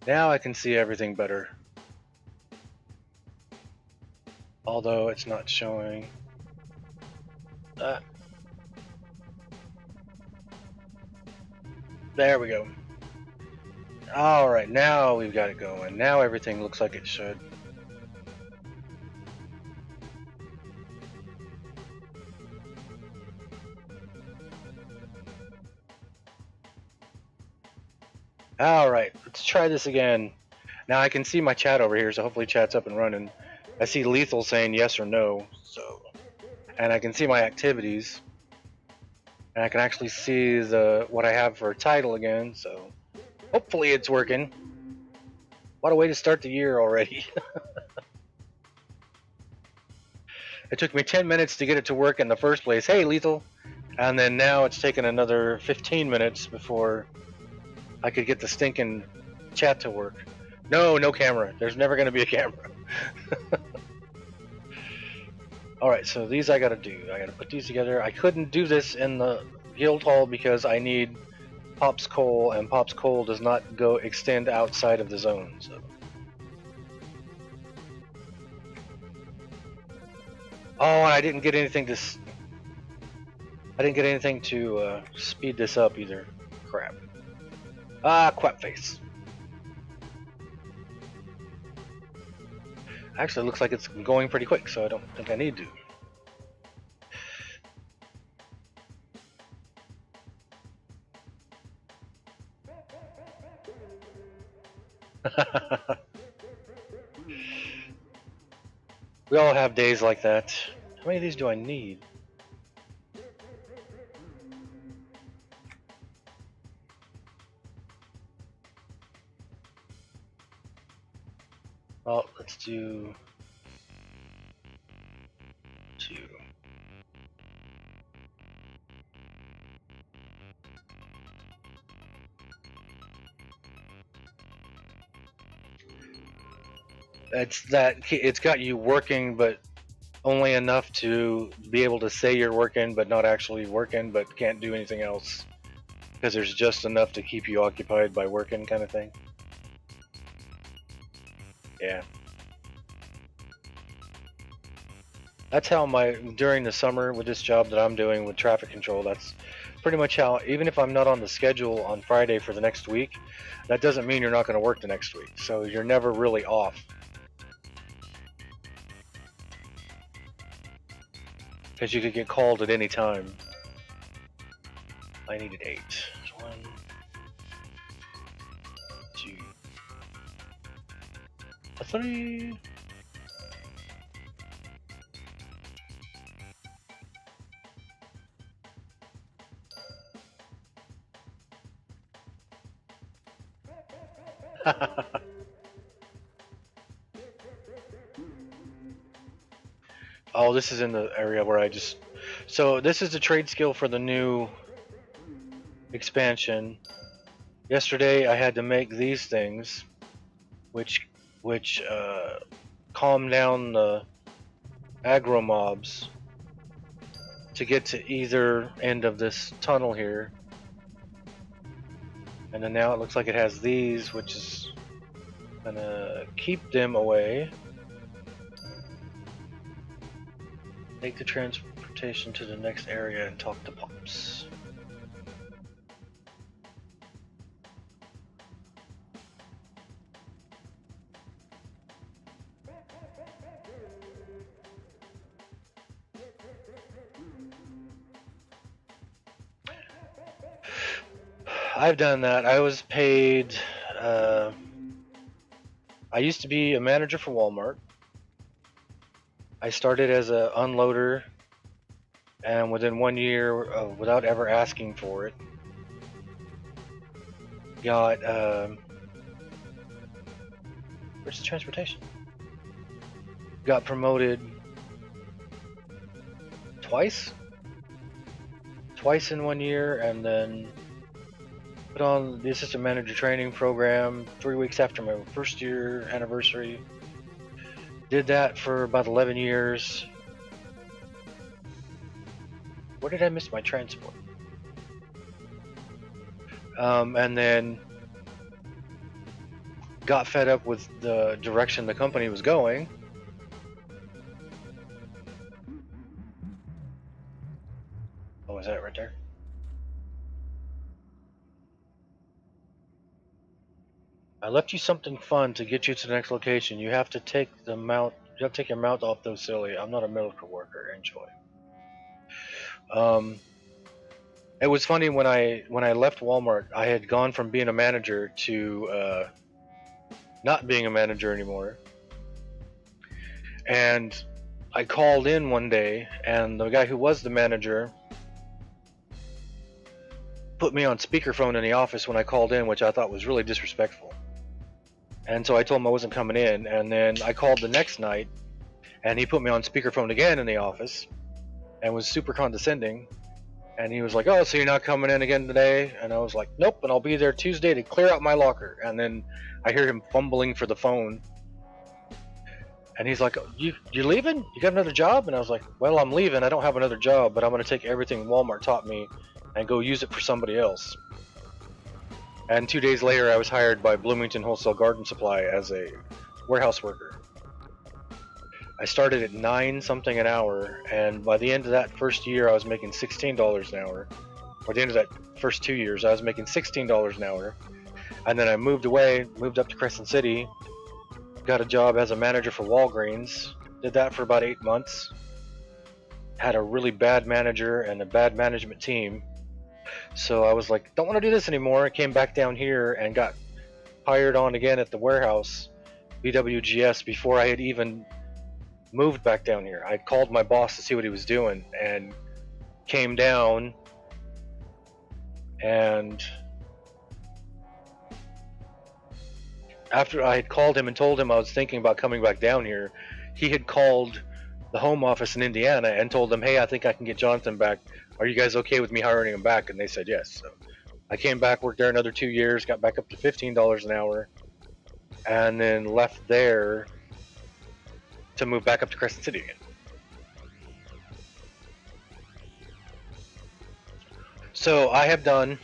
Now I can see everything better. Although it's not showing. There we go. Alright, now we've got it going. Now everything looks like it should. Alright, let's try this again. Now I can see my chat over here, so hopefully chat's up and running. I see Lethal saying yes or no, so, and I can see my activities, and I can actually see what I have for a title again, so hopefully it's working. What a way to start the year already. It took me 10 minutes to get it to work in the first place. Hey, Lethal. And then now it's taken another 15 minutes before I could get the stinking chat to work. No camera. There's never going to be a camera. Alright, so these I gotta do. I gotta put these together. I couldn't do this in the guild hall because I need Pop's coal, and Pop's coal does not go extend outside of the zone. So. Oh, and I didn't get anything to. I didn't get anything to speed this up either. Crap. Quap face. Actually, it looks like it's going pretty quick, so I don't think I need to. We all have days like that. How many of these do I need? Well, let's do 2. It's got you working, but only enough to be able to say you're working, but not actually working, but can't do anything else because there's just enough to keep you occupied by working, kind of thing. Yeah. That's how during the summer with this job that I'm doing with traffic control, that's pretty much how, even if I'm not on the schedule on Friday for the next week, that doesn't mean you're not going to work the next week. So you're never really off. Because you could get called at any time. I needed 8. 1, 2, 3. Oh, this is in the area where I just... So this is the trade skill for the new expansion. Yesterday I had to make these things, which calm down the aggro mobs to get to either end of this tunnel here. And then now it looks like it has these, which is gonna keep them away. Take the transportation to the next area and talk to Pops. I've done that. I was paid. I used to be a manager for Walmart. I started as an unloader, and within 1 year, without ever asking for it, got where's the transportation? Got promoted twice in 1 year, and then put on the assistant manager training program 3 weeks after my first year anniversary. Did that for about 11 years. Where did I miss my transport? And then got fed up with the direction the company was going. What was that right there? I left you something fun to get you to the next location. You have to take the mount. You have to take your mount off, though, silly. I'm not a medical worker. Enjoy. Um, it was funny when I left Walmart. I had gone from being a manager to not being a manager anymore, and I called in one day, and the guy who was the manager put me on speakerphone in the office when I called in, which I thought was really disrespectful. And so I told him I wasn't coming in, and then I called the next night, and he put me on speakerphone again in the office, and was super condescending. And he was like, "Oh, so you're not coming in again today?" And I was like, "Nope, and I'll be there Tuesday to clear out my locker." And then I hear him fumbling for the phone, and he's like, "You're leaving? You got another job?" And I was like, "Well, I'm leaving. I don't have another job, but I'm going to take everything Walmart taught me and go use it for somebody else." And 2 days later, I was hired by Bloomington Wholesale Garden Supply as a warehouse worker. I started at 9 something an hour, and by the end of that first year, I was making $16 an hour. Or the end of that first 2 years, I was making $16 an hour. And then I moved away, moved up to Crescent City, got a job as a manager for Walgreens. Did that for about 8 months. Had a really bad manager and a bad management team. So I was like, don't want to do this anymore. I came back down here and got hired on again at the warehouse, BWGS, before I had even moved back down here. I called my boss to see what he was doing and came down, and after I had called him and told him I was thinking about coming back down here, he had called the home office in Indiana and told them, "Hey, I think I can get Jonathan back. Are you guys okay with me hiring him back?" And they said yes. So I came back, worked there another 2 years, got back up to $15 an hour, and then left there to move back up to Crescent City again. So I have done,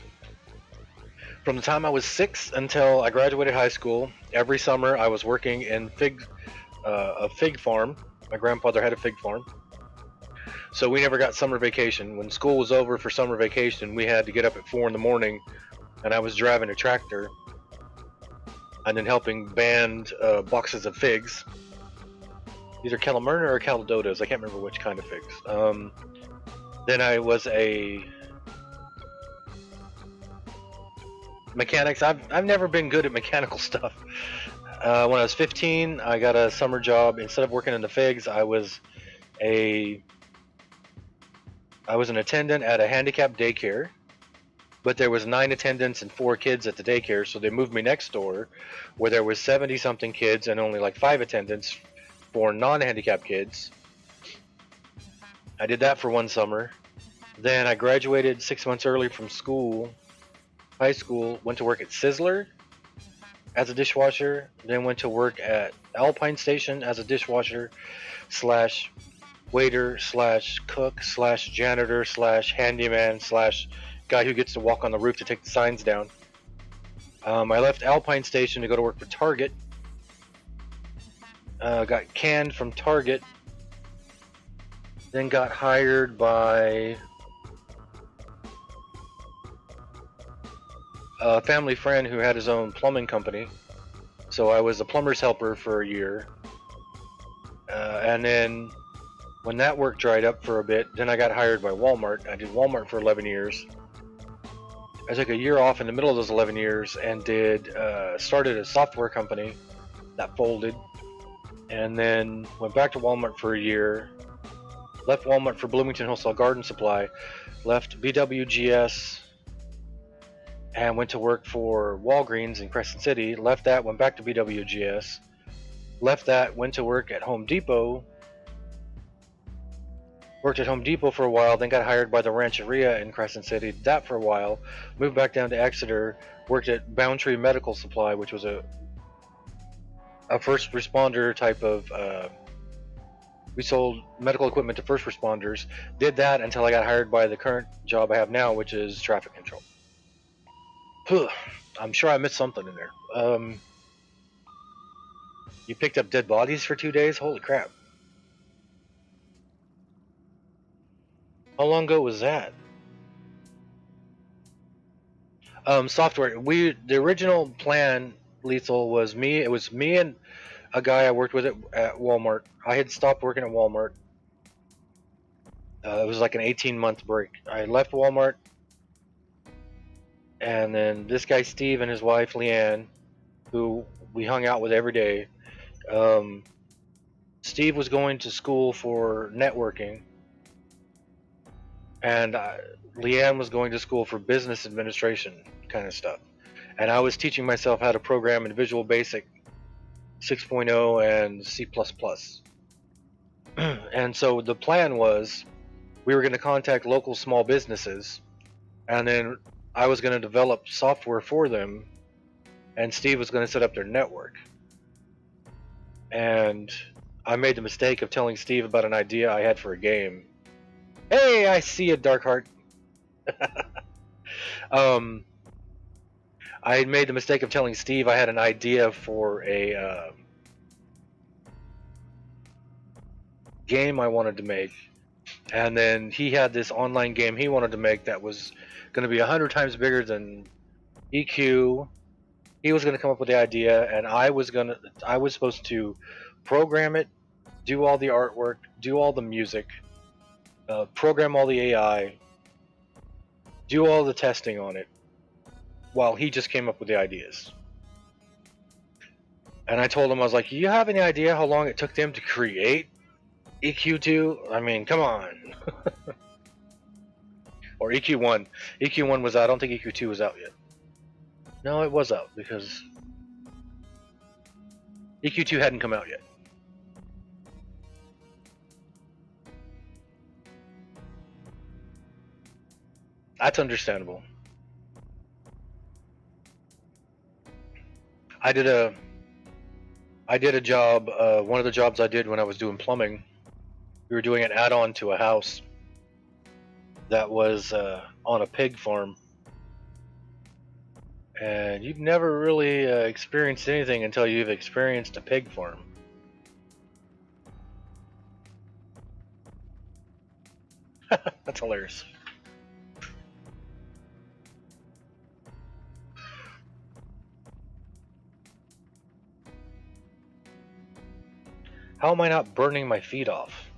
from the time I was 6 until I graduated high school, every summer I was working in a fig farm. My grandfather had a fig farm. So we never got summer vacation. When school was over for summer vacation, we had to get up at 4 in the morning, and I was driving a tractor and then helping band boxes of figs. Either Calamurna or Caladotas. I can't remember which kind of figs. Then I was a mechanics. I've never been good at mechanical stuff. When I was 15, I got a summer job. Instead of working in the figs, I was an attendant at a handicapped daycare, but there was 9 attendants and 4 kids at the daycare, so they moved me next door, where there was 70 something kids and only like 5 attendants for non-handicapped kids. I did that for one summer. Then I graduated 6 months early from high school, went to work at Sizzler as a dishwasher, then went to work at Alpine Station as a dishwasher slash waiter slash cook slash janitor slash handyman slash guy who gets to walk on the roof to take the signs down. I left Alpine Station to go to work for Target. Got canned from Target, then got hired by a family friend who had his own plumbing company. So I was a plumber's helper for a year. And then when that work dried up for a bit, then I got hired by Walmart. I did Walmart for 11 years. I took a year off in the middle of those 11 years and started a software company that folded. And then went back to Walmart for a year. Left Walmart for Bloomington Wholesale Garden Supply. Left BWGS and went to work for Walgreens in Crescent City. Left that, went back to BWGS. Left that, went to work at Home Depot. Worked at Home Depot for a while, then got hired by the Rancheria in Crescent City. Did that for a while. Moved back down to Exeter. Worked at Boundtree Medical Supply, which was a first responder type of. We sold medical equipment to first responders. Did that until I got hired by the current job I have now, which is traffic control. I'm sure I missed something in there. You picked up dead bodies for 2 days? Holy crap. How long ago was that? Software. The original plan, Lethal, was me. It was me and a guy I worked with at Walmart. I had stopped working at Walmart. It was like an 18-month break. I left Walmart, and then this guy Steve and his wife Leanne, who we hung out with every day. Um, Steve was going to school for networking, and Leanne was going to school for business administration kind of stuff. And I was teaching myself how to program in Visual Basic 6.0 and C++. And so the plan was we were going to contact local small businesses, and then I was going to develop software for them, and Steve was going to set up their network. And I made the mistake of telling Steve about an idea I had for a game. Hey, I see a Dark Heart. I had made the mistake of telling Steve I had an idea for a game I wanted to make, and then he had this online game he wanted to make that was going to be 100 times bigger than EQ. He was going to come up with the idea, and I was supposed to program it, do all the artwork, do all the music, program all the AI, do all the testing on it, while he just came up with the ideas. And I told him, I was like, you have any idea how long it took them to create EQ2? I mean, come on. Or EQ1. EQ1 was out. I don't think EQ2 was out yet. No, it was out because EQ2 hadn't come out yet. That's understandable. I did a job, one of the jobs I did when I was doing plumbing. We were doing an add-on to a house that was on a pig farm. And you've never really experienced anything until you've experienced a pig farm. That's hilarious. How am I not burning my feet off?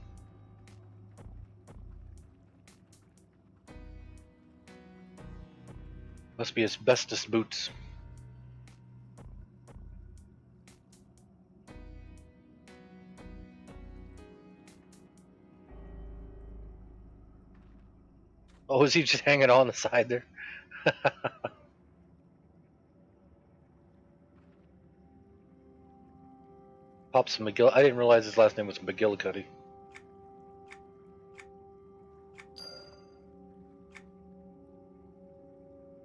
Must be asbestos boots. Oh, is he just hanging on the side there? Pops McGill. I didn't realize his last name was McGillicuddy.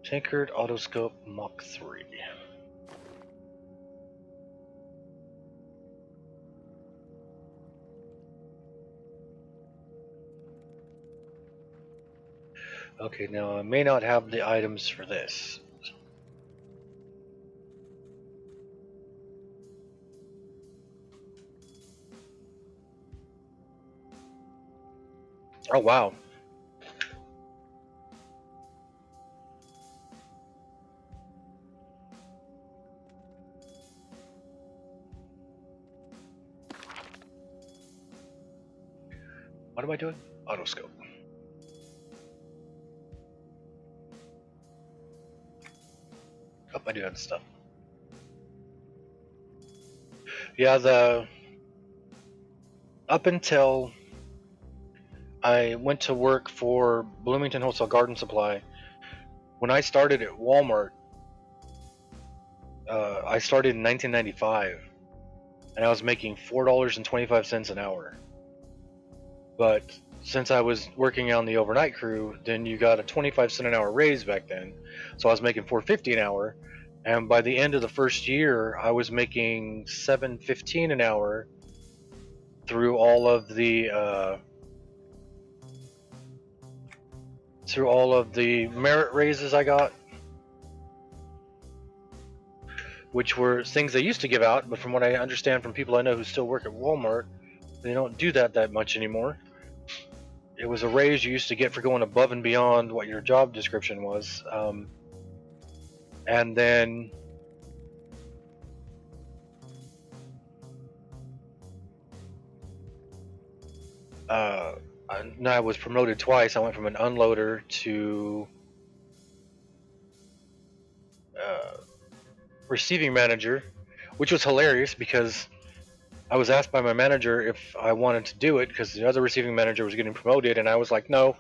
Tinkered Autoscope Mach 3. Okay, now I may not have the items for this. Oh, wow. What am I doing? Autoscope. Oh, I do have the stuff. Yeah, up until I went to work for Bloomington Wholesale Garden Supply, when I started at Walmart, I started in 1995, and I was making $4.25 an hour. But since I was working on the overnight crew, then you got a 25-cent an hour raise back then, so I was making $4.50 an hour. And by the end of the first year, I was making $7.15 an hour through all of the merit raises I got. which were things they used to give out, but from what I understand from people I know who still work at Walmart, they don't do that much anymore. It was a raise you used to get for going above and beyond what your job description was. And then I was promoted twice. I went from an unloader to receiving manager, which was hilarious because I was asked by my manager if I wanted to do it because the other receiving manager was getting promoted, and I was like, no,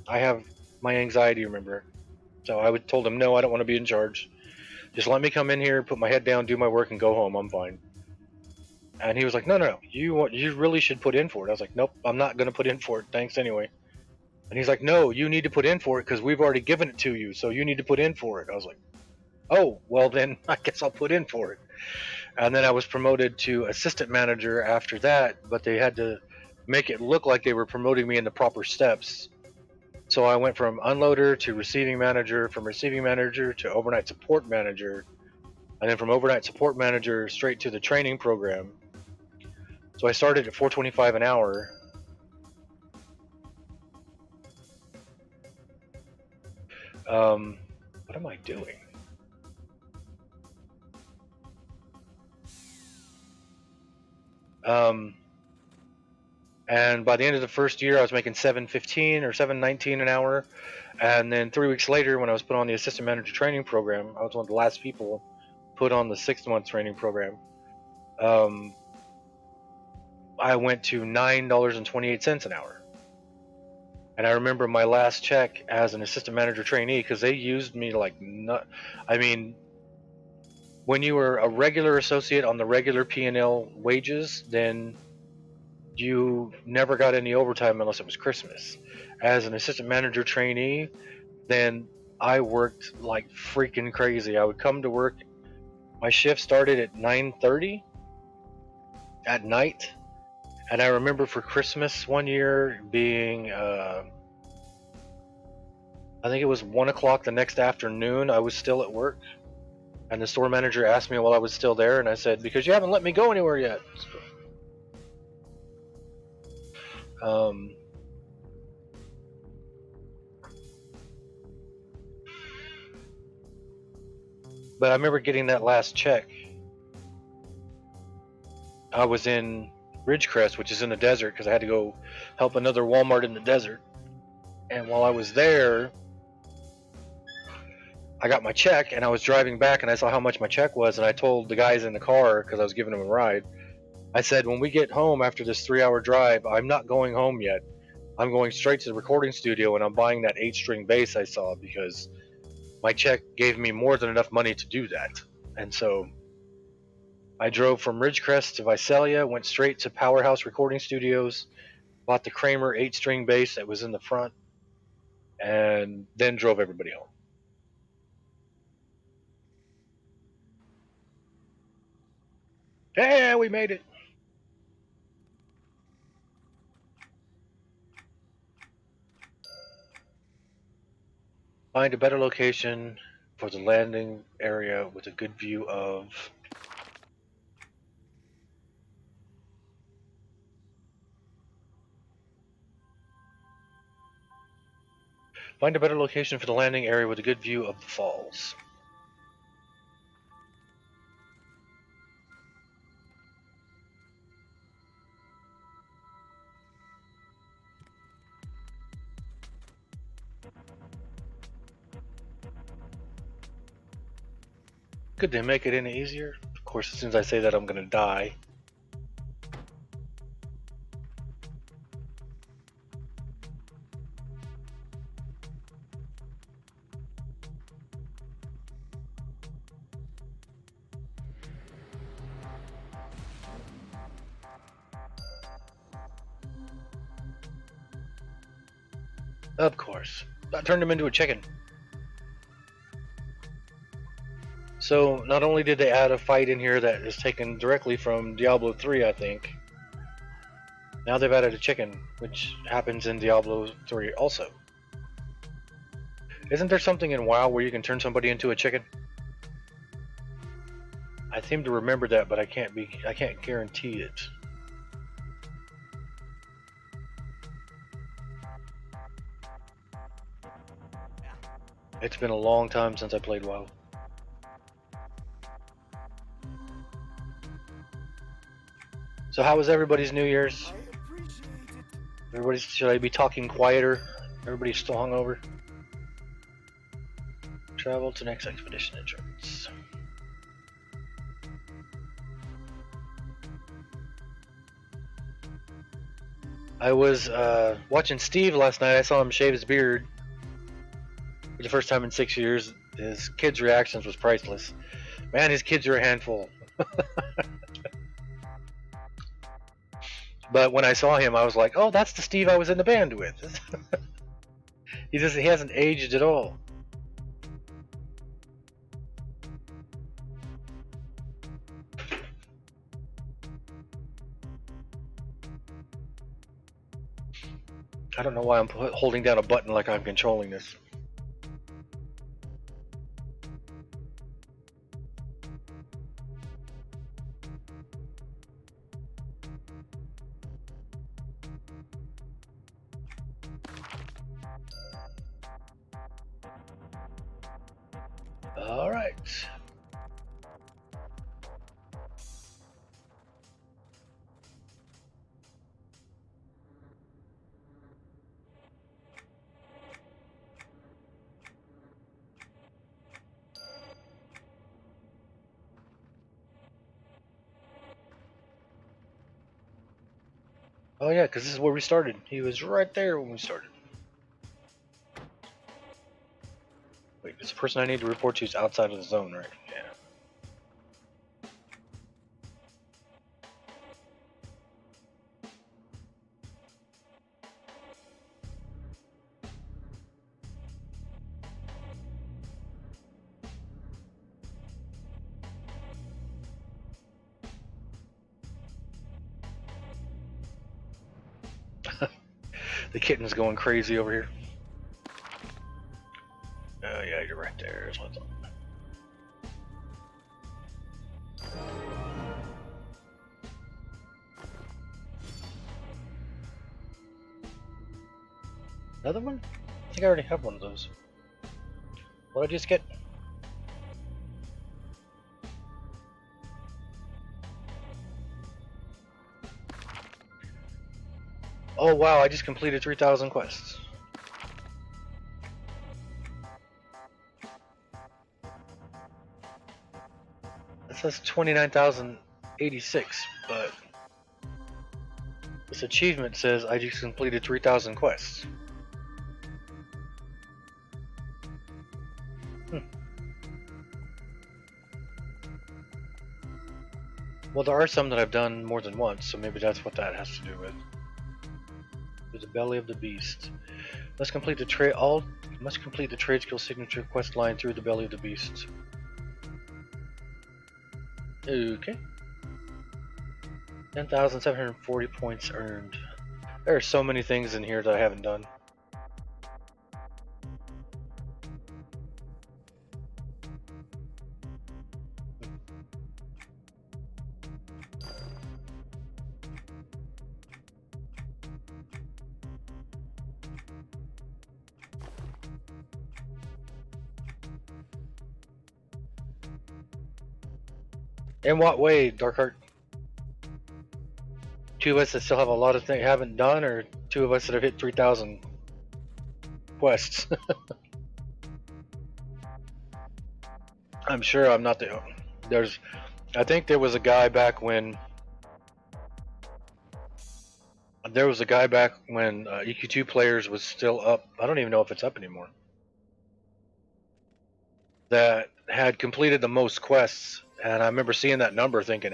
I have my anxiety, remember. So I told him, no, I don't want to be in charge. Just let me come in here, put my head down, do my work, and go home. I'm fine. And he was like, no, you really should put in for it. I was like, nope, I'm not going to put in for it. Thanks anyway. And he's like, no, you need to put in for it because we've already given it to you, so you need to put in for it. I was like, oh, well then I guess I'll put in for it. And then I was promoted to assistant manager after that, but they had to make it look like they were promoting me in the proper steps. So I went from unloader to receiving manager, from receiving manager to overnight support manager, and then from overnight support manager straight to the training program. So I started at $4.25 an hour. What am I doing? And by the end of the first year, I was making $7.15 or $7.19 an hour. And then 3 weeks later, when I was put on the assistant manager training program, I was one of the last people put on the 6-month training program. I went to $9.28 an hour. And I remember my last check as an assistant manager trainee because they used me like I mean, when you were a regular associate on the regular P&L wages, then you never got any overtime unless it was Christmas. As an assistant manager trainee, then I worked like freaking crazy. I would come to work. My shift started at 9:30 at night, and I remember for Christmas one year being, I think it was 1 o'clock the next afternoon. I was still at work, and the store manager asked me while I was still there, and I said, because you haven't let me go anywhere yet. But I remember getting that last check. I was in Ridgecrest, which is in the desert, because I had to go help another Walmart in the desert. And while I was there, I got my check, and I was driving back, and I saw how much my check was, and I told the guys in the car, because I was giving them a ride, I said, when we get home after this 3-hour drive, I'm not going home yet. I'm going straight to the recording studio, and I'm buying that 8-string bass I saw, because my check gave me more than enough money to do that. And so I drove from Ridgecrest to Visalia, went straight to Powerhouse Recording Studios, bought the Kramer 8-string bass that was in the front, and then drove everybody home. Yeah, we made it. Find a better location for the landing area with a good view of... Find a better location for the landing area with a good view of the falls. Could they make it any easier? Of course, as soon as I say that, I'm gonna die. Of course. I turned him into a chicken. So, not only did they add a fight in here that is taken directly from Diablo 3, I think, now they've added a chicken, which happens in Diablo 3 also. Isn't there something in WoW where you can turn somebody into a chicken? I seem to remember that, but I can't guarantee it. It's been a long time since I played WoW. So how was everybody's New Year's? Should I be talking quieter? Everybody's still hungover. Travel to next expedition entrance. I was watching Steve last night. I saw him shave his beard for the first time in 6 years. His kids' reactions was priceless. Man, his kids are a handful. But when I saw him, I was like, "Oh, that's the Steve I was in the band with." He hasn't aged at all. I don't know why I'm holding down a button like I'm controlling this. All right. Oh yeah, because this is where we started. He was right there when we started. Wait, this person I need to report to is outside of the zone, right? Yeah. The kitten's going crazy over here. Oh yeah, you're right there. That's what's up. Another one? I think I already have one of those. What did I just get? Oh wow, I just completed 3,000 quests. It says 29,086, but this achievement says I just completed 3,000 quests. Well, there are some that I've done more than once, so maybe that's what that has to do with. The belly of the beast. Must complete the trade skill signature quest line through the belly of the beast. Okay. 10,740 points earned. There are so many things in here that I haven't done. In what way, Darkheart? Two of us that still have a lot of things haven't done, or two of us that have hit 3,000 quests? I'm sure I'm not the. I think there was a guy back when. There was a guy back when EQ2 players was still up. I don't even know if it's up anymore. That had completed the most quests, and I remember seeing that number thinking,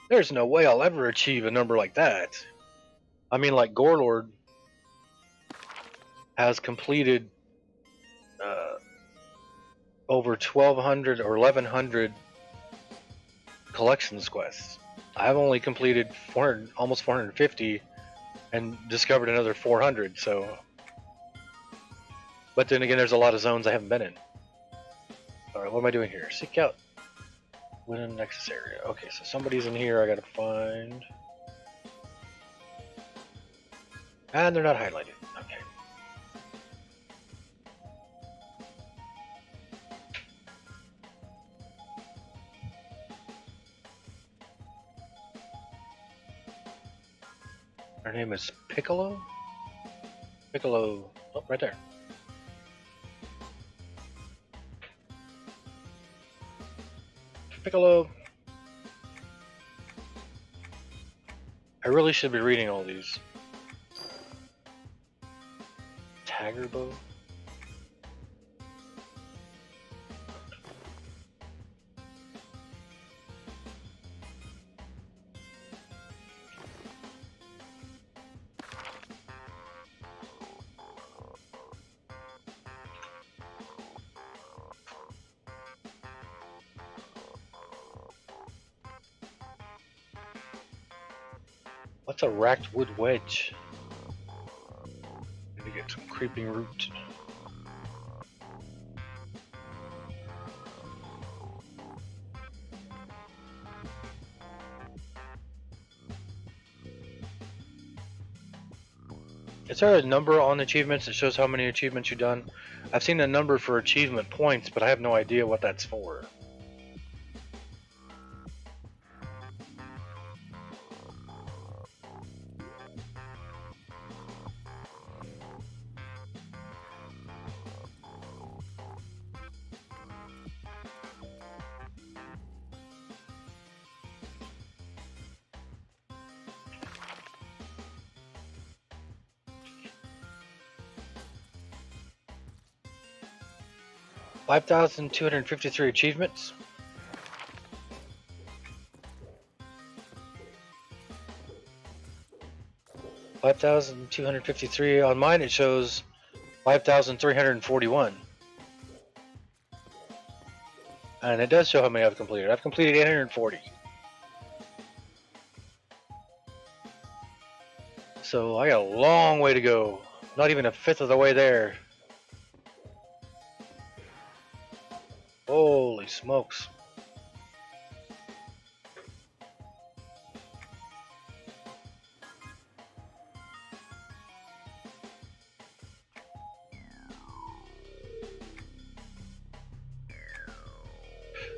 there's no way I'll ever achieve a number like that. I mean, like Gorlord has completed over 1,200 or 1,100 collections quests. I've only completed 400, almost 450, and discovered another 400. So, but then again, there's a lot of zones I haven't been in. All right, what am I doing here? Seek out. Within the Nexus area. Okay, so somebody's in here I gotta find. And they're not highlighted. Okay. Her name is Piccolo? Piccolo. Oh, right there. Piccolo. I really should be reading all these. Taggerbo? What's a racked wood wedge? Need to get some creeping root. Is there a number on achievements that shows how many achievements you've done? I've seen a number for achievement points, but I have no idea what that's for. $5,253 achievements. $5,253 on mine. It shows 5,341, and it does show how many I've completed. I've completed 840. So I got a long way to go. Not even a fifth of the way there. Holy smokes.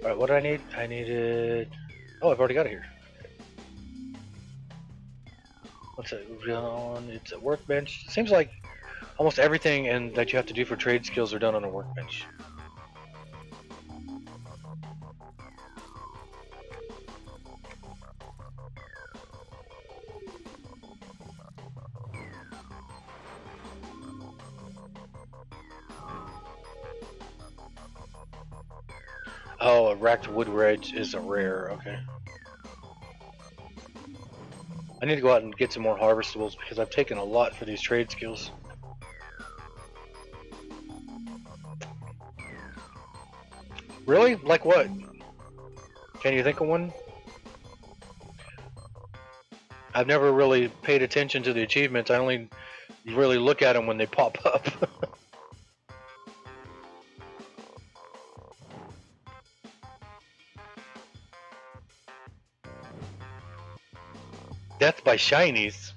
Alright, what do I need? I needed... Oh, I've already got it here. What's it? It's a workbench. It seems like almost everything that you have to do for trade skills are done on a workbench. Oh, a racked wood wedge is a rare. Okay. I need to go out and get some more harvestables because I've taken a lot for these trade skills. Really? Like what? Can you think of one? I've never really paid attention to the achievements. I only really look at them when they pop up. Death by shinies.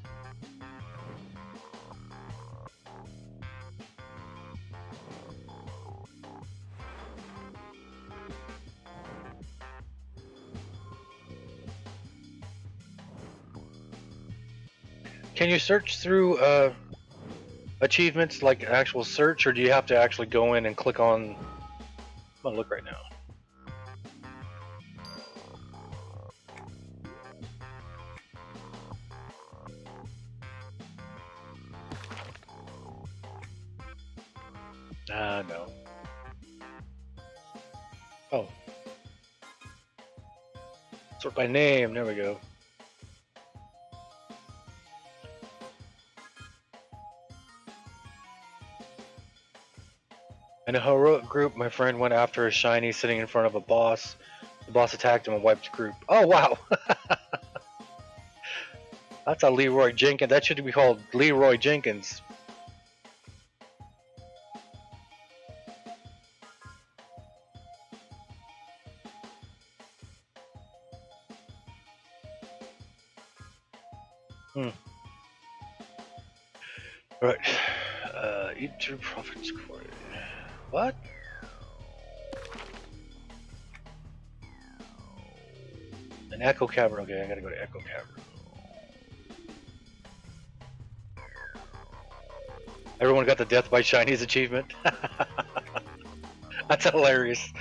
Can you search through achievements like actual search, or do you have to actually go in and click on? I'm gonna look right now. No. Oh. Sort by name. There we go. In a heroic group, my friend went after a shiny sitting in front of a boss. The boss attacked him and wiped the group. Oh, wow. That's a Leroy Jenkins. That should be called Leroy Jenkins. Right. Eat through profits quarter. What? An Echo Cavern. Okay, I gotta go to Echo Cavern. Everyone got the Death by Chinese achievement. That's hilarious.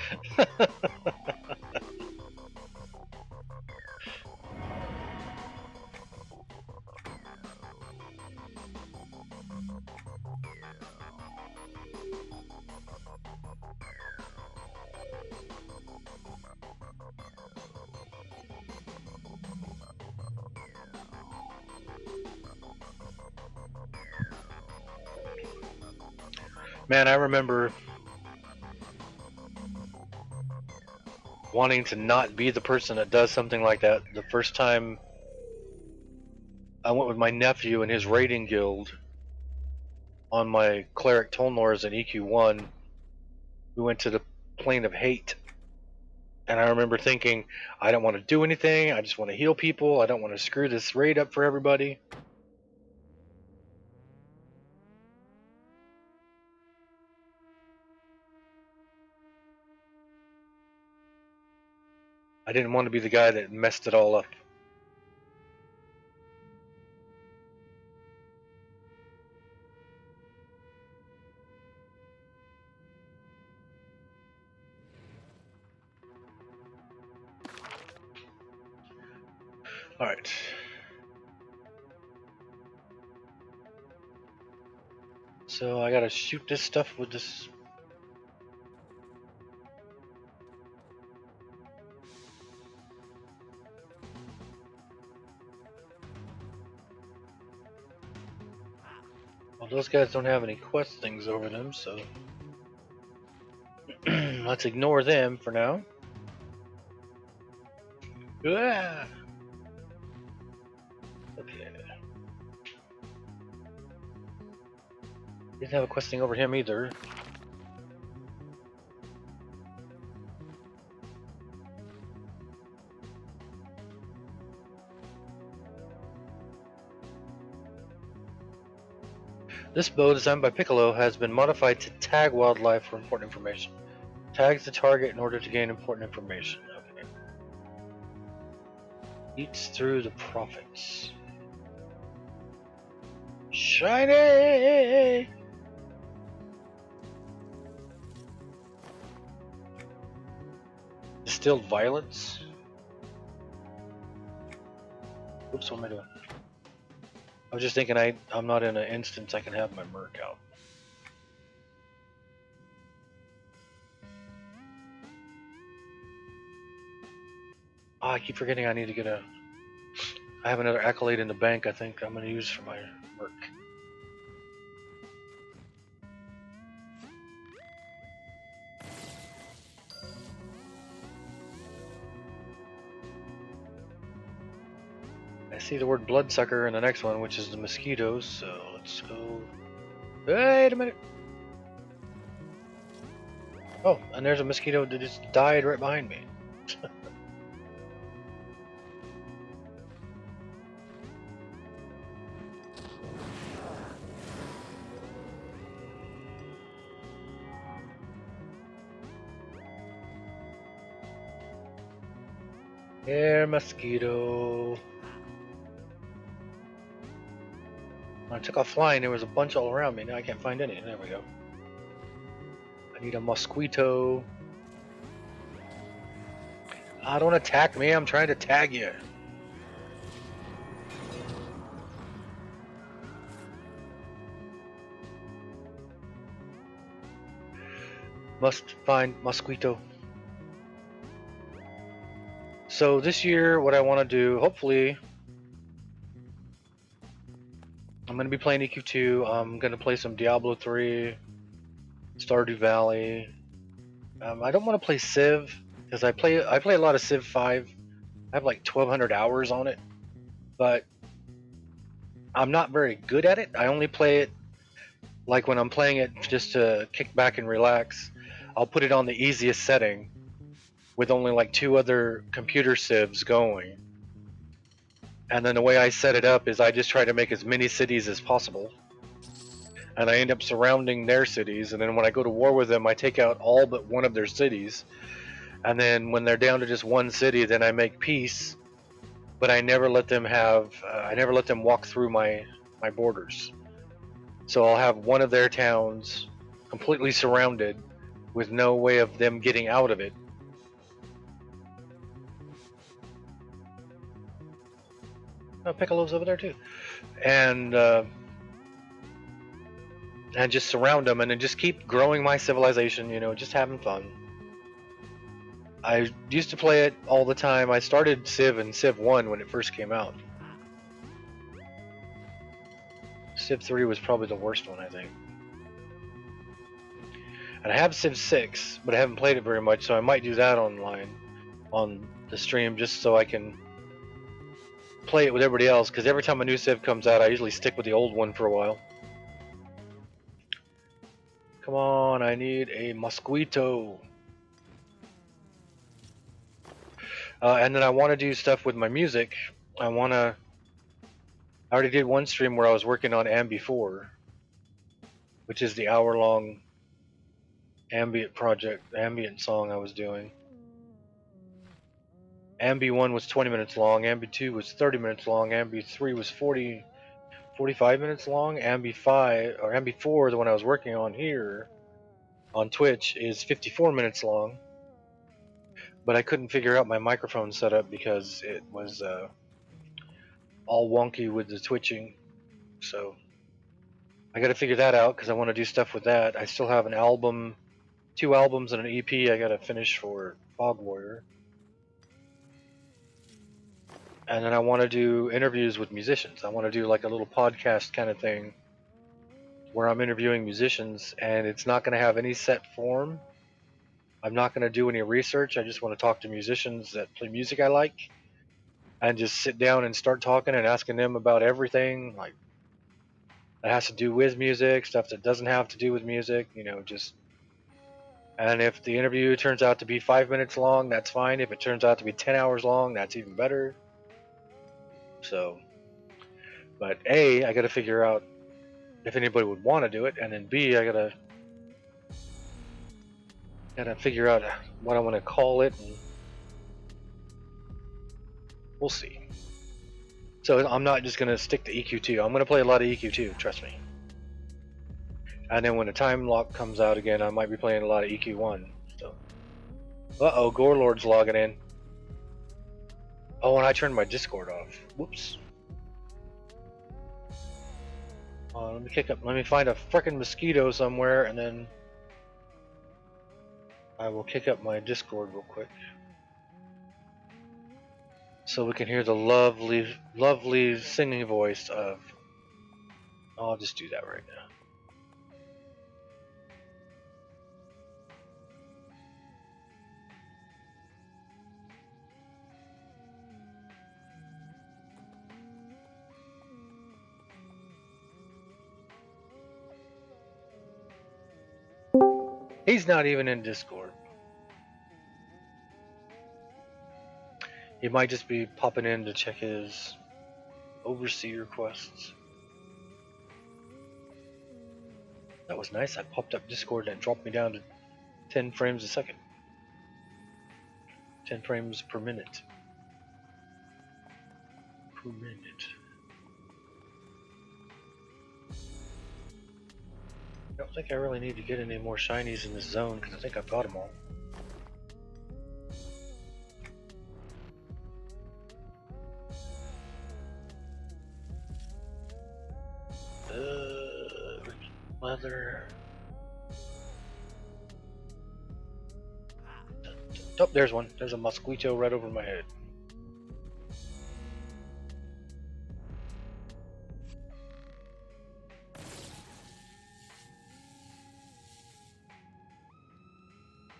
Man, I remember wanting to not be the person that does something like that the first time I went with my nephew and his raiding guild on my cleric Tolnors in EQ1. We went to the plane of hate, and I remember thinking, I don't want to do anything. I just want to heal people. I don't want to screw this raid up for everybody. I didn't want to be the guy that messed it all up. Alright. So I gotta shoot this stuff with this. Well, those guys don't have any quest things over them, so let's ignore them for now. Ah! Okay. Didn't have a quest thing over him either. This bow, designed by Piccolo, has been modified to tag wildlife for important information. Tags the target in order to gain important information. Okay. Eats through the profits. Shiny! Distilled violence. Oops, what am I doing? I was just thinking I'm not in an instance I can have my merc out. Oh, I keep forgetting I need to get a... I have another accolade in the bank I think I'm going to use for my merc. I see the word bloodsucker in the next one, which is the mosquitoes, so let's go... Wait a minute! Oh, and there's a mosquito that just died right behind me. Here, mosquito. When I took off flying, there was a bunch all around me. Now I can't find any. There we go. I need a mosquito. Ah, don't attack me. I'm trying to tag you. Must find mosquito. So this year, what I want to do, hopefully, I'm going to be playing EQ2. I'm going to play some Diablo 3, Stardew Valley. I don't want to play Civ because I play a lot of Civ 5. I have like 1,200 hours on it, but I'm not very good at it. I only play it like when I'm playing it just to kick back and relax. I'll put it on the easiest setting with only like 2 other computer civs going. And then the way I set it up is I just try to make as many cities as possible. And I end up surrounding their cities. And then when I go to war with them, I take out all but one of their cities. And then when they're down to just one city, then I make peace. But I never let them I never let them walk through my borders. So I'll have one of their towns completely surrounded with no way of them getting out of it. Oh, Piccolo's over there too. And just surround them and then just keep growing my civilization, just having fun. I used to play it all the time. I started Civ and Civ 1 when it first came out. Civ 3 was probably the worst one, I think. And I have Civ 6, but I haven't played it very much, so I might do that online on the stream just so I can play it with everybody else, because every time a new Civ comes out, I usually stick with the old one for a while. Come on, I need a mosquito. And then I want to do stuff with my music. I already did one stream where I was working on Ambi 4, which is the hour-long ambient song I was doing. Ambi 1 was 20 minutes long, Ambi 2 was 30 minutes long, Ambi 3 was 45 minutes long, Ambi 4, the one I was working on here on Twitch, is 54 minutes long. But I couldn't figure out my microphone setup because it was all wonky with the twitching. So I got to figure that out because I want to do stuff with that. I still have 2 albums and an EP I got to finish for Fog Warrior. And then I want to do interviews with musicians. I want to do like a little podcast kind of thing where I'm interviewing musicians, and it's not going to have any set form. I'm not going to do any research. I just want to talk to musicians that play music I like and just sit down and start talking and asking them about everything like that has to do with music, stuff that doesn't have to do with music, and if the interview turns out to be 5 minutes long, that's fine. If it turns out to be 10 hours long, that's even better. So, but A, I got to figure out if anybody would want to do it, and then B, I gotta figure out what I want to call it, and we'll see. So I'm not just gonna stick to EQ2. I'm gonna play a lot of EQ2, trust me. And then when the time lock comes out again, I might be playing a lot of EQ1. So, uh-oh, Gorelord's logging in. Oh, and I turned my Discord off. Whoops. Let me find a frickin' mosquito somewhere, and then I will kick up my Discord real quick. So we can hear the lovely, lovely singing voice of... I'll just do that right now. He's not even in Discord. He might just be popping in to check his overseer quests. That was nice. I popped up Discord and it dropped me down to 10 frames a second. 10 frames per minute. I don't think I really need to get any more shinies in this zone because I think I've got them all. Leather. Oh, there's one. There's a mosquito right over my head.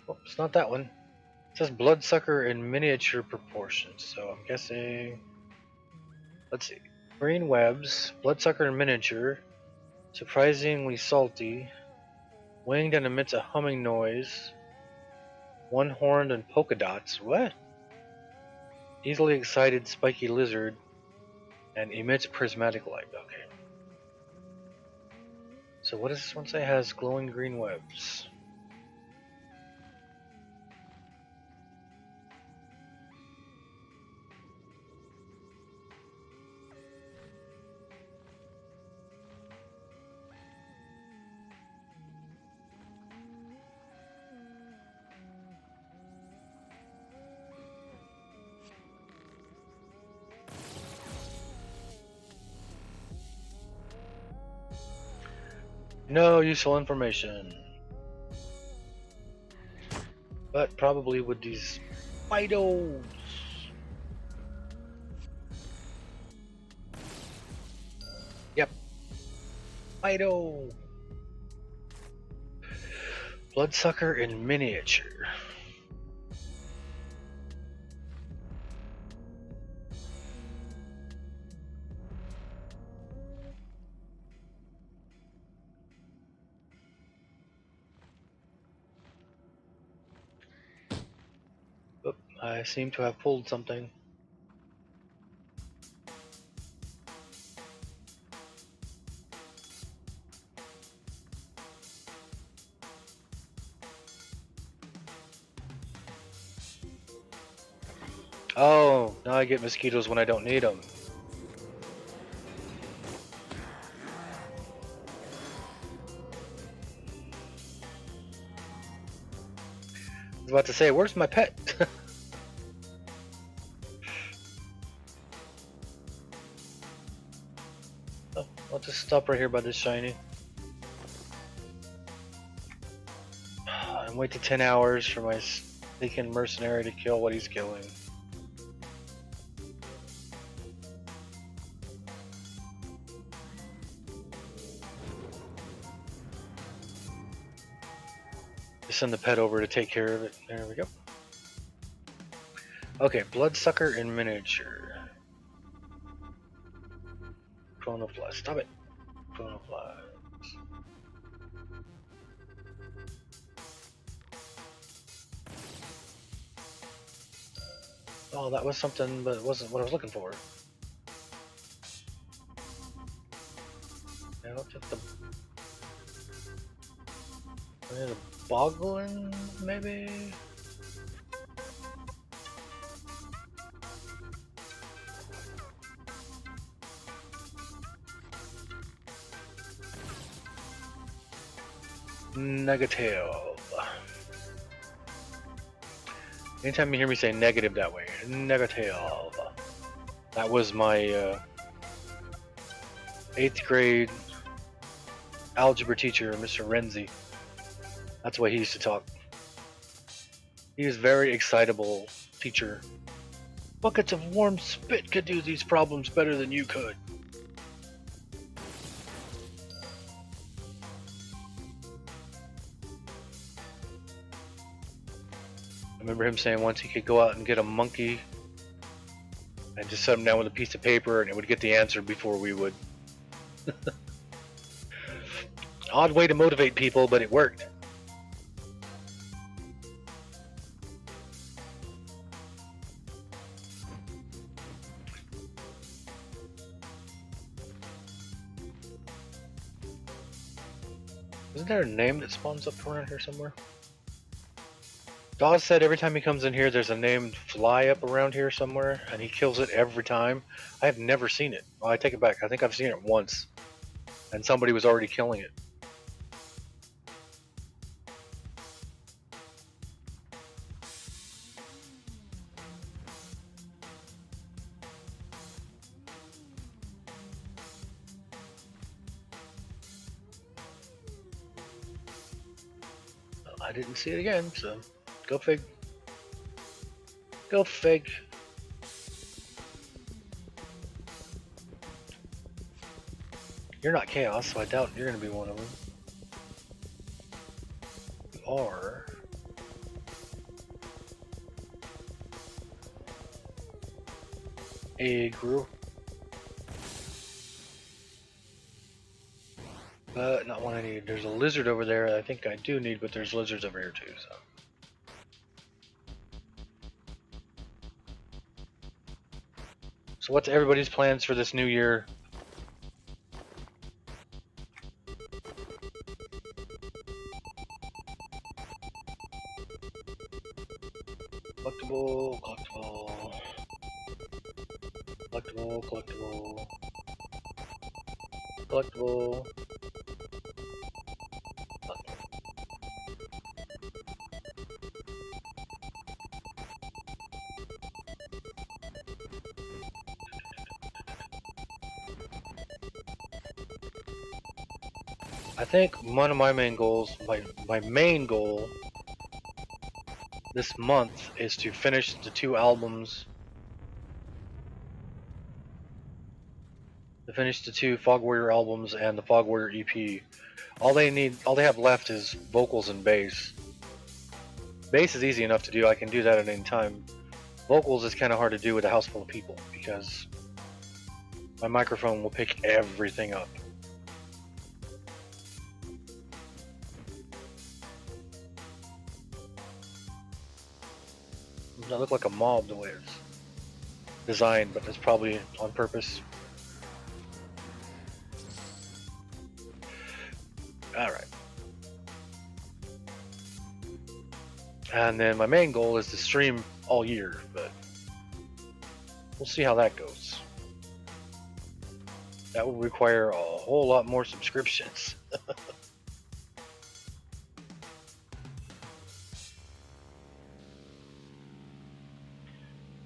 Oh, it's not that one. It says bloodsucker in miniature proportions, so I'm guessing... Let's see. Green webs, bloodsucker in miniature, surprisingly salty, winged and emits a humming noise, one-horned and polka dots. What? Easily excited spiky lizard, And emits prismatic light. Okay. So what does this one say? Has glowing green webs. No useful information. But probably with these Fidos. Yep. Fido. Bloodsucker in miniature. Oop, I seem to have pulled something. Oh, now I get mosquitoes when I don't need them. I was about to say, where's my pet? Oh, I'll just stop right here by this shiny. And wait to 10 hours for my sneaking mercenary to kill what he's killing. Send the pet over to take care of it. There we go. Okay, bloodsucker in miniature. Chronofly. Stop it. Chronofly. Oh, that was something, but it wasn't what I was looking for. Yeah, I'll take the boggling, maybe? Negative. Anytime you hear me say negative that way, negative. That was my 8th grade algebra teacher, Mr. Renzi. That's the way he used to talk. He was very excitable teacher. Buckets of warm spit could do these problems better than you could. I remember him saying once he could go out and get a monkey and just set him down with a piece of paper and it would get the answer before we would. Odd way to motivate people, but it worked. Isn't there a name that spawns up around here somewhere? Dawes said every time he comes in here there's a named fly up around here somewhere, and he kills it every time. I have never seen it. Well, I take it back. I think I've seen it once, and somebody was already killing it. I didn't see it again, so go fig. Go fig. You're not chaos, so I doubt you're gonna be one of them. You are. A group. But not one I need. There's a lizard over there I think I do need, but there's lizards over here too, so. So what's everybody's plans for this new year? Collectible, collectible, collectible, collectible, collectible. I think one of my main goals, my main goal this month is to finish the 2 albums, to finish the 2 Fog Warrior albums and the Fog Warrior EP. All they have left is vocals and bass. Bass is easy enough to do, I can do that at any time. Vocals is kind of hard to do with a house full of people because my microphone will pick everything up. I look like a mob the way it's designed, but it's probably on purpose. Alright. And then my main goal is to stream all year, but we'll see how that goes. That will require a whole lot more subscriptions.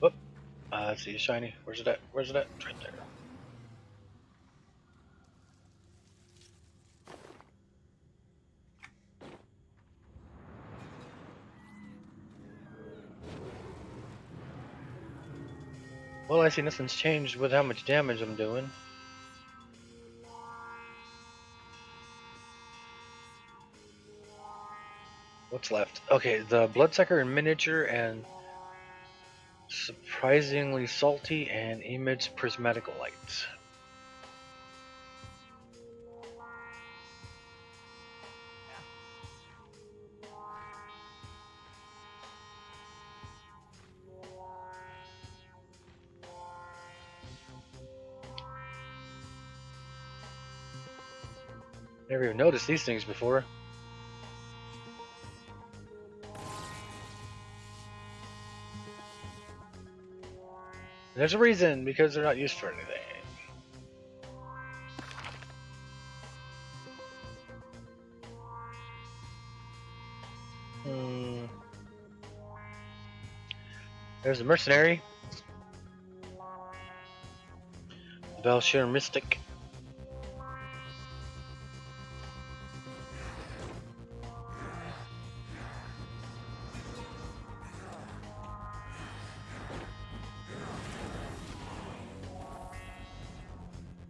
Whoop. Let's see, shiny. Where's it at? Where's it at? It's right there. Well, I see nothing's changed with how much damage I'm doing. What's left? Okay, the Bloodsucker in miniature and surprisingly salty and emits prismatic light. Never even noticed these things before. There's a reason, because they're not used for anything. There's a mercenary. The Belshir Mystic.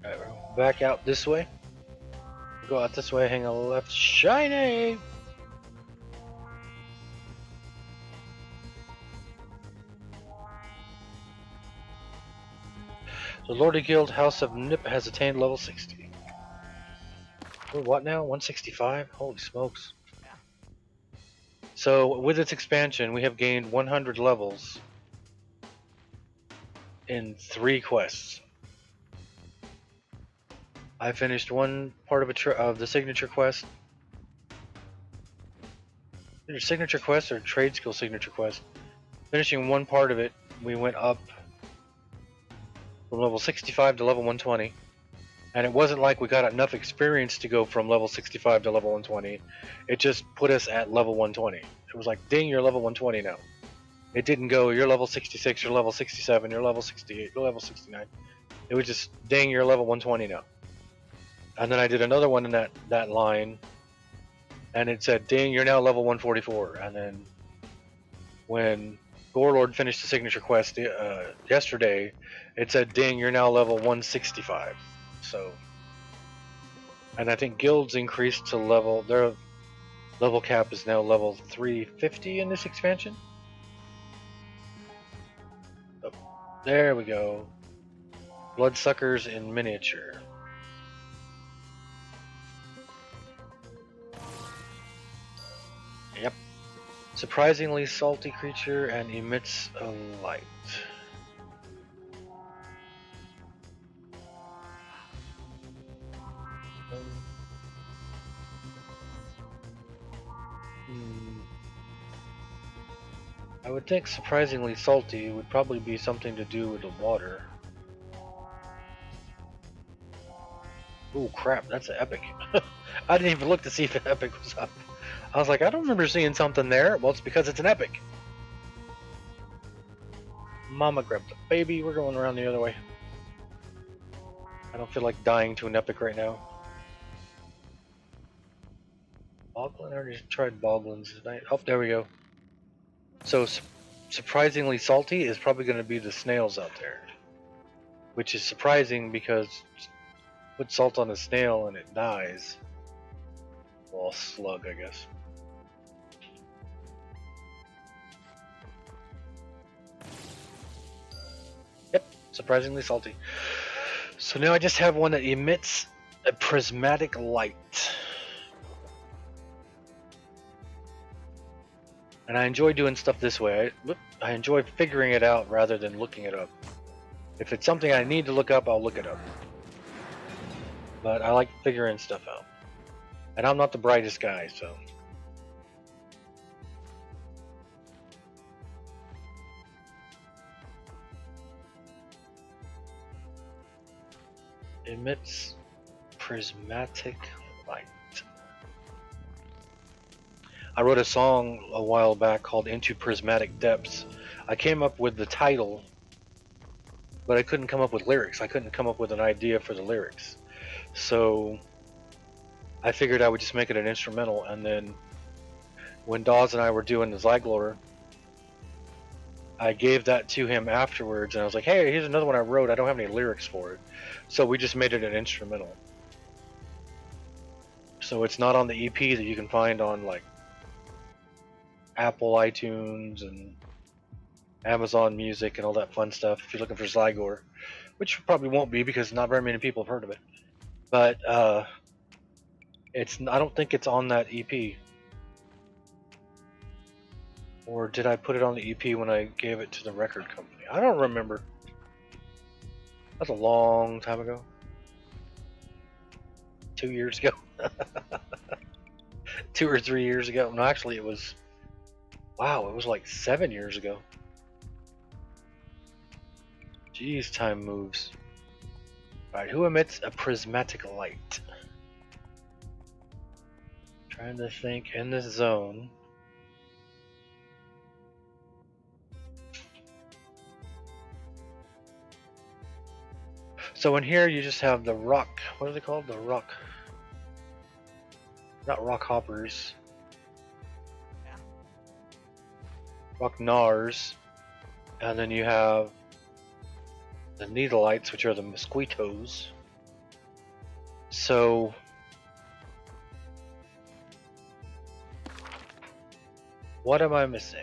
Alright, we're back out this way. Go out this way, hang on the left. Shiny! The Lordy Guild House of Nip has attained level 60. We're what now? 165? Holy smokes. So, with its expansion, we have gained 100 levels in 3 quests. I finished one part of the signature quest. Either signature quest or trade skill signature quest. Finishing one part of it, we went up from level 65 to level 120. And it wasn't like we got enough experience to go from level 65 to level 120. It just put us at level 120. It was like, ding, you're level 120 now. It didn't go, you're level 66, you're level 67, you're level 68, you're level 69. It was just, ding, you're level 120 now. And then I did another one in that line, and it said, ding, you're now level 144. And then when Gorelord finished the signature quest yesterday, it said, ding, you're now level 165. So, and I think guilds increased to their level cap is now level 350 in this expansion. Oh, there we go. Bloodsuckers in miniature. Yep. Surprisingly salty creature and emits a light. would think surprisingly salty would probably be something to do with the water. Oh crap, that's an epic. I didn't even look to see if an epic was up. I was like, I don't remember seeing something there. Well, it's because it's an epic. Mama grabbed the baby. We're going around the other way. I don't feel like dying to an epic right now. Boglin? I already tried Boglins tonight. Oh, there we go. So, surprisingly salty is probably going to be the snails out there. Which is surprising because put salt on a snail and it dies. Well, slug, I guess. Yep, surprisingly salty. So now I just have one that emits a prismatic light. And I enjoy doing stuff this way. I enjoy figuring it out rather than looking it up. If it's something I need to look up, I'll look it up. But I like figuring stuff out. And I'm not the brightest guy, so. Emits prismatic light. I wrote a song a while back called Into Prismatic Depths. I came up with the title, but I couldn't come up with lyrics. I couldn't come up with an idea for the lyrics. So I figured I would just make it an instrumental, and then when Dawes and I were doing the Zyglor, I gave that to him afterwards, and I was like, hey, here's another one I wrote. I don't have any lyrics for it. So we just made it an instrumental. So it's not on the EP that you can find on like Apple iTunes and Amazon Music and all that fun stuff if you're looking for Zyglor, which probably won't be because not very many people have heard of it. But I don't think it's on that EP. Or did I put it on the EP when I gave it to the record company? I don't remember. That's a long time ago. 2 years ago. 2 or 3 years ago. No, actually it was, wow, it was like 7 years ago. Jeez, time moves. Alright, who emits a prismatic light? Trying to think in this zone. So in here you just have the rock, what are they called? The rock, not rock hoppers. Rock gnars. And then you have the needleites, which are the mosquitoes. So what am I missing?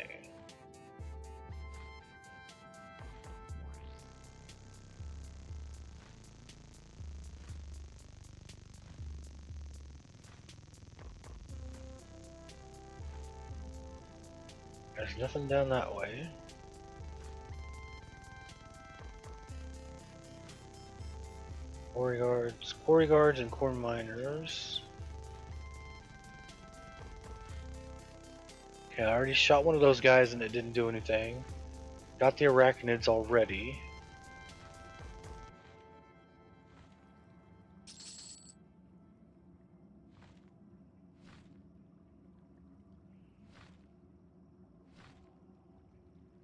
There's nothing down that way. Quarry guards and core miners. Okay, I already shot one of those guys and it didn't do anything. Got the arachnids already.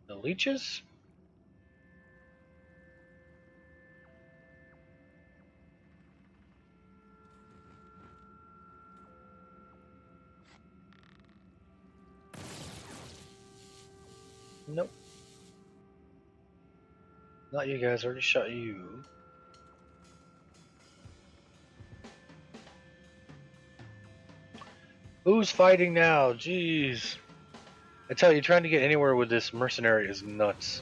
The leeches? Nope. Not you guys, I already shot you. Who's fighting now? Jeez. I tell you, trying to get anywhere with this mercenary is nuts.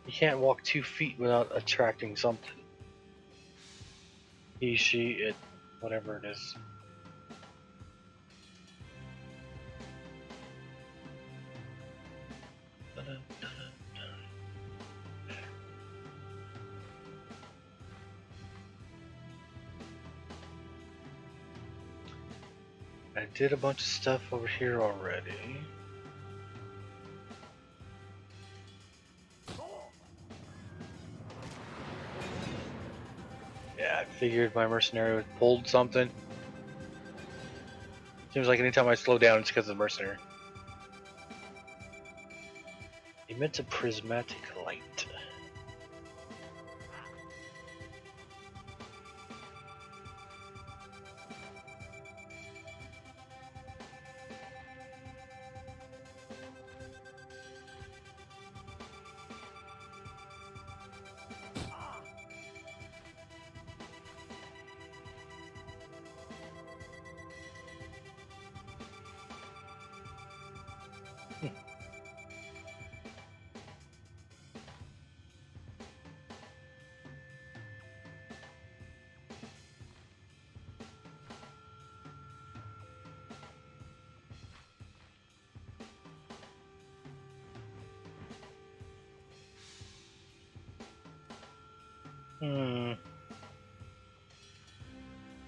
You can't walk 2 feet without attracting something. He, she, it, whatever it is. I did a bunch of stuff over here already. Figured my mercenary pulled something. Seems like anytime I slow down, it's because of the mercenary. Emits a prismatic light.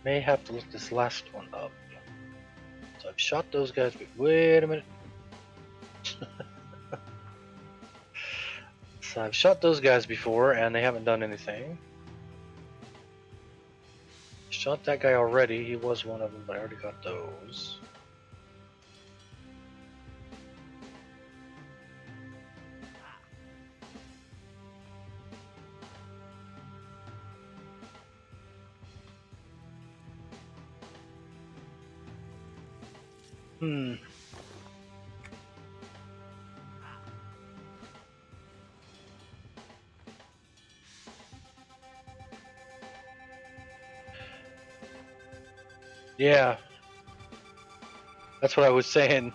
May have to look this last one up. So I've shot those guys. Wait a minute. So I've shot those guys before, and they haven't done anything. Shot that guy already. He was one of them, but I already got those. Yeah. That's what I was saying.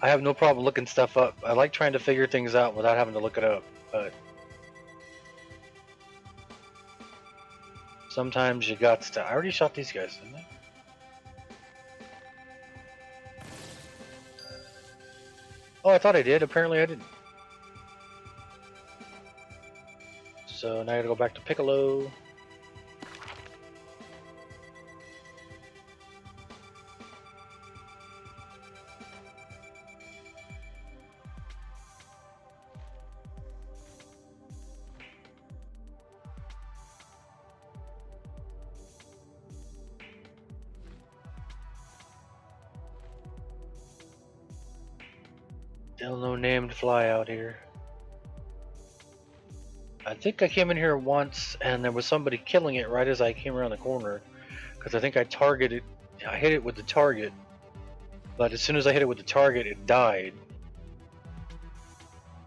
I have no problem looking stuff up. I like trying to figure things out without having to look it up, but sometimes you got to. I already shot these guys, didn't I? Oh, I thought I did. Apparently I didn't. So now I gotta go back to Piccolo. Still no named fly out here. I think I came in here once and there was somebody killing it right as I came around the corner. Because I think I hit it with the target. But as soon as I hit it with the target, it died.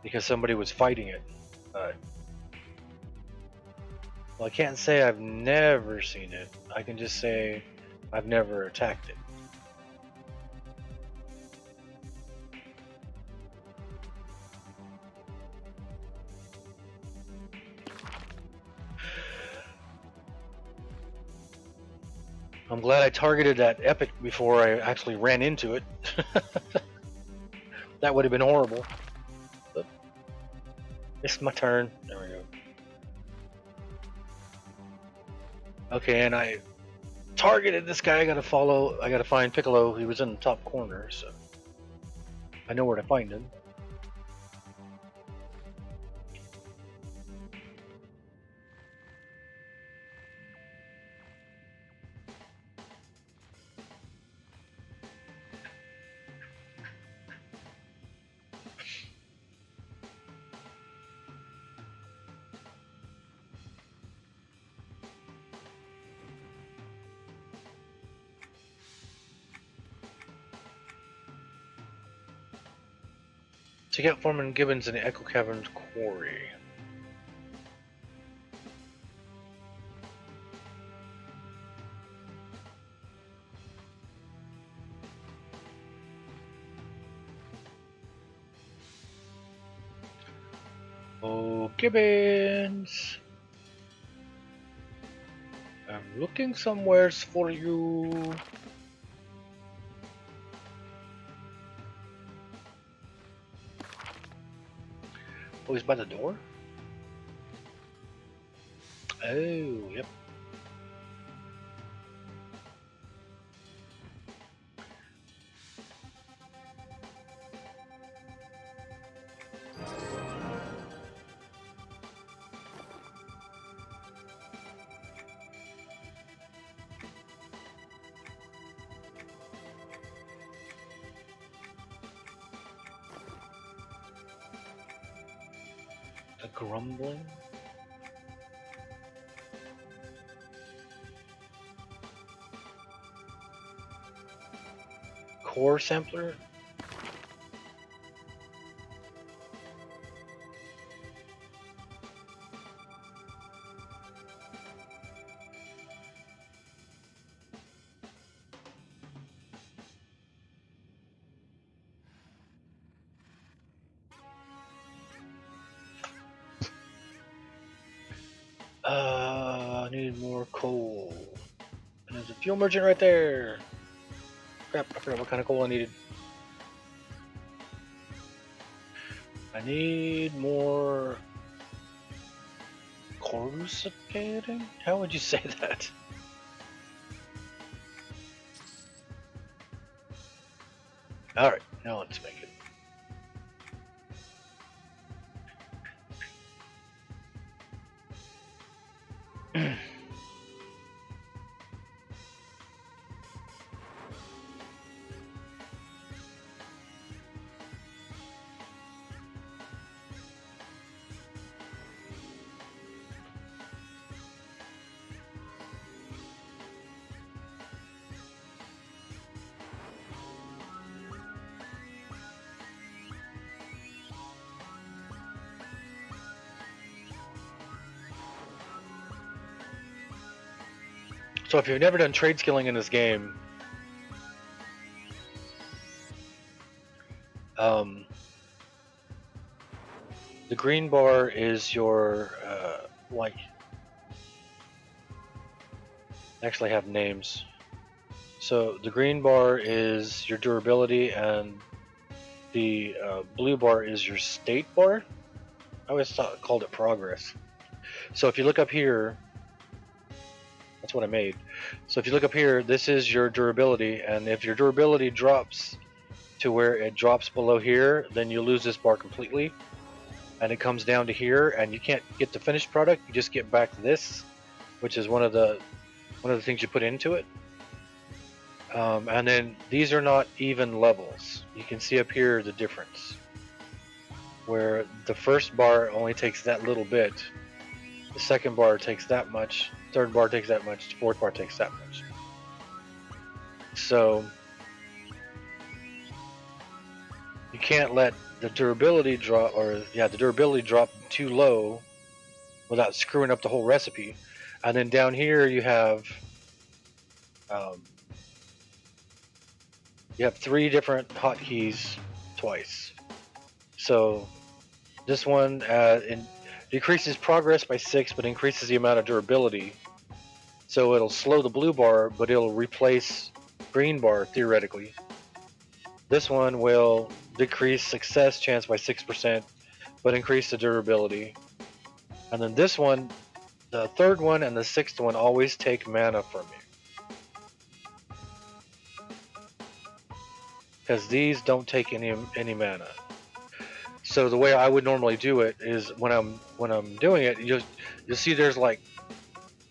Because somebody was fighting it. Well, I can't say I've never seen it. I can just say I've never attacked it. I'm glad I targeted that epic before I actually ran into it. That would have been horrible. But it's my turn. There we go. Okay, and I targeted this guy. I gotta find Piccolo. He was in the top corner, so I know where to find him. Check out Foreman Gibbons in the Echo Caverns quarry. Oh, Gibbons! I'm looking somewheres for you. Oh, he's by the door? Oh, yep. The grumbling. Core sampler. I need more coal. And there's a fuel merchant right there. Crap, I forgot what kind of coal I needed. I need more coruscating? How would you say that? Alright, now let's make it. So if you've never done trade skilling in this game, the green bar is your like. Actually, have names. So the green bar is your durability, and the blue bar is your state bar. I always called it progress. So if you look up here, that's what I made. So if you look up here, this is your durability, and if your durability drops to where it drops below here, then you lose this bar completely, and it comes down to here, and you can't get the finished product. You just get back this, which is one of the things you put into it. And then these are not even levels. You can see up here the difference, where the first bar only takes that little bit, the second bar takes that much, third bar takes that much, the fourth bar takes that much. So you can't let the durability drop, the durability drop too low without screwing up the whole recipe. And then down here you have 3 different hotkeys twice. So this one decreases progress by 6, but increases the amount of durability. So it'll slow the blue bar, but it'll replace green bar theoretically. This one will decrease success chance by 6%, but increase the durability. And then this one, the third one and the sixth one, always take mana from you, because these don't take any mana. So the way I would normally do it is when I'm doing it, you'll see there's like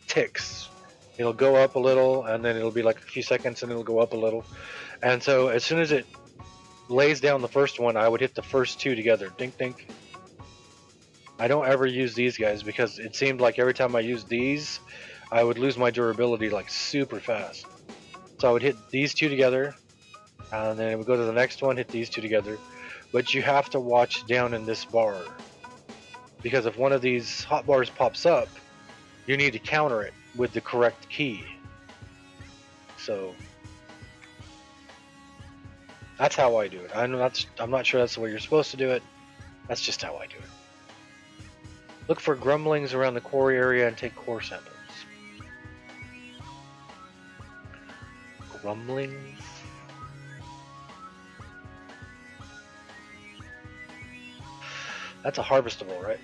ticks. It'll go up a little, and then it'll be like a few seconds, and it'll go up a little. And so as soon as it lays down the first one, I would hit the first 2 together. Dink dink. I don't ever use these guys because it seemed like every time I used these, I would lose my durability like super fast. So I would hit these 2 together, and then it would go to the next one, hit these 2 together. But you have to watch down in this bar, because if one of these hot bars pops up, you need to counter it with the correct key. So that's how I do it. I'm not sure that's the way you're supposed to do it. That's just how I do it. Look for grumblings around the core area and take core samples. Grumblings? That's a harvestable, right?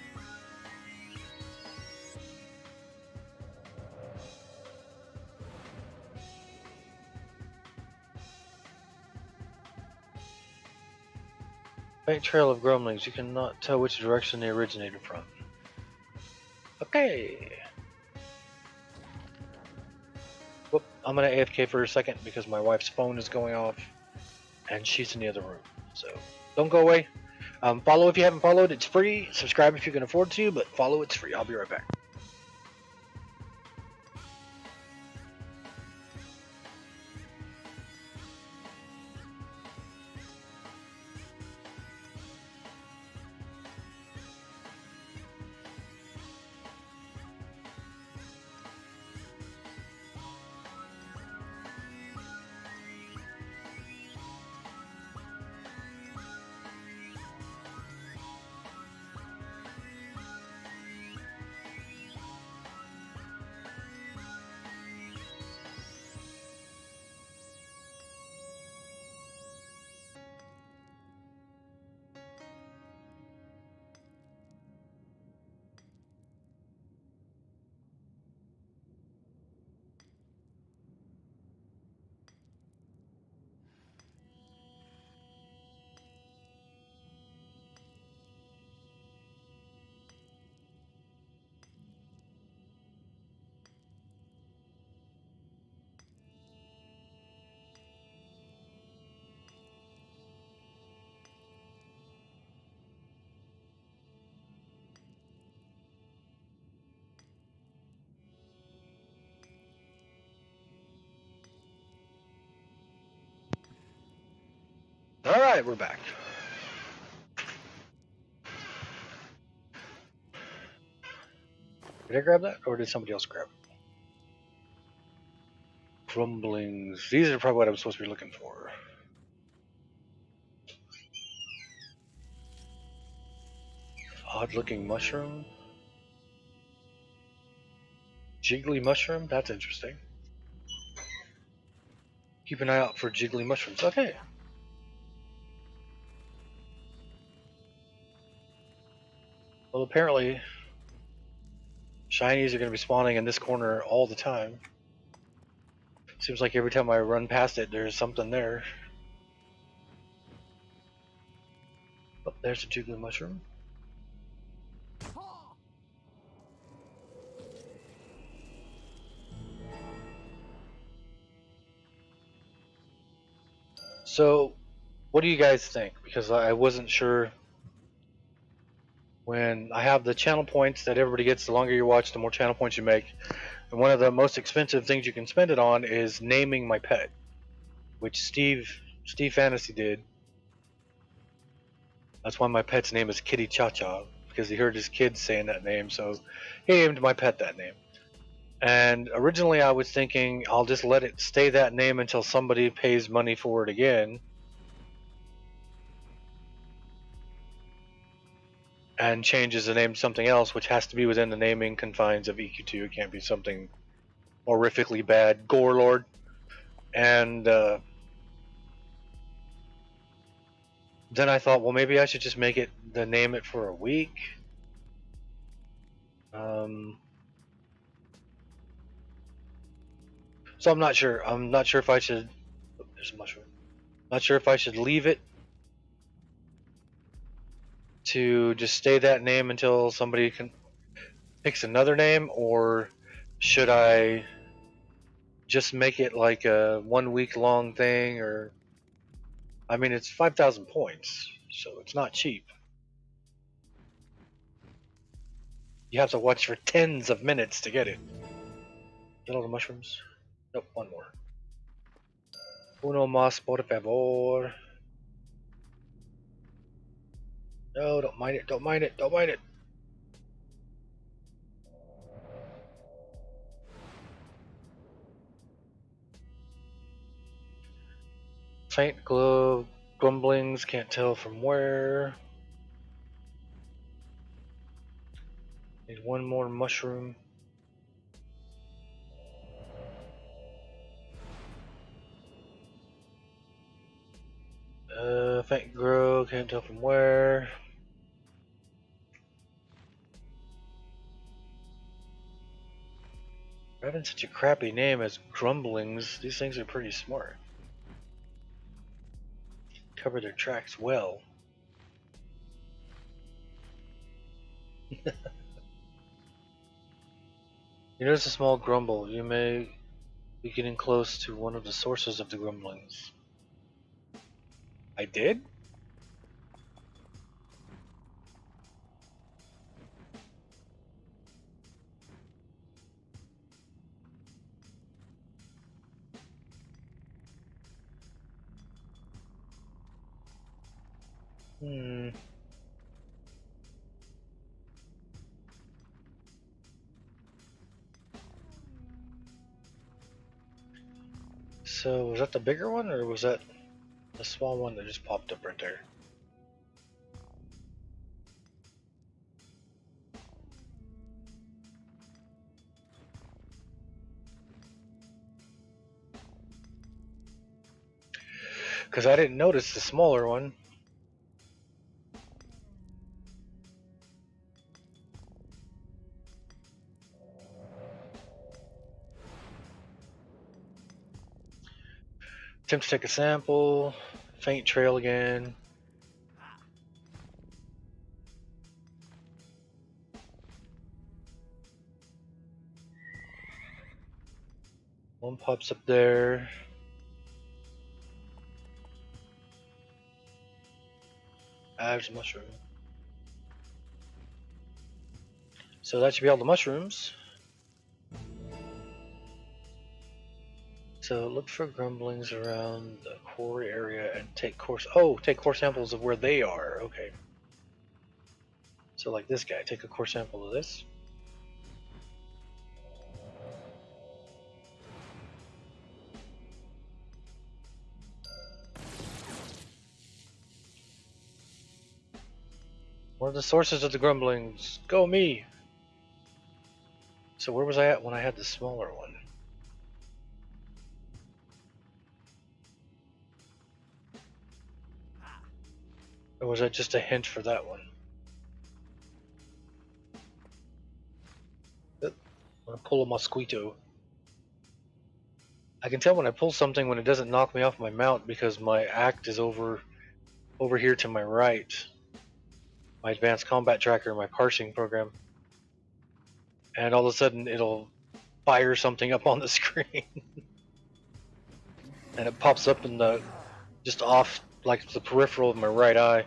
Faint trail of grumblings. You cannot tell which direction they originated from. Okay. Whoop, I'm gonna AFK for a second because my wife's phone is going off and she's in the other room. So don't go away. Follow if you haven't followed. It's free. Subscribe if you can afford to, but follow. It's free. I'll be right back. All right, we're back. Did I grab that, or did somebody else grab it? Crumblings. These are probably what I'm supposed to be looking for. Odd-looking mushroom. Jiggly mushroom. That's interesting. Keep an eye out for jiggly mushrooms. Okay. Well, apparently, shinies are going to be spawning in this corner all the time. Seems like every time I run past it, there's something there. Oh, there's a jiggly mushroom. So, what do you guys think? Because I wasn't sure. When I have the channel points that everybody gets, the longer you watch, the more channel points you make. And one of the most expensive things you can spend it on is naming my pet, which Steve Fantasy did. That's why my pet's name is Kitty Cha Cha, because he heard his kids saying that name, so he named my pet that name. And originally I was thinking I'll just let it stay that name until somebody pays money for it again. And changes the name to something else, which has to be within the naming confines of EQ2. It can't be something horrifically bad. Gore Lord. And then I thought, well, maybe I should just make it name it for a week. So I'm not sure. I'm not sure if I should. Oh, there's a mushroom. Not sure if I should leave it to just stay that name until somebody picks another name, or should I just make it like a 1 week long thing? Or I mean, it's 5,000 points, so it's not cheap. You have to watch for tens of minutes to get it. Get all the mushrooms? Nope, one more. Uno más, por favor. No, don't mind it, don't mind it, don't mind it. Faint glow, grumblings, can't tell from where. Need one more mushroom. Faint grow, can't tell from where. Having such a crappy name as grumblings, these things are pretty smart. Cover their tracks well. You notice a small grumble. You may be getting close to one of the sources of the grumblings. I did? Hmm. So was that the bigger one, or was that the small one that just popped up right there? Because I didn't notice the smaller one. Attempt to take a sample. Faint trail again. One pops up there. There's a mushroom. So that should be all the mushrooms. So look for grumblings around the core area and take core. Oh, take core samples of where they are. Okay. So like this guy, take a core sample of this. What are the sources of the grumblings? Go me! So where was I at when I had the smaller one? Or was that just a hint for that one? I'm gonna pull a mosquito. I can tell when I pull something when it doesn't knock me off my mount because my act is over here to my right. My advanced combat tracker, my parsing program. And all of a sudden it'll fire something up on the screen. And it pops up in the just off like the peripheral of my right eye.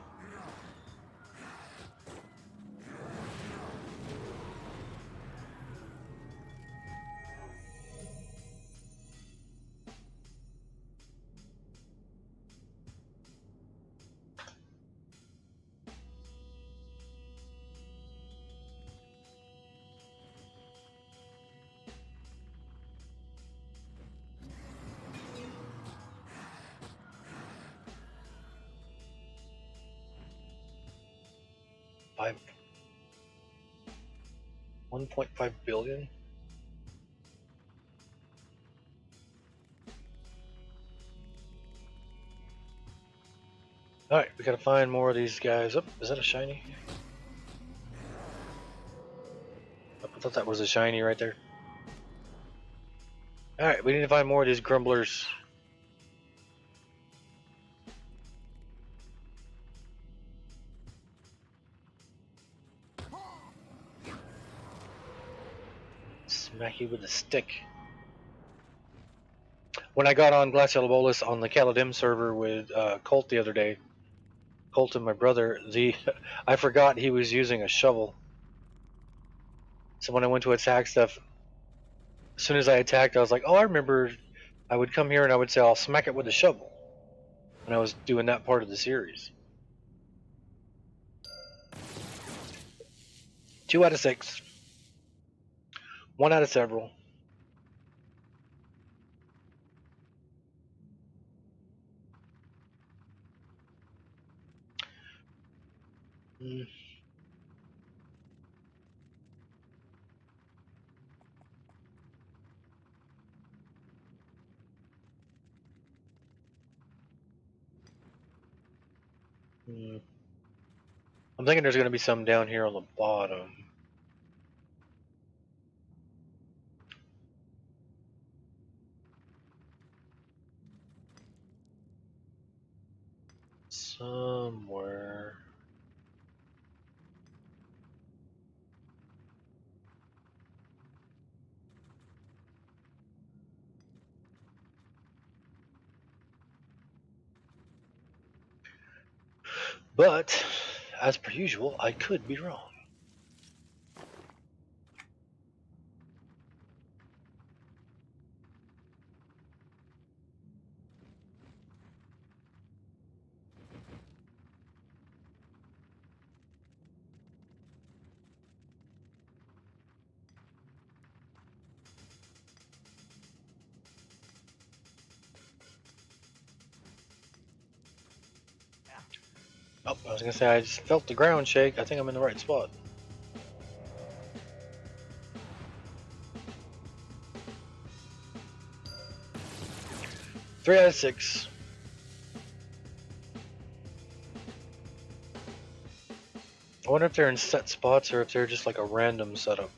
Five 1.5 billion. All right, we gotta find more of these guys. Oh, is that a shiny? I thought that was a shiny right there. All right, we need to find more of these grumblers. Smack you with a stick. When I got on Glacial Bolus on the Caladim server with Colt the other day, Colt and my brother, I forgot he was using a shovel. So when I went to attack stuff, as soon as I attacked, I was like, "Oh, I remember." I would come here and I would say, "I'll smack it with a shovel," when I was doing that part of the series. 2 out of 6. 1 out of several. Mm. Mm. I'm thinking there's going to be some down here on the bottom. Somewhere. But, as per usual, I could be wrong. Oh, I was gonna say I just felt the ground shake. I think I'm in the right spot. Three out of six. I wonder if they're in set spots or if they're just like a random setup.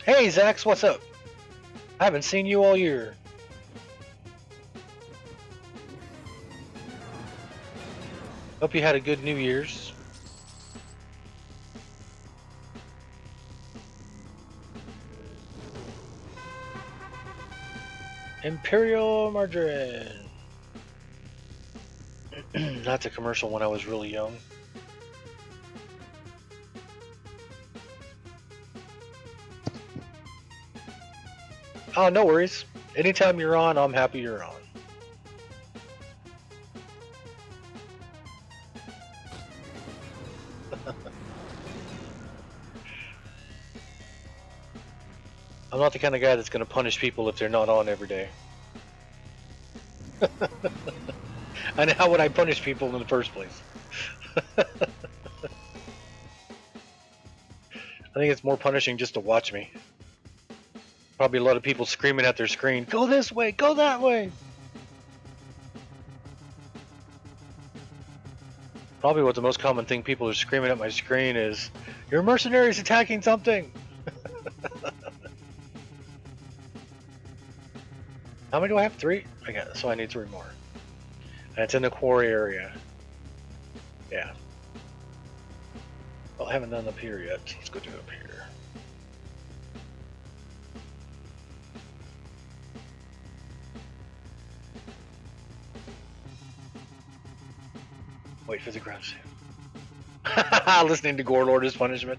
Hey, Zax, what's up? I haven't seen you all year. Hope you had a good New Year's. Imperial Margarine. That's a commercial when I was really young. Oh, no worries. Anytime you're on, I'm happy you're on. I'm not the kind of guy that's going to punish people if they're not on every day. And how would I punish people in the first place? I think it's more punishing just to watch me. Probably a lot of people screaming at their screen, go this way, go that way. Probably what the most common thing people are screaming at my screen is, your mercenary's attacking something. How many do I have? 3? I got, so I need 3 more. And it's in the quarry area. Yeah. Well, I haven't done up here yet. Let's go do it up here. Wait for the ground save. Listening to Gorelord as punishment.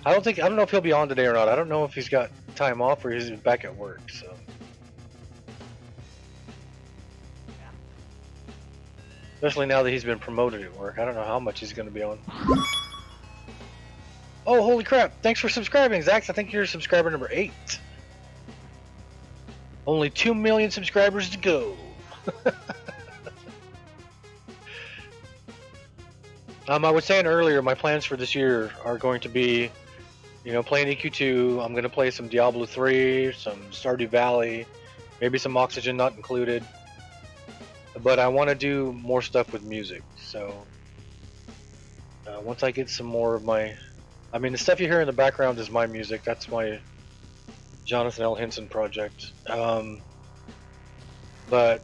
I don't know if he'll be on today or not. I don't know if he's got time off or he's back at work, so. Especially now that he's been promoted at work. I don't know how much he's going to be on. Oh, holy crap. Thanks for subscribing, Zax. I think you're subscriber number 8. Only 2 million subscribers to go. I was saying earlier, my plans for this year are going to be, playing EQ2. I'm going to play some Diablo 3, some Stardew Valley, maybe some Oxygen not included. But I want to do more stuff with music. So once I get some more of my, the stuff you hear in the background is my music. That's my Jonathan L. Hinson project. But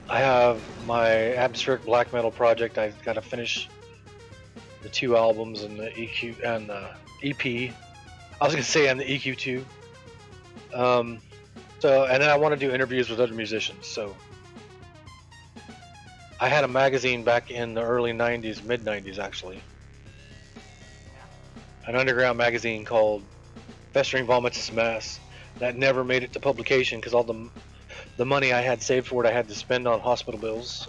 I have my atmospheric black metal project. I've got to finish the 2 albums and the EQ and the EP. I was gonna say and the EQ2. So and then I want to do interviews with other musicians. So I had a magazine back in the early '90s, mid '90s actually, an underground magazine called Festering Vomits Mass that never made it to publication because all the money I had saved for it I had to spend on hospital bills.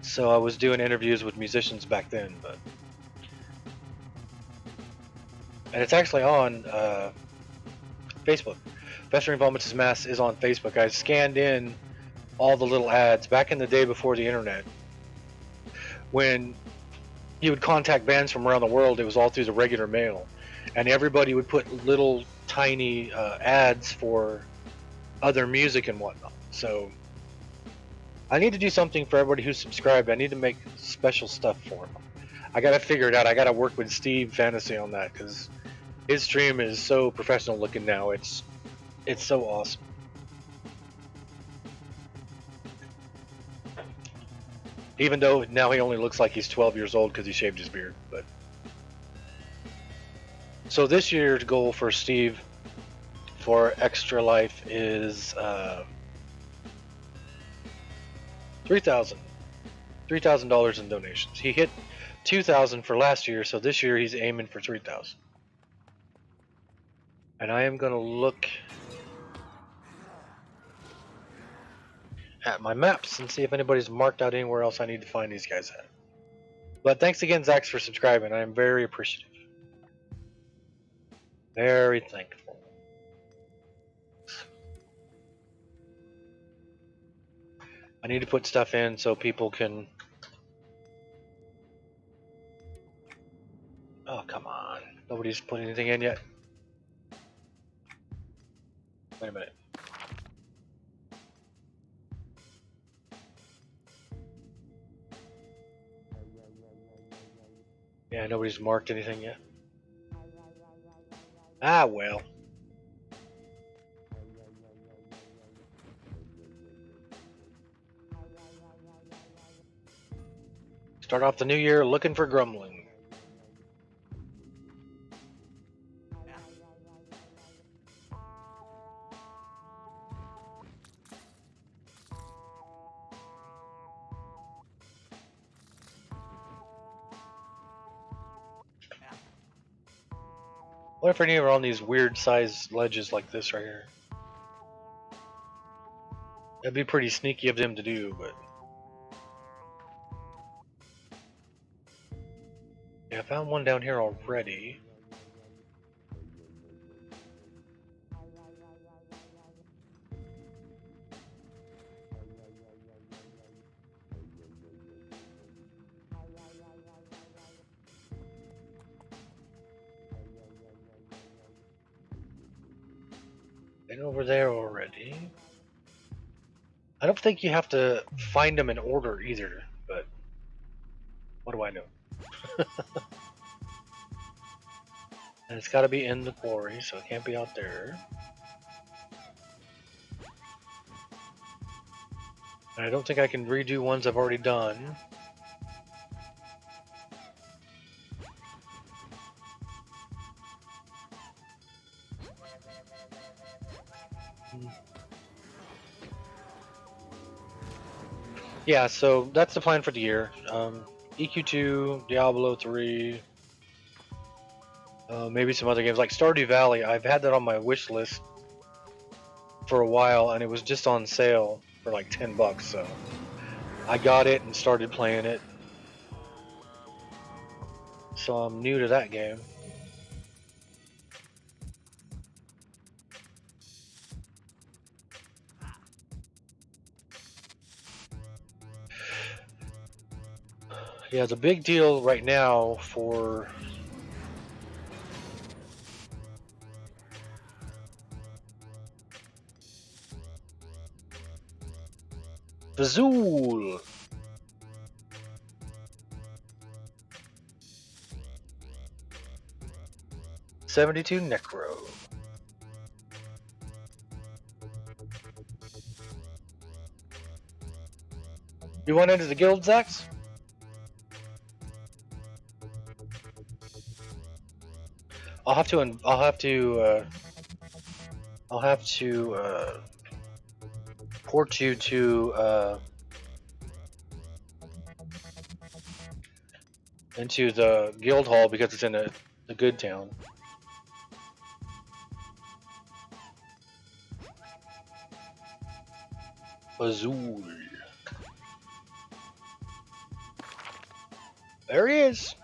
So I was doing interviews with musicians back then, and it's actually on Facebook. Festering Vomits Mass is on Facebook. I scanned in all the little ads back in the day before the internet. When you would contact bands from around the world, it was all through the regular mail, and everybody would put little tiny ads for other music and whatnot. So I need to do something for everybody who's subscribed. I need to make special stuff for them. I gotta figure it out. I gotta work with Steve Fantasy on that because his stream is so professional looking now. It's so awesome. Even though now he only looks like he's 12 years old because he shaved his beard. But so this year's goal for Steve for Extra Life is $3,000 in donations. He hit $2,000 for last year, so this year he's aiming for $3,000. And I am gonna look. at my maps and see if anybody's marked out anywhere else I need to find these guys at. But thanks again, Zax, for subscribing. I am very appreciative. Very thankful. I need to put stuff in so people can... Oh, come on. Nobody's put anything in yet. Wait a minute. Yeah, nobody's marked anything yet. Ah, well. Start off the new year looking for grumbling. What if any are on these weird sized ledges like this right here? That'd be pretty sneaky of them to do, but... Yeah, I found one down here already. Been over there already. I don't think you have to find them in order either, but what do I know? And it's got to be in the quarry, so it can't be out there. And I don't think I can redo ones I've already done. Yeah, so that's the plan for the year. EQ2, Diablo 3, maybe some other games like Stardew Valley. I've had that on my wish list for a while, and it was just on sale for like $10, so I got it and started playing it. So I'm new to that game. Yeah, the big deal right now for Bazool. 72 Necro. You want into the guild, Zax? I'll have to port you to into the guild hall because it's in the good town. Bazool. There he is.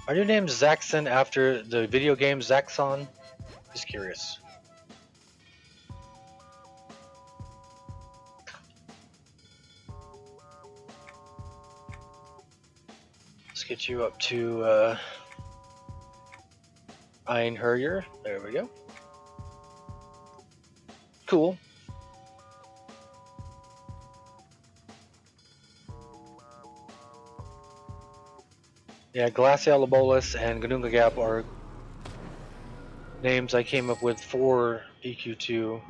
Are your names Zaxxon after the video game Zaxxon? Just curious. Let's get you up to Einherjer. There we go. Cool. Yeah, Glacial Labolas and Ganunga Gap are names I came up with for EQ2.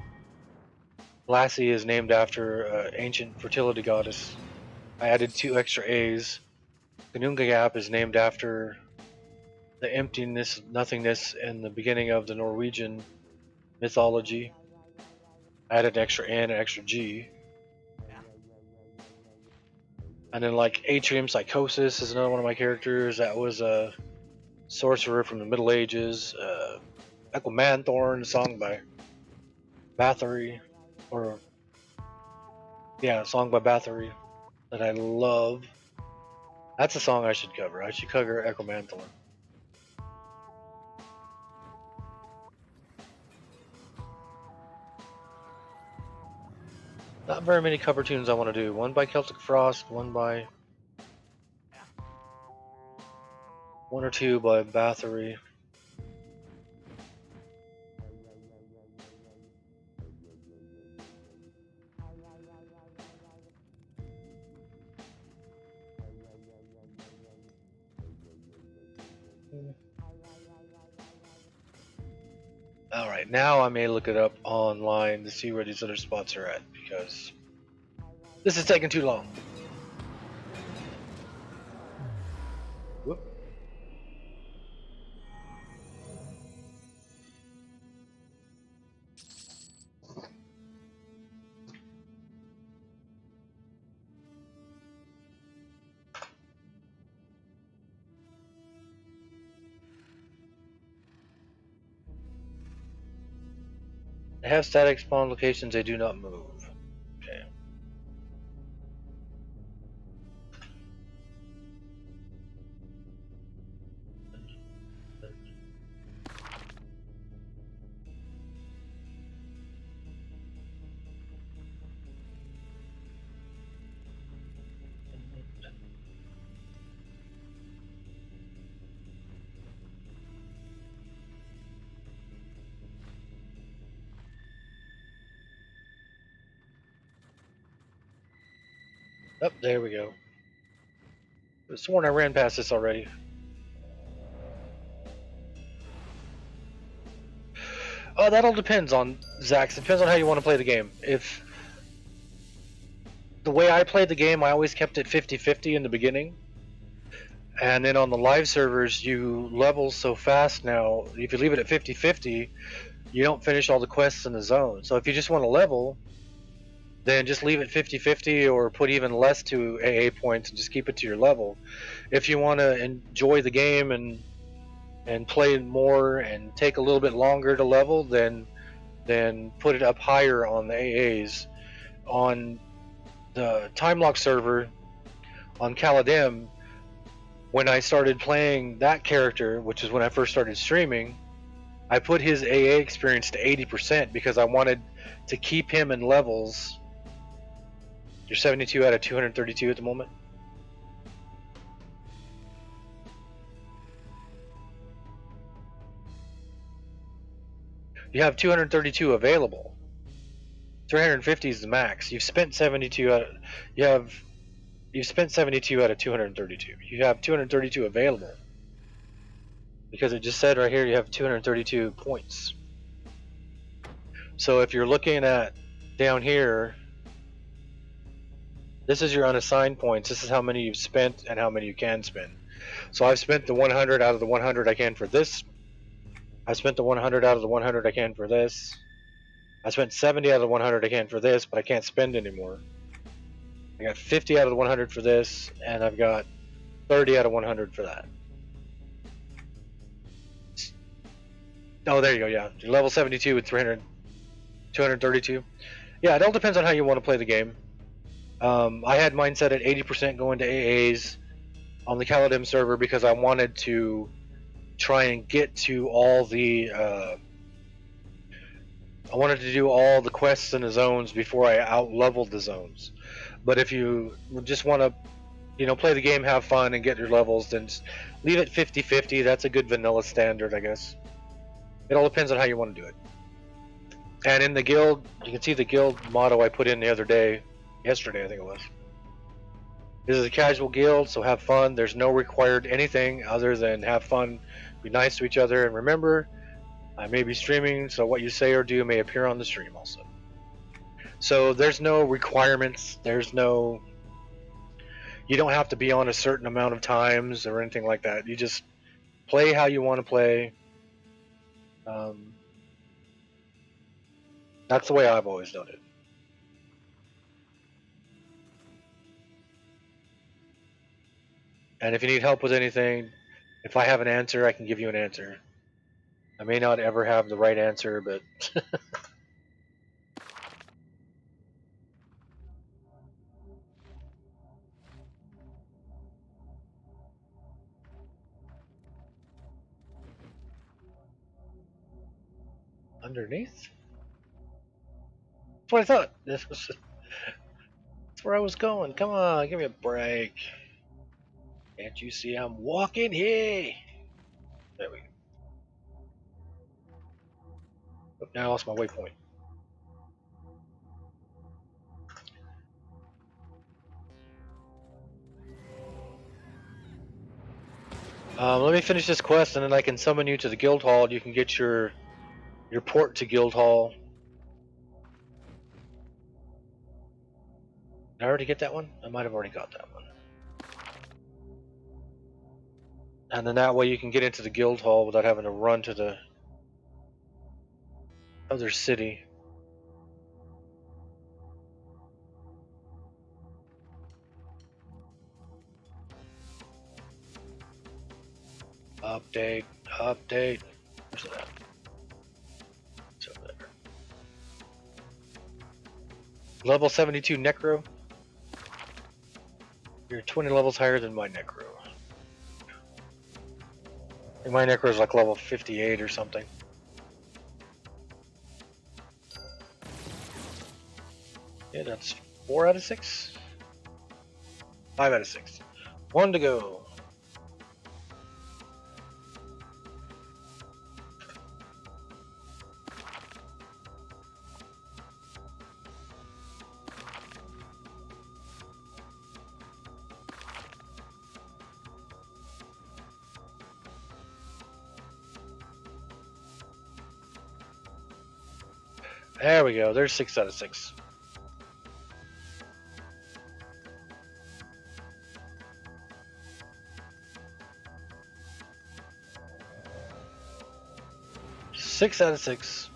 Lassie is named after ancient fertility goddess. I added 2 extra A's. Ganunga Gap is named after the emptiness, nothingness in the beginning of the Norwegian mythology. I added an extra N and an extra G. And then like Atrium Psychosis is another one of my characters. That was a sorcerer from the Middle Ages. Echo song by Bathory, or yeah, a song by Bathory that I love. That's a song I should cover. I should cover Echo Manthorn. Not very many cover tunes I want to do. One by Celtic Frost, one or two by Bathory. Alright, now I may look it up online to see where these other spots are at, because this is taking too long. Whoop. They have static spawn locations, they do not move. Okay. Oh, there we go. I was sworn I ran past this already. Oh, that all depends on Zax. It depends on how you want to play the game. If the way I played the game, I always kept it 50-50 in the beginning. And then on the live servers, you level so fast now. If you leave it at 50-50, you don't finish all the quests in the zone. So if you just want to level, then just leave it 50-50 or put even less to AA points and just keep it to your level. If you want to enjoy the game and play more and take a little bit longer to level, then put it up higher on the AAs. On the time lock server on Caladim, when I started playing that character, which is when I first started streaming, I put his AA experience to 80% because I wanted to keep him in levels. You're 72 out of 232 at the moment. You have 232 available. 350 is the max. You've spent 72 out. You've spent 72 out of 232. You have 232 available because it just said right here you have 232 points. So if you're looking at down here, this is your unassigned points. This is how many you've spent and how many you can spend. So I've spent the 100 out of the 100 I can for this. I spent the 100 out of the 100 I can for this. I spent 70 out of the 100 I can for this, but I can't spend anymore. I got 50 out of the 100 for this, and I've got 30 out of 100 for that. Oh, there you go, yeah. You're level 72 with 232. Yeah, it all depends on how you want to play the game. I had mine set at 80% going to AAs on the Caladim server because I wanted to try and get to all the I wanted to do all the quests in the zones before I out-leveled the zones. But if you just want to, play the game, have fun, and get your levels, then just leave it 50-50. That's a good vanilla standard, I guess. It all depends on how you want to do it. And in the guild, you can see the guild motto I put in the other day, yesterday I think it was. This is a casual guild, so have fun. There's no required anything other than have fun, be nice to each other, and remember, I may be streaming, so what you say or do may appear on the stream also. So there's no requirements. You don't have to be on a certain amount of times or anything like that. You just play how you want to play. That's the way I've always done it. And if you need help with anything, if I have an answer, I can give you an answer. I may not ever have the right answer, but underneath? That's what I thought. That's where I was going. Come on, give me a break. Can't you see I'm walking here? There we go. Oh, now I lost my waypoint. Let me finish this quest, and then I can summon you to the guild hall. And you can get your port to guild hall. Did I already get that one? I might have already got that one. And then that way you can get into the guild hall without having to run to the other city. Update, update. Where's it at? It's over there. Level 72 Necro. You're 20 levels higher than my Necro. And my Necro is like level 58 or something. Yeah, that's 4 out of 6. 5 out of 6. 1 to go. There we go. There's 6 out of 6. Six out of 6.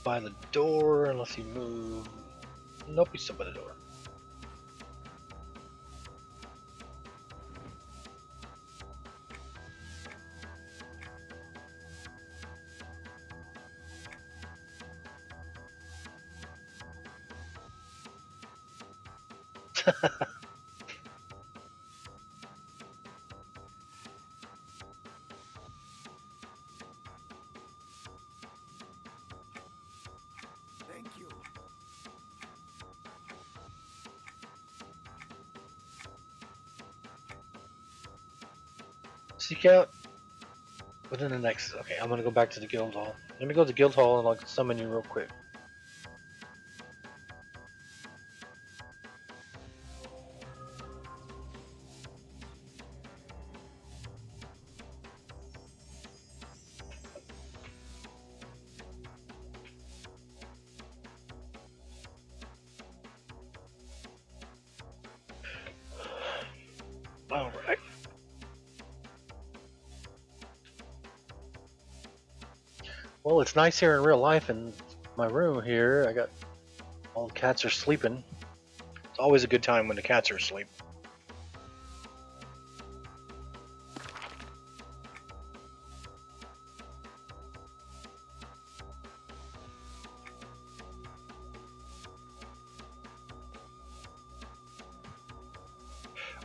By the door, unless you move. Nope, he's still by the door. Thank you. Seek out within the next. Okay, I'm gonna go back to the guild hall. Let me go to the guild hall and I'll summon you real quick. Alright. Well, it's nice here in real life in my room here. I got all the cats are sleeping. It's always a good time when the cats are asleep.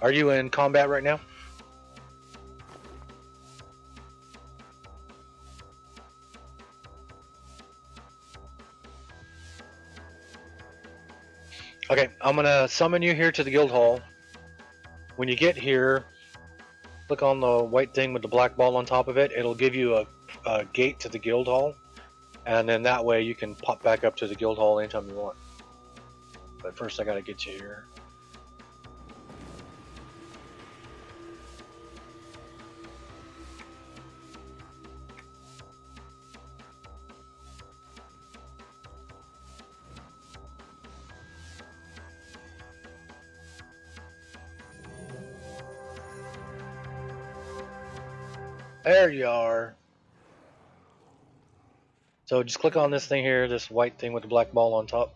Are you in combat right now? Okay, I'm gonna summon you here to the guild hall. When you get here, click on the white thing with the black ball on top of it. It'll give you a gate to the guild hall, and then that way you can pop back up to the guild hall anytime you want. But first I gotta get you here. There you are. So just click on this thing here, this white thing with the black ball on top.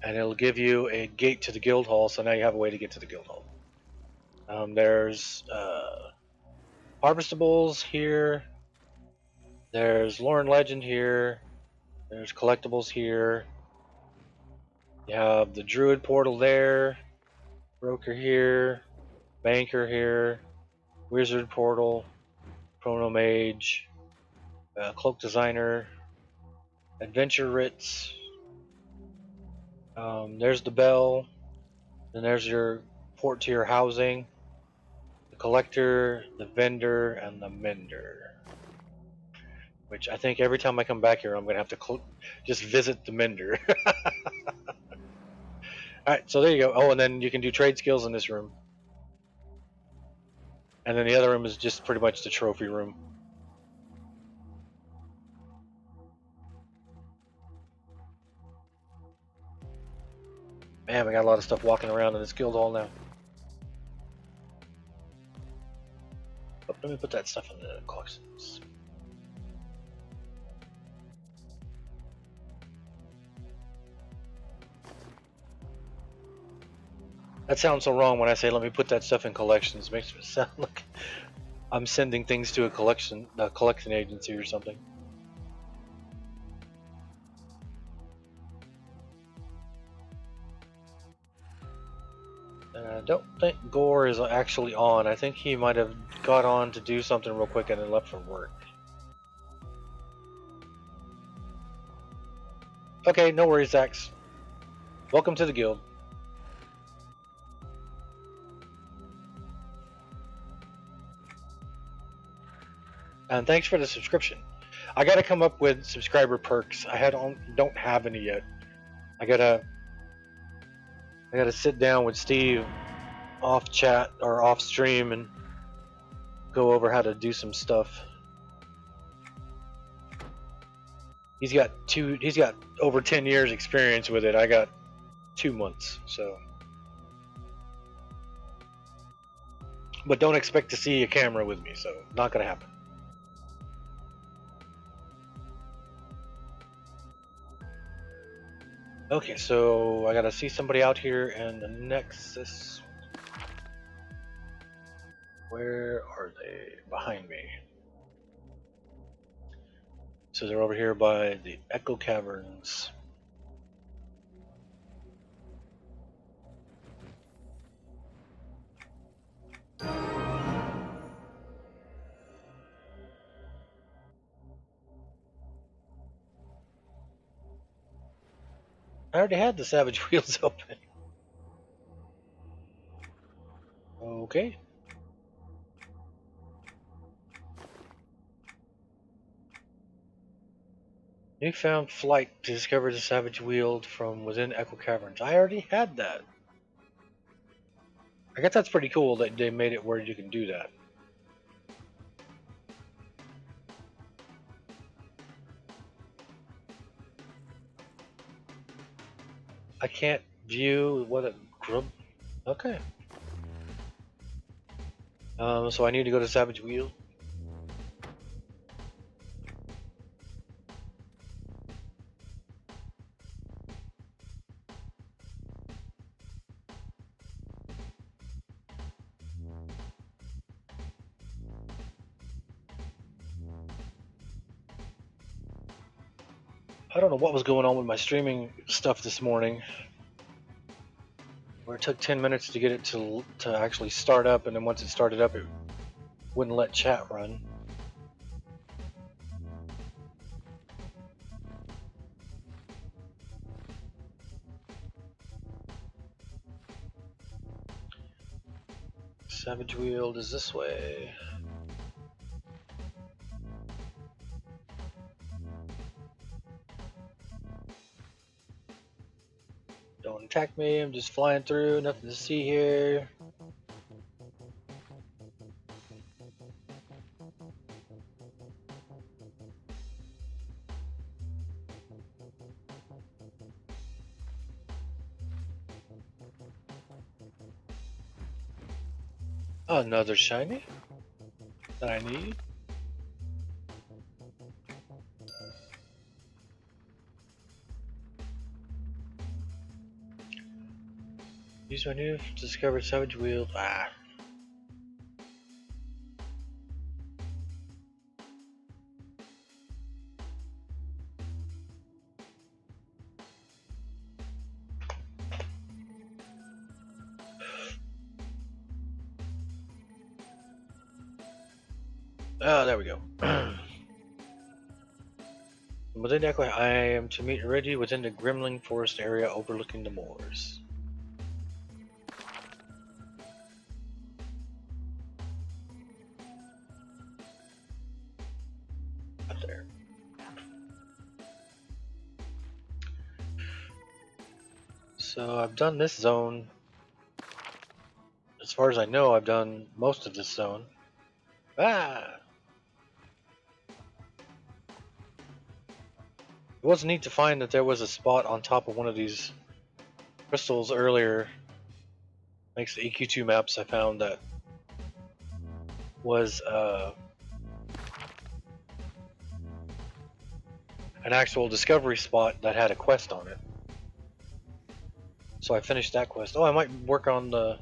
and it'll give you a gate to the guild hall. So now you have a way to get to the guild hall. There's harvestables here. There's lore and legend here. There's collectibles here. You have the druid portal there. Broker here. Banker here. Wizard portal. Chrono mage. Cloak designer. Adventure writs. There's the bell. Then there's your port to your housing. The collector, the vendor, and the mender. Which I think every time I come back here, I'm going to have to just visit the mender. Alright, so there you go. Oh, and then you can do trade skills in this room. And then the other room is just pretty much the trophy room. Man, we got a lot of stuff walking around in this guild hall now. Oh, let me put that stuff in the collections. That sounds so wrong when I say let me put that stuff in collections. It makes it sound like I'm sending things to a collection agency or something. I don't think Gore is actually on. I think he might have got on to do something real quick and then left for work. Okay, no worries, Zax. Welcome to the guild. And thanks for the subscription. I gotta come up with subscriber perks. Don't have any yet. I gotta sit down with Steve off chat or off stream and go over how to do some stuff. He's got over 10 years experience with it. I got 2 months, so. But don't expect to see a camera with me, so not gonna happen. Okay, so I gotta see somebody out here in the Nexus. Where are they? Behind me. So they're over here by the Echo Caverns. I already had the Savage Wheels open. Okay. Newfound flight to discover the Savage Wheel from within Echo Caverns. I already had that. I guess that's pretty cool that they made it where you can do that. I can't view what a grub. Okay. So I need to go to Savage Wheel. I don't know what was going on with my streaming stuff this morning. Where it took 10 minutes to get it to actually start up, and then once it started up, it wouldn't let chat run. Savage Wheel is this way. Don't attack me, I'm just flying through, nothing to see here. Another shiny that I need. Use my new discovered savage wield. Ah. Oh, there we go. Within Echo, I am to meet Reggie within the Grimling Forest area overlooking the moors. Up there. So I've done this zone. As far as I know, I've done most of this zone. Ah! It was neat to find that there was a spot on top of one of these crystals earlier. Thanks to EQ2 maps, I found that was an actual discovery spot that had a quest on it. So I finished that quest. Oh, I might work on the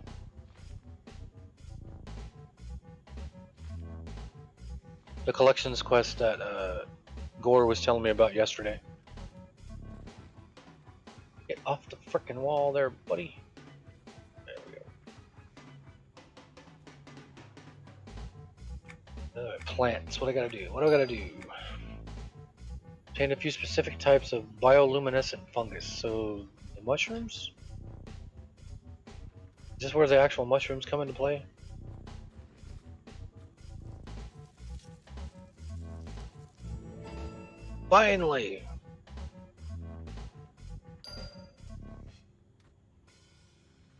collections quest that Gore was telling me about yesterday. Get off the frickin' wall there, buddy. There we go. Plants. What I gotta do? What do I gotta do? Obtain a few specific types of bioluminescent fungus. So the mushrooms? Is this where the actual mushrooms come into play? Finally!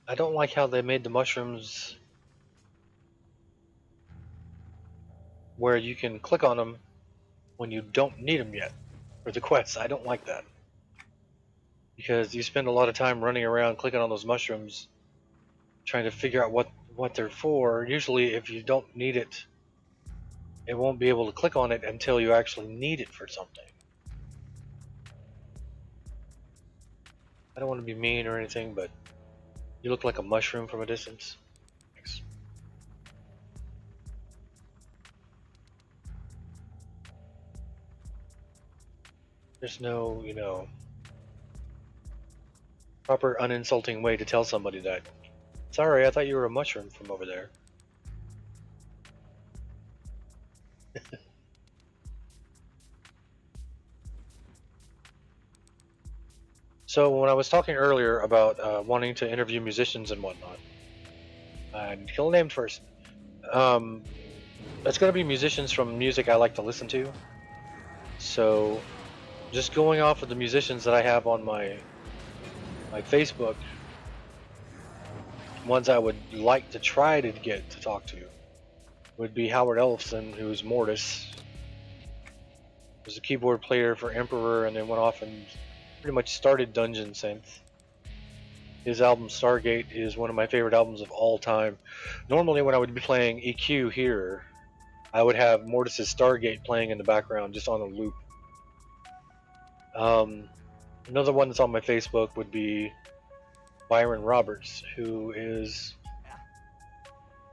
I don't like how they made the mushrooms where you can click on them when you don't need them yet for the quests. I don't like that. Because you spend a lot of time running around clicking on those mushrooms trying to figure out what they're for. Usually if you don't need it, it won't be able to click on it until you actually need it for something. I don't want to be mean or anything, but you look like a mushroom from a distance. Thanks. There's no, proper uninsulting way to tell somebody that. Sorry, I thought you were a mushroom from over there. So when I was talking earlier about wanting to interview musicians and whatnot, and kill named first. It's going to be musicians from music I like to listen to. So just going off of the musicians that I have on my Facebook, ones I would like to try to get to talk to would be Howard Ellefson, who's Mortis. Was a keyboard player for Emperor and then went off and pretty much started Dungeon Synth. His album Stargate is one of my favorite albums of all time. Normally when I would be playing EQ here, I would have Mortis's Stargate playing in the background just on a loop. Another one that's on my Facebook would be Byron Roberts, who is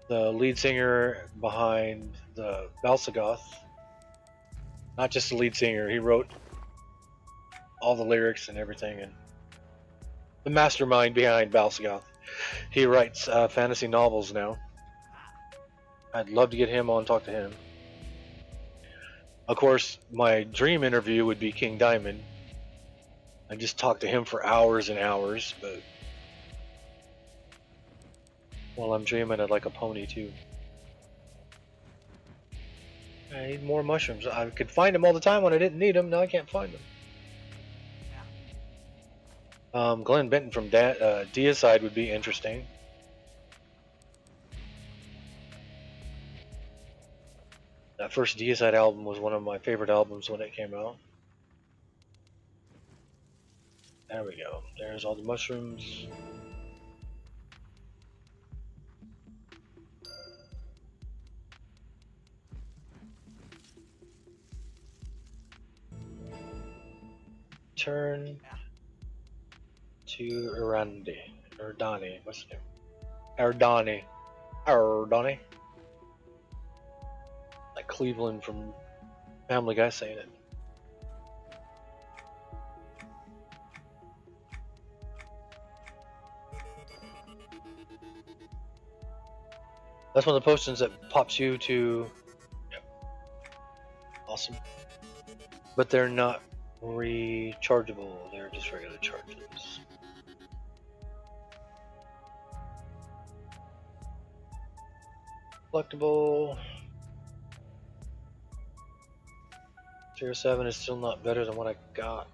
the lead singer behind the Balsagoth. Not just the lead singer, he wrote all the lyrics and everything, and the mastermind behind Balsagoth. He writes fantasy novels now. I'd love to get him on, talk to him. Of course, my dream interview would be King Diamond. I just talk to him for hours and hours, but while I'm dreaming, I'd like a pony too. I need more mushrooms. I could find them all the time when I didn't need them. Now I can't find them. Glenn Benton from Deicide would be interesting. That first Deicide album was one of my favorite albums when it came out. There we go. There's all the mushrooms. Turn to Irandi. Erdani. What's his name? Erdani. Erdani. Like Cleveland from Family Guy saying it. That's one of the potions that pops you to. Yep. Awesome. But they're not rechargeable. They're just regular charges. Collectible. Tier 7 is still not better than what I got.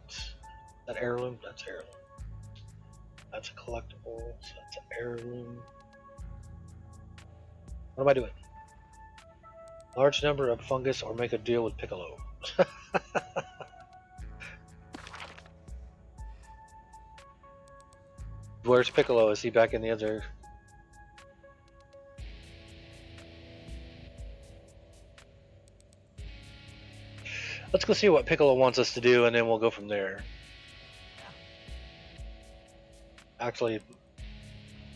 That heirloom? That's heirloom. That's a collectible. So that's an heirloom. What am I doing? Large number of fungus or make a deal with Piccolo. Where's Piccolo? Is he back in the other? Let's go see what Piccolo wants us to do, and then we'll go from there. Actually,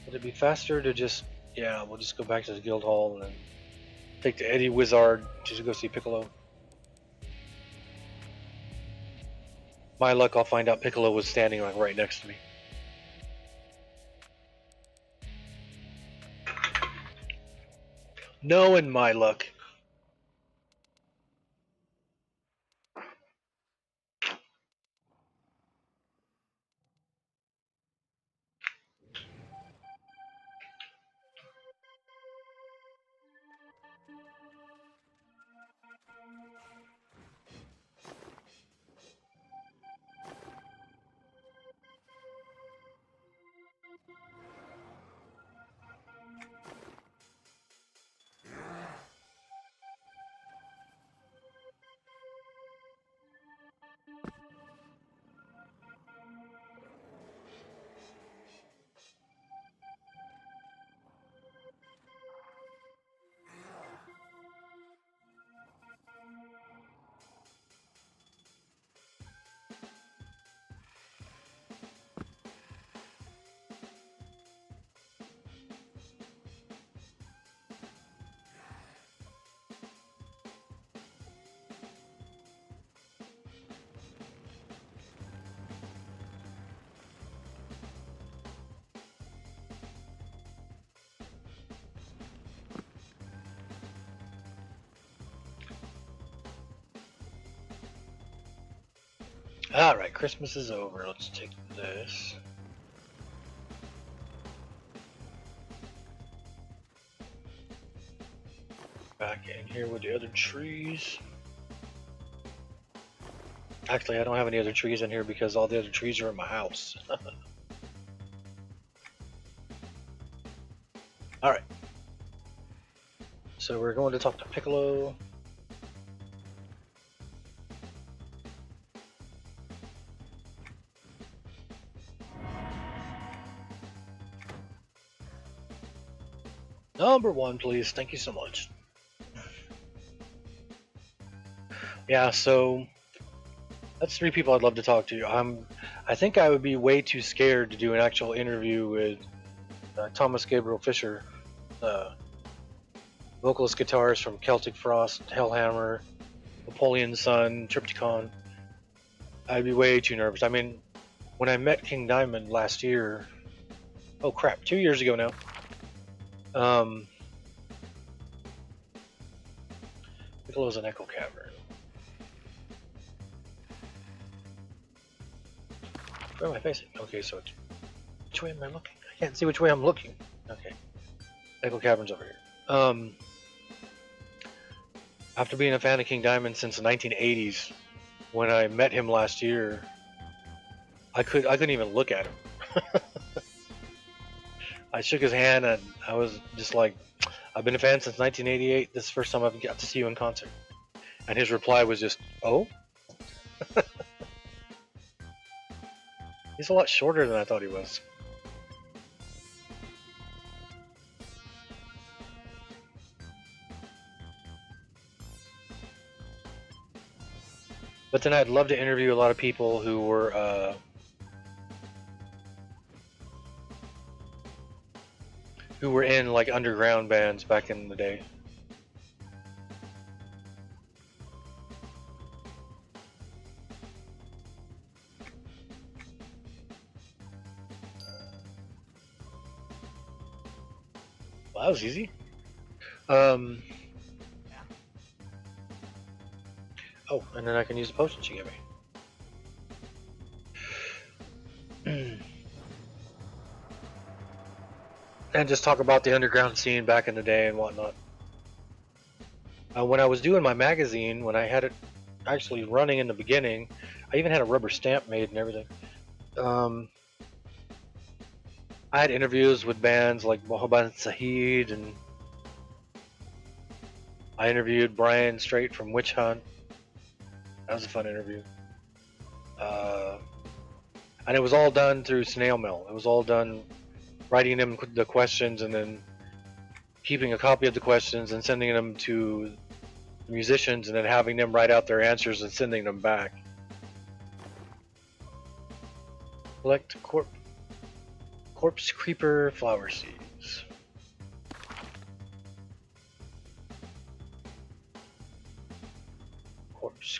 would it be faster to just? Yeah, we'll just go back to the guild hall and then take the Eddie Wizard to go see Piccolo. My luck, I'll find out Piccolo was standing like right next to me. Knowing my luck. Alright, Christmas is over. Let's take this. Back in here with the other trees. Actually, I don't have any other trees in here because all the other trees are in my house. Alright. So we're going to talk to Piccolo. Number 1, please. Thank you so much. Yeah, so that's 3 people I'd love to talk to. I think I would be way too scared to do an actual interview with Thomas Gabriel Fisher, vocalist guitarist from Celtic Frost, Hellhammer, Napoleon's Son, Triptychon. I'd be way too nervous. I mean, when I met King Diamond last year, oh crap, 2 years ago now. Piccolo's an Echo Cavern. Where am I facing? Okay, so which way am I looking? I can't see which way I'm looking. Okay, Echo Cavern's over here. After being a fan of King Diamond since the 1980s, when I met him last year, I couldn't even look at him. I shook his hand and I was just like, I've been a fan since 1988. This is the first time I've got to see you in concert. And his reply was just, oh? He's a lot shorter than I thought he was. But then I'd love to interview a lot of people who were who were in like underground bands back in the day. Well, that was easy. Um, oh, and then I can use the potion she gave me. And just talk about the underground scene back in the day and whatnot. When I was doing my magazine, when I had it actually running in the beginning, I even had a rubber stamp made and everything. I had interviews with bands like Mohammed Saheed, and I interviewed Brian Straight from Witch Hunt. That was a fun interview. Uh, and it was all done through snail mail. It was all done writing them the questions and then keeping a copy of the questions and sending them to the musicians and then having them write out their answers and sending them back. Collect corpse creeper flower seeds. Corpse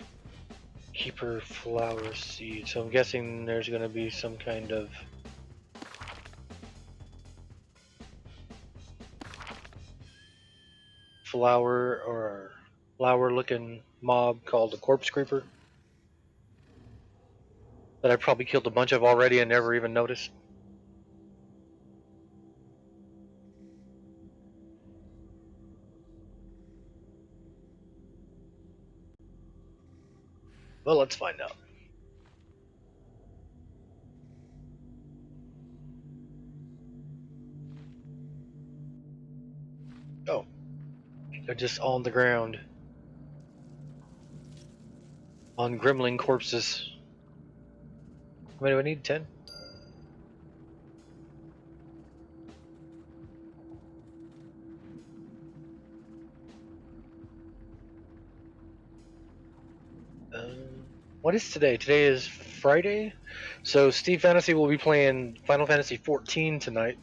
keeper flower seeds. So I'm guessing there's going to be some kind of flower or flower looking mob called the corpse creeper that I probably killed a bunch of already and never even noticed. Well, let's find out. Oh, they're just on the ground. On gremlin corpses. How many do I need? 10? What is today? Today is Friday. So Steve Fantasy will be playing Final Fantasy 14 tonight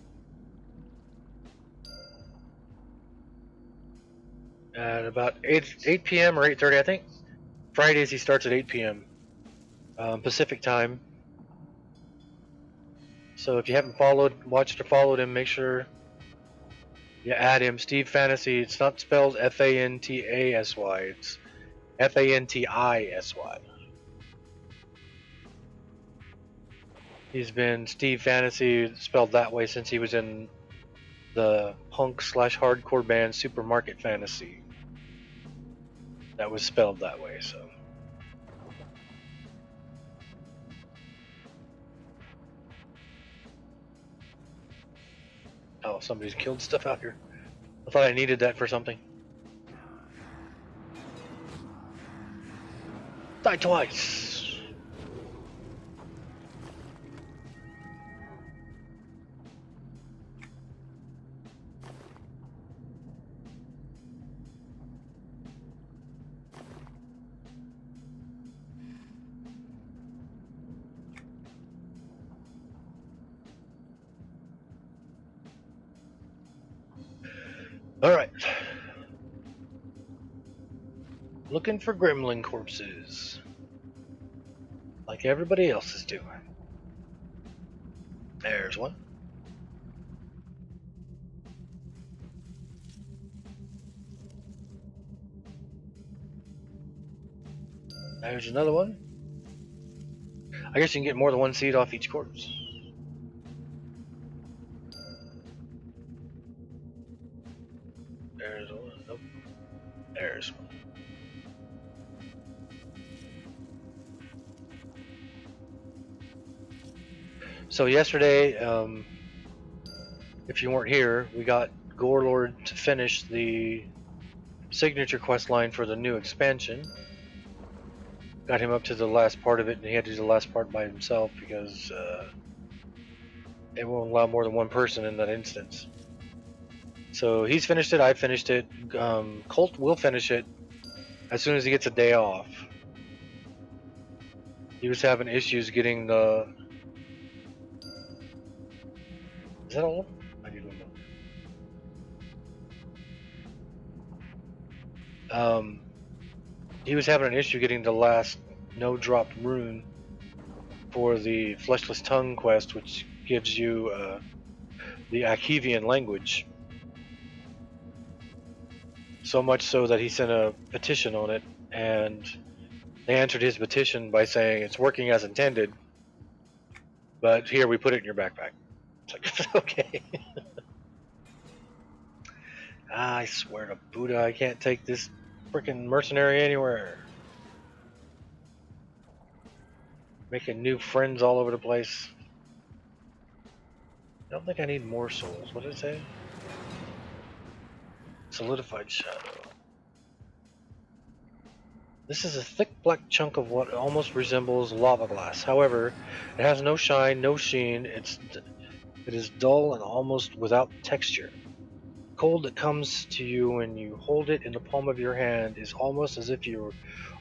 at about 8 p.m. or 8:30, I think. Fridays he starts at 8 p.m. Pacific time. So if you haven't watched or followed him, make sure you add him. Steve Fantasy. It's not spelled Fantasy. It's Fantisy. He's been Steve Fantasy spelled that way since he was in the punk slash hardcore band Supermarket Fantasy. That was spelled that way, so. Oh, somebody's killed stuff out here. I thought I needed that for something. Die twice! Alright. Looking for gremlin corpses. Like everybody else is doing. There's one. There's another one. I guess you can get more than one seed off each corpse. There's one. Nope. There's one. So yesterday, if you weren't here, we got Gorelord to finish the signature quest line for the new expansion. Got him up to the last part of it, and he had to do the last part by himself because it won't allow more than one person in that instance. So he's finished it. I finished it. Colt will finish it as soon as he gets a day off. He was having issues getting the. Is that all? I need one more. Um, he was having an issue getting the last no drop rune for the Fleshless Tongue quest, which gives you the Akivian language. So much so that he sent a petition on it, and they answered his petition by saying it's working as intended, but here we put it in your backpack. It's like, okay. I swear to Buddha, I can't take this freaking mercenary anywhere. Making new friends all over the place. I don't think I need more souls. What did it say? Solidified shadow. This is a thick black chunk of what almost resembles lava glass. However, it has no shine, no sheen. It is dull and almost without texture. Cold that comes to you when you hold it in the palm of your hand is almost as if you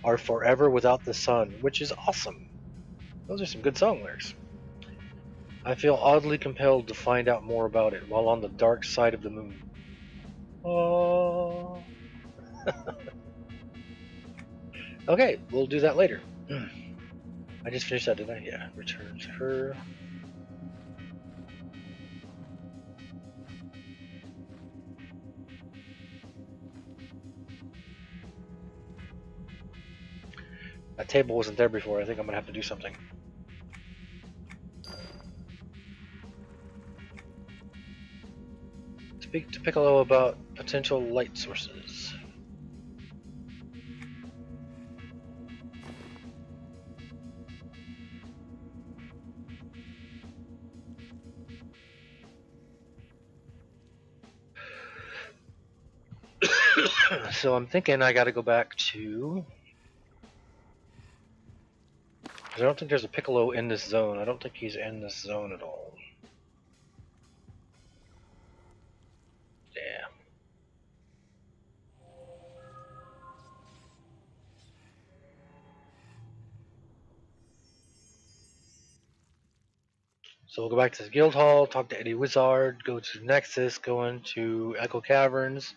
are forever without the sun, which is awesome. Those are some good song lyrics. I feel oddly compelled to find out more about it while on the dark side of the moon. Oh. Okay, we'll do that later. I just finished that, didn't I? Yeah. Return to her. That table wasn't there before. I think I'm gonna have to do something. Speak to Piccolo about potential light sources. So I'm thinking I gotta go back to. I don't think there's a Piccolo in this zone. I don't think he's in this zone at all. Yeah. So we'll go back to the guild hall, talk to Eddie Wizard, go to Nexus, go into Echo Caverns,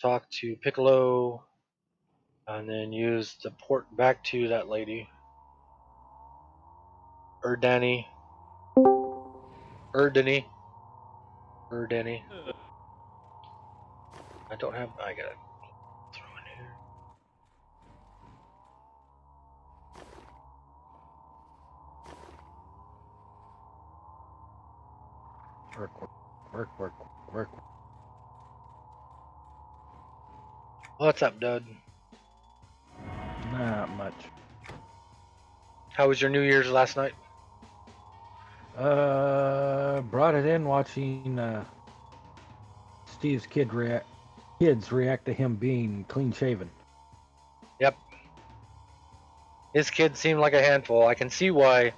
talk to Piccolo, and then use the port back to that lady. Erdani. Erdani. Erdani. I don't have. I gotta throw in here. Work. What's up, Dud? Not much. How was your New Year's last night? Brought it in watching Steve's kids react to him being clean shaven. Yep. His kids seem like a handful. I can see why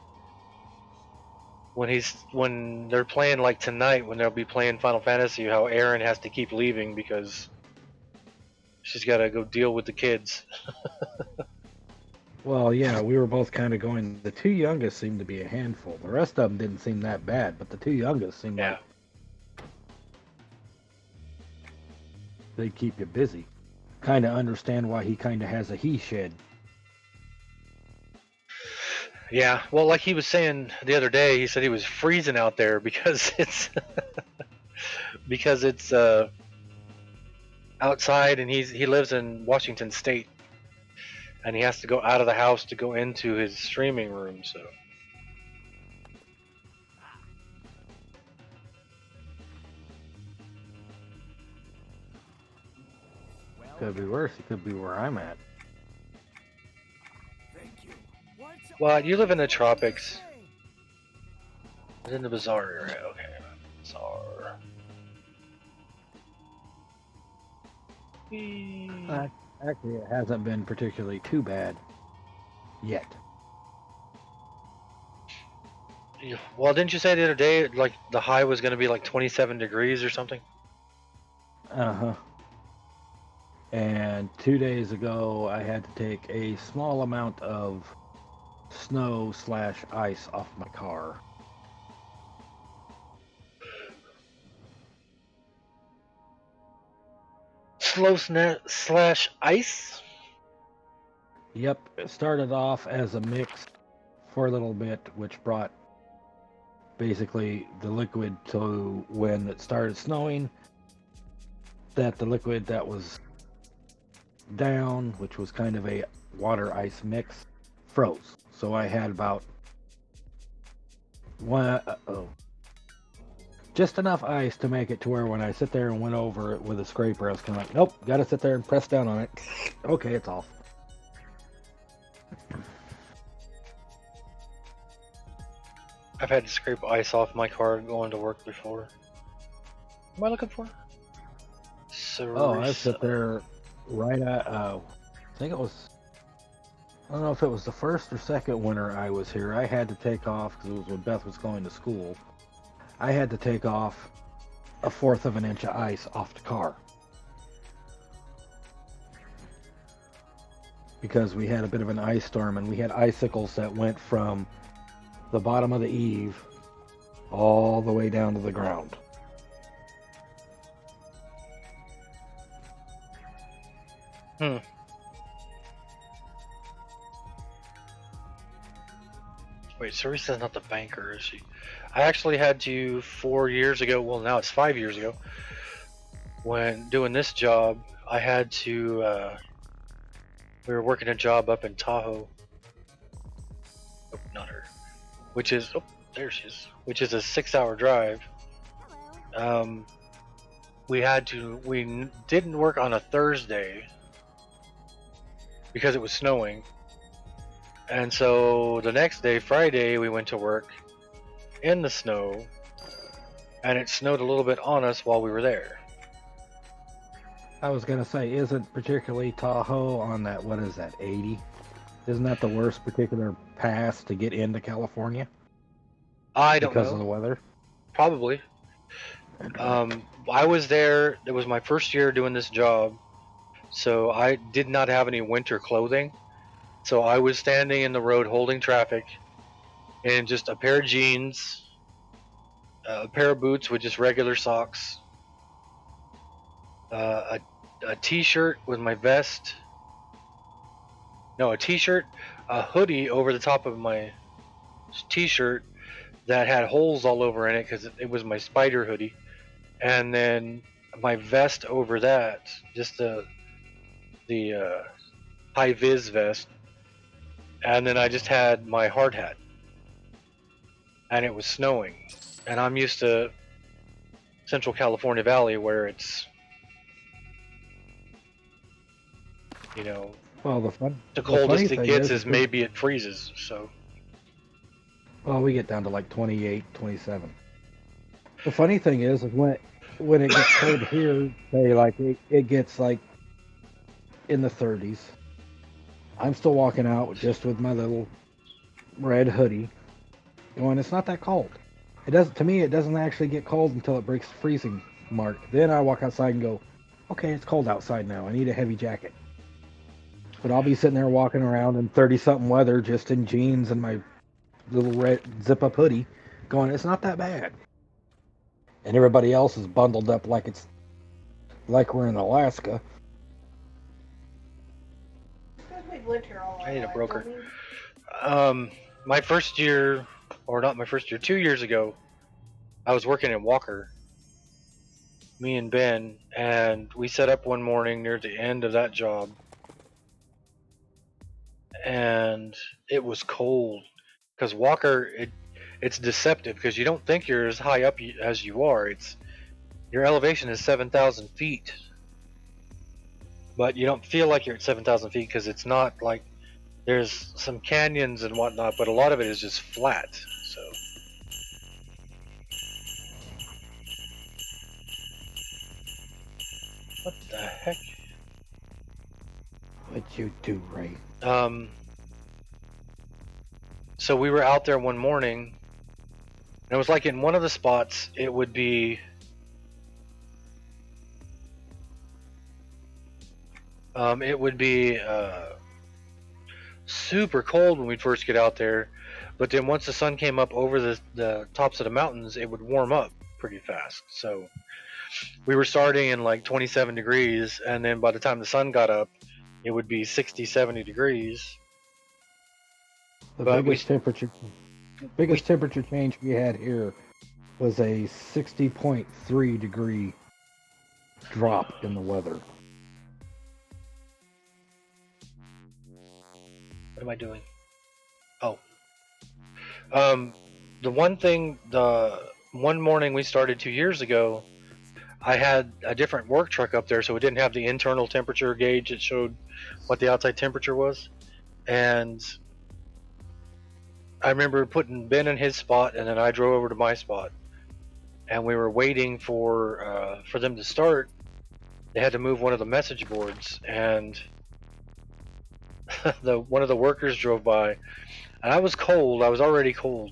when they're playing like tonight, when they'll be playing Final Fantasy, how Aaron has to keep leaving because she's got to go deal with the kids. Well, yeah, we were both kind of going. The two youngest seemed to be a handful. The rest of them didn't seem that bad, but the two youngest seemed Yeah. like they keep you busy. Kind of understand why he kind of has a he shed. Yeah. Well, like he was saying the other day, he said he was freezing out there because it's because it's outside, and he lives in Washington State, and he has to go out of the house to go into his streaming room. So Could be worse. It could be where I'm at. Thank you. well, you live in the tropics. It's in the bazaar area. Okay. Bazaar. Actually, it hasn't been particularly too bad yet. Well, didn't you say the other day like the high was going to be like 27 degrees or something? Uh-huh. And 2 days ago, I had to take a small amount of snow/ice off my car. slow slash ice. Yep, it started off as a mix for a little bit, which brought basically the liquid to when it started snowing, that the liquid that was down, which was kind of a water ice mix, froze. So I had about just enough ice to make it to where when I sit there and went over it with a scraper, I was kind of like, nope, got to sit there and press down on it. Okay, it's off. I've had to scrape ice off my car going to work before. What am I looking for? Oh, I sit there right at, I think it was, I don't know if it was the first or second winter I was here. I had to take off, because it was when Beth was going to school. I had to take off 1/4 of an inch of ice off the car. Because we had a bit of an ice storm, and we had icicles that went from the bottom of the eave all the way down to the ground. Wait, Cerisa's not the banker, is she? I actually had to 4 years ago. Well, now it's 5 years ago. When doing this job, I had to. We were working a job up in Tahoe. Oh, not her. Which is there she is. Which is a 6-hour drive. We didn't work on a Thursday because it was snowing. And so the next day, Friday, we went to work in the snow, and it snowed a little bit on us while we were there. I was going to say, isn't particularly Tahoe on that, what is that, 80? Isn't that the worst particular pass to get into California? I don't know. Because of the weather? Probably. I was there. It was my first year doing this job, so I did not have any winter clothing. So I was standing in the road holding traffic in just a pair of jeans, a pair of boots with just regular socks, a t-shirt with my vest. No, a t-shirt, a hoodie over the top of my t-shirt that had holes all over in it because it was my spider hoodie, and then my vest over that, just the high vis vest, and then I just had my hard hat, and it was snowing, and I'm used to Central California Valley where it's, well, the coldest it gets is is maybe it freezes. So well, we get down to like 28, 27. The funny thing is when it gets cold here, say like it gets like in the 30s. I'm still walking out just with my little red hoodie, going, it's not that cold. It doesn't, to me, it doesn't actually get cold until it breaks the freezing mark. Then I walk outside and go, okay, it's cold outside now. I need a heavy jacket. But I'll be sitting there walking around in 30-something weather just in jeans and my little red zip-up hoodie, going, it's not that bad. And everybody else is bundled up like it's like we're in Alaska. We've lived here all our I need a life, broker. don't we? My first year, or not my first year, 2 years ago, I was working in Walker, me and Ben, and we set up one morning near the end of that job, and it was cold because Walker, it's deceptive because you don't think you're as high up as you are. Your elevation is 7,000 feet, but you don't feel like you're at 7,000 feet because it's not like, there's some canyons and whatnot, but a lot of it is just flat. So what the heck? What'd you do, Ray? So we were out there one morning, and it was like in one of the spots, it would be super cold when we'd first get out there, but then once the sun came up over the tops of the mountains, it would warm up pretty fast. So we were starting in like 27 degrees, and then by the time the sun got up, it would be 60, 70 degrees. The But biggest temperature change we had here was a 60.3 degree drop in the weather. What am I doing? Oh. The one morning we started 2 years ago, I had a different work truck up there, so it didn't have the internal temperature gauge. It showed what the outside temperature was. And I remember putting Ben in his spot, and then I drove over to my spot. And we were waiting for them to start. They had to move one of the message boards, and one of the workers drove by, and I was cold. I was already cold.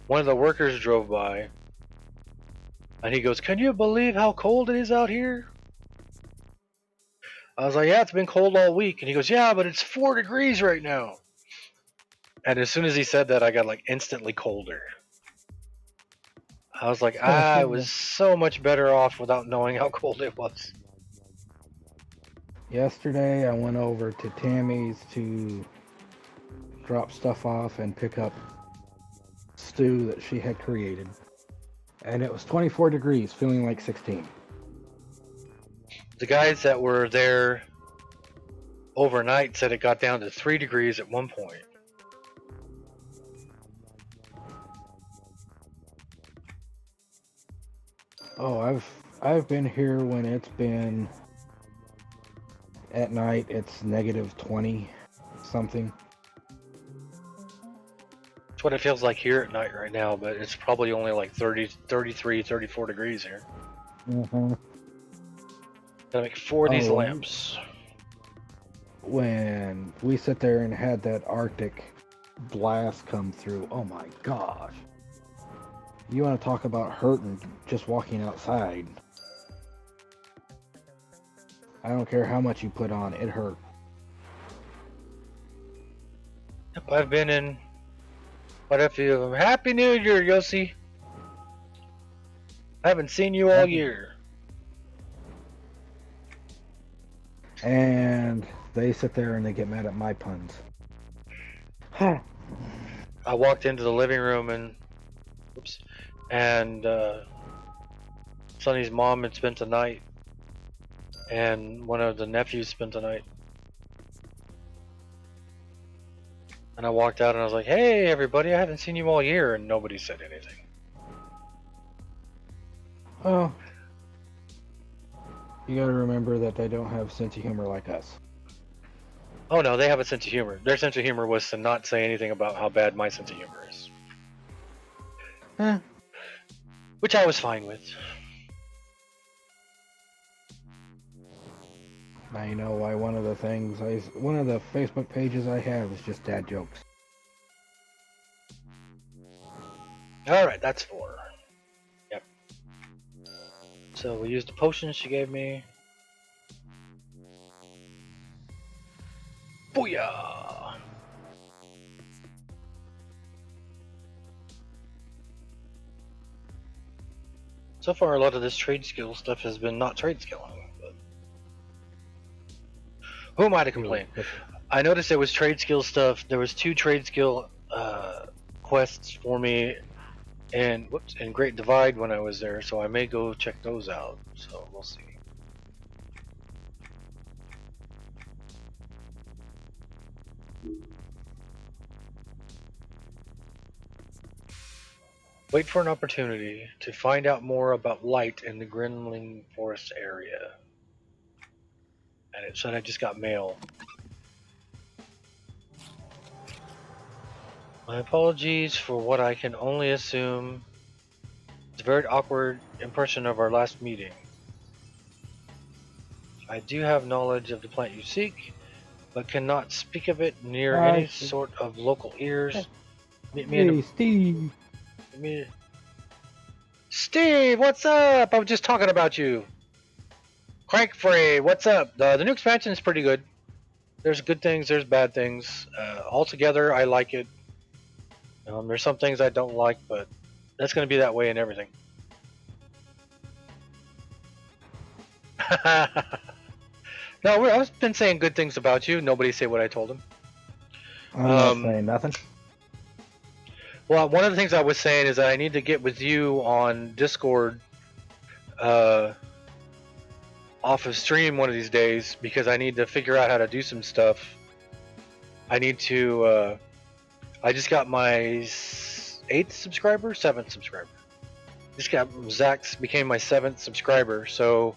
One of the workers drove by, and he goes, "Can you believe how cold it is out here?" I was like, "Yeah, it's been cold all week." And he goes, "Yeah, but it's 4 degrees right now." And as soon as he said that, I got like instantly colder. I was like, I was so much better off without knowing how cold it was. Yesterday, I went over to Tammy's to drop stuff off and pick up stew that she had created. And it was 24 degrees, feeling like 16. The guys that were there overnight said it got down to 3 degrees at one point. Oh, I've been here when it's been at night. It's negative 20 something. It's what it feels like here at night right now, but it's probably only like 30, 33, 34 degrees here. Mm-hmm. Gotta make 4 of these Oh, lamps. when we sit there and had that Arctic blast come through, oh my gosh. You want to talk about hurting just walking outside. I don't care how much you put on, it hurt. Yep, I've been in quite a few of them. Happy New Year, Yossi. I haven't seen you all year. And they sit there and they get mad at my puns. Huh. I walked into the living room and Sonny's mom had spent the night, and one of the nephews spent the night. And I walked out and I was like, "Hey, everybody! I haven't seen you all year," and nobody said anything. Oh, you gotta remember that they don't have sense of humor like us. Oh no, they have a sense of humor. Their sense of humor was to not say anything about how bad my sense of humor is. Which I was fine with. Now you know why one of the Facebook pages I have is just dad jokes. Alright, that's 4. Yep. So we used the potions she gave me. Booyah! So far, a lot of this trade skill stuff has been not trade skilling. But who am I to complain? I noticed there was trade skill stuff. There was 2 trade skill quests for me in Great Divide when I was there, so I may go check those out. So we'll see. Wait for an opportunity to find out more about light in the Grinling Forest area. And it said I just got mail. My apologies for what I can only assume is a very awkward impression of our last meeting. I do have knowledge of the plant you seek, but cannot speak of it near any sort of local ears. Hey, Steve! Steve, what's up? I was just talking about you. Crank Free, what's up? The new expansion is pretty good. There's good things, there's bad things. Altogether, I like it. There's some things I don't like, but that's going to be that way in everything. No, I've been saying good things about you. Nobody say what I told him. I'm not saying nothing. Well, one of the things I was saying is that I need to get with you on Discord off of stream one of these days because I need to figure out how to do some stuff. I need to. I just got my 8th subscriber, 7th subscriber. Just got Zach became my 7th subscriber, so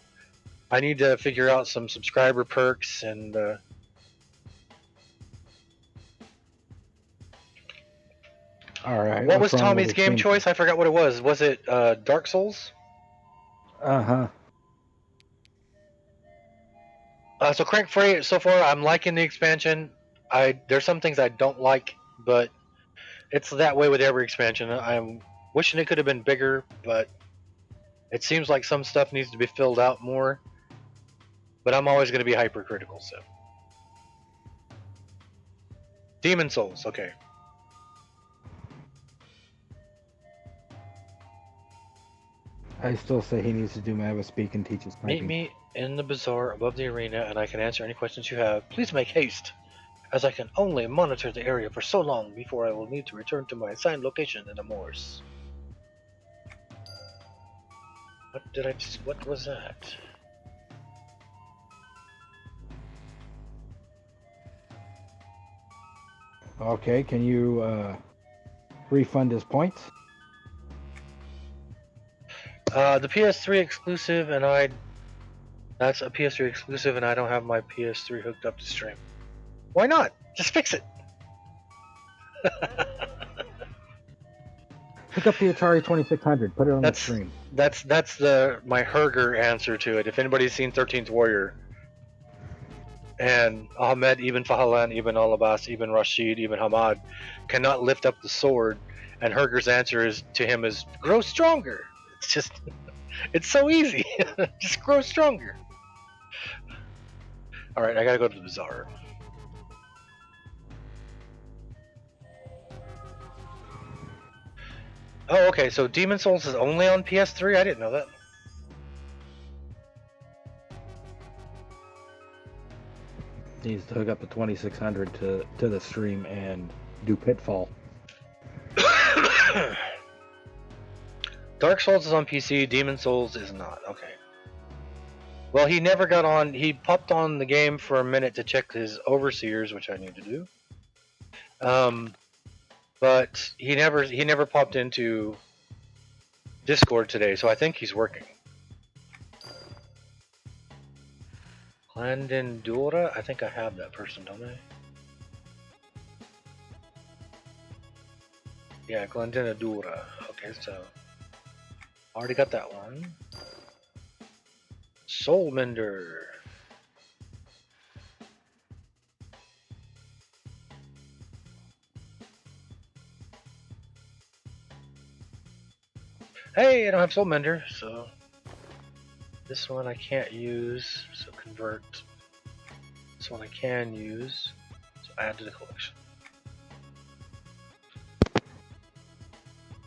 I need to figure out some subscriber perks and. All right. What what's was wrong with Tommy's the game stream? choice? I forgot what it was. Was it Dark Souls? Uh-huh. So Crank Free, so far I'm liking the expansion. There's some things I don't like, but it's that way with every expansion. I'm wishing it could have been bigger, but it seems like some stuff needs to be filled out more. But I'm always going to be hypercritical. So Demon Souls, okay. I still say he needs to do Mava Speak and teach his Meet typing. me in the bazaar above the arena, and I can answer any questions you have. Please make haste, as I can only monitor the area for so long before I will need to return to my assigned location in Amorse. What was that? Okay, can you refund his points? The PS3 exclusive, and that's a PS3 exclusive, and I don't have my PS3 hooked up to stream. Why not? Just fix it. Pick up the Atari 2600, put it on the That's stream. that's my Herger answer to it. If anybody's seen 13th Warrior, and Ahmed ibn Fahlan, ibn Al-Abbas, ibn Rashid, ibn Hamad cannot lift up the sword, and Herger's answer to him is grow stronger. It's just, it's so easy. Just grow stronger. All right, I gotta go to the bazaar. Oh, okay. So Demon Souls is only on PS3. I didn't know that. Needs to hook up the 2600 to the stream and do Pitfall. Dark Souls is on PC. Demon Souls is not. Okay. Well, he never got on. He popped on the game for a minute to check his overseers, which I need to do. But he never popped into Discord today, so I think he's working. Glandendura? I think I have that person, don't I? Yeah, Glandendura. Okay, so already got that one. Soulmender. Hey, I don't have Soulmender, so this one I can't use, so convert. This one I can use, so add to the collection.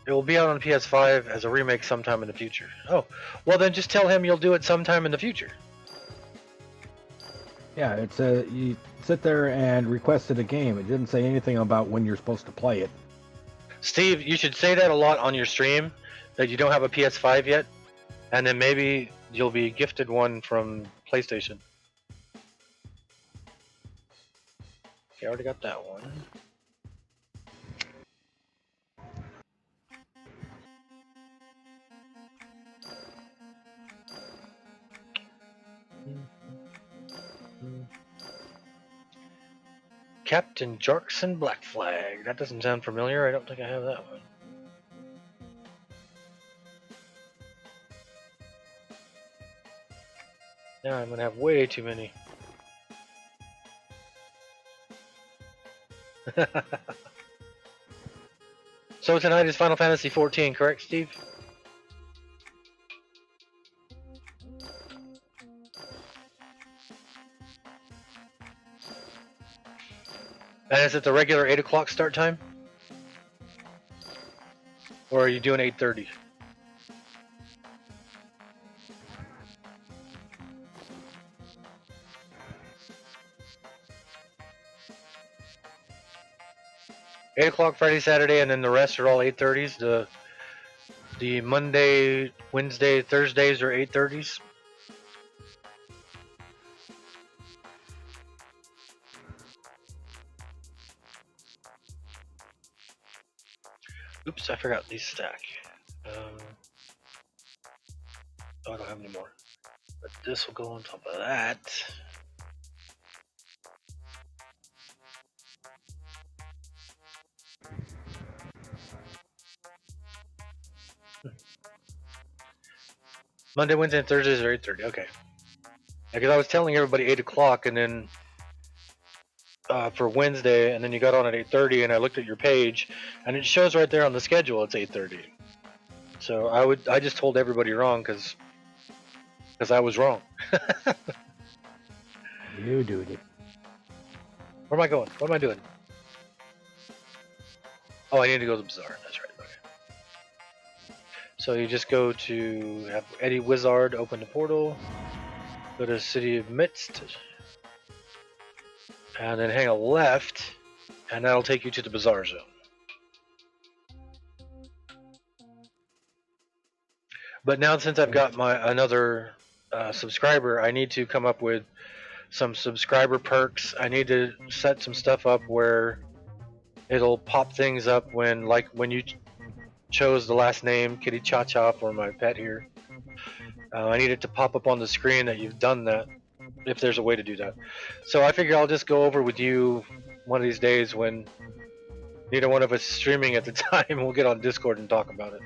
It will be out on PS5 as a remake sometime in the future. Oh, well then just tell him you'll do it sometime in the future. Yeah, it's you sit there and requested a game. It didn't say anything about when you're supposed to play it. Steve, you should say that a lot on your stream, that you don't have a PS5 yet, and then maybe you'll be gifted one from PlayStation. Okay, I already got that one. Captain Jarkson Black Flag. That doesn't sound familiar. I don't think I have that one. Now I'm gonna have way too many. So tonight is Final Fantasy 14, correct, Steve? And is it the regular 8 o'clock start time? Or are you doing 8:30? 8 o'clock Friday, Saturday, and then the rest are all 8:30s. The Monday, Wednesday, Thursdays are 8:30s. Oops, I forgot these stack. Oh, I don't have any more. But this will go on top of that. Monday, Wednesday, and Thursdays are 8:30. Okay. Because I was telling everybody 8 o'clock, and then for Wednesday, and then you got on at 8:30, and I looked at your page, and it shows right there on the schedule it's 8:30. So I just told everybody wrong because I was wrong. You do it. Where am I going? What am I doing? Oh, I need to go to the bazaar. That's right. Okay. So you just go to have Eddie Wizard open the portal, go to City of Midst, and then hang a left, and that'll take you to the bazaar zone. But now since I've got my another subscriber, I need to come up with some subscriber perks. I need to set some stuff up where it'll pop things up when you chose the last name Kitty Cha Cha for my pet here. I need it to pop up on the screen that you've done that, if there's a way to do that. So I figure I'll just go over with you one of these days when neither one of us is streaming at the time. We'll get on Discord and talk about it.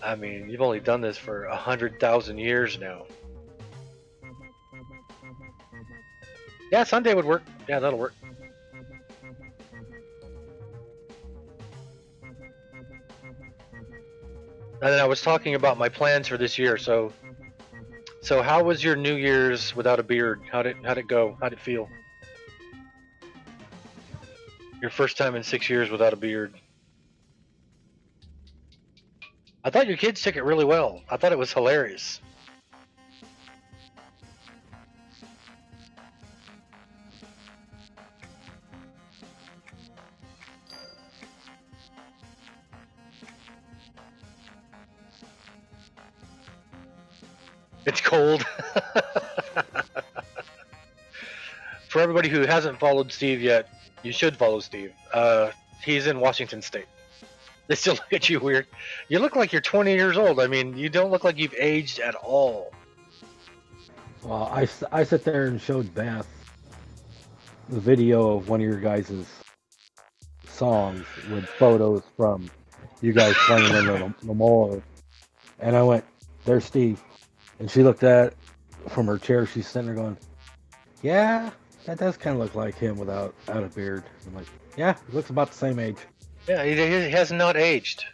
I mean, you've only done this for 100,000 years now. Yeah, Sunday would work. Yeah, that'll work. And then I was talking about my plans for this year. So how was your New Year's without a beard? How'd it go? How'd it feel? Your first time in 6 years without a beard. I thought your kids took it really well. I thought it was hilarious. It's cold. For everybody who hasn't followed Steve yet, you should follow Steve. He's in Washington State. They still look at you weird. You look like you're 20 years old. I mean, you don't look like you've aged at all. Well, I sit there and showed Beth the video of one of your guys' songs with photos from you guys playing in the memorial. And I went, there's Steve. And she looked at it from her chair. She's sitting there going, yeah, that does kind of look like him without a beard. I'm like, yeah, he looks about the same age. Yeah, he has not aged.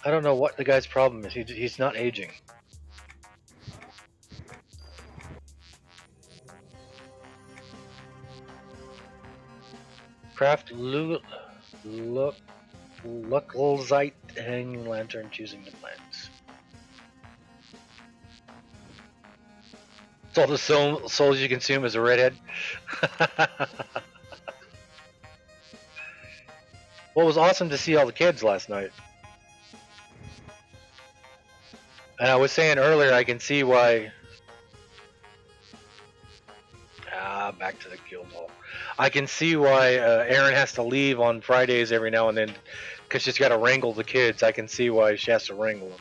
I don't know what the guy's problem is. He's not aging. Craft Luckelzite hanging lantern choosing the plants. It's all the souls you consume as a redhead. Well, it was awesome to see all the kids last night. And I was saying earlier, I can see why. Back to the guild hall. I can see why Erin has to leave on Fridays every now and then because she's got to wrangle the kids. I can see why she has to wrangle them.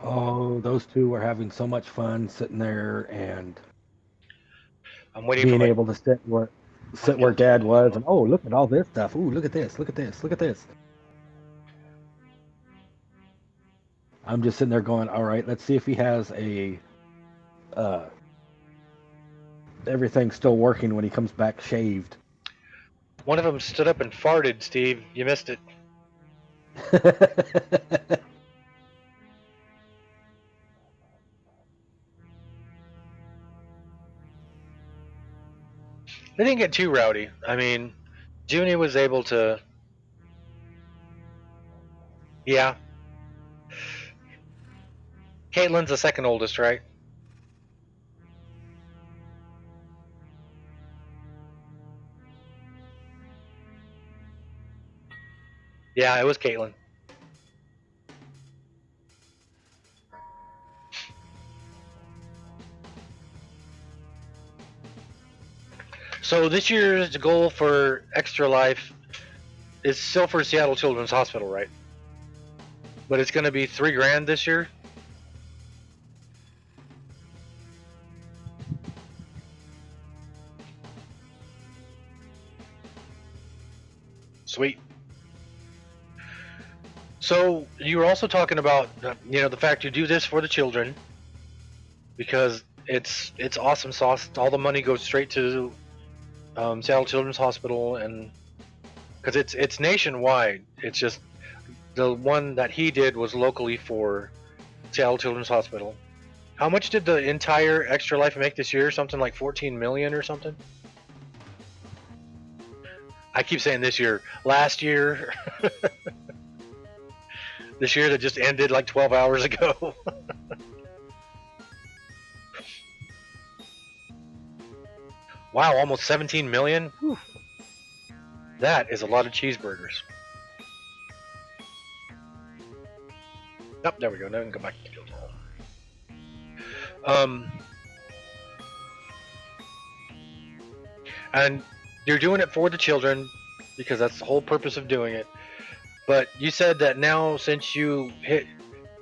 Oh, those two were having so much fun sitting there and I'm waiting for being my. able to sit where Dad was, and oh, look at all this stuff. Ooh, look at this, look at this, look at this. I'm just sitting there going, all right, let's see if he has everything's still working when he comes back shaved. One of them stood up and farted, Steve. You missed it. They didn't get too rowdy. I mean, Junie was able to. Yeah. Caitlin's the second oldest, right? Yeah, it was Caitlin. So this year's goal for Extra Life is still for Seattle Children's Hospital, right? But it's going to be $3,000 this year. Sweet. So you were also talking about, the fact you do this for the children because it's awesome sauce. All the money goes straight to Seattle Children's Hospital, and because it's nationwide. It's just the one that he did was locally for Seattle Children's Hospital. How much did the entire Extra Life make this year? Something like 14 million or something. I keep saying this year. Last year, this year that just ended like 12 hours ago. Wow, almost 17 million. Whew. That is a lot of cheeseburgers. Oh, there we go. Now we can go back to the Guildhall. And you're doing it for the children because that's the whole purpose of doing it. But you said that now, since you hit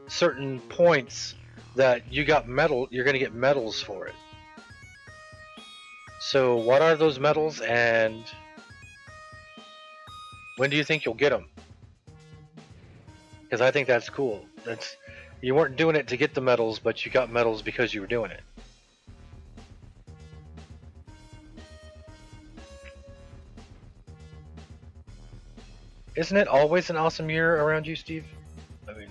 certain points, that you got medal. You're going to get medals for it. So, what are those medals, and when do you think you'll get them? Because I think that's cool. You weren't doing it to get the medals, but you got medals because you were doing it. Isn't it always an awesome year around you, Steve? I mean,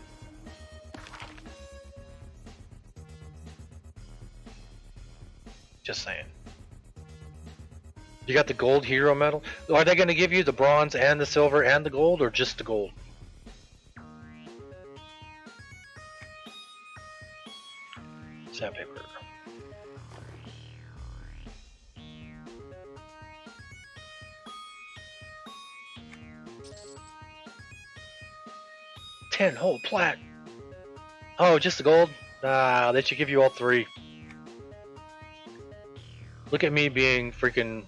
just saying. You got the gold hero medal. Are they going to give you the bronze and the silver and the gold, or just the gold? Sandpaper. Whole plaque. Oh, just the gold? Ah, they should give you all three. Look at me being freaking.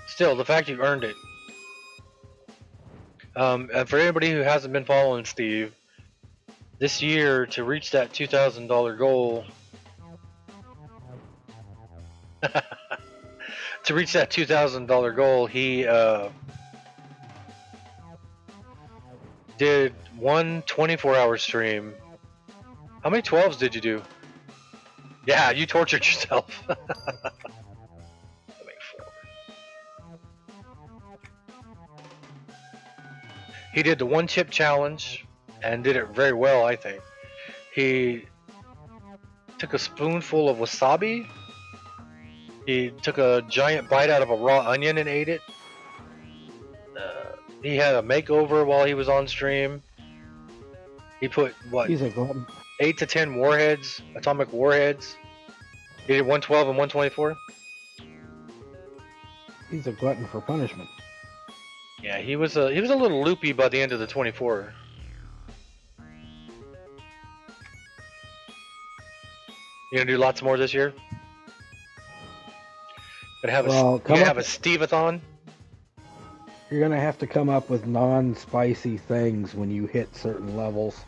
Still, the fact you earned it. And for anybody who hasn't been following Steve, this year to reach that $2,000 goal. To reach that $2,000 goal, he did one 24-hour stream. How many 12s did you do? Yeah, you tortured yourself. He did the one chip challenge and did it very well, I think. He took a spoonful of wasabi. He took a giant bite out of a raw onion and ate it. He had a makeover while he was on stream. He put, what, He's a glutton. 8 to 10 warheads, atomic warheads. He did 112 and 124. He's a glutton for punishment. Yeah, he was a little loopy by the end of the 24. You gonna do lots more this year? Gonna have a Steve-a-thon? You're gonna have to come up with non-spicy things when you hit certain levels.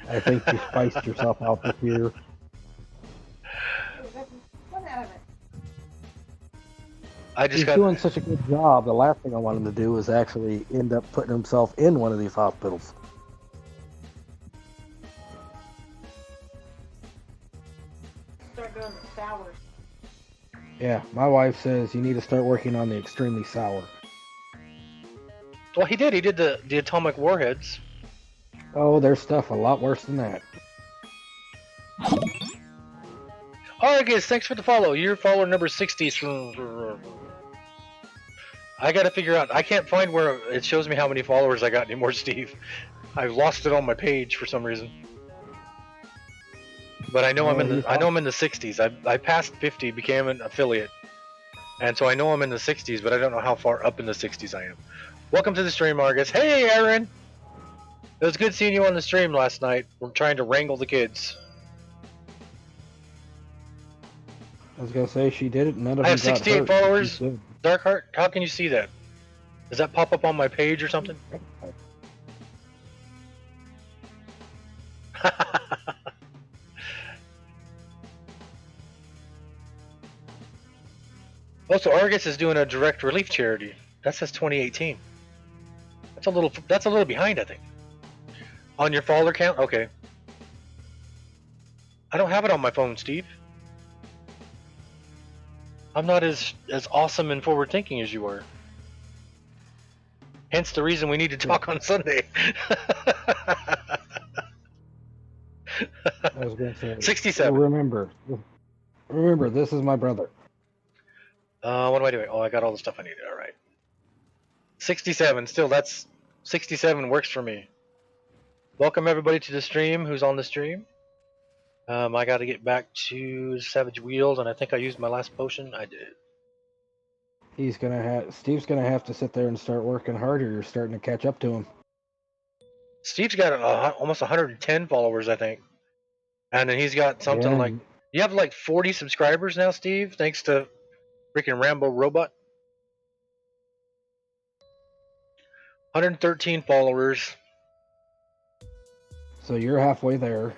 I think you spiced yourself out this year. He's doing such a good job. The last thing I want him to do is actually end up putting himself in one of these hospitals. Start doing the sours. Yeah, my wife says you need to start working on the extremely sour. Well, he did. He did the atomic warheads. Oh, there's stuff a lot worse than that. Alright guys, thanks for the follow. You're follower number 60. I gotta figure out, I can't find where it shows me how many followers I got anymore, Steve. I've lost it on my page for some reason. but I know Oh, he's I'm in the 60s. I passed 50, became an affiliate, and so I know I'm in the 60s, but I don't know how far up in the 60s I am. Welcome to the stream, Argus. Hey, Aaron. It was good seeing you on the stream last night. We're trying to wrangle the kids. I was gonna say she did it. None of I them have got 68 hurt. But she's followers. good. Darkheart, how can you see that? Does that pop up on my page or something? Also, Argus is doing a direct relief charity. That says 2018. That's a little behind, I think. On your follower count? Okay. I don't have it on my phone, Steve. I'm not as awesome and forward thinking as you are. Hence the reason we need to talk on Sunday. I was gonna say. 67. Remember, this is my brother. What am I doing? Oh, I got all the stuff I needed. All right. 67. Still, that's 67 works for me. Welcome everybody to the stream. Who's on the stream? I got to get back to Savage Wheels, and I think I used my last potion. I did. Steve's gonna have to sit there and start working harder. You're starting to catch up to him. Steve's got almost 110 followers, I think, and then he's got something Yeah, like you have like 40 subscribers now, Steve, thanks to freaking Rambo Robot. 113 followers. so you're halfway there.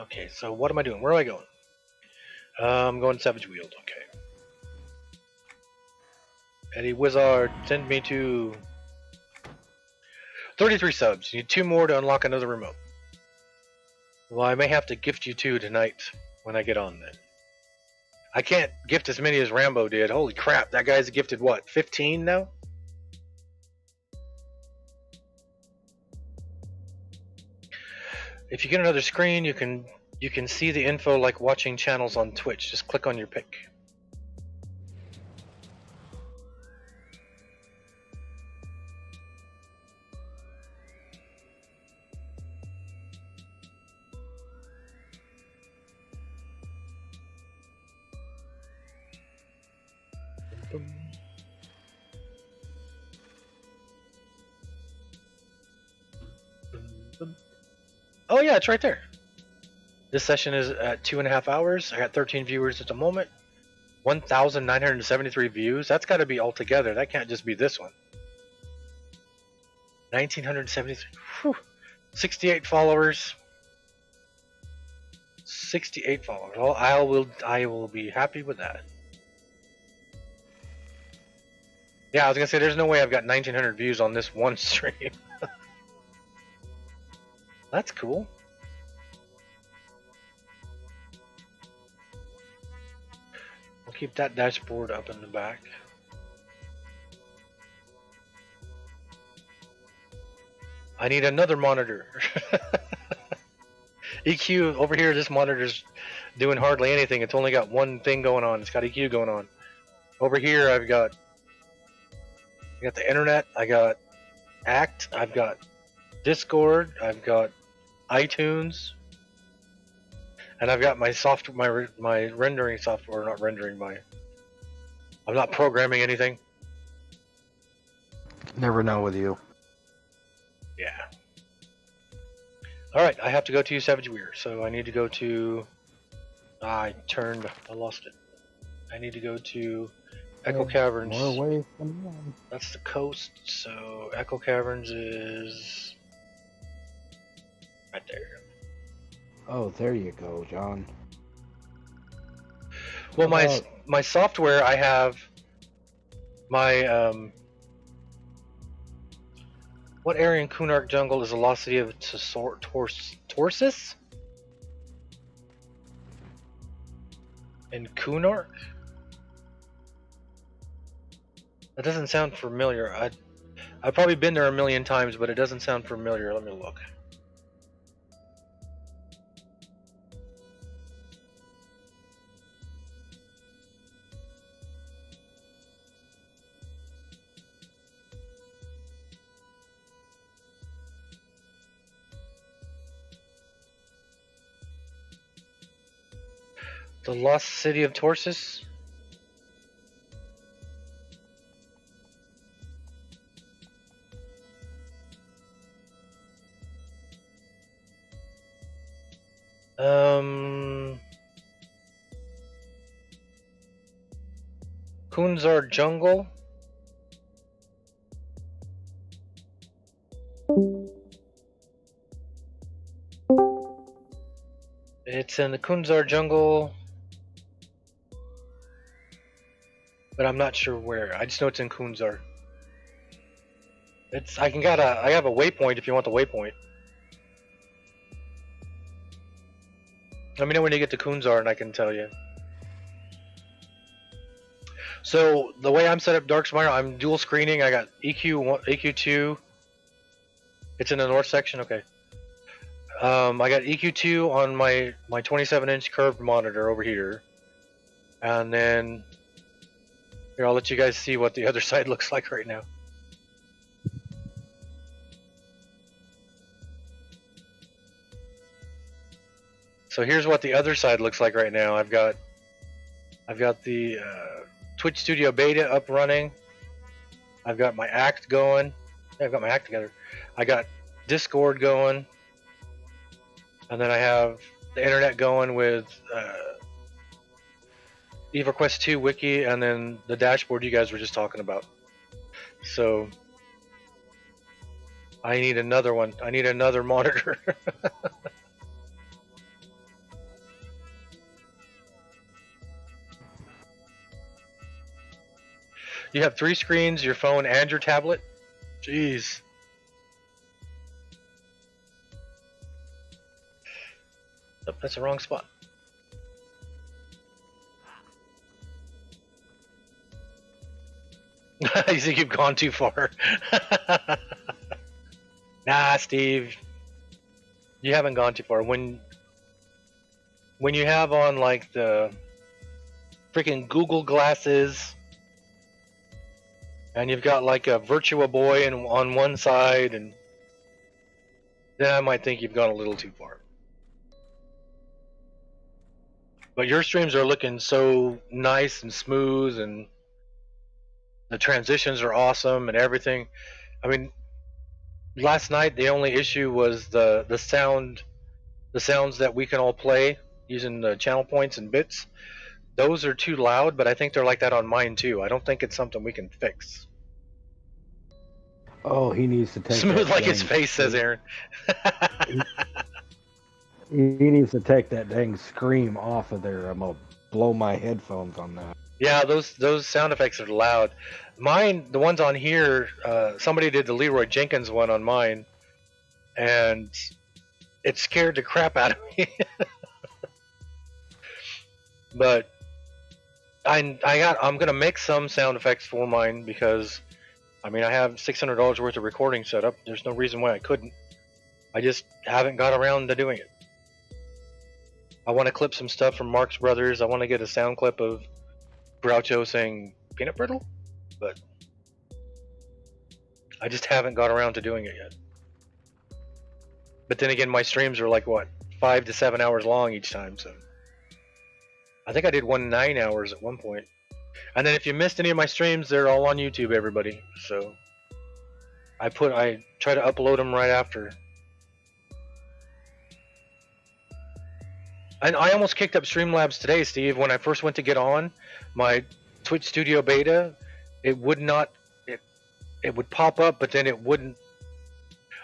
Okay, so what am I doing? Where am I going? I'm going to Savage Wheels. Okay. Eddie Wizard, send me to 33 subs. You need 2 more to unlock another remote. Well, I may have to gift you 2 tonight when I get on then. I can't gift as many as Rambo did. Holy crap, that guy's gifted what, 15 now? If you get another screen, you can see the info like watching channels on Twitch. Just click on your pick. Oh yeah, it's right there. This session is at 2.5 hours. I got 13 viewers at the moment. 1,973 views. That's got to be all together. That can't just be this one. 1,973. Whew. 68 followers. 68 followers. Well, I will be happy with that. Yeah, I was gonna say there's no way I've got 1,900 views on this one stream. That's cool. We'll keep that dashboard up in the back. I need another monitor. EQ over here, this monitor's doing hardly anything. It's only got one thing going on. It's got EQ going on. Over here, I got the internet. I got Act. I've got Discord. I've got iTunes, and I've got my my rendering software. Not rendering I'm not programming anything. Never know with you. Yeah. All right, I have to go to Savage Weir, so I need to go to. I lost it. I need to go to Echo Caverns. More away from them. That's the coast, so Echo Caverns is right there. Oh, there you go, John. Well, my software, I have my what area in Kunark jungle is the velocity of Torsus? In Kunark? That doesn't sound familiar. I've probably been there a million times, but it doesn't sound familiar. Let me look. The Lost City of Torsus? Kunzar Jungle? It's in the Kunzar Jungle, but I'm not sure where. I just know it's in Kunzar. I have a waypoint if you want the waypoint. Let me know when you get to Kunzar and I can tell you. So the way I'm set up Darkspire, I'm dual screening. I got EQ1, EQ2. It's in the north section, okay. I got EQ2 on my 27-inch curved monitor over here, and then here I'll let you guys see what the other side looks like right now. So here's what the other side looks like right now. I've got the Twitch Studio Beta up running. I've got my act going. Yeah, I've got my act together. I got Discord going, and then I have the internet going with Everquest 2 wiki, and then the dashboard you guys were just talking about. So I need another one. I need another monitor. You have 3 screens, your phone and your tablet? Jeez. Oh, that's the wrong spot. You think you've gone too far. Nah, Steve. You haven't gone too far. When you have on like the freaking Google glasses and you've got like a Virtua Boy on one side, and then I might think you've gone a little too far. But your streams are looking so nice and smooth, and the transitions are awesome and everything. I mean, last night the only issue was the sound, the sounds that we can all play using the channel points and bits. Those are too loud, but I think they're like that on mine too. I don't think it's something we can fix. Oh, he needs to take Smooth that like his dang face, says Aaron. he needs to take that dang scream off of there. I'm gonna blow my headphones on that. Yeah, those sound effects are loud. Mine, the ones on here, somebody did the Leroy Jenkins one on mine, and it scared the crap out of me. But I'm gonna make some sound effects for mine because, I mean, I have $600 worth of recording set up. There's no reason why I couldn't. I just haven't got around to doing it. I want to clip some stuff from Marx Brothers. I want to get a sound clip of Groucho saying peanut brittle, but I just haven't got around to doing it yet. But then again, my streams are like what, 5 to 7 hours long each time, so I think I did one 9 hours at one point. And then if you missed any of my streams, they're all on YouTube, everybody. So I try to upload them right after. And I almost kicked up Streamlabs today, Steve. When I first went to get on my Twitch Studio Beta, it would not. It would pop up, but then it wouldn't.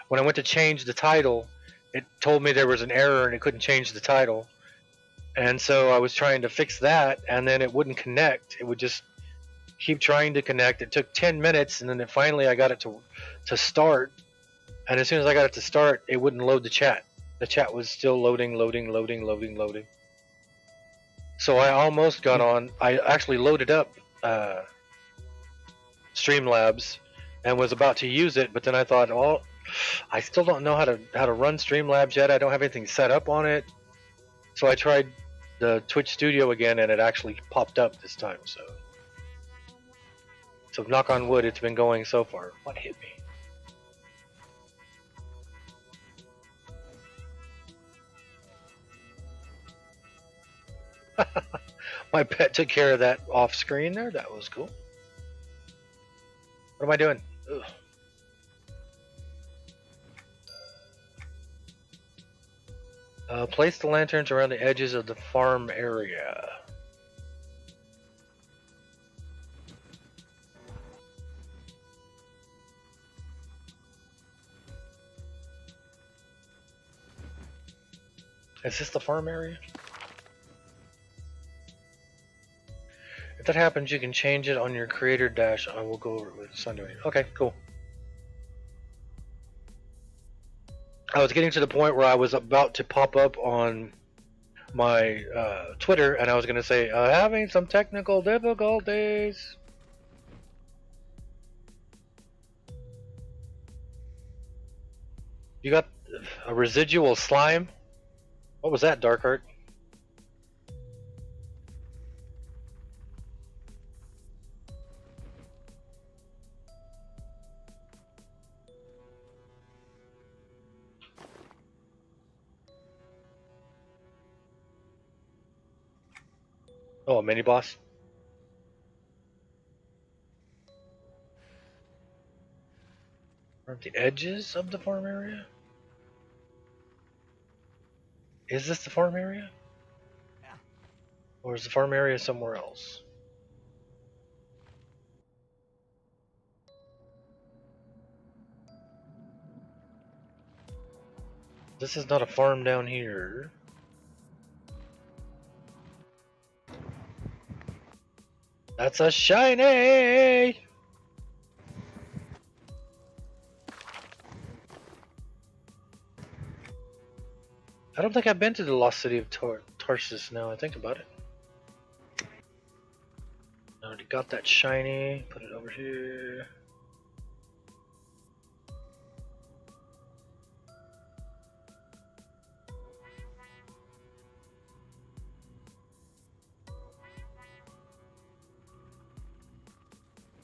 When I went to change the title, it told me there was an error and it couldn't change the title. And so I was trying to fix that, and then it wouldn't connect. It would just keep trying to connect. It took 10 minutes, and then finally I got it to start. And as soon as I got it to start, it wouldn't load the chat. The chat was still loading. So I almost got on. I actually loaded up Streamlabs and was about to use it, but then I thought, oh, I still don't know how to run Streamlabs yet. I don't have anything set up on it. So I tried the Twitch Studio again, and it actually popped up this time. So knock on wood, it's been going so far. What hit me? My pet took care of that off screen there. That was cool. What am I doing? Ugh. Place the lanterns around the edges of the farm area. Is this the farm area? If that happens, you can change it on your creator dash. I will go over it with Sunday. Okay, cool. I was getting to the point where I was about to pop up on my Twitter, and I was going to say, having some technical difficulties. You got a residual slime? What was that, Darkheart? Oh, a mini boss. Aren't the edges of the farm area? Is this the farm area? Or is the farm area somewhere else? This is not a farm down here. That's a shiny! I don't think I've been to the lost city of Tarsus now I think about it. I already got that shiny. Put it over here.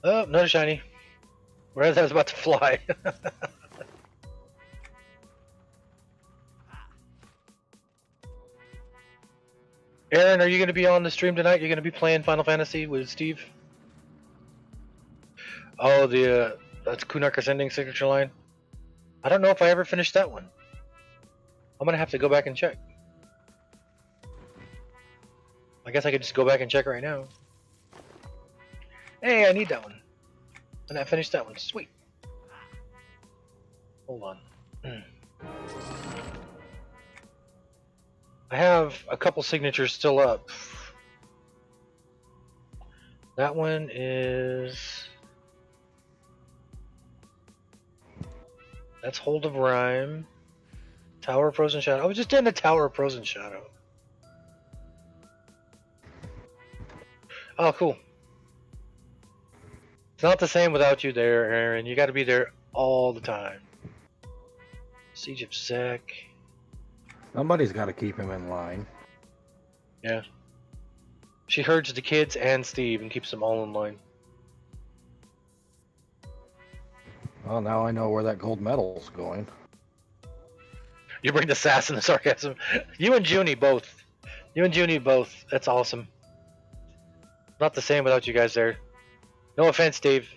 Oh, another shiny. Whereas I was about to fly. Aaron, are you going to be on the stream tonight? You're going to be playing Final Fantasy with Steve? Oh, that's Kunark Ascending signature line. I don't know if I ever finished that one. I'm going to have to go back and check. I guess I could just go back and check right now. Hey, I need that one. And I finished that one. Sweet. Hold on. I have a couple signatures still up. That one is... That's Hold of Rhyme. Tower of Frozen Shadow. I was just in the Tower of Frozen Shadow. Oh, cool. It's not the same without you there, Aaron. You got to be there all the time. Siege of Zek. Somebody's got to keep him in line. Yeah. She herds the kids and Steve and keeps them all in line. Well, now I know where that gold medal's going. You bring the sass and the sarcasm. You and Junie both. You and Junie both. That's awesome. Not the same without you guys there. No offense, Dave.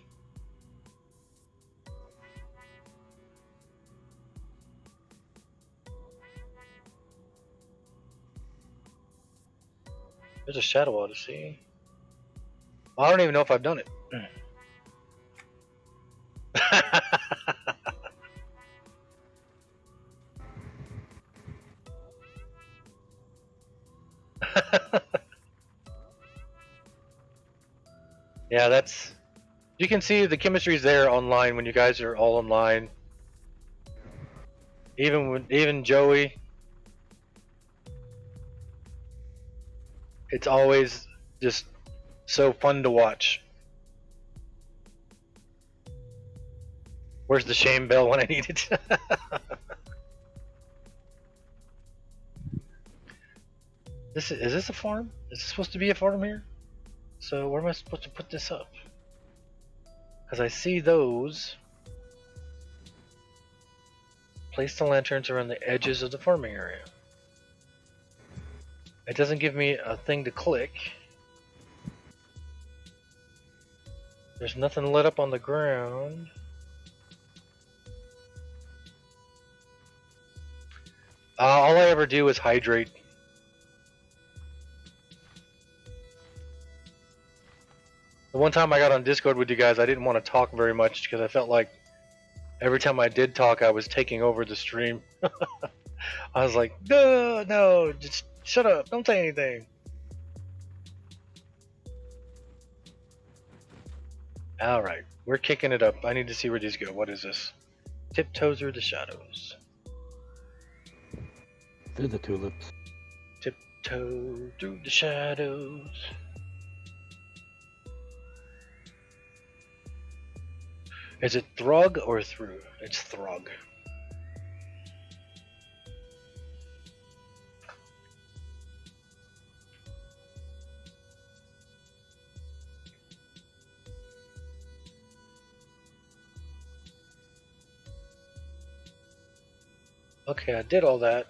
There's a Shadow Odyssey. I don't even know if I've done it. Yeah, that's... You can see the chemistry's there online when you guys are all online. Even Joey. It's always just so fun to watch. Where's the shame bell when I need it? Is this a farm? Is this supposed to be a farm here? So where am I supposed to put this up? Because I see those. Place the lanterns around the edges of the farming area. It doesn't give me a thing to click. There's nothing lit up on the ground. All I ever do is hydrate. The one time I got on Discord with you guys, I didn't want to talk very much because I felt like every time I did talk, I was taking over the stream. I was like, no, no, just shut up, don't say anything. Alright, we're kicking it up. I need to see where these go. What is this? Tiptoes through the shadows. Through the tulips. Tiptoe through the shadows. Is it Thrug or Through? It's Thrug. Okay, I did all that.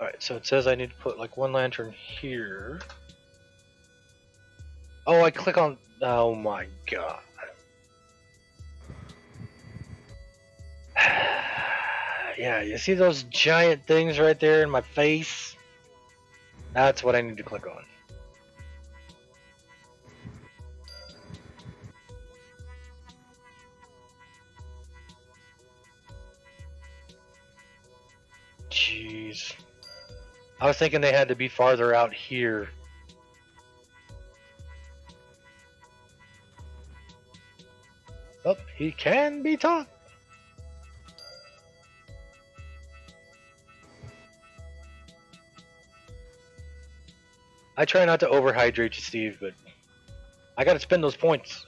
Alright, so it says I need to put like one lantern here. Oh, I click on... Oh my god. Yeah, you see those giant things right there in my face? That's what I need to click on. Jeez. I was thinking they had to be farther out here. Oh, he can be taught. I try not to overhydrate you, Steve, but I gotta spend those points.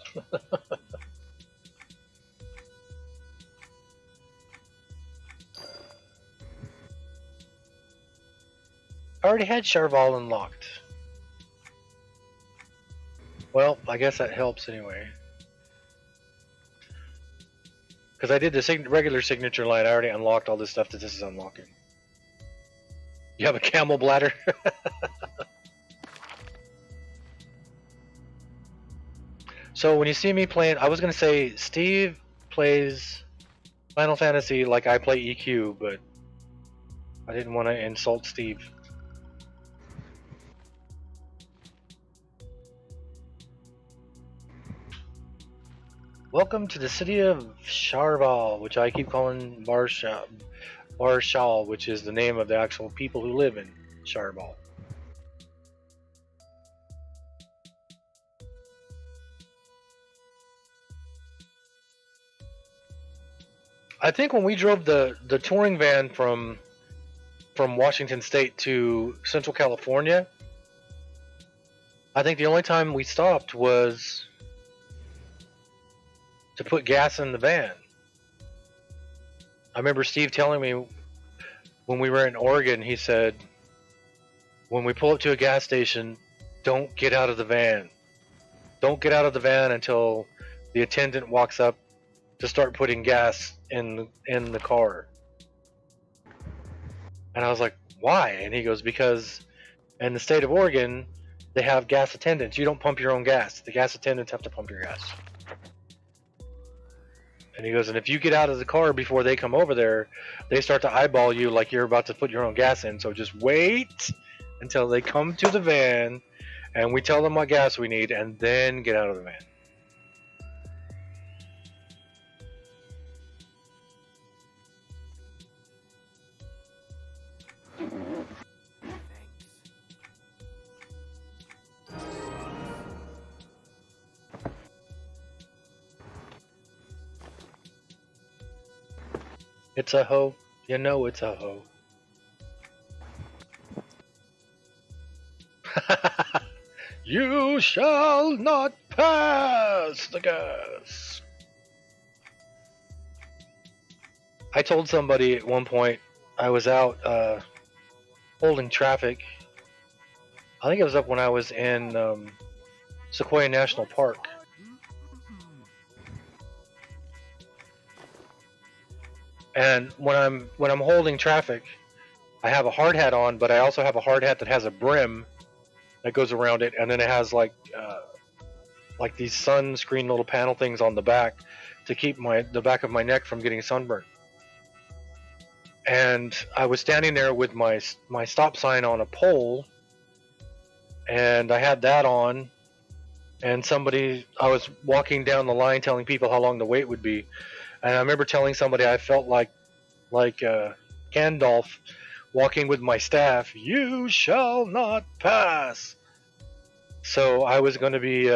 I already had Charval unlocked. Well, I guess that helps anyway. Because I did the regular signature line, I already unlocked all this stuff that this is unlocking. You have a camel bladder? So when you see me playing, I was going to say Steve plays Final Fantasy like I play EQ, but I didn't want to insult Steve. Welcome to the city of Charval, which I keep calling Barshal, which is the name of the actual people who live in Charval. I think when we drove the touring van from Washington State to Central California, I think the only time we stopped was to put gas in the van. I remember Steve telling me when we were in Oregon, he said, when we pull up to a gas station, don't get out of the van. Don't get out of the van until the attendant walks up to start putting gas in the car. And I was like, why? And he goes, because in the state of Oregon, they have gas attendants. You don't pump your own gas. The gas attendants have to pump your gas. And he goes, and if you get out of the car before they come over there, they start to eyeball you like you're about to put your own gas in. So just wait until they come to the van and we tell them what gas we need and then get out of the van. It's a hoe. You know it's a hoe. You shall not pass the gas. I told somebody at one point, I was out holding traffic. I think it was up when I was in Sequoia National Park. And when I'm holding traffic, I have a hard hat on, but I also have a hard hat that has a brim that goes around it, and then it has like these sunscreen little panel things on the back to keep the back of my neck from getting sunburned. And I was standing there with my stop sign on a pole, and I had that on, and I was walking down the line telling people how long the wait would be, and I remember telling somebody I felt like Gandalf walking with my staff. You shall not pass. So I was going to be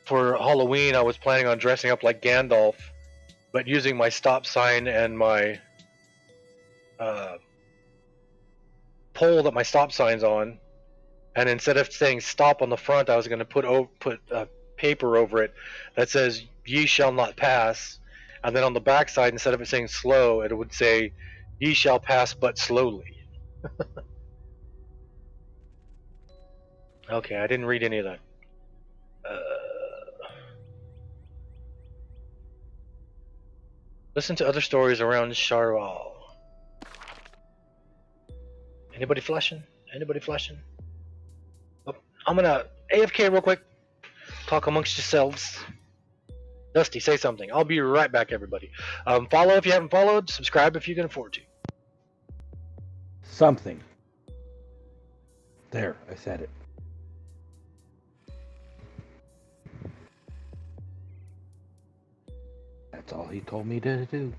for Halloween. I was planning on dressing up like Gandalf, but using my stop sign and my pole that my stop sign's on. And instead of saying stop on the front, I was going to put paper over it that says "Ye shall not pass," and then on the back side, instead of it saying slow, it would say "Ye shall pass, but slowly." Okay, I didn't read any of that. Listen to other stories around Sharwal. Anybody flashing? Anybody flashing? Oh, I'm gonna AFK real quick. Talk amongst yourselves. Dusty, say something. I'll be right back, everybody. Follow if you haven't followed. Subscribe if you can afford to. Something. There, I said it. That's all he told me to do.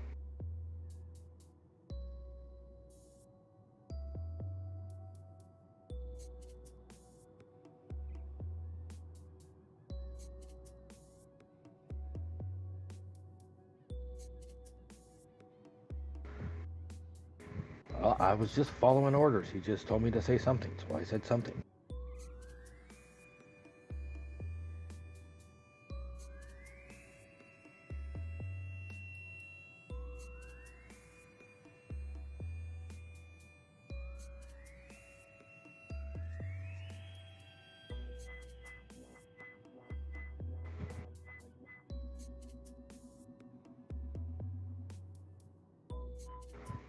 Well, I was just following orders. He just told me to say something, so I said something.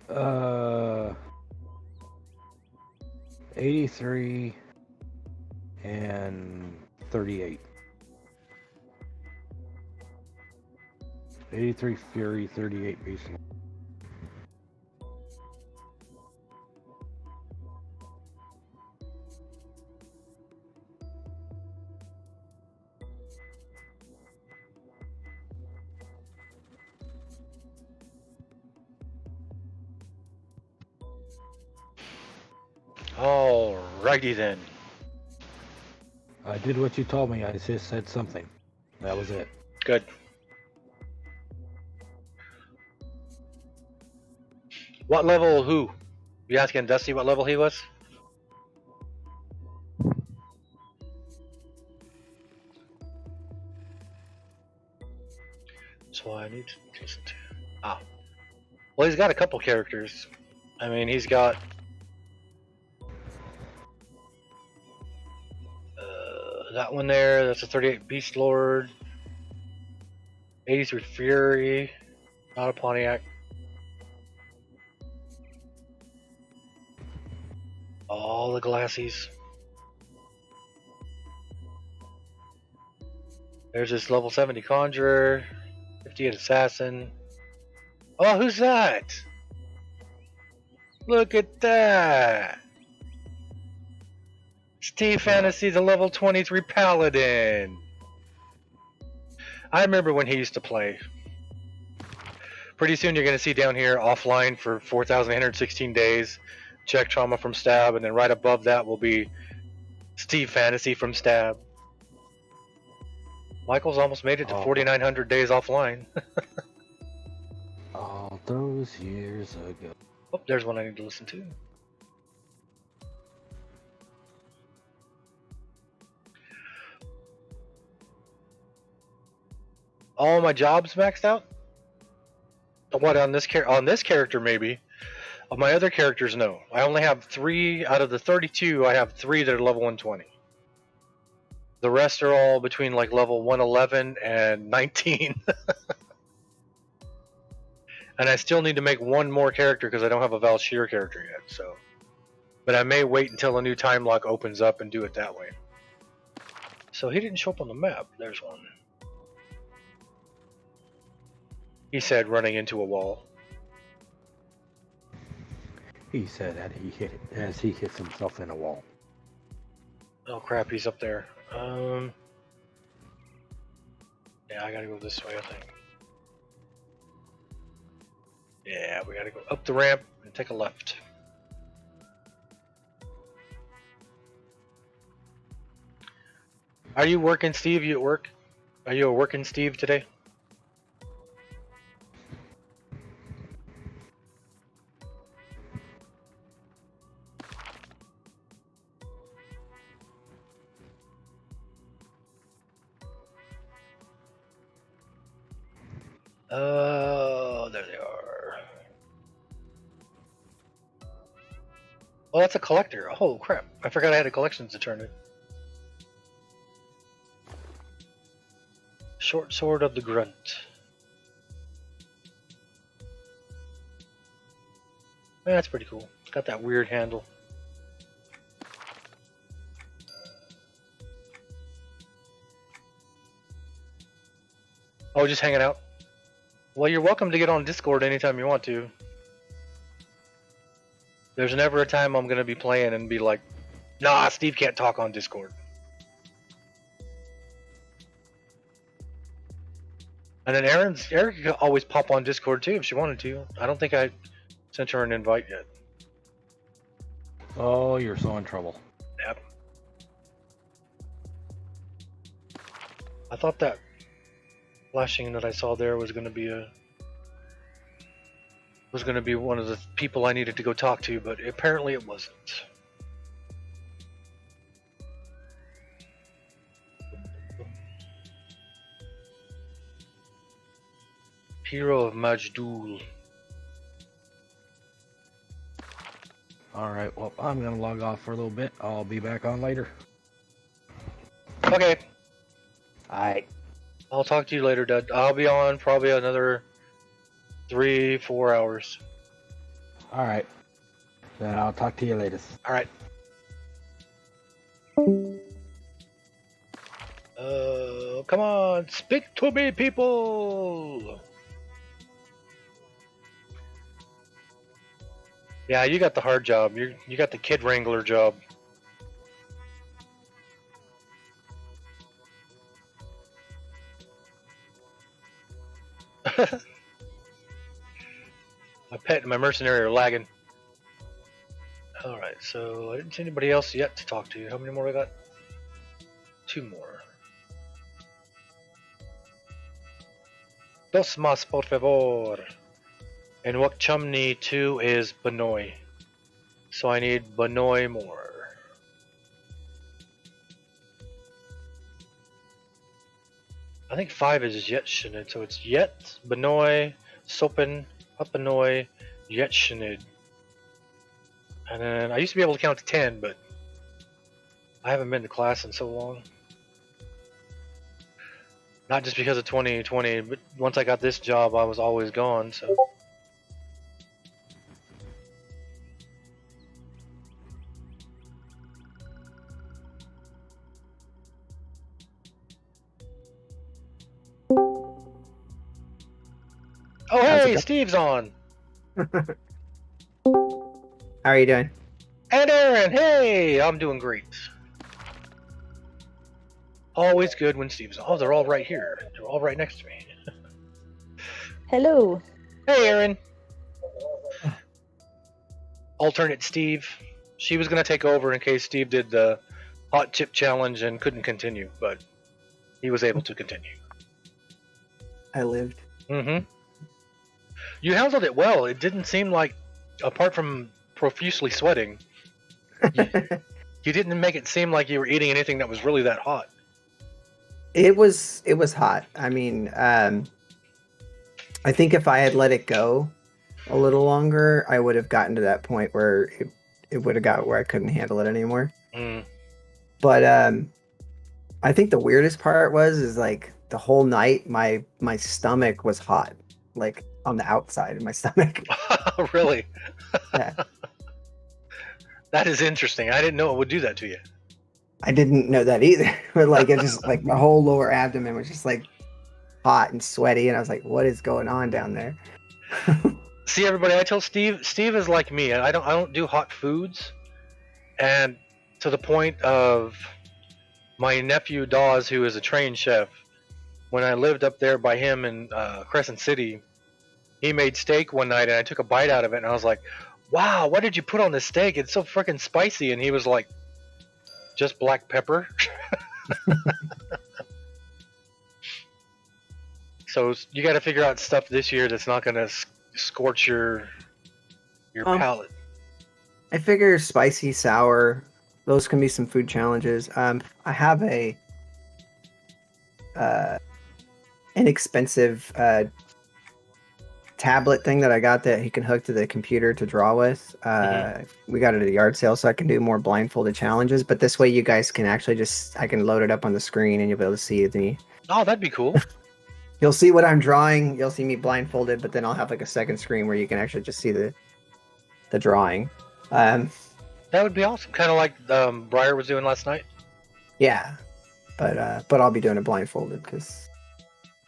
Uh, 83 and 38. 83 Fury, 38 Beast. Alrighty then. I did what you told me. I just said something. That was it. Good. What level who? You asking Dusty what level he was? That's why I need to listen to. Ah. Well, he's got a couple characters. I mean, he's got that one there. That's a 38 Beast Lord. 83 Fury. Not a Pontiac. All the glassies. There's this level 70 Conjurer. 58 Assassin. Oh, who's that? Look at that. Steve Fantasy, the level 23 Paladin. I remember when he used to play. Pretty soon you're going to see down here offline for 4,816 days. Check Trauma from Stab, and then right above that will be Steve Fantasy from Stab. Michael's almost made it to 4,900 days offline. All those years ago. Oh, there's one I need to listen to. All my jobs maxed out? What, on this character maybe? Of my other characters, no. I only have 3 out of the 32. I have 3 that are level 120. The rest are all between like level 111 and 19. And I still need to make one more character because I don't have a Valshir character yet. So, but I may wait until a new time lock opens up and do it that way. So he didn't show up on the map. There's one. He said running into a wall. He said that he hit it as he hits himself in a wall. Oh crap, he's up there. Yeah, I gotta go this way, I think. Yeah, we gotta go up the ramp and take a left. Are you working, Steve? You at work? Are you a working Steve today? Oh, there they are. Oh, that's a collector. Oh crap! I forgot I had a collections to turn in. Short sword of the grunt. Yeah, that's pretty cool. It's got that weird handle. Oh, just hanging out. Well, you're welcome to get on Discord anytime you want to. There's never a time I'm gonna be playing and be like, nah, Steve can't talk on Discord. And then Eric could always pop on Discord too if she wanted to. I don't think I sent her an invite yet. Oh, you're so in trouble. Yep. I thought that flashing that I saw there was gonna be one of the people I needed to go talk to, but apparently it wasn't. Hero of Majdoul. Alright, well, I'm going to log off for a little bit. I'll be back on later. Okay. Alright. I'll talk to you later, Dad. I'll be on probably another 3-4 hours. Alright. Then I'll talk to you later. Alright. Come on, speak to me, people! Yeah, you got the hard job. You got the kid wrangler job. My pet and my mercenary are lagging. Alright, so I didn't see anybody else yet to talk to. How many more we got? 2 more. Dos más, por favor. And what Chumney 2 is Benoy. So I need Benoy more. I think 5 is Yetshinid, so it's Yet, Benoy, Sopen, Upanoy, Yetshinid. And then I used to be able to count to 10, but I haven't been to class in so long. Not just because of 2020, but once I got this job, I was always gone, so. Oh, How's it hey, go- Steve's on. How are you doing? And Aaron, hey, I'm doing great. Always good when Steve's on. Oh, they're all right here. They're all right next to me. Hello. Hey, Aaron. Alternate Steve. She was going to take over in case Steve did the hot chip challenge and couldn't continue, but he was able to continue. I lived. Mm-hmm. You handled it well. It didn't seem like, apart from profusely sweating, you didn't make it seem like you were eating anything that was really that hot. It was hot. I mean, I think if I had let it go a little longer, I would have gotten to that point where it would have got where I couldn't handle it anymore. Mm. But I think the weirdest part is like the whole night my stomach was hot. like on the outside of my stomach. Really? Yeah. That is interesting. I didn't know it would do that to you. I didn't know that either. But like it just like my whole lower abdomen was just like hot and sweaty, and I was like, "What is going on down there?" See, everybody, I told Steve. Steve is like me. I don't do hot foods, and to the point of my nephew Dawes, who is a trained chef. When I lived up there by him in Crescent City, he made steak one night, and I took a bite out of it, and I was like, "Wow, what did you put on this steak? It's so freaking spicy." And he was like, "Just black pepper." So you got to figure out stuff this year that's not going to scorch your palate. I figure spicy, sour, those can be some food challenges. I have a inexpensive tablet thing that I got that you can hook to the computer to draw with. We got it at a yard sale, so I can do more blindfolded challenges. But this way, you guys can actually I can load it up on the screen, and you'll be able to see me. Oh, that'd be cool. You'll see what I'm drawing. You'll see me blindfolded, but then I'll have like a second screen where you can actually just see the drawing. That would be awesome. Kind of like Briar was doing last night. Yeah, but I'll be doing it blindfolded because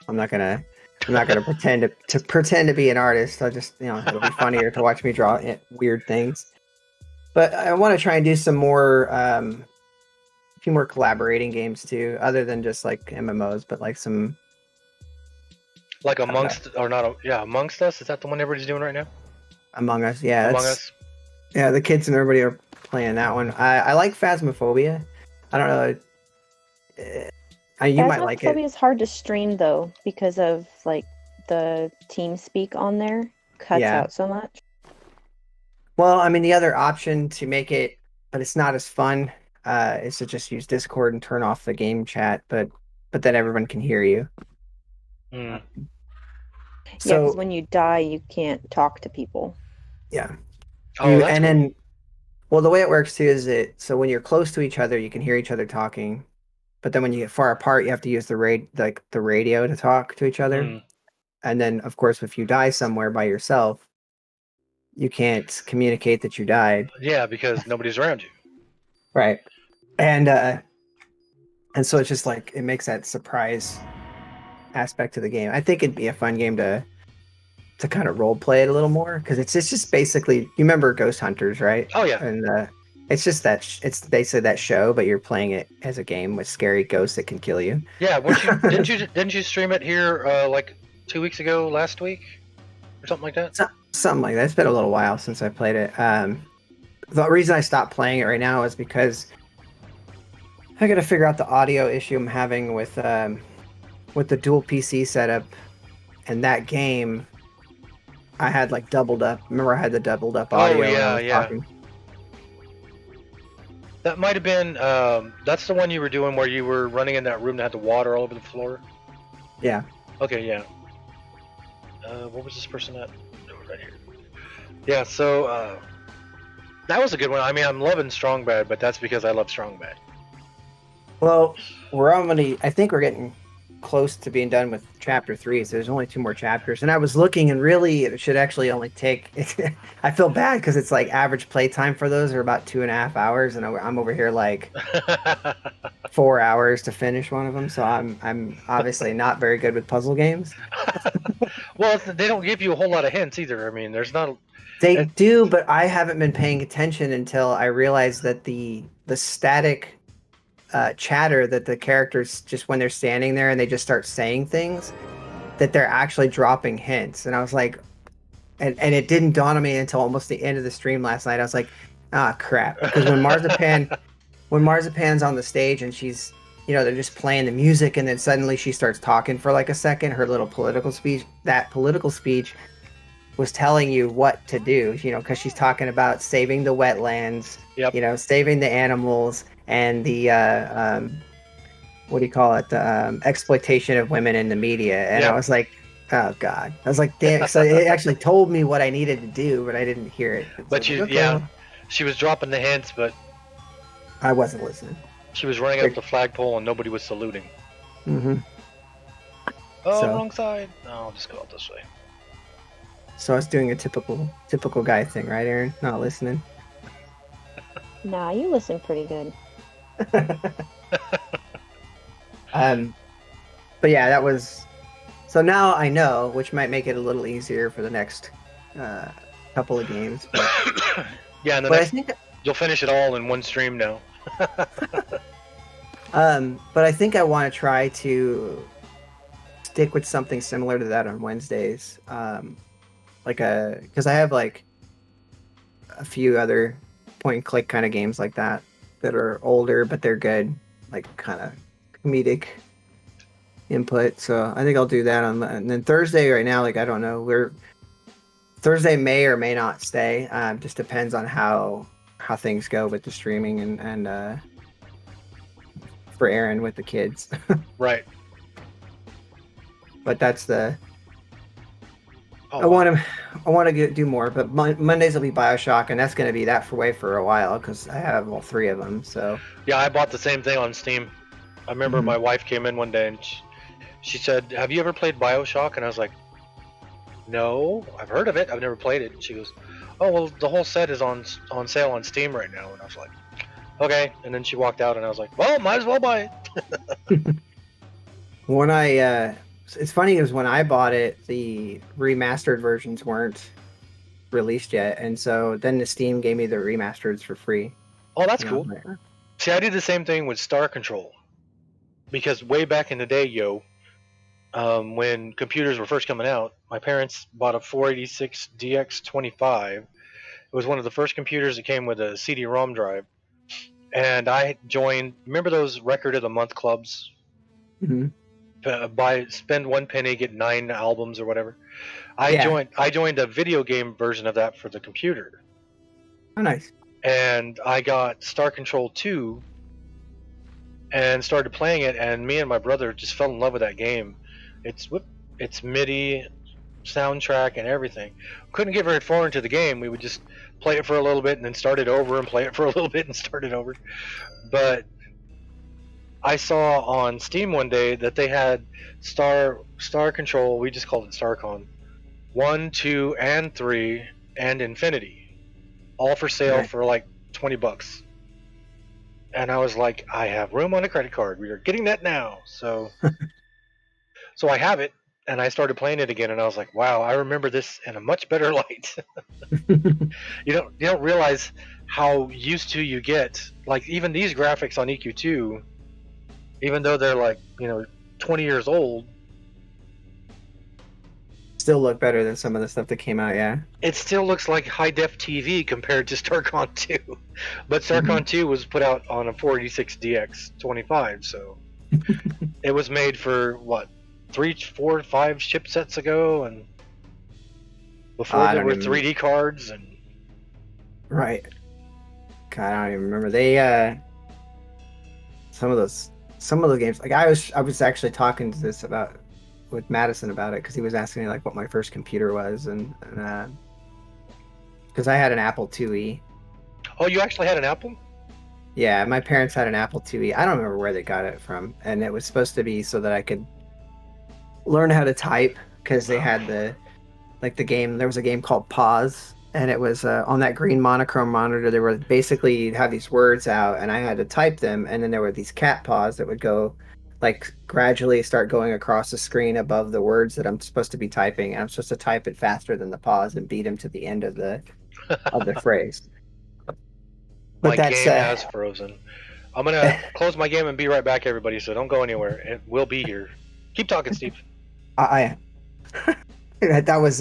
I'm not gonna pretend to be an artist. I'll just it'll be funnier to watch me draw weird things. But I want to try and do some more a few more collaborating games too, other than just like MMOs, but like some. Like Amongst Amongst Us. Is that the one everybody's doing right now? Among Us, yeah. Among Us. Yeah, the kids and everybody are playing that one. I like Phasmophobia. I don't know. You might like it. Phasmophobia is hard to stream though because of like the TeamSpeak on there cuts out so much. Well, I mean, the other option to make it, but it's not as fun, is to just use Discord and turn off the game chat, but then everyone can hear you. Mm. Yeah, because when you die, you can't talk to people. Yeah. Oh, that's cool. Well, the way it works too is so when you're close to each other, you can hear each other talking, but then when you get far apart, you have to use the radio to talk to each other. Mm. And then, of course, if you die somewhere by yourself, you can't communicate that you died. Yeah, because nobody's around you. Right. And so it's just like it makes that surprise aspect of the game. I think it'd be a fun game to kind of role play it a little more because it's just basically, you remember Ghost Hunters, right? Oh yeah. And it's just that it's basically that show, but you're playing it as a game with scary ghosts that can kill you. Yeah, didn't you stream it here like 2 weeks ago, last week, or something like that? Something like that. It's been a little while since I played it. The reason I stopped playing it right now is because I got to figure out the audio issue I'm having with the dual PC setup, and that game I had like doubled up. Remember, I had the doubled up audio. Oh yeah. Talking. That might have been. That's the one you were doing where you were running in that room that had the water all over the floor. Yeah. Okay. Yeah. What was this person at? Right here. Yeah. So that was a good one. I mean, I'm loving Strong Bad, but that's because I love Strong Bad. Well, I think we're getting close to being done with chapter 3, so there's only 2 more chapters, and I was looking, and really it should actually only take I feel bad because it's like average playtime for those are about 2.5 hours, and I'm over here like 4 hours to finish one of them, so I'm obviously not very good with puzzle games. Well, they don't give you a whole lot of hints either. I mean, there's not. They do, but I haven't been paying attention until I realized that the static chatter that the characters, just when they're standing there and they just start saying things, that they're actually dropping hints. And I was like, and it didn't dawn on me until almost the end of the stream last night. I was like, crap. Because when Marzipan's on the stage and she's, they're just playing the music, and then suddenly she starts talking for like a second, her little political speech was telling you what to do, because she's talking about saving the wetlands, saving the animals, and the what do you call it, the exploitation of women in the media. And I was like, oh god, I was like, damn. So it actually told me what I needed to do, but I didn't hear it. But she was dropping the hints, but I wasn't listening. She was running up the flagpole and nobody was saluting. Mm-hmm. Oh, wrong side. No, I'll just go out this way. So I was doing a typical guy thing, right, Aaron? Not listening. Nah, you listen pretty good. um, but yeah, that was. So now I know, which might make it a little easier for the next uh, couple of games. Yeah, and the But I next think, you'll finish it all in one stream now. but I think I want to try to stick with something similar to that on Wednesdays. Because I have like a few other point and click kind of games like that are older, but they're good, like kind of comedic input. So I think I'll do that and then Thursday right now, like I don't know, Thursday may or may not stay. Just depends on how things go with the streaming and for Aaron with the kids. Right. But that's the Oh, I wow. want to do more. But Mondays will be Bioshock, and that's going to be that for a while because I have all three of them. So Yeah, I bought the same thing on Steam. I remember Mhm. my wife came in one day and she said, "Have you ever played BioShock?" And I was like, "No, I've heard of it. I've never played it." And she goes, "Oh well, the whole set is on sale on Steam right now." And I was like, "Okay." And then she walked out, and I was like, "Well, might as well buy it." when it's funny because when I bought it, the remastered versions weren't released yet, and so then the Steam gave me the remasters for free. Oh, that's And I was cool. like, "Oh." See, I did the same thing with Star Control because way back in the day, when computers were first coming out, my parents bought a 486 DX25. It was one of the first computers that came with a CD-ROM drive, and I joined. Remember those record of the month clubs? Mhm. Buy spend 1 penny, get 9 albums or whatever. I Yeah, joined. I joined a video game version of that for the computer, oh nice. and I got Star Control 2 and started playing it. And me and my brother just fell in love with that game. It's MIDI soundtrack and everything. Couldn't get very far into the game. We would just play it for a little bit and then start it over and play it for a little bit and start it over. But I saw on Steam one day that they had Star Control. We just called it StarCon 1, 2, and 3, and Infinity, all for sale Right. for like $20. And I was like, I have room on a credit card. We are getting that now. So I have it, and I started playing it again, and I was like, wow, I remember this in a much better light. You don't realize how used to you get, like even these graphics on EQ2, even though they're like 20 years old, Still look better than some of the stuff that came out. Yeah. it still looks like high def TV compared to StarCon 2. But Mhm. StarCon 2 was put out on a 486 DX25, so it was made for what, 3, 4, 5 chipsets ago, and before I there don't were even. 3D cards, and Right. God, I don't even remember. Some of the games. Like I was actually talking to this about with Madison about it because he was asking me like what my first computer was and because I had an Apple IIe. oh, you actually had an Apple? Yeah, my parents had an Apple IIe. I don't remember where they got it from, and it was supposed to be so that I could learn how to type because they had the game. There was a game called Pause, and it was on that green monochrome monitor. There were basically you'd have these words out, and I had to type them, and then there were these cat paws that would go like gradually start going across the screen above the words that I'm supposed to be typing, and I'm supposed to type it faster than the pause and beat them to the end of the phrase. But My that's game has frozen. I'm gonna close my game and be right back, everybody. So don't go anywhere. It will be here. Keep talking, Steve. I that was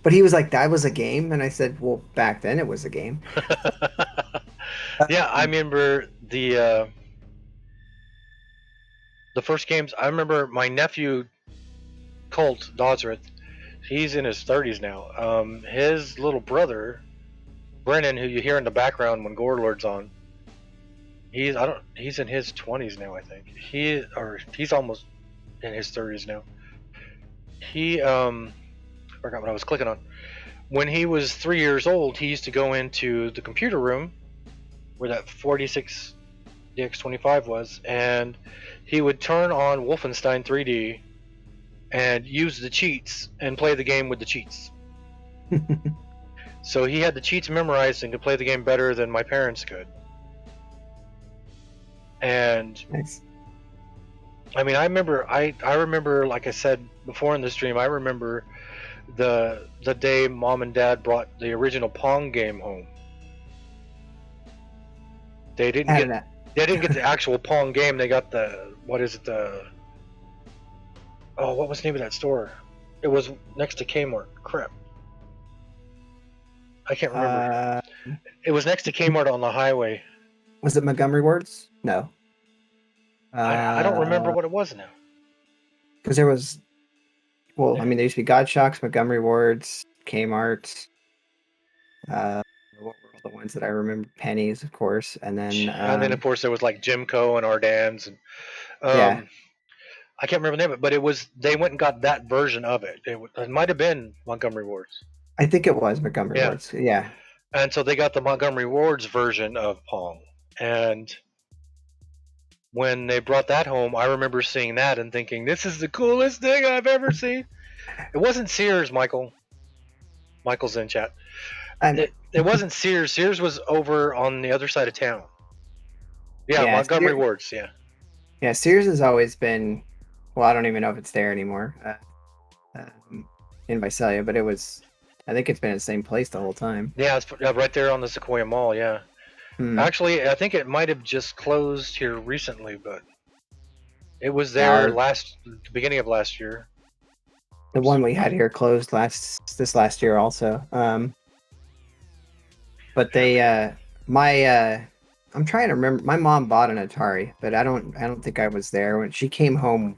but he was like that was a game, and I said, well, back then it was a game. Yeah, I remember the first games. I remember my nephew Colt Dosrith. He's in his 30s now. His little brother Brennan, who you hear in the background when Gorelord's on, he's in his 20s now. I think he's almost in his 30s now. He forgot what I was clicking on. When he was 3 years old, he used to go into the computer room where that 46 DX25 was, and he would turn on Wolfenstein 3D and use the cheats and play the game with the cheats. So he had the cheats memorized and could play the game better than my parents could. And Nice. I mean, I remember, like I said before in the stream, I remember the day mom and dad brought the original Pong game home. They didn't I get don't know. they didn't get the actual Pong game. They got what is it, what was the name of that store? It was next to Kmart. Crap, I can't remember. It was next to Kmart on the highway. Was it Montgomery Wards? No. I don't remember what it was now. Because there was, well, I mean, there used to be God Shocks, Montgomery Wards, Kmart. What were all the ones that I remember? Pennies, of course, and then Of course there was like Jimco and Ardan's and yeah, I can't remember the name of it, but it was they went and got that version of it. It might have been Montgomery Ward's. I think it was Montgomery Yeah. Wards. Yeah, And so they got the Montgomery Ward's version of Pong. And when they brought that home, I remember seeing that and thinking, this is the coolest thing I've ever seen. It wasn't Sears, Michael. Michael's in chat. and It wasn't Sears. Sears was over on the other side of town. Yeah, yeah, Montgomery Ward's, yeah. yeah. Sears has always been. Well, I don't even know if it's there anymore in Visalia, but it was. I think it's been in the same place the whole time. Yeah, it's right there on the Sequoia Mall, yeah. Hmm. Actually, I think it might have just closed here recently, but it was there the beginning of last year. The one we had here closed this last year also. But they I'm trying to remember. My mom bought an Atari, but I don't think I was there when she came home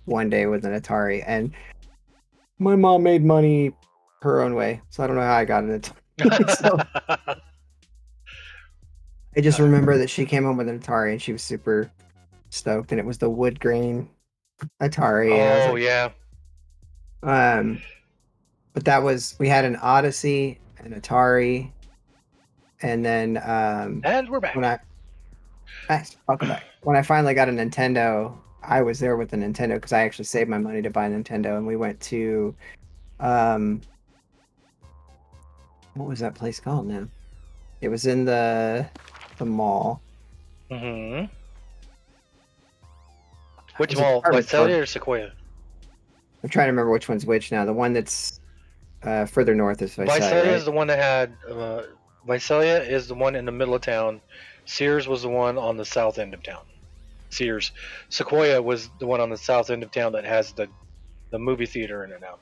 one day with an Atari, and my mom made money her own way, so I don't know how I got an Atari. So I just remember that she came home with an Atari and she was super stoked, and it was the wood grain Atari. Oh like, yeah. But that was we had an Odyssey, an Atari, and then and we're back. Welcome back. When I finally got a Nintendo, I was there with the Nintendo because I actually saved my money to buy a Nintendo, and we went to what was that place called now? It was in the mall. Mm-hmm. Which mall? Visalia or Sequoia? I'm trying to remember which one's which now. The one that's further north is Visalia. Visalia right? is the one that had. Visalia is the one in the middle of town. Sears was the one on the south end of town. Sears. Sequoia was the one on the south end of town that has the movie theater in it now.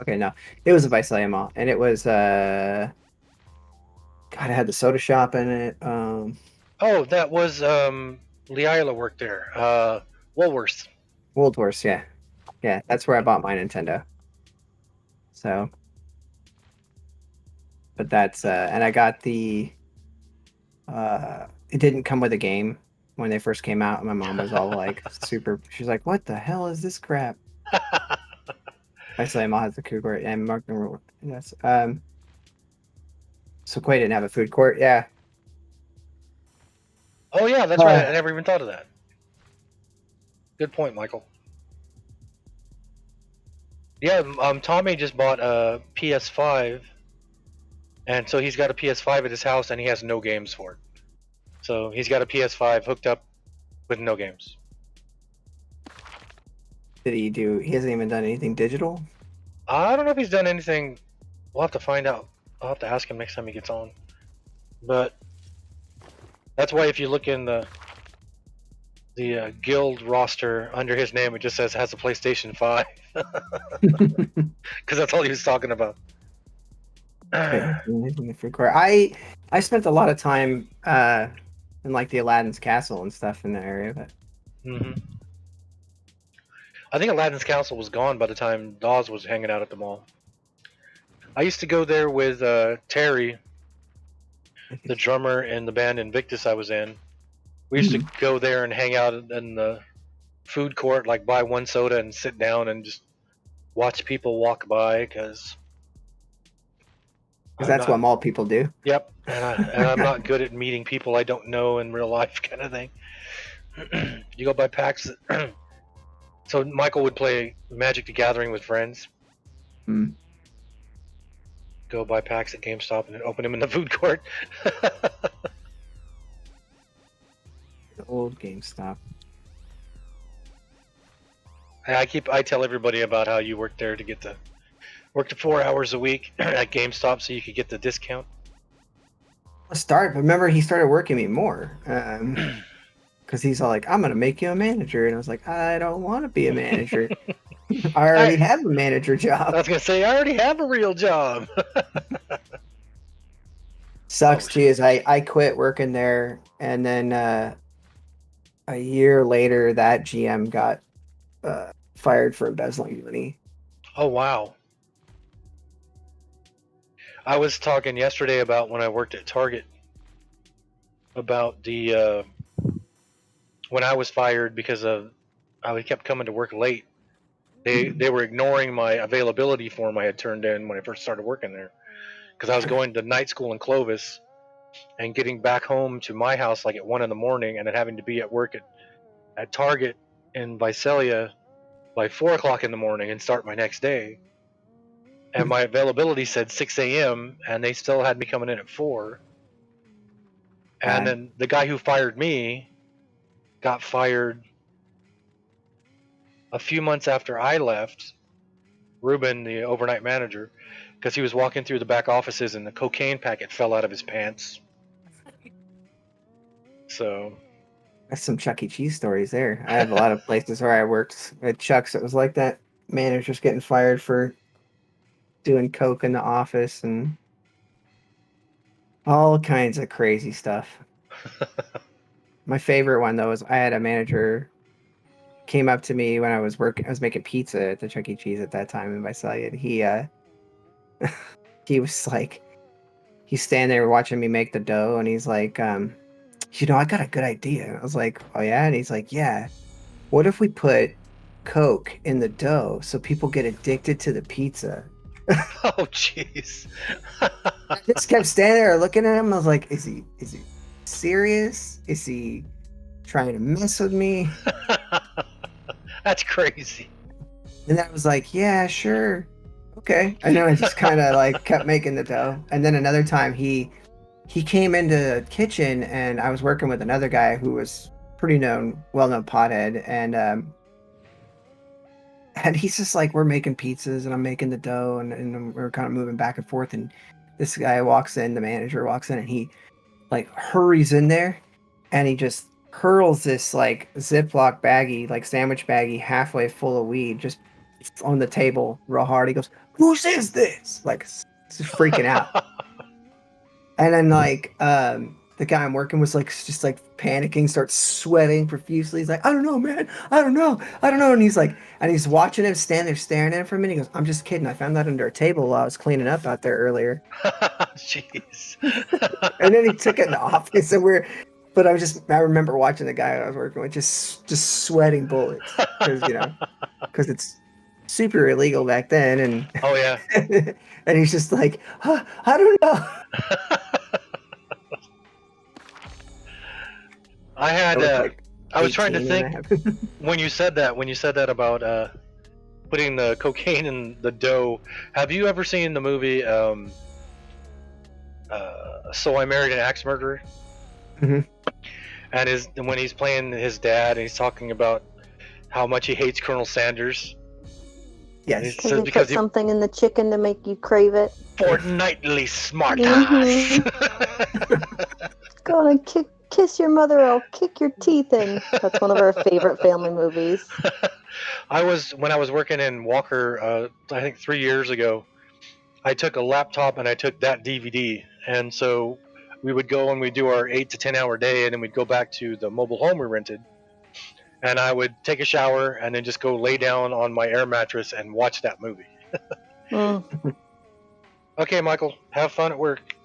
Okay, no, it was a Visalia mall, and it was God, it had the soda shop in it. Oh, that was Leila worked there. Woolworths. Woolworths, yeah, that's where I bought my Nintendo. So, but that's and I got the. It didn't come with a game when they first came out. My mom was all like super. She's like, "What the hell is this crap?" Visalia mall has the food court and Mark. Yes. Sequoia didn't have a food court. Yeah. Oh yeah, that's right. I never even thought of that. Good point, Michael. Yeah, Tommy just bought a PS5, and so he's got a PS5 at his house, and he has no games for it. So he's got a PS5 hooked up with no games. Did he do? He hasn't even done anything digital. I don't know if he's done anything. We'll have to find out. I'll have to ask him next time he gets on. But that's why if you look in the guild roster under his name, it just says has a PlayStation 5. Because that's all he was talking about. I spent a lot of time in like the Aladdin's Castle and stuff in the area, but I think Aladdin's Castle was gone by the time Dawes was hanging out at the mall. I used to go there with Terry, the drummer in the band Invictus I was in. We used to go there and hang out in the food court, like buy one soda and sit down and just watch people walk by because that's what mall people do. Yep, and I'm not good at meeting people I don't know in real life, kind of thing. You go by packs. So Michael would play Magic the Gathering with friends. go buy packs at GameStop and then open them in the food court. The old GameStop. I tell everybody about how you worked there to get the work the 4 hours a week at GameStop so you could get the discount. But remember he started working me more. Because he's all like, I'm gonna make you a manager, and I was like, I don't want to be a manager. I already have a manager I job. was gonna say I already have a real job. Sucks Oh, too is I quit working there, and then a year later that GM got fired for embezzling money. Oh wow. I was talking yesterday about when I worked at Target about the when I was fired because of I kept coming to work late. They were ignoring my availability form I had turned in when I first started working there because I was going to night school in Clovis and getting back home to my house like at 1 in the morning and then having to be at work at Target in Visalia by 4 o'clock in the morning and start my next day. And my availability said 6 a.m. and they still had me coming in at 4. And God. then the guy who fired me got fired a few months after I left, Ruben, the overnight manager, because he was walking through the back offices and the cocaine packet fell out of his pants. So, That's some Chuck E. Cheese stories there. I have a lot of places where I worked at Chuck's. It was like that. Managers getting fired for doing coke in the office and all kinds of crazy stuff. My favorite one though is I had a manager came up to me when I was working. I was making pizza at the Chuck E. Cheese at that time in Visalia. He was like, he's standing there watching me make the dough, and he's like, I got a good idea. I was like, oh yeah, and he's like, yeah. What if we put Coke in the dough so people get addicted to the pizza? oh jeez. I just kept standing there looking at him. I was like, is he serious? Is he trying to mess with me? That's crazy. And I was like, yeah, sure. Okay. And then I just kind of like kept making the dough. And then another time he came into the kitchen and I was working with another guy who was pretty well-known pothead. And he's just like, we're making pizzas and I'm making the dough and we're kind of moving back and forth. And this guy walks in, the manager walks in, and he like hurries in there and he just hurls this like Ziploc baggie, like sandwich baggie, halfway full of weed just on the table real hard. He goes, whose is this? Like, just freaking out. And then like the guy I'm working was like just like panicking, starts sweating profusely. He's like, I don't know, man. I don't know. And he's watching him stand there staring at him for a minute. He goes, I'm just kidding. I found that under a table while I was cleaning up out there earlier. Jeez. And then he took it in the office but I remember watching the guy I was working with just sweating bullets because it's super illegal back then. And oh yeah. and he's just like, huh, I don't know. I had I was trying to 18 think when you said that about putting the cocaine in the dough. Have you ever seen the movie So I Married an Axe Murderer? Mhm. And when he's playing his dad and he's talking about how much he hates Colonel Sanders. Yes. He says Because because put something in the chicken to make you crave it. fortnightly smart Mhm. ass. Go on and kiss your mother, I'll kick your teeth in. That's one of our favorite family movies. When I was working in Walker, I think 3 years ago, I took a laptop and I took that DVD, and so we would go and we'd do our 8 to 10 hour day, and then we'd go back to the mobile home we rented, and I would take a shower and then just go lay down on my air mattress and watch that movie. Mm. Okay, Michael, have fun at work.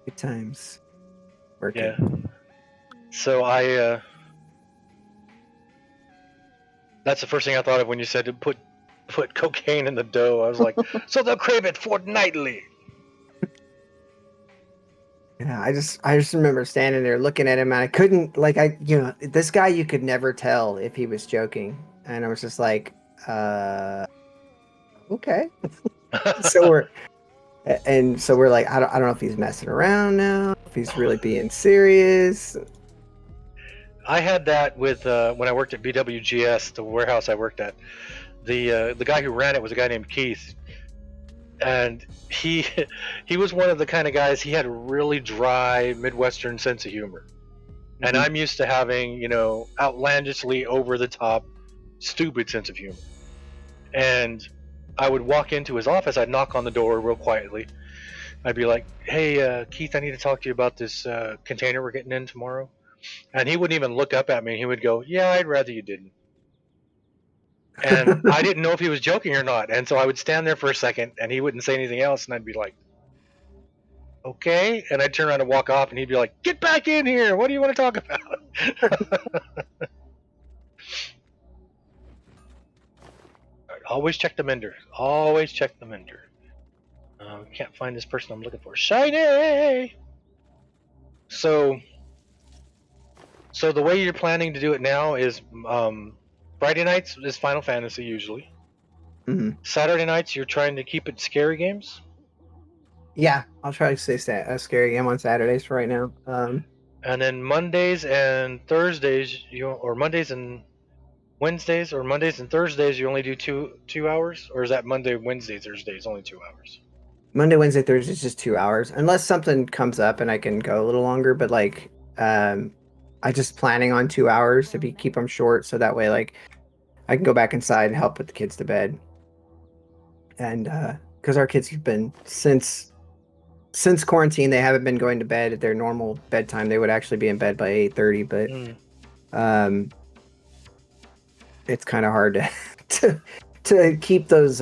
Good times. Working. Yeah. So that's the first thing I thought of when you said to put cocaine in the dough. I was like, so they'll crave it fortnightly. Yeah, I just remember standing there looking at him, and I couldn't this guy you could never tell if he was joking, and I was just like, okay. So And so we're like, I don't know if he's messing around now, if he's really being serious. I had that with when I worked at BWGS, the warehouse I worked at. The guy who ran it was a guy named Keith, and he he was one of the kind of guys. He had a really dry Midwestern sense of humor, and Mhm. I'm used to having outlandishly over the top, stupid sense of humor. And I would walk into his office. I'd knock on the door real quietly. I'd be like, "Hey, Keith, I need to talk to you about this container we're getting in tomorrow." And he wouldn't even look up at me. He would go, "Yeah, I'd rather you didn't." And I didn't know if he was joking or not. And so I would stand there for a second, and he wouldn't say anything else, and I'd be like, "Okay." And I'd turn around and walk off, and he'd be like, "Get back in here. What do you want to talk about?" Always check the mender. Always check the mender. Can't find this person I'm looking for. Shiny. So, so the way you're planning to do it now is Friday nights is Final Fantasy usually. Mhm. Saturday nights you're trying to keep it scary games, Yeah, I'll try to stay a scary game on Saturdays for right now. and then Mondays and Thursdays or Mondays and Wednesdays or Mondays and Thursdays you only do 2 hours, or is that Monday, Wednesday, Thursdays only 2 hours? Monday, Wednesday, Thursday is just 2 hours, unless something comes up and I can go a little longer. But like, I just planning on 2 hours to keep them short, so that way, like, I can go back inside and help put the kids to bed. And because our kids have been since quarantine, they haven't been going to bed at their normal bedtime. They would actually be in bed by 8:30, but Mm, um, it's kind of hard to to to keep those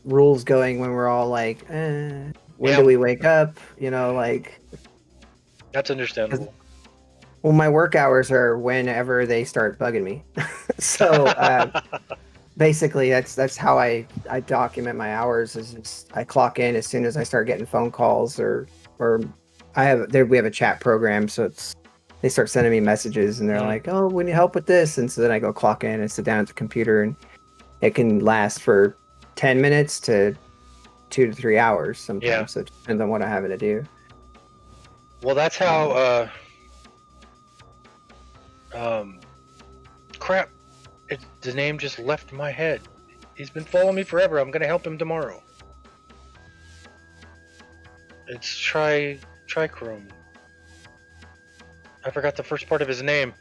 rules going when we're all like, when do yeah, we wake up? Like, that's 'cause- understandable. well, my work hours are whenever they start bugging me. So basically, that's how I document my hours. Is just, I clock in as soon as I start getting phone calls or we have a chat program, so they start sending me messages and they're Mm, like, "Oh, we need help with this," and so then I go clock in and sit down at the computer, and it can last for 10 minutes to 2 to 3 hours yeah. sometimes. So it depends on what I have to do. Well, that's how. Um, Um, crap. The name just left my head. He's been following me forever. I'm gonna help him tomorrow. It's Trichrome. I forgot the first part of his name.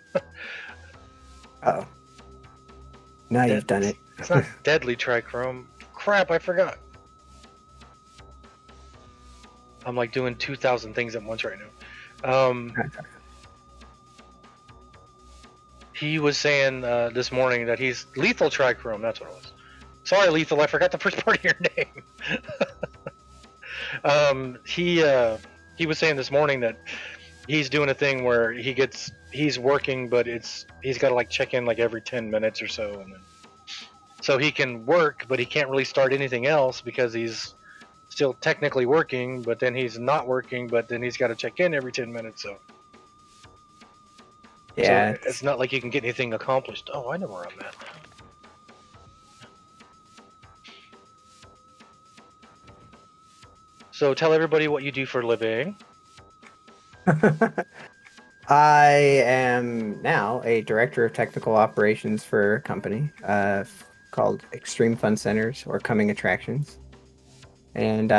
oh, now Dead, you've done it. it's not Deadly Trichrome. Crap, I forgot. I'm like doing 2,000 things at once right now. He was saying this morning that he's Lethal Trichrome. That's what it was. Sorry, Lethal. I forgot the first part of your name. He was saying this morning that he's doing a thing where he's working, but he's got to like check in like every 10 minutes or so, and then, so he can work, but he can't really start anything else because he's still technically working, but then he's not working, but then he's got to check in every 10 minutes. So Yeah, it's not like you can get anything accomplished. Oh, I know where I'm at. So tell everybody what you do for a living. I am now a director of technical operations for a company called Extreme Fun Centers or Coming Attractions. And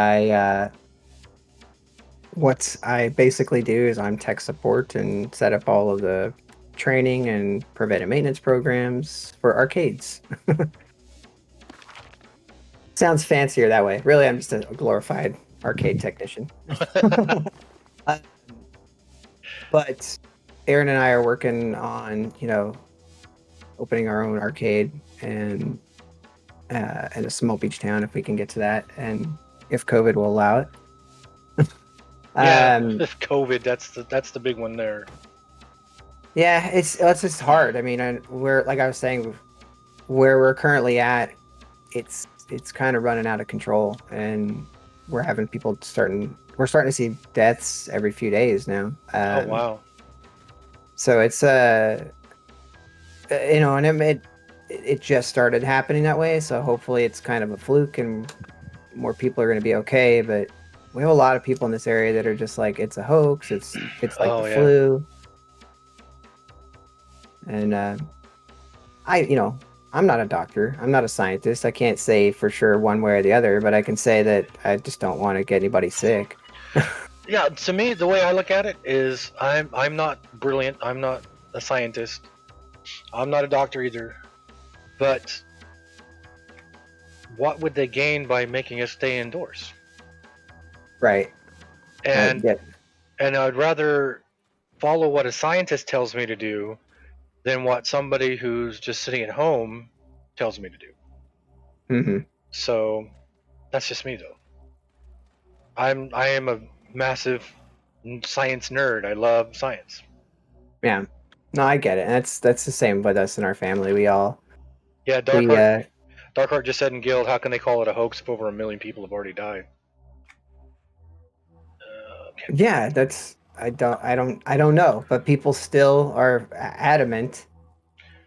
what I basically do is I'm tech support and set up all of the training and preventive maintenance programs for arcades. Sounds fancier that way. Really, I'm just a glorified arcade technician. Uh, but Aaron and I are working on, opening our own arcade and in a small beach town if we can get to that, and if COVID will allow it. Yeah, Um, COVID. That's the big one there. yeah, it's just hard. I mean, we're like I was saying, where we're currently at, it's kind of running out of control, and we're having people We're starting to see deaths every few days now. Oh wow. So it's and it just started happening that way. So hopefully it's kind of a fluke, and more people are going to be okay. But we have a lot of people in this area that are just like, it's a hoax. It's like the Oh yeah. flu. And I'm not a doctor. I'm not a scientist. I can't say for sure one way or the other, but I can say that I just don't want to get anybody sick. Yeah, to me, the way I look at it is I'm not brilliant. I'm not a scientist. I'm not a doctor either. But what would they gain by making us stay indoors? Right. And Yeah. and I'd rather follow what a scientist tells me to do than what somebody who's just sitting at home tells me to do. Hmm. So that's just me though. I am a massive science nerd. I love science. Yeah. No, I get it. And that's the same with us in our family. Yeah, We Darkheart just said in Guild, how can they call it a hoax if over 1 million people have already died? Okay. yeah, that's I don't know, but people still are adamant,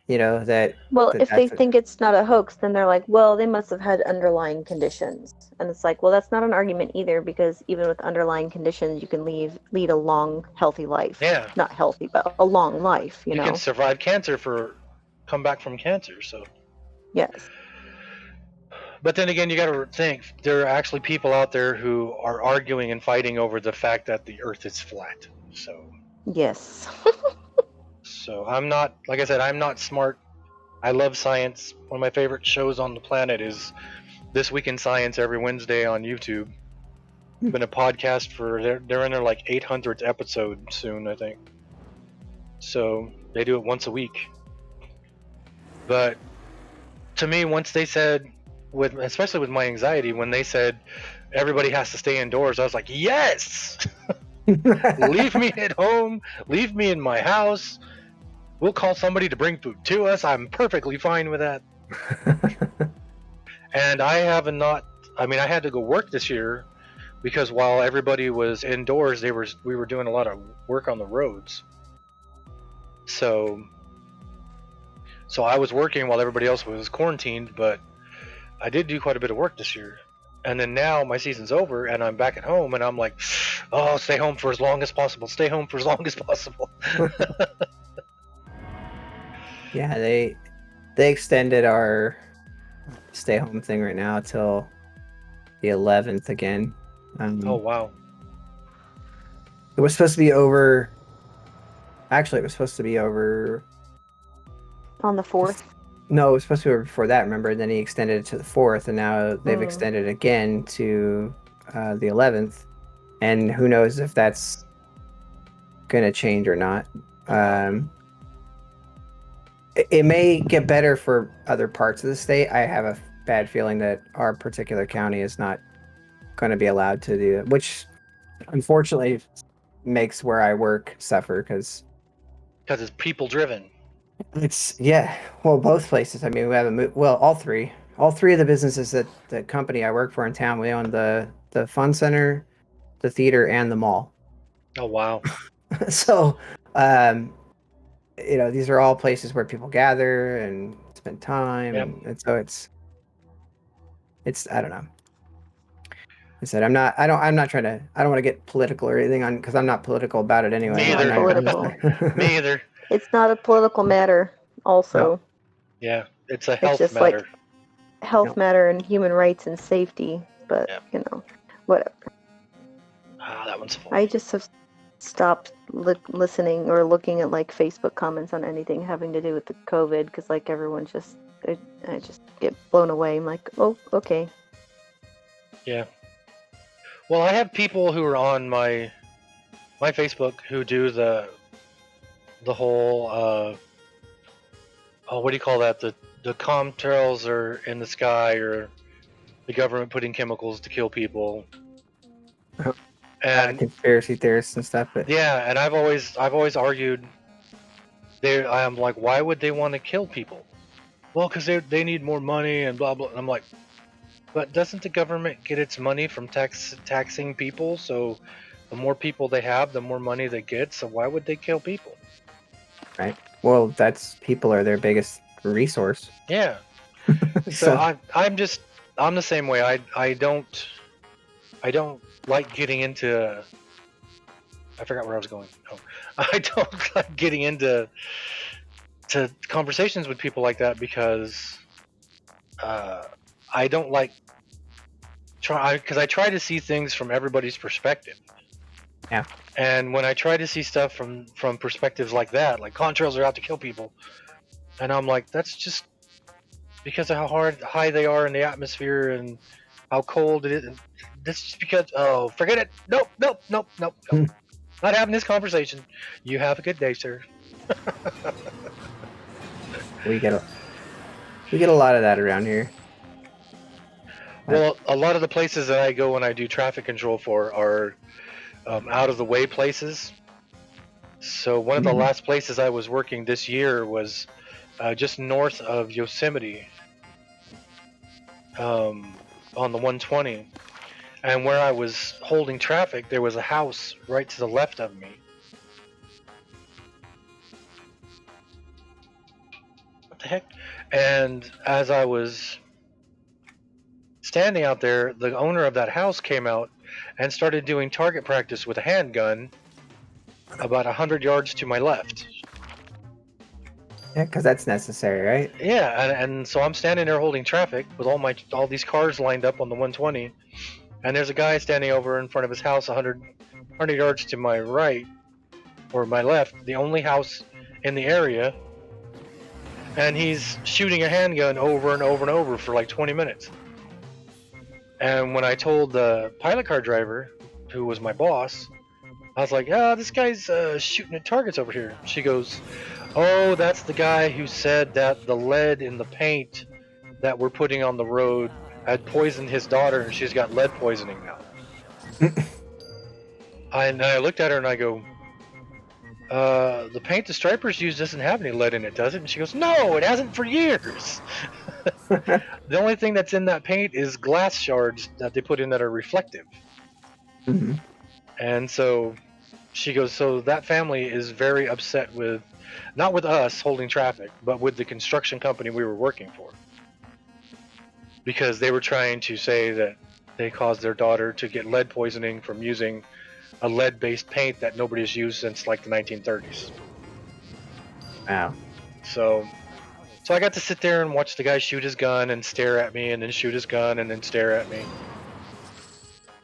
that Well, if they that's think it's not a hoax, then they're like, well, they must have had underlying conditions. And it's like, well, that's not an argument either, because even with underlying conditions, you can lead a long, healthy life. Yeah, Not healthy, but a long life, you can survive cancer come back from cancer. So, Yes. but then again, you got to think there are actually people out there who are arguing and fighting over the fact that the Earth is flat. Yes. So I'm not, like I said, I'm not smart. I love science. One of my favorite shows on the planet is This Week in Science every Wednesday on YouTube. Been a podcast for they're in their like 800th episode soon, I think. So they do it once a week. But to me, once they said, especially with my anxiety, when they said everybody has to stay indoors, I was like, yes, leave me at home, leave me in my house. We'll call somebody to bring food to us. I'm perfectly fine with that. And I have not. I mean, I had to go work this year because while everybody was indoors, we were doing a lot of work on the roads. So I was working while everybody else was quarantined, but I did do quite a bit of work this year. And then now my season's over and I'm back at home and I'm like, oh, stay home for as long as possible. Stay home for as long as possible. Yeah, they extended our stay home thing right now till the 11th again. Oh wow. It was supposed to be over. Actually, it was supposed to be over. On the 4th. No, it was supposed to be over before that. Remember? And then he extended it to the 4th, and now they've extended it again to the 11th. And who knows if that's gonna change or not. It may get better for other parts of the state. I have a bad feeling that our particular county is not going to be allowed to do it, which unfortunately makes where I work suffer because it's people driven. it's well, both places. I mean, we have all three of the businesses that the company I work for in town, we own the fun center, the theater, and the mall. Oh wow. So these are all places where people gather and spend time. Yep. And so it's I don't know. I said I'm not trying to, I don't want to get political or anything on, because I'm not political about it anyway. Me either. Not political. Me either. It's not a political matter also. Yeah, it's a health It's just matter. like health matter and human rights and safety, but whatever. That one's full. I just have stopped listening or looking at like Facebook comments on anything having to do with the COVID, because like everyone I just get blown away. I'm like, oh, okay. Yeah. Well, I have people who are on my Facebook who do the whole what do you call that? The chemtrails are in the sky, or the government putting chemicals to kill people. And conspiracy theorists and stuff. But yeah, and I've always argued. I'm like, why would they want to kill people? Well, because they need more money and blah blah. And I'm like, but doesn't the government get its money from taxing people? So the more people they have, the more money they get. So why would they kill people? Right. Well, people are their biggest resource. Yeah. So I'm just, I'm the same way. I don't like getting into. I forgot where I was going. Oh, I don't like getting into conversations with people like that because uh, I don't like because I try to see things from everybody's perspective. Yeah. And when I try to see stuff from perspectives like that, like contrails are out to kill people, and I'm like, that's just because of how high they are in the atmosphere and how cold it is. And this is just because. Oh, forget it. Nope, nope, nope, nope, nope. Not having this conversation. You have a good day, sir. We get a lot of that around here. Well, a lot of the places that I go when I do traffic control for are out of the way places. So one of the last places I was working this year was just north of Yosemite, on the 120. And where I was holding traffic, there was a house right to the left of me. What the heck? And as I was standing out there, the owner of that house came out and started doing target practice with a handgun about 100 yards to my left. Yeah, because that's necessary, right? Yeah, and so I'm standing there holding traffic with all these cars lined up on the 120, and there's a guy standing over in front of his house 100 yards to my right or my left, the only house in the area, and he's shooting a handgun over and over and over for like 20 minutes. And when I told the pilot car driver, who was my boss, I was like, "Yeah, this guy's shooting at targets over here." She goes, "Oh, that's the guy who said that the lead in the paint that we're putting on the road had poisoned his daughter, and she's got lead poisoning now." And I looked at her and I go, "The paint the stripers use doesn't have any lead in it, does it?" And she goes, "No, it hasn't for years." The only thing that's in that paint is glass shards that they put in that are reflective. Mhm. And so she goes, so that family is very upset with, not with us holding traffic, but with the construction company we were working for. Because they were trying to say that they caused their daughter to get lead poisoning from using a lead based paint that nobody's used since like the 1930s. Wow. So I got to sit there and watch the guy shoot his gun and stare at me and then shoot his gun and then stare at me.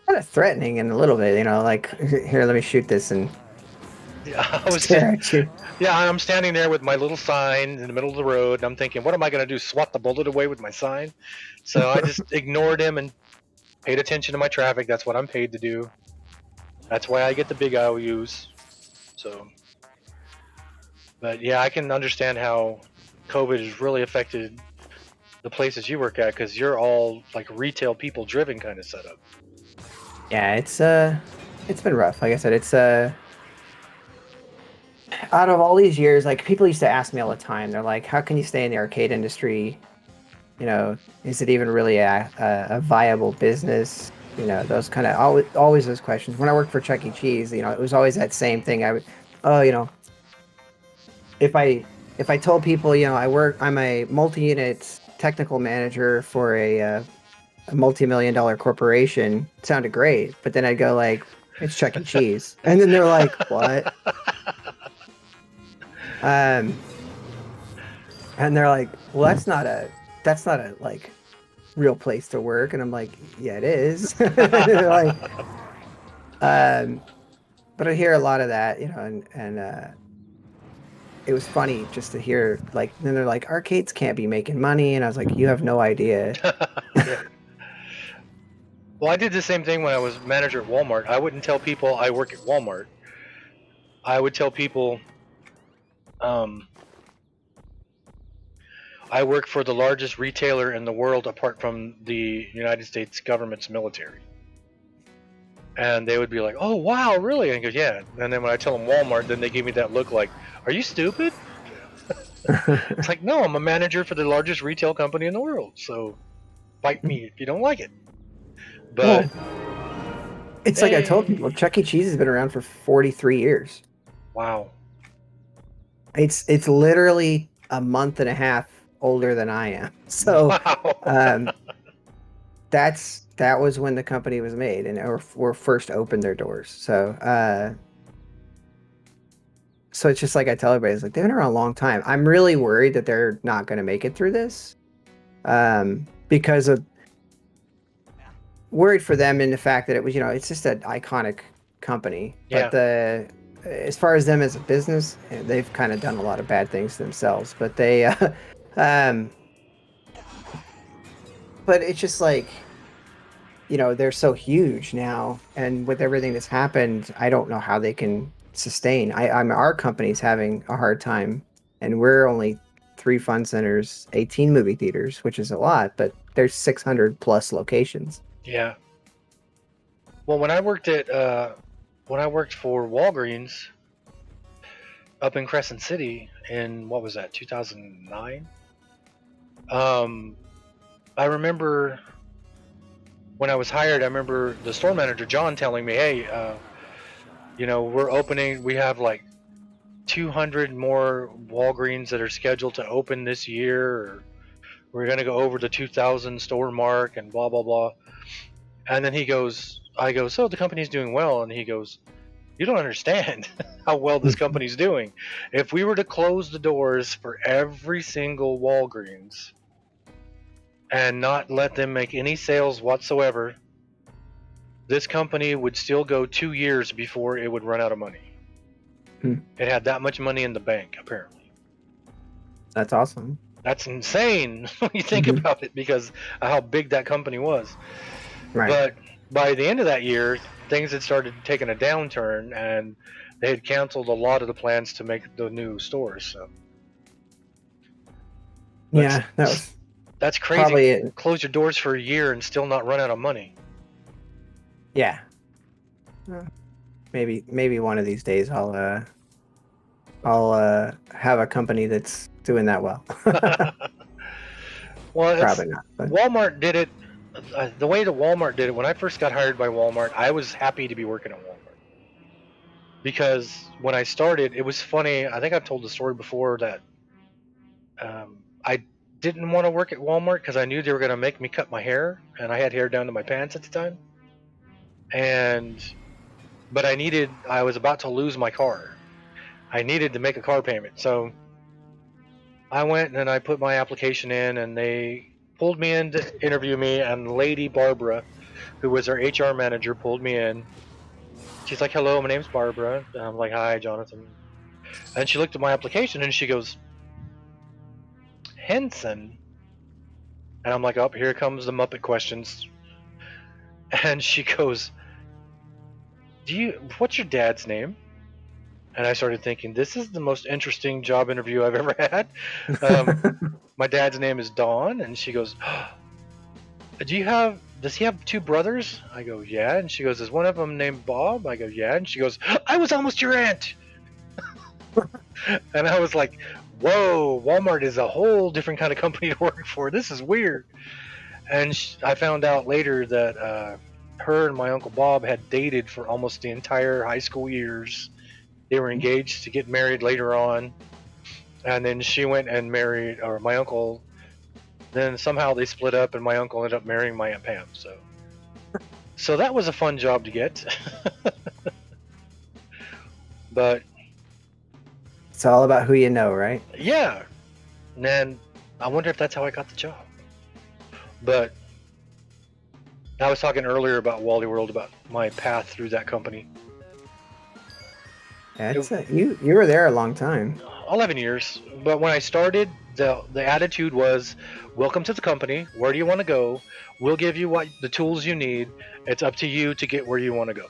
Kind of threatening in a little bit, like, here, let me shoot this and Yeah, I was stare at you. Yeah, I'm standing there with my little sign in the middle of the road, and I'm thinking, what am I going to do? Swat the bullet away with my sign? So I just ignored him and paid attention to my traffic. That's what I'm paid to do. That's why I get the big IOUs. So, but yeah, I can understand how COVID has really affected the places you work at because you're all like retail people driven kind of setup. Yeah, it's been rough. Like I said, it's out of all these years, like, people used to ask me all the time. They're like, "How can you stay in the arcade industry? Is it even really a viable business?" Those kind of always those questions. When I worked for Chuck E. Cheese, it was always that same thing. I would, oh, if I told people, I'm a multi-unit technical manager for a multi-million-dollar corporation, it sounded great, but then I'd go like, it's Chuck E. Cheese, and then they're like, what? And they're like, well, that's not a like real place to work, and I'm like, yeah, it is. They're like, but I hear a lot of that, and it was funny just to hear, like, then they're like, arcades can't be making money, and I was like, you have no idea. Yeah. Well, I did the same thing when I was manager at Walmart. I wouldn't tell people I work at Walmart. I would tell people, um, I work for the largest retailer in the world apart from the United States government's military. And they would be like, "Oh, wow, really?" And I go, "Yeah." And then when I tell them Walmart, then they give me that look like, "Are you stupid?" It's like, "No, I'm a manager for the largest retail company in the world. So fight me if you don't like it." But Well, it's like I told people, hey, Chuck E. Cheese has been around for 43 years. wow. It's literally a month and a half older than I am. So, Wow. um, that was when the company was made and or first opened their doors. So it's just like I tell everybody, it's like they've been around a long time. I'm really worried that they're not going to make it through this, because of worried for them in the fact that it was, it's just an iconic company. Yeah. But as far as them as a business, they've kind of done a lot of bad things themselves. But um, but it's just like, they're so huge now, and with everything that's happened, I don't know how they can sustain. Our company's having a hard time, and we're only 3 fun centers, 18 movie theaters, which is a lot, but there's 600 plus locations. Yeah. Well, when I worked for Walgreens up in Crescent City in, what was that, 2009? I remember when I was hired, I remember the store manager John telling me, "Hey, we're opening. We have like 200 more Walgreens that are scheduled to open this year. Or we're going to go over the 2,000 store mark and blah blah blah." And then I go, "So the company's doing well?" And he goes, "You don't understand how well this company's doing. If we were to close the doors for every single Walgreens and not let them make any sales whatsoever, this company would still go 2 years before it would run out of money." It had that much money in the bank, apparently. That's awesome. That's insane when you think about it, because of how big that company was. Right. But by the end of that year, things had started taking a downturn, and they had canceled a lot of the plans to make the new stores. So Yeah, that's crazy. probably it. Close your doors for a year and still not run out of money. Yeah. Maybe one of these days I'll have a company that's doing that well. Well, Probably not. But Walmart did it. The way that Walmart did it, when I first got hired by Walmart, I was happy to be working at Walmart. Because when I started, it was funny. I think I've told the story before that I didn't want to work at Walmart because I knew they were going to make me cut my hair, and I had hair down to my pants at the time. But I was about to lose my car. I needed to make a car payment. So I went and I put my application in, and they pulled me in to interview me, and Lady Barbara, who was our HR manager, pulled me in. She's like, "Hello, my name's Barbara." And I'm like, "Hi, Jonathan." And she looked at my application and she goes, "Henson?" And I'm like, "Oh, here comes the Muppet questions." And she goes, "What's your dad's name?" And I started thinking, this is the most interesting job interview I've ever had. My dad's name is Don. And she goes, does he have 2 brothers? I go, yeah. And she goes, is one of them named Bob? I go, yeah. And she goes, I was almost your aunt. And I was like, whoa, Walmart is a whole different kind of company to work for. This is weird. And I found out later that her and my Uncle Bob had dated for almost the entire high school years. They were engaged to get married later on. And then she went and married, or my uncle, then somehow they split up and my uncle ended up marrying my Aunt Pam. So that was a fun job to get. But it's all about who you know, right? yeah. And then I wonder if that's how I got the job. But I was talking earlier about Wally World, about my path through that company. You were there a long time. 11 years. But when I started, the attitude was, welcome to the company. Where do you want to go? We'll give you the tools you need. It's up to you to get where you want to go.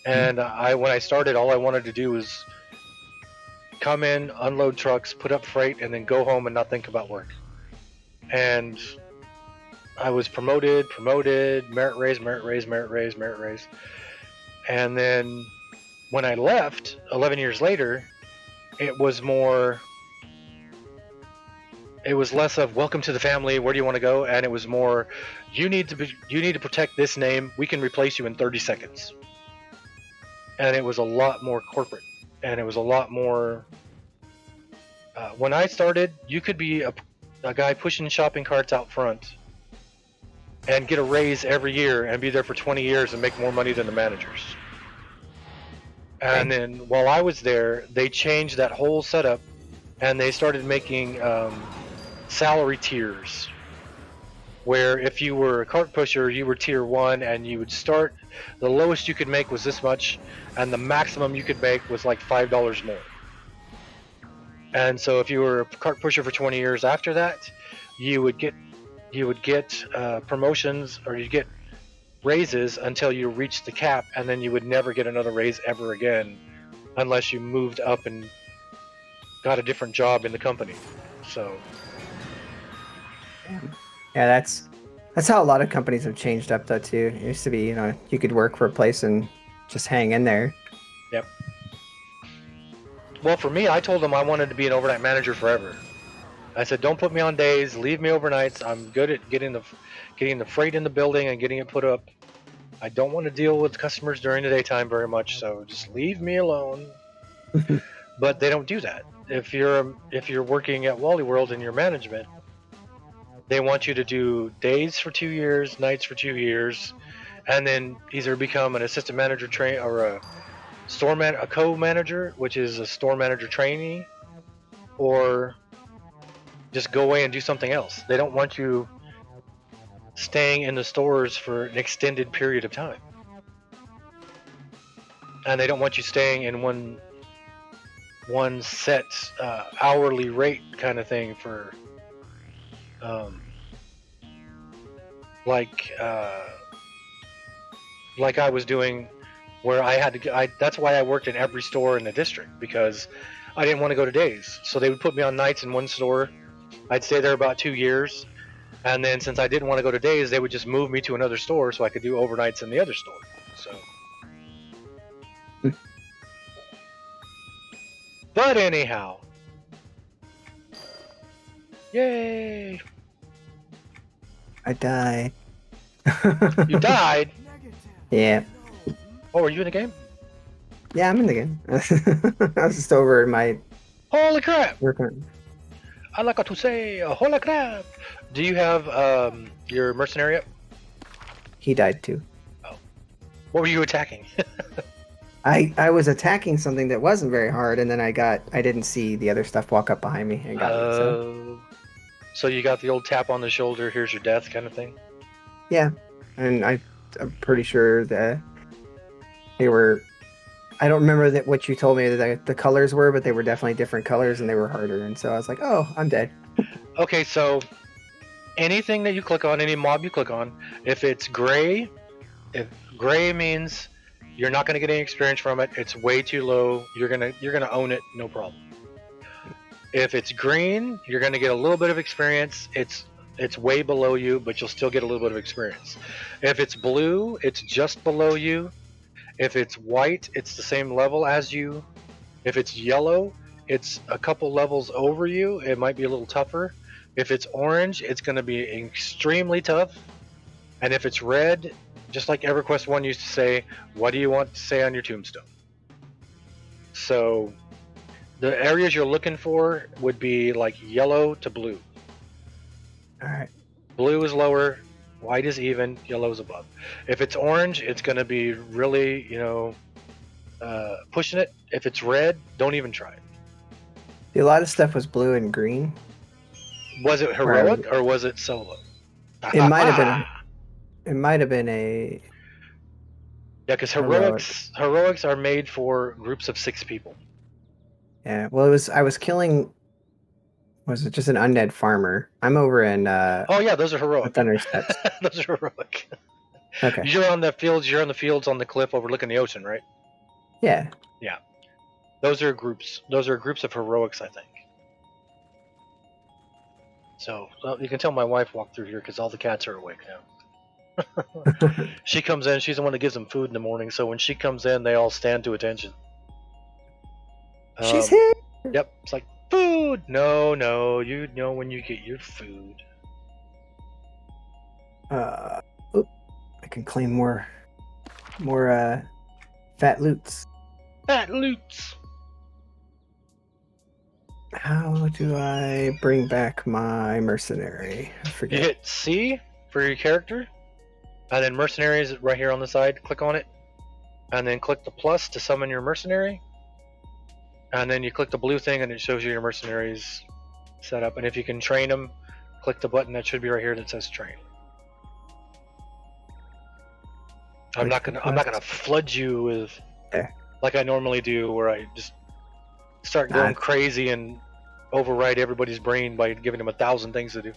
And when I started, all I wanted to do was come in, unload trucks, put up freight, and then go home and not think about work. And I was promoted, merit raise. And then when I left 11 years later, it was less of welcome to the family, where do you want to go? And it was more, you need to protect this name. We can replace you in 30 seconds. And it was a lot more corporate, and it was a lot more, when I started, you could be a guy pushing shopping carts out front and get a raise every year and be there for 20 years and make more money than the managers. And then while I was there, they changed that whole setup and they started making salary tiers where if you were a cart pusher, you were tier 1 and you would start, the lowest you could make was this much and the maximum you could make was like $5 more. And so if you were a cart pusher for 20 years after that, you would get promotions, or you'd get raises until you reached the cap, and then you would never get another raise ever again unless you moved up and got a different job in the company. So Yeah, that's how a lot of companies have changed up though too. It used to be, you could work for a place and just hang in there. yep. Well, for me, I told them I wanted to be an overnight manager forever. I said, don't put me on days, leave me overnights. I'm good at getting the freight in the building and getting it put up. I don't want to deal with customers during the daytime very much, so just leave me alone. But they don't do that. If you're working at Wally World in your management, they want you to do days for 2 years, nights for 2 years, and then either become an assistant manager or a a co-manager, which is a store manager trainee, or just go away and do something else. They don't want you staying in the stores for an extended period of time. And they don't want you staying in one set hourly rate kind of thing for like I was doing, where I had to. That's why I worked in every store in the district, because I didn't want to go to days. So they would put me on nights in one store. I'd stay there about 2 years, and then since I didn't want to go to days, they would just move me to another store so I could do overnights in the other store. So. But anyhow, yay! I died. You died? Yeah. Oh, are you in the game? Yeah, I'm in the game. I was just over in my Holy crap! work on. I like to say, holy crap! Do you have your mercenary up? He died too. Oh. What were you attacking? I was attacking something that wasn't very hard, and then I didn't see the other stuff walk up behind me and got me. So you got the old tap on the shoulder, here's your death kind of thing? Yeah, and I'm pretty sure that they were. I don't remember what you told me that the colors were, but they were definitely different colors and they were harder. And so I was like, oh, I'm dead. Okay, so anything that you click on, any mob you click on, if it's gray, if gray means you're not going to get any experience from it, it's way too low, you're gonna own it, no problem. If it's green, you're going to get a little bit of experience. It's way below you, but you'll still get a little bit of experience. If it's blue, it's just below you. If it's white, it's the same level as you. If it's yellow, it's a couple levels over you. It might be a little tougher. If it's orange, it's going to be extremely tough. And if it's red, just like Everquest 1 used to say, what do you want to say on your tombstone? So the areas you're looking for would be like yellow to blue. All right. Blue is lower, white is even, yellow is above. If it's orange, it's going to be really, pushing it. If it's red, don't even try it. A lot of stuff was blue and green. Was it heroic or was it solo? It might have been. It might have been a. Yeah, because heroics are made for groups of 6 people. Yeah, well, I was killing. Was it just an undead farmer? I'm over in. Oh yeah, those are heroic. Thunder Steps. Those are heroic. Okay. You're on the fields. You're on the fields on the cliff overlooking the ocean, right? Yeah. Yeah. Those are groups. Those are groups of heroics, I think. So you can tell my wife walked through here because all the cats are awake now. She comes in. She's the one that gives them food in the morning. So when she comes in, they all stand to attention. She's here. Yep. It's like food. No. You know when you get your food. I can claim more fat loots. Fat loots. How do I bring back my mercenary? I You forget. hit C for your character, and then mercenaries right here on the side. Click on it, and then click the plus to summon your mercenary, and then you click the blue thing, and it shows you your mercenaries set up. And if you can train them, click the button that should be right here that says train. I'm not gonna flood you with like I normally do, where I just start going crazy and override everybody's brain by giving them 1,000 things to do.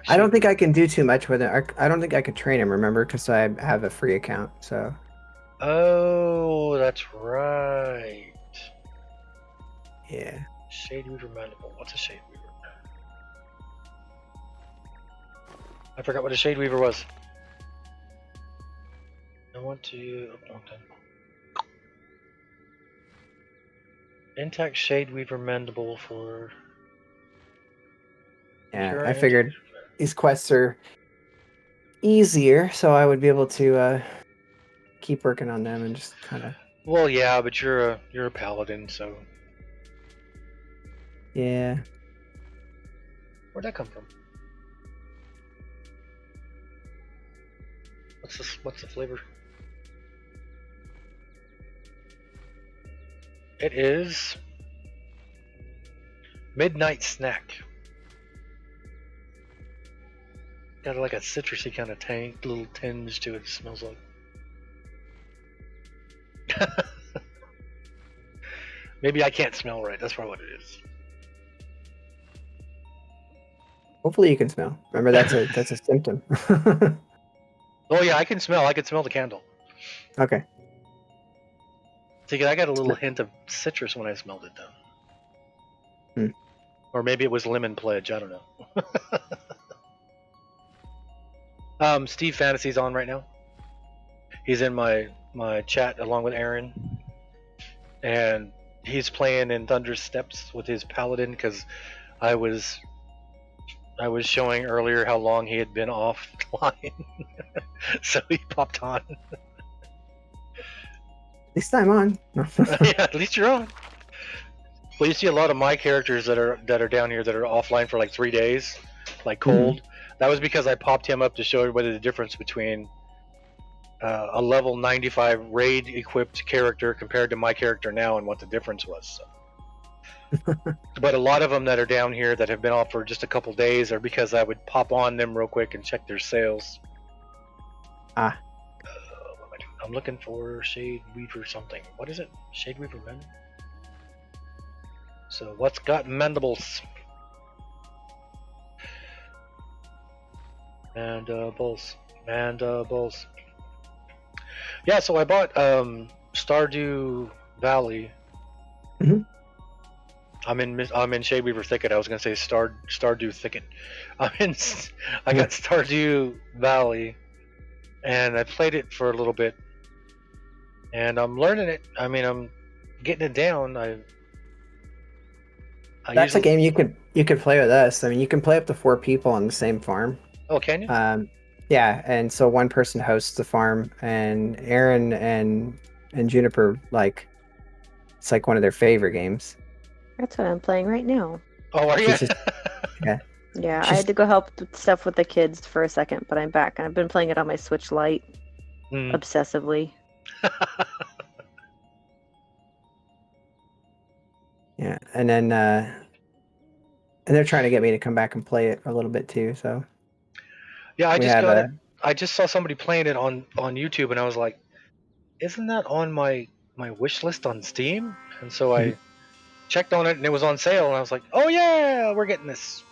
I don't think I can do too much with it. I don't think I could train him, remember, because I have a free account. So. Oh, that's right. Yeah. Shade Weaver Mandible. What's a Shade Weaver? I forgot what a Shade Weaver was. I want to. Okay. Intact Shade Weaver Mandible for. Yeah, I figured these quests are easier, so I would be able to keep working on them and just kind of. Well, yeah, but you're a paladin, so. Yeah. Where'd that come from? What's this? What's the flavor? It is Midnight Snack. Got like a citrusy kind of little tinge to it. It smells like. Maybe I can't smell right. That's probably what it is. Hopefully you can smell. Remember, that's a symptom. Oh yeah, I can smell. I can smell the candle. Okay. See, I got a little hint of citrus when I smelled it, though. Hmm. Or maybe it was lemon pledge. I don't know. Steve Fantasy's on right now. He's in my chat along with Aaron, and he's playing in Thunder's Steps with his paladin because I was showing earlier how long he had been offline, so he popped on. At least I'm on. Yeah, at least you're on. Well, you see a lot of my characters that are down here that are offline for like 3 days, like cold. That was because I popped him up to show everybody the difference between a level 95 raid equipped character compared to my character now and what the difference was. So. But a lot of them that are down here that have been off for just a couple days are because I would pop on them real quick and check their sales. What am I doing? I'm looking for Shade Weaver something. What is it? Shade Weaver Mandible? So what's got mandibles? Mandibles. Mandibles. Yeah, so I bought Stardew Valley. Mm-hmm. I'm in Shadeweaver Thicket. I was gonna say Stardew Thicket. I got Stardew Valley, and I played it for a little bit, and I'm learning it. I mean, I'm getting it down. That's a game you could play with us. I mean, you can play up to 4 people on the same farm. Oh, can you? Yeah, and so one person hosts the farm, and Aaron and Juniper, like, it's like one of their favorite games. That's what I'm playing right now. Oh, are you? Yeah. Yeah, I had to go help with stuff with the kids for a second, but I'm back. I've been playing it on my Switch Lite obsessively. Yeah, and then and they're trying to get me to come back and play it a little bit too. So yeah, I just got it. I just saw somebody playing it on YouTube, and I was like, "Isn't that on my wish list on Steam?" And so I checked on it, and it was on sale, and I was like, "Oh yeah, we're getting this."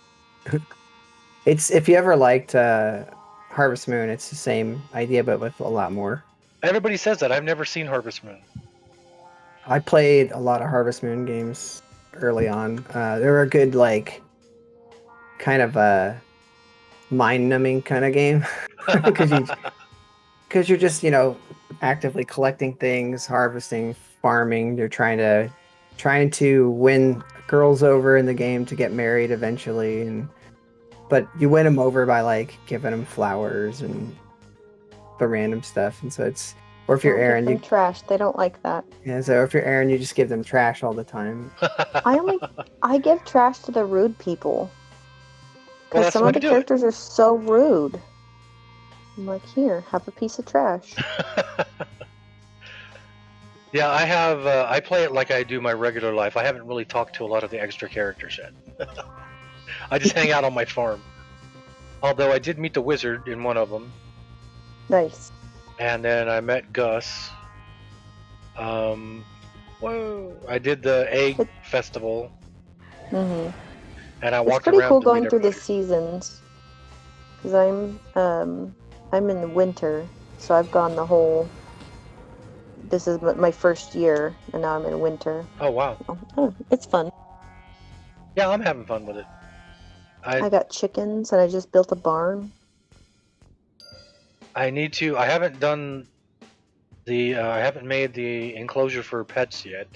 It's if you ever liked Harvest Moon, it's the same idea, but with a lot more. Everybody says that. I've never seen Harvest Moon. I played a lot of Harvest Moon games early on. They were a good, like, kind of a mind-numbing kind of game because you're just, actively collecting things, harvesting, farming. You're trying to win girls over in the game to get married eventually, but you win them over by like giving them flowers and the random stuff, and so it's. Or if you're Aaron, you trash. They don't like that. Yeah, so if you're Aaron, you just give them trash all the time. I give trash to the rude people. Because that's some the way of to the do characters are so rude. I'm like, here, have a piece of trash. it. Yeah, I have. I play it like I do my regular life. I haven't really talked to a lot of the extra characters yet. I just hang out on my farm. Although I did meet the wizard in one of them, Nice. and then I met Gus. Um, whoa! I did the egg festival, Mm-hmm. and I It's walked pretty around cool to meet going through the everybody. seasons. Because I'm in the winter, so I've gone the whole. This is my first year, and now I'm in winter. Oh wow! Oh, it's fun. Yeah, I'm having fun with it. I I got chickens, and I just built a barn. I need to. I haven't done the. I haven't made the enclosure for pets yet.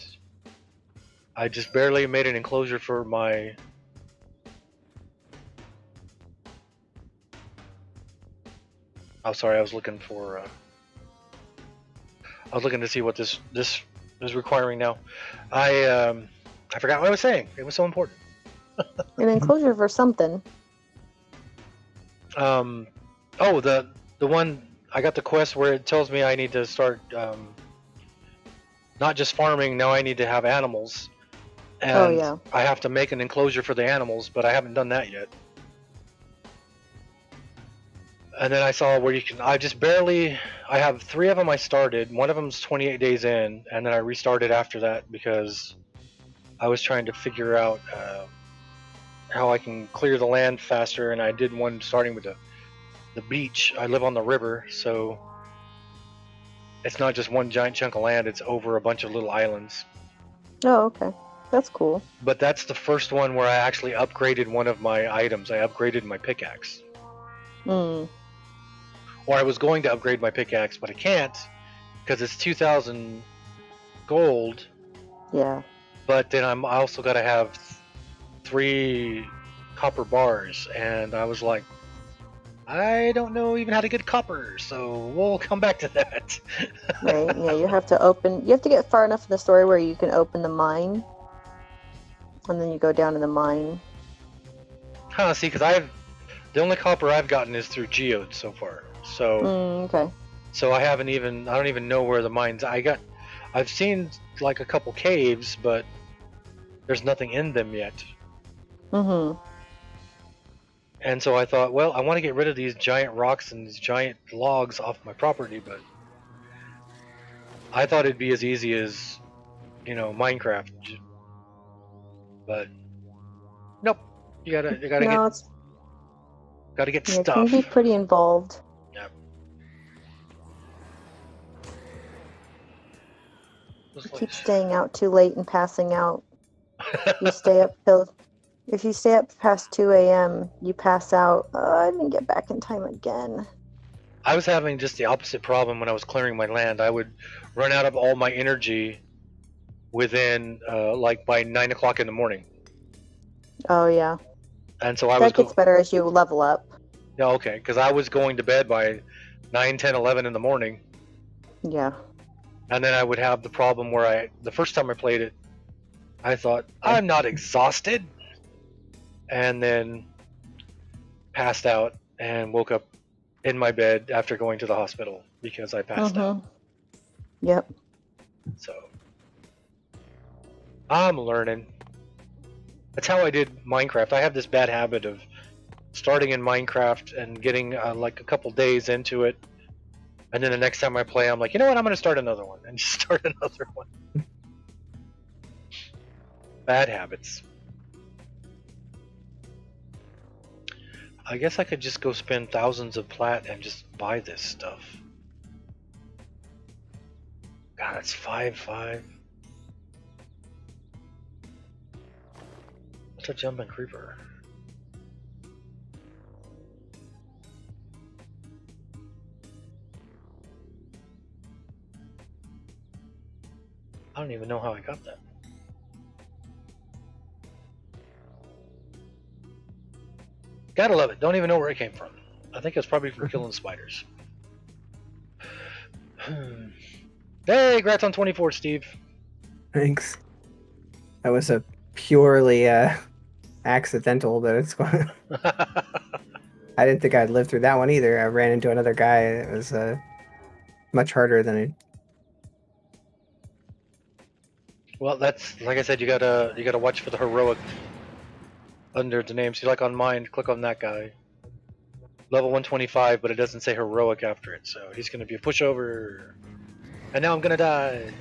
I just barely made an enclosure for my. Oh, sorry. I was looking for. I was looking to see what this is requiring now. I forgot what I was saying. It was so important. An enclosure for something. Um, oh, the one I got the quest where it tells me I need to start not just farming. Now I need to have animals, Oh, and yeah. I have to make an enclosure for the animals, but I haven't done that yet. And then I saw where you can. I just barely. I have 3 of them I started. One of them's 28 days in, and then I restarted after that because I was trying to figure out how I can clear the land faster. And I did one starting with the beach. I live on the river, so it's not just one giant chunk of land. It's over a bunch of little islands. Oh, okay. That's cool. But that's the first one where I actually upgraded one of my items. I upgraded my pickaxe. Mm. Or I was going to upgrade my pickaxe, but I can't because it's 2,000 gold. Yeah. But then I also got to have 3 copper bars, and I was like, I don't know even how to get copper, so we'll come back to that. Right. Yeah, you have to get far enough in the story where you can open the mine, and then you go down in the mine. Huh? See, because the only copper I've gotten is through geodes so far. Okay. So I don't even know where the mines. I've seen like a couple caves, but there's nothing in them yet. Mm-hmm. And so I thought, well, I want to get rid of these giant rocks and these giant logs off my property, but I thought it'd be as easy as, Minecraft. But nope, No, it's gotta get yeah, it can be stuff. pretty involved. Yep. You keep staying out too late and passing out. You stay up till If you stay up past 2 a.m., you pass out. I didn't get back in time again. I was having just the opposite problem when I was clearing my land. I would run out of all my energy within like by 9 o'clock in the morning, Oh, yeah. and so I was That gets better as you level up. yeah, okay, because I was going to bed by 9, 10, 11 in the morning, Yeah. and then I would have the problem where the first time I played it, I thought I'm not exhausted, and then passed out and woke up in my bed after going to the hospital because I passed out. Yep. So I'm learning. That's how I did Minecraft. I have this bad habit of starting in Minecraft and getting like a couple days into it, and then the next time I play, I'm like, you know what? I'm going to start another one and just start another one. Bad habits. I guess I could just go spend thousands of plat and just buy this stuff. God, it's 5-5. What's a jumping creeper? I don't even know how I got that. Gotta love it. Don't even know where it came from. I think it's probably from killing spiders. Hey, congrats on 24, Steve. Thanks. That was a purely accidental, but it's going. I didn't think I'd live through that one either. I ran into another guy. It was much harder than I. Well, that's like I said. You gotta watch for the heroic under the name. So like on mine, click on that guy. Level 125, but it doesn't say heroic after it, so he's gonna be a pushover. And now I'm gonna die.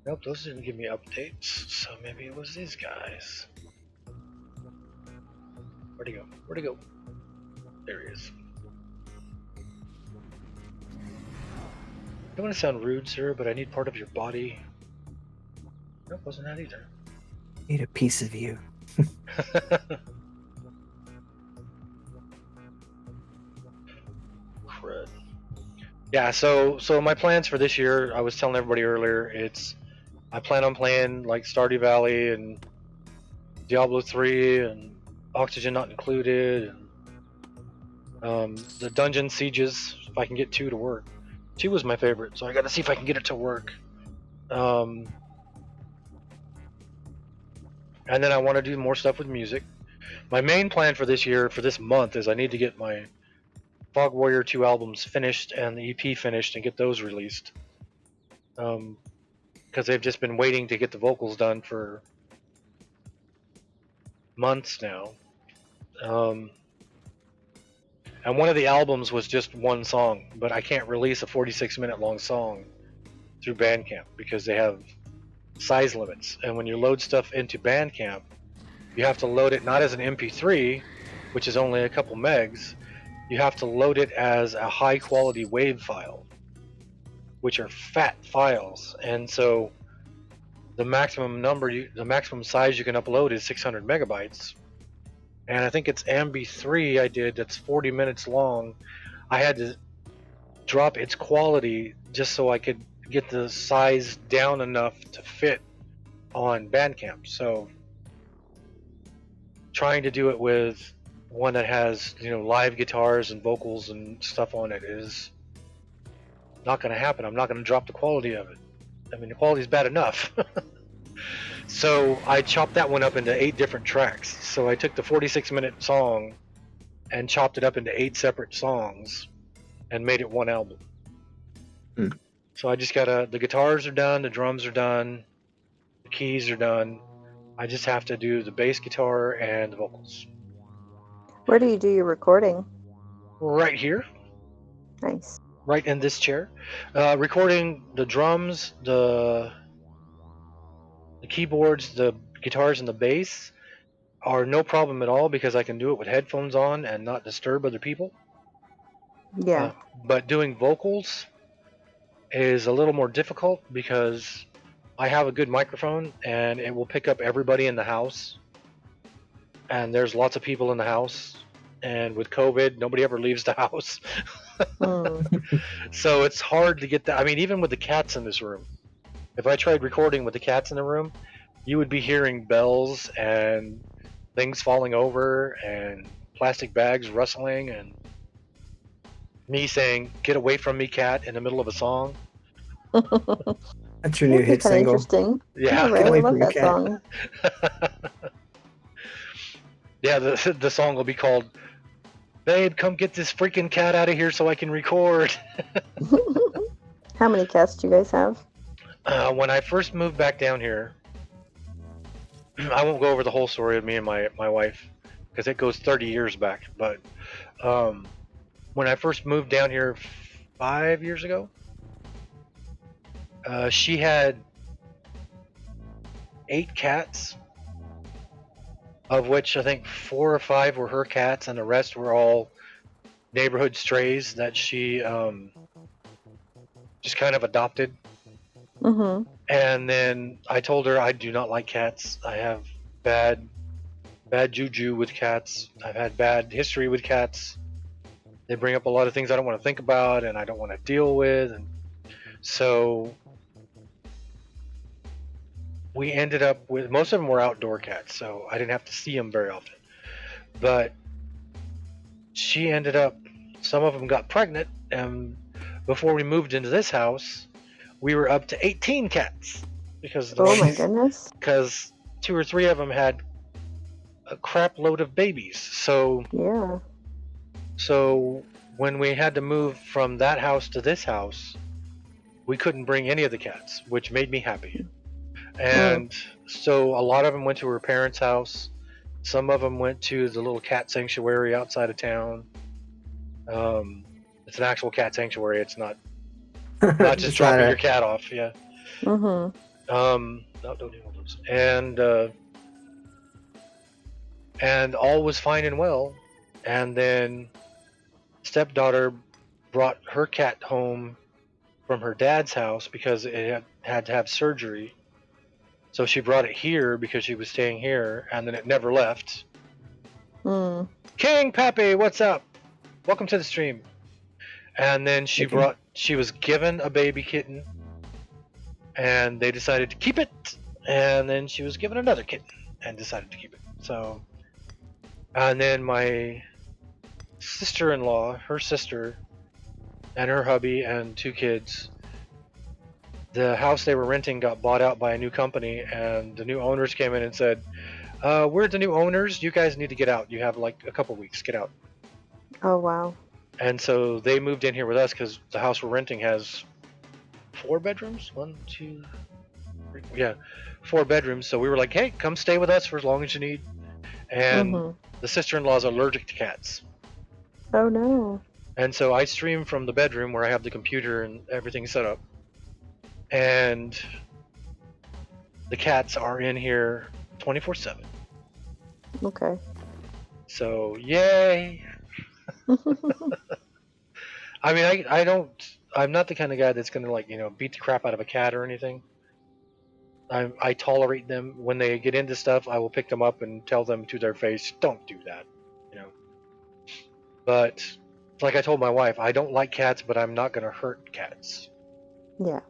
Nope, those didn't give me updates, so maybe it was these guys. Where'd he go? Where'd he go? There he is. I don't want to sound rude, sir, but I need part of your body. Nope, wasn't that either. Need a piece of you. Crud. Yeah, so my plans for this year, I was telling everybody earlier, I plan on playing like Stardew Valley and Diablo 3 and Oxygen Not Included, and the dungeon sieges, if I can get 2 to work. 2 was my favorite, so I gotta see if I can get it to work. And then I want to do more stuff with music. My main plan for this year, for this month, is I need to get my Fog Warrior 2 albums finished and the EP finished and get those released. Because they've just been waiting to get the vocals done for months now. And one of the albums was just one song, but I can't release a 46-minute long song through Bandcamp because they have size limits. And when you load stuff into Bandcamp, you have to load it not as an MP3, which is only a couple megs. You have to load it as a high quality WAV file, which are fat files. And so the maximum size you can upload is 600 megabytes. And I think it's MB3 I did that's 40 minutes long. I had to drop its quality just so I could get the size down enough to fit on Bandcamp. So trying to do it with one that has, live guitars and vocals and stuff on it is not going to happen. I'm not going to drop the quality of it. I mean, the quality is bad enough. So I chopped that one up into 8 different tracks. So I took the 46-minute song and chopped it up into 8 separate songs and made it one album. So I just the guitars are done, the drums are done, the keys are done. I just have to do the bass guitar and the vocals. Where do you do your recording? Right here. Nice. Right in this chair. Recording the drums, the keyboards, the guitars, and the bass are no problem at all because I can do it with headphones on and not disturb other people. Yeah. But doing vocals is a little more difficult because I have a good microphone and it will pick up everybody in the house. And there's lots of people in the house. And with COVID, nobody ever leaves the house. So it's hard to get that. I mean, even with the cats in this room, if I tried recording with the cats in the room, you would be hearing bells and things falling over and plastic bags rustling and me saying, "Get away from me, cat," in the middle of a song. That's your new hit single. Interesting. Yeah, right. I love that song. Yeah, the song will be called "Babe, come get this freaking cat out of here so I can record." How many cats do you guys have? When I first moved back down here, I won't go over the whole story of me and my wife because it goes 30 years back. But when I first moved down here 5 years ago, she had 8 cats, of which I think 4 or 5 were her cats, and the rest were all neighborhood strays that she just kind of adopted. Mm-hmm. And then I told her I do not like cats. I have bad juju with cats. I've had bad history with cats. They bring up a lot of things I don't want to think about and I don't want to deal with. And so we ended up with, most of them were outdoor cats, so I didn't have to see them very often. But she ended up, some of them got pregnant, and before we moved into this house, we were up to 18 cats. because Oh my goodness. because 2 or 3 of them had a crap load of babies. Yeah. So when we had to move from that house to this house, we couldn't bring any of the cats, which made me happy. And so a lot of them went to her parents' house. Some of them went to the little cat sanctuary outside of town. It's an actual cat sanctuary. It's not just It's dropping not your cat off. Yeah. Mm-hmm. No, don't do all those. And all was fine and well. And then stepdaughter brought her cat home from her dad's house because it had to have surgery. So she brought it here because she was staying here, and then it never left. Mm. King Pappy, what's up? Welcome to the stream. And then she was given a baby kitten, and they decided to keep it. And then she was given another kitten and decided to keep it. So, and then my sister-in-law, her sister, and her hubby and 2 kids, the house they were renting got bought out by a new company, and the new owners came in and said, we're the new owners. You guys need to get out. You have like a couple weeks. Get out. Oh wow. And so they moved in here with us because the house we're renting has 4 bedrooms. 1, 2, 3, yeah, 4 bedrooms. So we were like, hey, come stay with us for as long as you need. And Mm-hmm. the sister-in-law is allergic to cats. Oh no. And so I stream from the bedroom where I have the computer and everything set up. And the cats are in here 24/7. Okay. So yay! I mean, I'm not the kind of guy that's gonna like beat the crap out of a cat or anything. I tolerate them when they get into stuff. I will pick them up and tell them to their face, don't do that, you know. But like I told my wife, I don't like cats, but I'm not gonna hurt cats Yeah.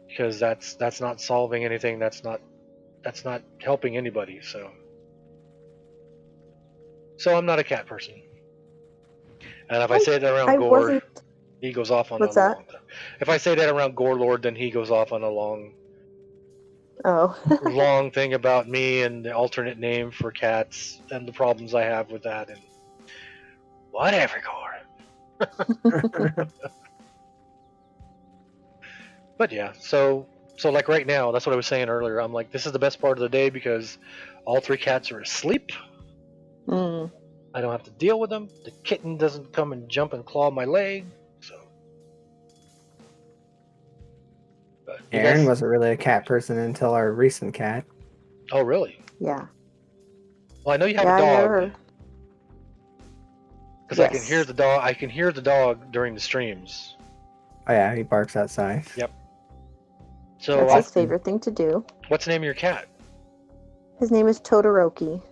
because that's not solving anything. That's not helping anybody. So I'm not a cat person. And if I say that around I Gore, wasn't. he goes off on a What's that? long. If I say that around Gore Lord, then he goes off on a long Oh. long thing about me and the alternate name for cats and the problems I have with that and whatever, Gore. But yeah, so like right now, that's what I was saying earlier. I'm like, this is the best part of the day because all 3 cats are asleep. Mm. I don't have to deal with them. The kitten doesn't come and jump and claw my leg. So. But Aaron wasn't really a cat person until our recent cat. Oh, really? Yeah. Well, I know you have Yeah, a I dog. never. Because I can hear the dog. I can hear the dog during the streams. Oh yeah, he barks outside. Yep. So That's his favorite thing to do. What's the name of your cat? His name is Todoroki.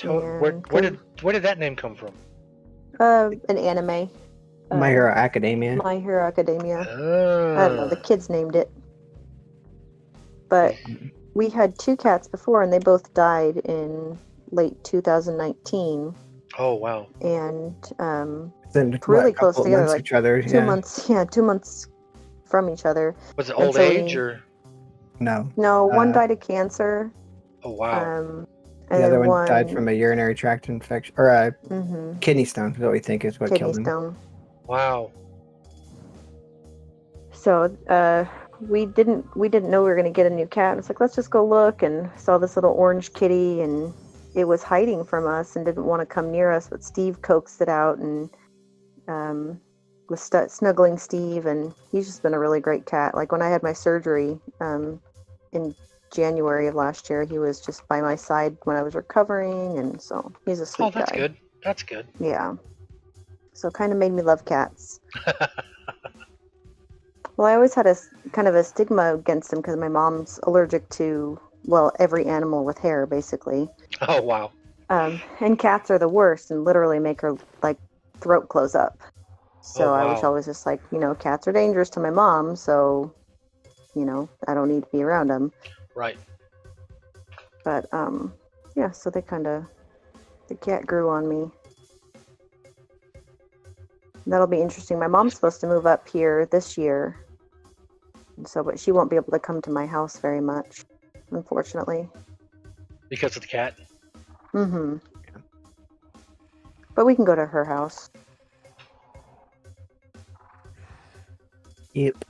Where did that name come from? An anime. My Hero Academia. My Hero Academia. Oh. I don't know. The kids named it. But we had 2 cats before, and they both died in late 2019. Oh wow. And really close together, like each other, 2 months. Yeah, 2 months from each other. Was it old age or? No. No, one died of cancer. Oh wow. The other one died from a urinary tract infection or a kidney stone. Is what we think is what killed him. Kidney stone. Wow. So we didn't know we were gonna get a new cat. It's like, let's just go look, and saw this little orange kitty, and it was hiding from us and didn't want to come near us. But Steve coaxed it out and was snuggling Steve, and he's just been a really great cat. Like when I had my surgery in January of last year, he was just by my side when I was recovering, and so he's a sweet guy. Oh, that's good. That's good. Yeah. So it kind of made me love cats. Well, I always had a kind of a stigma against him because my mom's allergic to, well, every animal with hair, basically. Oh, wow. And cats are the worst and literally make her, like, throat close up. So I was always just like, cats are dangerous to my mom, so, I don't need to be around them. Right. But, yeah, so the cat grew on me. That'll be interesting. My mom's supposed to move up here this year. And So, but she won't be able to come to my house very much, unfortunately. Because of the cat. Mm-hmm. But we can go to her house. Yep.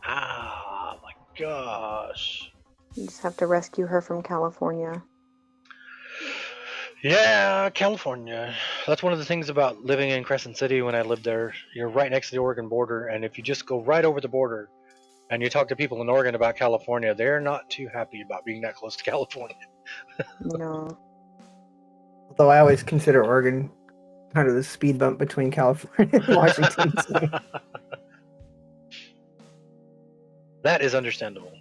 Ah, my gosh. You just have to rescue her from California. Yeah, California. That's one of the things about living in Crescent City when I lived there. You're right next to the Oregon border, and if you just go right over the border and you talk to people in Oregon about California, they're not too happy about being that close to California. No. Although I always consider Oregon kind of the speed bump between California and Washington. So. That is understandable.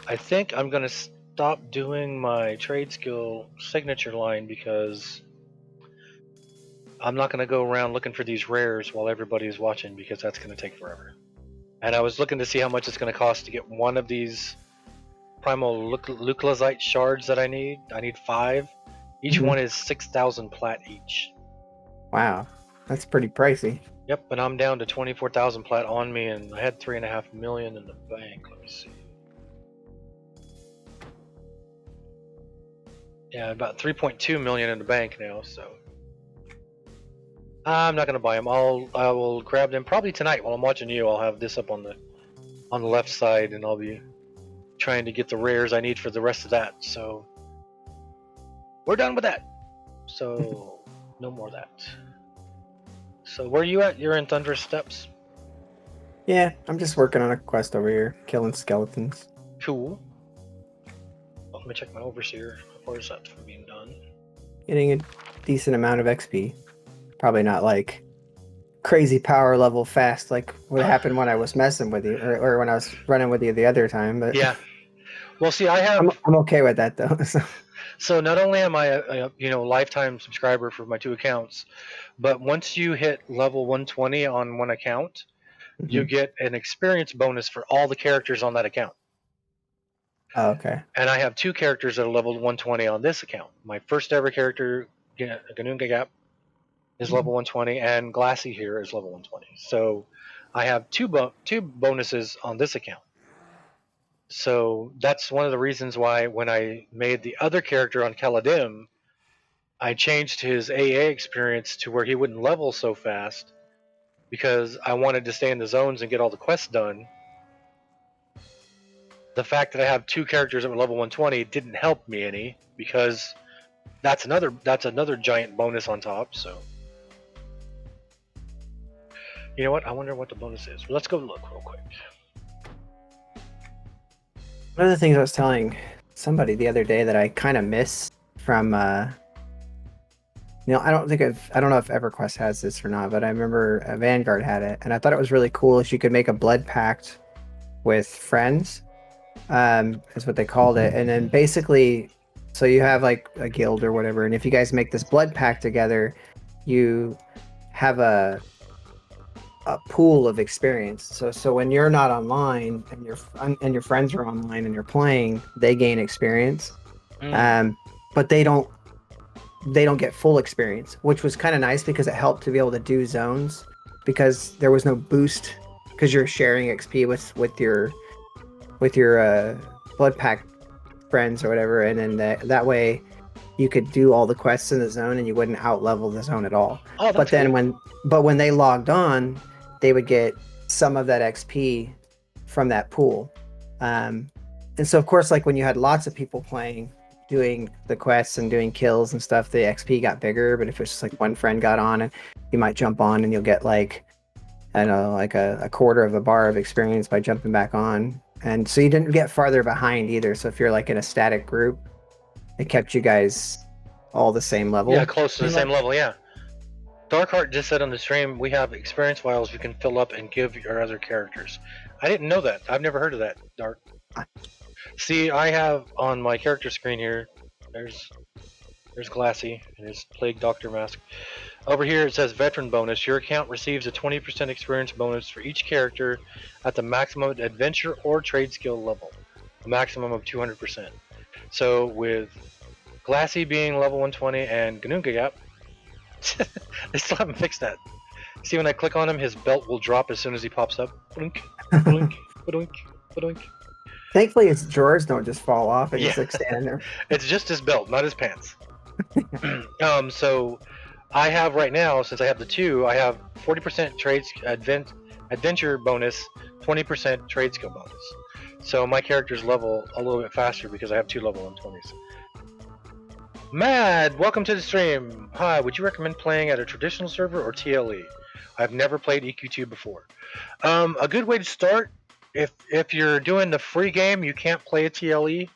I think I'm going to stop doing my trade skill signature line because I'm not going to go around looking for these rares while everybody's watching because that's going to take forever. And I was looking to see how much it's going to cost to get one of these primal Luclazite shards that I need. I need 5. Each Mhm. one is 6,000 plat each. Wow, that's pretty pricey. Yep, and I'm down to 24,000 plat on me, and I had 3.5 million in the bank. Let me see. Yeah, about 3.2 million in the bank now. So I'm not gonna buy them. I will grab them probably tonight while I'm watching you. I'll have this up on the left side, and I'll be trying to get the rares I need for the rest of that. So we're done with that. So no more of that. So where are you at? You're in Thunderous Steps. Yeah, I'm just working on a quest over here, killing skeletons. Cool. Well, let me check my overseer. How far is that from being done? Getting a decent amount of XP. Probably not like crazy power level fast like what happened when I was messing with you or when I was running with you the other time. But Yeah. Well, see, I have. I'm okay with that though. So not only am I a lifetime subscriber for my 2 accounts, but once you hit level 120 on one account, you get an experience bonus for all the characters on that account. Oh, okay. And I have 2 characters that are leveled 120 on this account. My first ever character, Ganunga Gap, is level 120, and Glassy here is level 120. So I have two bonuses on this account. So that's one of the reasons why when I made the other character on Caladim, I changed his AA experience to where he wouldn't level so fast because I wanted to stay in the zones and get all the quests done. The fact that I have 2 characters that were level 120 didn't help me any because that's another giant bonus on top. So you know what? I wonder what the bonus is. Let's go look real quick. One of the things I was telling somebody the other day that I kind of miss from I don't know if EverQuest has this or not, but I remember Vanguard had it, and I thought it was really cool. Is you could make a blood pact with friends, is what they called it, and then basically, so you have like a guild or whatever, and if you guys make this blood pact together, you have a pool of experience. So when you're not online and your friends are online and you're playing, they gain experience, but they don't get full experience, which was kind of nice because it helped to be able to do zones because there was no boost because you're sharing XP with your blood pack friends or whatever, and then that way you could do all the quests in the zone and you wouldn't out level the zone at all. Oh, but then cool. when they logged on, they would get some of that XP from that pool. And so of course, like when you had lots of people playing, doing the quests and doing kills and stuff, the XP got bigger. But if it's just like one friend got on, and you might jump on and you'll get like, I don't know, like a quarter of a bar of experience by jumping back on. And so you didn't get farther behind either. So if you're like in a static group, it kept you guys all the same level. Yeah, close to the same level, yeah. Darkheart just said on the stream, we have experience vials you can fill up and give your other characters. I didn't know that. I've never heard of that, Dark. See, I have on my character screen here, there's Glassy and his Plague Doctor mask. Over here it says Veteran bonus. Your account receives a 20% experience bonus for each character at the maximum adventure or trade skill level, a maximum of 200%. So with Glassy being level 120 and Ganunga Gap, they still haven't fixed that. See, when I click on him, his belt will drop as soon as he pops up. Blink, blink, blink. Ba-doink. Thankfully, his drawers don't just fall off and he's Yeah. like standing there. It's just his belt, not his pants. So I have right now, since I have the two, I have 40% adventure bonus, 20% trade skill bonus. So my characters level a little bit faster because I have two level 120s. Mad, welcome to the stream. Hi, would you recommend playing at a traditional server or TLE? I've never played EQ2 before. A good way to start, if you're doing the free game, you can't play a TLE.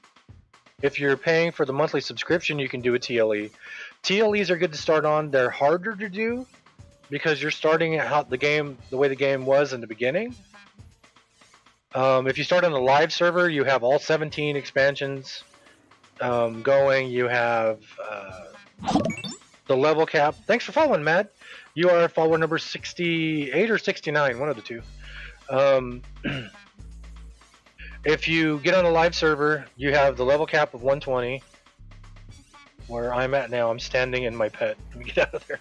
If you're paying for the monthly subscription, you can do a TLE. TLEs are good to start on. They're harder to do because you're starting out the way the game was in the beginning. If you start on a live server, you have all 17 expansions going. You have the level cap. Thanks for following, Matt. You are follower number 68 or 69, one of the two. If you get on a live server, you have the level cap of 120. Where I'm at now, I'm standing in my pet. Let me get out of there.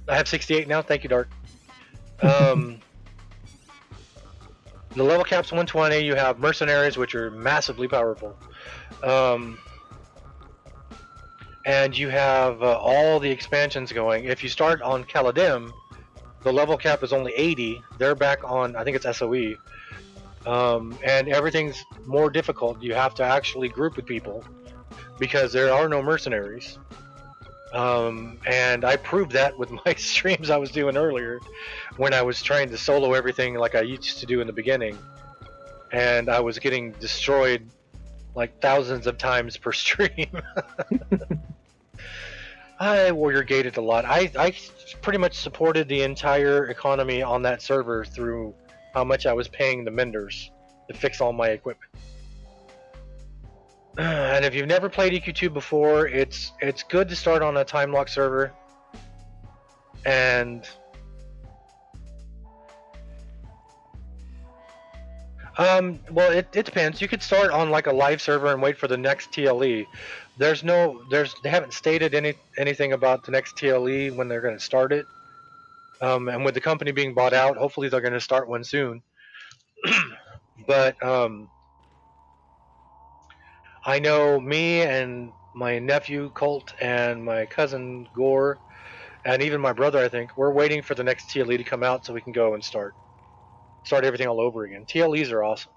I have 68 now. Thank you, Dark. The level cap's 120. You have mercenaries, which are massively powerful. And you have all the expansions going. If you start on Caladim, the level cap is only 80. They're back on, I think it's SOE. And everything's more difficult. You have to actually group with people because there are no mercenaries. And I proved that with my streams I was doing earlier when I was trying to solo everything like I used to do in the beginning. And I was getting destroyed like thousands of times per stream. I warrior gated a lot. I pretty much supported the entire economy on that server through how much I was paying the menders to fix all my equipment. And if you've never played EQ2 before, it's good to start on a time lock server. And well, it depends. You could start on like a live server and wait for the next TLE. They haven't stated anything about the next TLE when they're going to start it. And with the company being bought out, hopefully they're going to start one soon. But I know me and my nephew Colt and my cousin Gore and even my brother, I think, we're waiting for the next TLE to come out so we can go and start everything all over again. TLEs are awesome.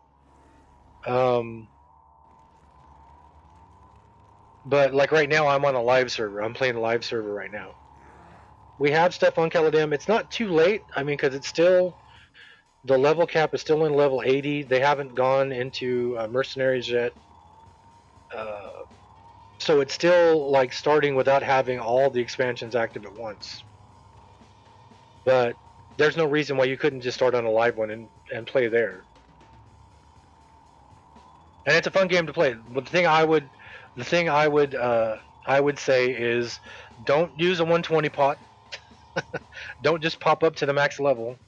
But like right now, I'm on a live server. I'm playing a live server right now. We have stuff on Caladim. It's not too late. I mean, because it's still the level cap is still in level 80. They haven't gone into mercenaries yet. So it's still like starting without having all the expansions active at once. But there's no reason why you couldn't just start on a live one and play there. And it's a fun game to play. But the thing I would say is don't use a 120 pot. Don't just pop up to the max level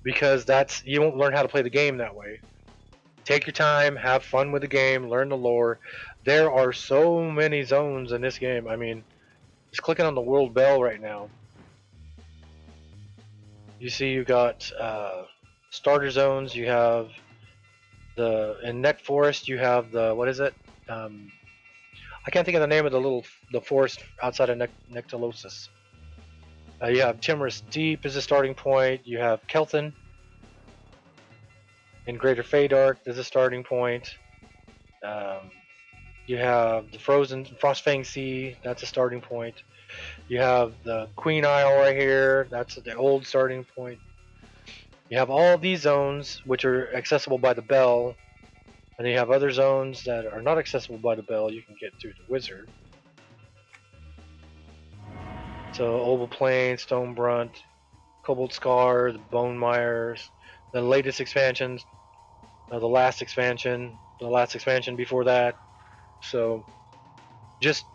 because you won't learn how to play the game that way. Take your time, have fun with the game, learn the lore. There are so many zones in this game. I mean, just clicking on the world bell right now. You see you got starter zones, you have in Neck Forest you have what is it? I can't think of the name of the forest outside of Nectalosis. You have Timorous Deep as a starting point. You have Kelthin in Greater Feydark as a starting point. You have the Frozen Frostfang Sea. That's a starting point. You have the Queen Isle right here. That's the old starting point. You have all these zones which are accessible by the bell, and you have other zones that are not accessible by the bell. You can get through the wizard. So Oval Plain, Stone Brunt, Cobalt Scar, the Bone Mires, the latest expansions, the last expansion before that. So just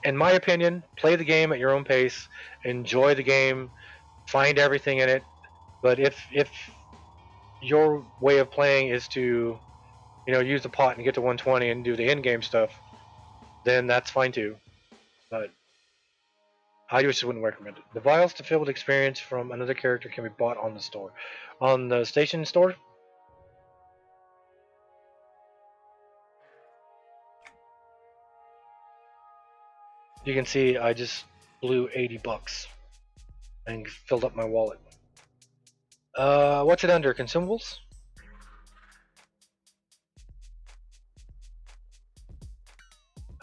in my opinion, play the game at your own pace, enjoy the game, find everything in it. But if your way of playing is to, use the pot and get to 120 and do the in-game stuff, then that's fine too. But I just wouldn't recommend it. The vials to fill with experience from another character can be bought on the store, on the station store. You can see I just blew $80 and filled up my wallet. What's it under? Consumables?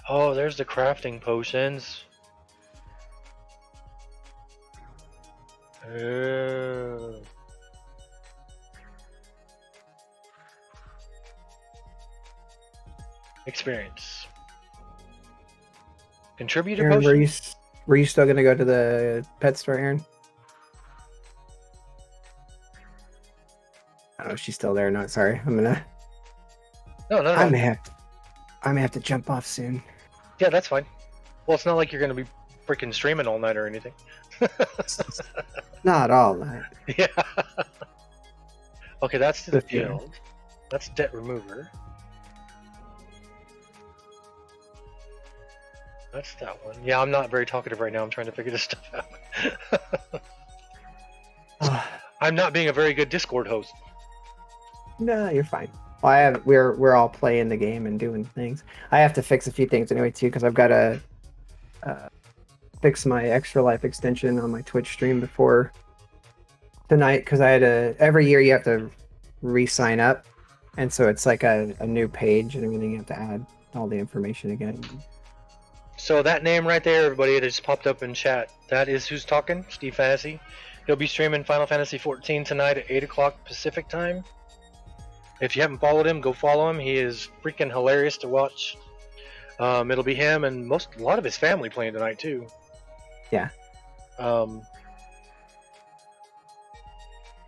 Oh, there's the crafting potions. Oh. Experience. Contributor Aaron, potion? were you still gonna go to the pet store, Aaron? I don't know if she's still there or not. Sorry, No, no, I no. may have to jump off soon. Yeah, that's fine. Well, it's not like you're gonna be freaking streaming all night or anything. Not all night. Yeah. Okay, that's to the Good feeling. guild. That's debt remover. That's that one. Yeah, I'm not very talkative right now. I'm trying to figure this stuff out. I'm not being a very good Discord host. No, you're fine. Well, we're all playing the game and doing things. I have to fix a few things anyway too, because I've got to fix my extra life extension on my Twitch stream before tonight. Because I had every year you have to re-sign up, and so it's like a new page and everything. You have to add all the information again. So that name right there, everybody, it just popped up in chat. That is who's talking, Steve Fantasy. He'll be streaming Final Fantasy 14 tonight at 8 o'clock Pacific time. If you haven't followed him, go follow him. He is freaking hilarious to watch. It'll be him and a lot of his family playing tonight too. Yeah.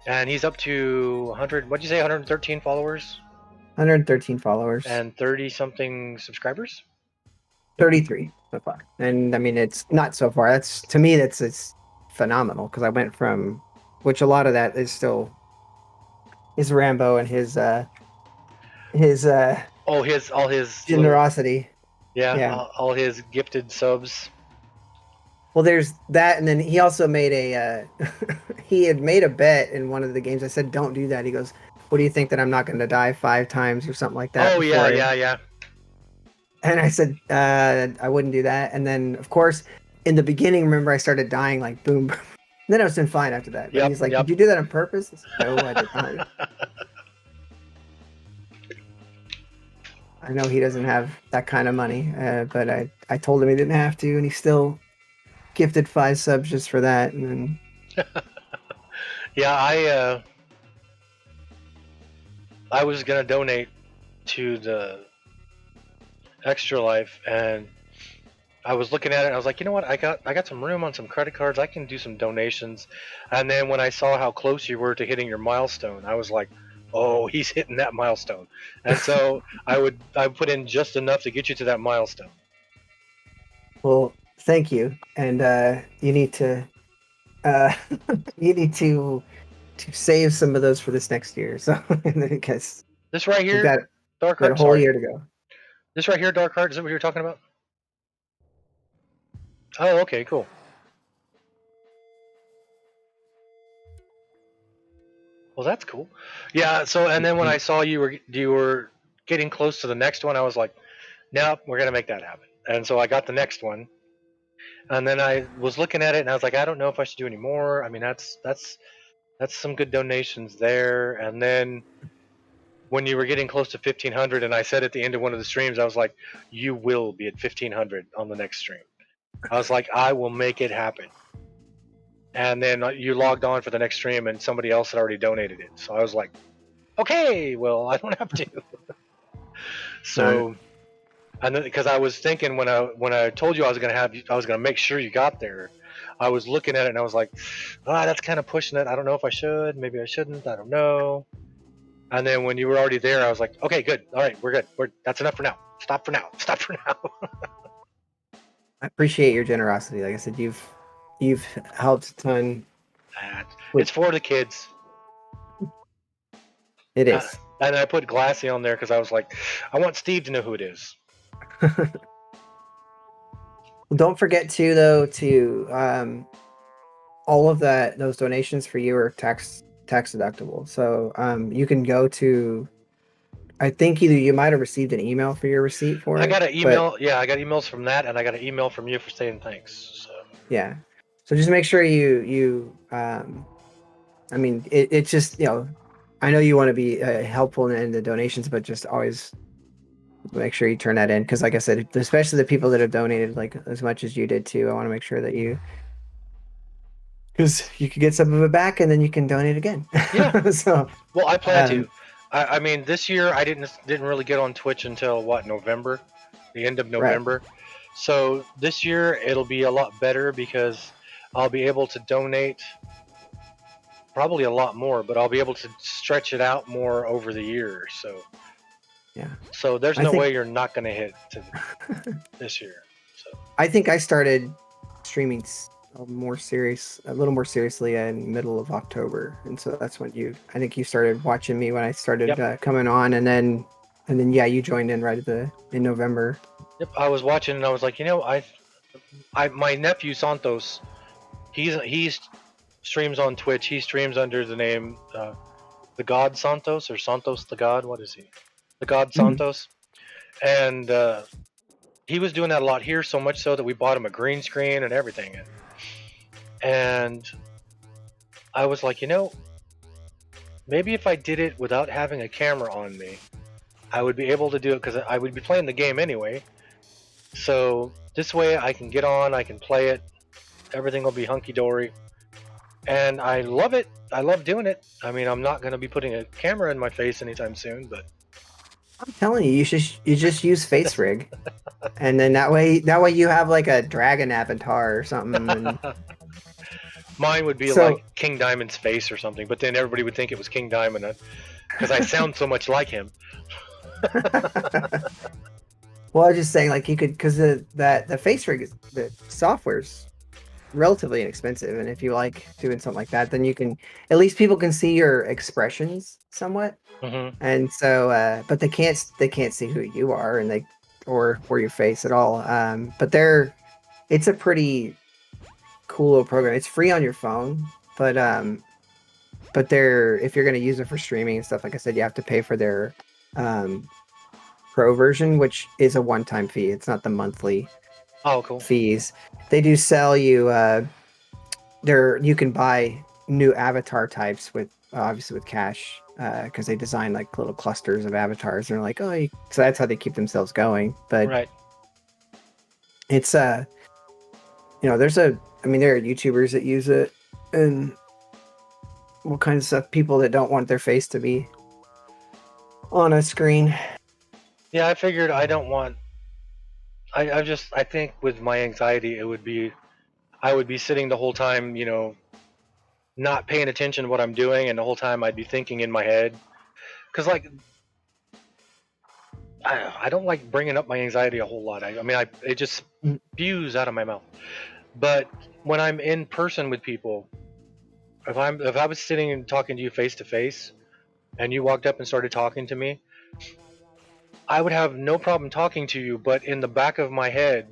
And he's up to 100. What'd you say? 113 followers 113 followers and 30 something subscribers. 33 so far, and I mean it's not so far. That's to me it's phenomenal because I went from which a lot of that is still is Rambo and his all his generosity. Yeah. All his gifted subs. Well, there's that, and then he also made a he had made a bet in one of the games. I said, "Don't do that." He goes, "What do you think that I'm not going to die 5 times or something like that?" Oh yeah. And I said, I wouldn't do that. And then, of course, in the beginning, remember, I started dying like boom. Then I was doing fine after that. But he's like, "Did you do that on purpose?" I said, "No, I did not." I know he doesn't have that kind of money, but I told him he didn't have to, and he still gifted 5 subs just for that. And then Yeah, I was gonna donate to the Extra Life, and I was looking at it and I was like, you know what, I got some room on some credit cards, I can do some donations. And then when I saw how close you were to hitting your milestone, I was like, oh, he's hitting that milestone. And so I put in just enough to get you to that milestone. well, thank you, and you need to you need to save some of those for this next year. So because This right we've here, got Dark a Heart. whole Sorry, year to go. this right here, Dark Heart. Is that what you're talking about? Oh, okay, cool. Well, that's cool. Yeah. So, and then when I saw you were getting close to the next one, I was like, nope, we're gonna make that happen. And so I got the next one, and then I was looking at it, and I was like, I don't know if I should do any more. I mean, that's some good donations there. And then when you were getting close to 1,500, and I said at the end of one of the streams, I was like, you will be at 1,500 on the next stream. I was like, I will make it happen. And then you logged on for the next stream, and somebody else had already donated it. So I was like, okay, well, I don't have to. So, and then, because I was thinking when I told you I was gonna make sure you got there, I was looking at it and I was like, that's kind of pushing it. I don't know if I should. Maybe I shouldn't. I don't know. And then when you were already there, I was like, okay, good. All right, we're good. That's enough for now. Stop for now. Stop for now. I appreciate your generosity. Like I said, you've helped a ton. It's for the kids. It is. And I put Glassy on there because I was like, I want Steve to know who it is. Well, don't forget too, though, to all of those donations for you are tax deductible. So you can go to I think either you might have received an email for your receipt for I it, got an but email. Yeah, I got emails from that, and I got an email from you for saying thanks. So yeah. So just make sure I mean, it's just, I know you want to be helpful in the donations, but just always make sure you turn that in. Because like I said, especially the people that have donated like as much as you did too, I want to make sure that because you could get some of it back and then you can donate again. yeah. So, Well, I plan um, to. I mean, this year I didn't really get on Twitch until what, November, the end of right. November. So this year it'll be a lot better because I'll be able to donate probably a lot more, but I'll be able to stretch it out more over the year. Yeah. So there's I no way think you're not going to hit this year. So I think I started streaming a little more seriously in middle of October, and so that's when I think you started watching me when I started yep, coming on, and then yeah, you joined in right in November. yep. I was watching and I was like, my nephew Santos, he's streams on Twitch. He streams under the name the God Santos or Santos the God. What is he? The God Mhm. Santos. And he was doing that a lot here, so much so that we bought him a green screen and everything. And I was like, maybe if I did it without having a camera on me, I would be able to do it because I would be playing the game anyway. So this way I can get on, I can play it, everything will be hunky dory. And I love it. I love doing it. I mean, I'm not going to be putting a camera in my face anytime soon, but I'm telling you, you just use Face Rig, and then that way you have like a dragon avatar or something, and mine would be like so. King Diamond's face or something. But then everybody would think it was King Diamond because I sound so much like him. Well, I was just saying, like you could, because the Face Rig the software's relatively inexpensive, and if you like doing something like that, then you can at least people can see your expressions somewhat, Hmm. and so but they can't see who you are, and they or your face at all. But it's a pretty cool little program. It's free on your phone, but they're if you're going to use it for streaming and stuff, like I said, you have to pay for their um pro version, which is a one-time fee. It's not the monthly Oh, cool. fees. They do sell you you can buy new avatar types with obviously with cash because they design like little clusters of avatars. And they're like, so that's how they keep themselves going. But Right. it's there are YouTubers that use it and all kinds of stuff. People that don't want their face to be on a screen. Yeah, I figured I don't want. I think with my anxiety, I would be sitting the whole time, not paying attention to what I'm doing, and the whole time I'd be thinking in my head. Because like I don't like bringing up my anxiety a whole lot. I mean, it just Mm. spews out of my mouth. But when I'm in person with people, if I was sitting and talking to you face to face, and you walked up and started talking to me, I would have no problem talking to you. But in the back of my head,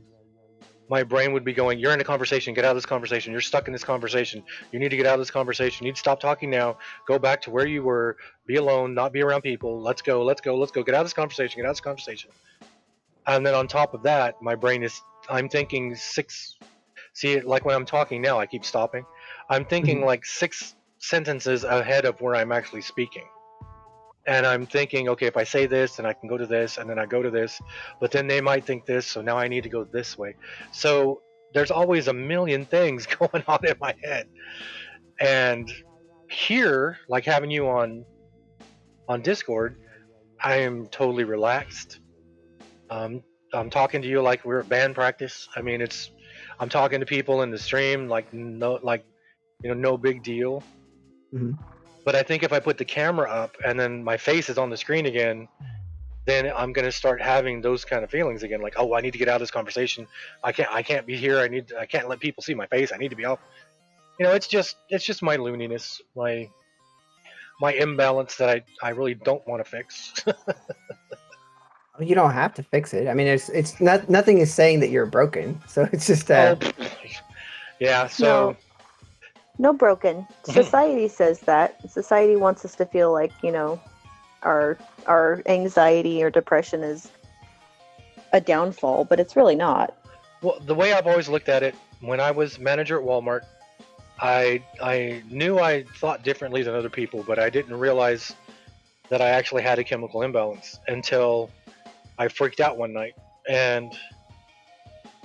my brain would be going, "You're in a conversation. Get out of this conversation. You're stuck in this conversation. You need to get out of this conversation. You need to stop talking now. Go back to where you were. Be alone. Not be around people. Let's go. Let's go. Let's go. Get out of this conversation. Get out of this conversation." And then on top of that, my brain is I'm thinking six. See, like when I'm talking now, I keep stopping. I'm thinking Mhm. like six sentences ahead of where I'm actually speaking. And I'm thinking, okay, if I say this, then I can go to this, and then I go to this, but then they might think this, so now I need to go this way. So there's always a million things going on in my head. And here, like having you on Discord, I am totally relaxed. Um, I'm talking to you like we're at band practice. I mean, I'm talking to people in the stream like no big deal. Mhm. But I think if I put the camera up and then my face is on the screen again, then I'm gonna start having those kind of feelings again. Like, oh, I need to get out of this conversation. I can't be here. I can't let people see my face. I need to be off. It's just my looniness, my imbalance that I really don't want to fix. You don't have to fix it. I mean, it's not nothing is saying that you're broken. So it's just Oh, yeah. So, No broken. Society says that. Society wants us to feel like, our anxiety or depression is a downfall, but it's really not. Well, the way I've always looked at it, when I was manager at Walmart, I knew I thought differently than other people, but I didn't realize that I actually had a chemical imbalance until I freaked out one night, and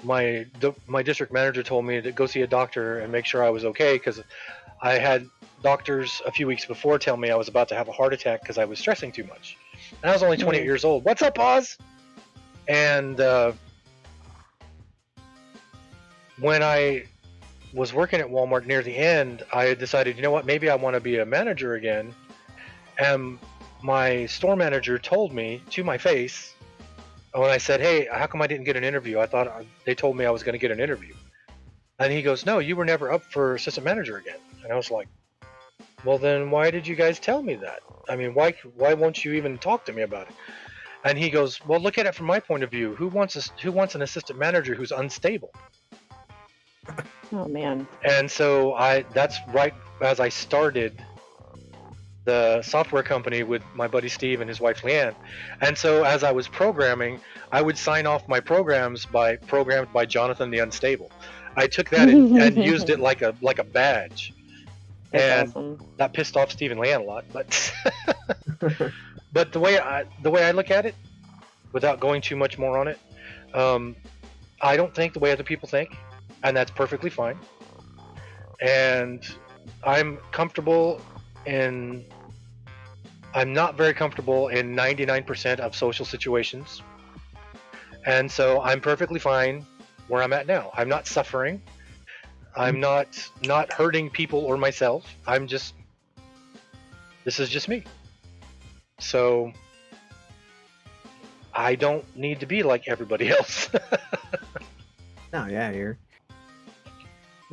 my district manager told me to go see a doctor and make sure I was okay, because I had doctors a few weeks before tell me I was about to have a heart attack because I was stressing too much. And I was only 28 years old. What's up, Oz? And when I was working at Walmart near the end, I had decided, you know what, maybe I want to be a manager again. And my store manager told me to my face when I said, hey, how come I didn't get an interview? I thought they told me I was going to get an interview. And he goes, no, you were never up for assistant manager again. And I was like, well, then why did you guys tell me that? I mean, why won't you even talk to me about it? And he goes, well, look at it from my point of view. Who wants an assistant manager who's unstable? Oh man. And so that's right as I started the software company with my buddy Steve and his wife Leanne. And so as I was programming, I would sign off my programs by programmed by Jonathan the Unstable. I took that and used it like a badge. That's and awesome. that pissed off Steve and Leanne a lot, but but the way I look at it, without going too much more on it, I don't think the way other people think, and that's perfectly fine. And I'm not very comfortable in 99% of social situations, and so I'm perfectly fine where I'm at now. I'm not suffering. I'm not hurting people or myself. This is just me. So I don't need to be like everybody else. No, yeah, you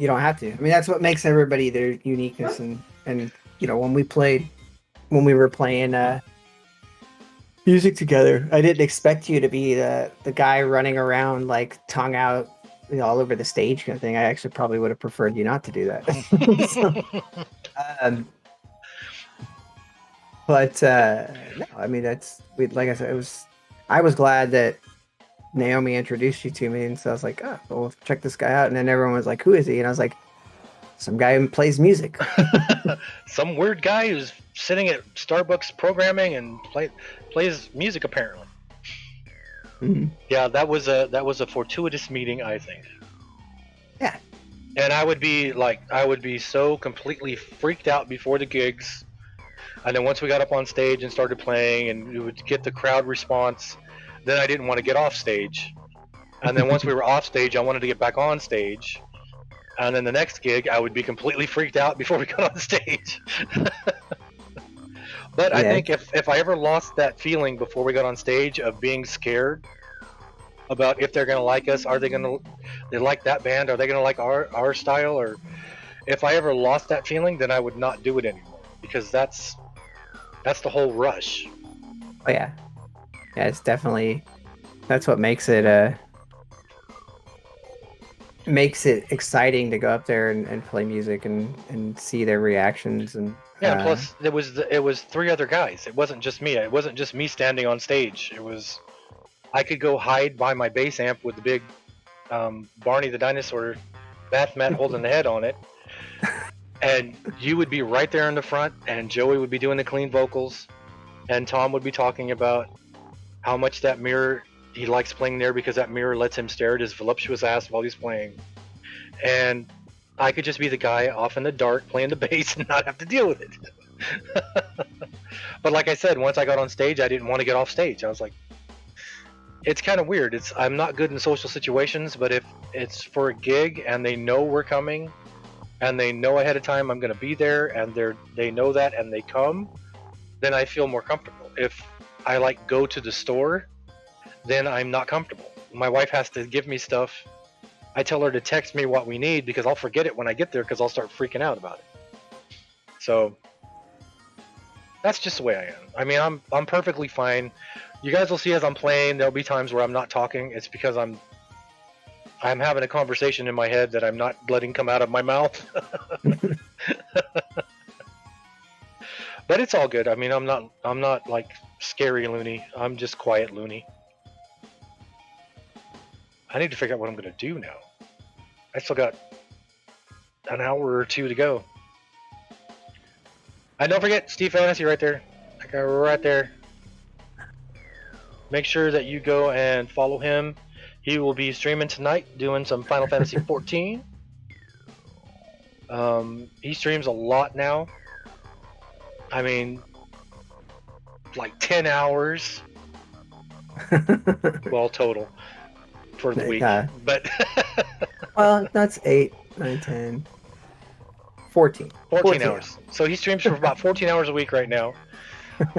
don't have to. I mean, that's what makes everybody their uniqueness, and you know, when we were playing music together, I didn't expect you to be the guy running around like tongue out, you know, all over the stage kind of thing. I actually probably would have preferred you not to do that. So, but no, I mean, like I said, I was glad that Naomi introduced you to me, and so I was like, oh, well, check this guy out. And then everyone was like, who is he? And I was like, some guy who plays music. Some weird guy who's sitting at Starbucks programming and plays music apparently. Mm-hmm. Yeah, that was a fortuitous meeting, I think. Yeah. And I would be so completely freaked out before the gigs, and then once we got up on stage and started playing and we would get the crowd response, then I didn't want to get off stage. And then once we were off stage, I wanted to get back on stage. And then the next gig, I would be completely freaked out before we got on stage. But I think if I ever lost that feeling before we got on stage of being scared about if they're going to like us, they like that band, are they going to like our style, or if I ever lost that feeling, then I would not do it anymore, because that's the whole rush. Oh yeah. Yeah, it's definitely, that's what makes it exciting to go up there and play music and see their reactions. And yeah, and plus it was three other guys. It wasn't just me. It wasn't just me standing on stage. I could go hide by my bass amp with the big Barney the dinosaur bath mat holding the head on it, and you would be right there in the front, and Joey would be doing the clean vocals, and Tom would be talking about how much that mirror, he likes playing there because that mirror lets him stare at his voluptuous ass while he's playing. And I could just be the guy off in the dark playing the bass and not have to deal with it. But like I said, once I got on stage, I didn't want to get off stage. I was like, it's kind of weird. I'm not good in social situations, but if it's for a gig and they know we're coming and they know ahead of time I'm going to be there and they know that and they come, then I feel more comfortable. If I go to the store, then I'm not comfortable. My wife has to give me stuff. I tell her to text me what we need because I'll forget it when I get there because I'll start freaking out about it. So that's just the way I am. I mean, I'm perfectly fine. You guys will see as I'm playing, there'll be times where I'm not talking. It's because I'm having a conversation in my head that I'm not letting come out of my mouth. But it's all good. I mean, I'm not like scary loony. I'm just quiet loony. I need to figure out what I'm gonna do now. I still got an hour or two to go. And don't forget Steve Fantasy right there. That guy right there. Make sure that you go and follow him. He will be streaming tonight, doing some Final Fantasy 14. He streams a lot now. I mean, like 10 hours. Well, total for the week. Yeah. But Well, that's 8, 9, 10, 14. 14 hours. So he streams for about 14 hours a week right now.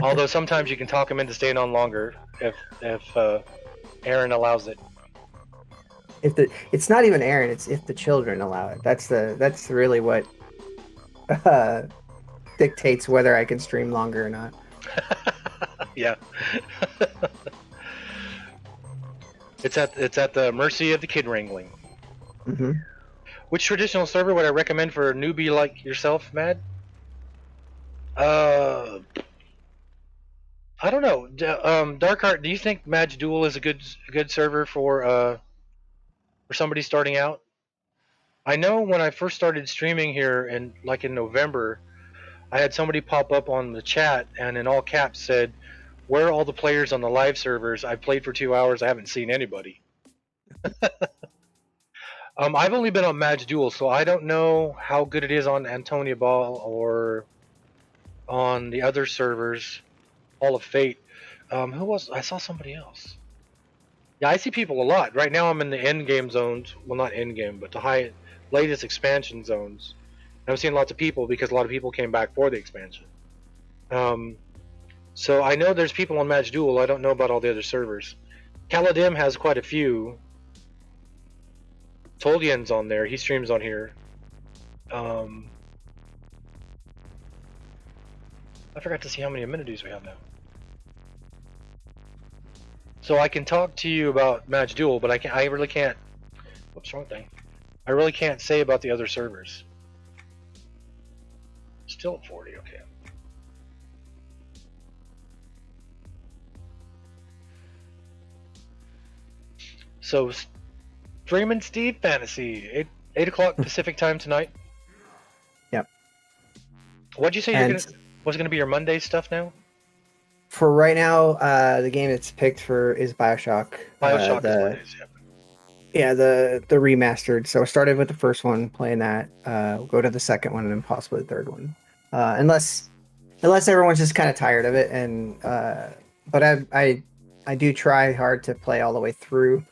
Although sometimes you can talk him into staying on longer if Aaron allows it. It's not even Aaron, it's if the children allow it. That's really what dictates whether I can stream longer or not. Yeah. It's at the mercy of the kid wrangling. Mm-hmm. Which traditional server would I recommend for a newbie like yourself, Mad? I don't know. Darkheart, do you think Madge Duel is a good server for somebody starting out? I know when I first started streaming here in November, I had somebody pop up on the chat and in all caps said, "Where are all the players on the live servers? I played for 2 hours. I haven't seen anybody." I've only been on Madge Duel, so I don't know how good it is on Antonia Ball or on the other servers, Hall of Fate. Who was? I saw somebody else. Yeah, I see people a lot. Right now I'm in the end game zones. Well, not end game, but the latest expansion zones. I'm seeing lots of people because a lot of people came back for the expansion. So I know there's people on Match Duel. I don't know about all the other servers. Kaladim has quite a few. Toldien's on there. He streams on here. I forgot to see how many amenities we have now. So I can talk to you about Match Duel, but I really can't. What's wrong thing? I really can't say about the other servers. Still at 40, okay. So, streaming Steve Fantasy, 8 o'clock Pacific time tonight. Yep. What'd you say was going to be your Monday stuff now? For right now, the game that's picked for is Bioshock. Bioshock is Mondays, yep. Yeah, the remastered. So I started with the first one, playing that. We'll go to the second one and then possibly the third one. Unless everyone's just kind of tired of it, and but I do try hard to play all the way through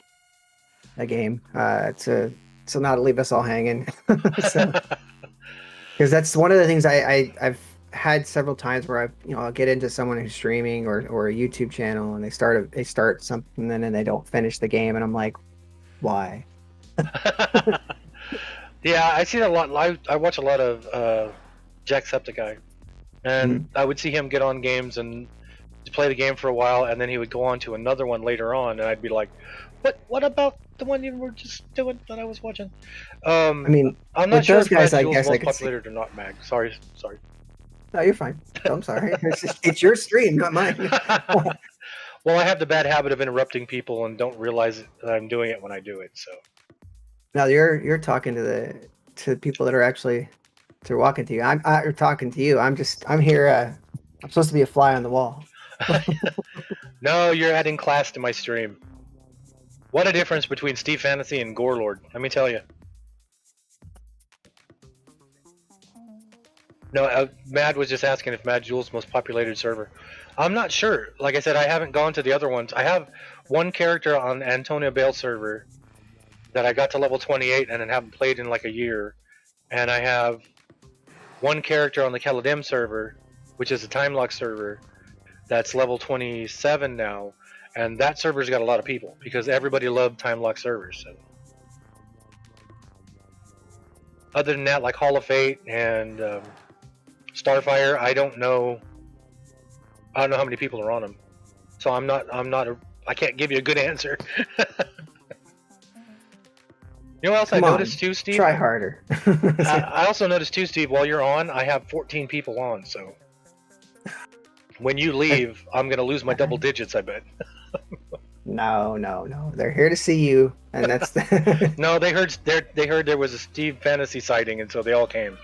a game to not leave us all hanging. So, because that's one of the things I've had several times where I'll get into someone who's streaming or a YouTube channel and they start something and then they don't finish the game and I'm like, why? Yeah, I see that a lot. I watch a lot of Jacksepticeye, and I would see him get on games and play the game for a while, and then he would go on to another one later on, and I'd be like, "What about the one you were just doing that I was watching?" I mean, I'm not sure if guys, Mad I Duel's guess I most could popular or not, Mag. Sorry. No, you're fine. I'm sorry. It's your stream, not mine. Well, I have the bad habit of interrupting people and don't realize that I'm doing it when I do it. So. No, you're talking to the people that are actually they're walking to you. I'm talking to you. I'm here. I'm supposed to be a fly on the wall. No, you're adding class to my stream. What a difference between Steve Fantasy and Gorelord. Let me tell you. No, Mad was just asking if Mad Jules' most populated server. I'm not sure. Like I said, I haven't gone to the other ones. I have one character on Antonia Bale server that I got to level 28 and then haven't played in like a year. And I have one character on the Kaladim server, which is a time lock server, that's level 27 now. And that server's got a lot of people because everybody loved time lock servers. So. Other than that, like Hall of Fate and Starfire, I don't know how many people are on them. So I can't give you a good answer. You know what else I noticed too, Steve? Try harder. I also noticed too, Steve, while you're on, I have 14 people on, so. When you leave, I'm gonna lose my double digits. I bet. No. They're here to see you, and that's the No, they heard there was a Steve Fantasy sighting, and so they all came.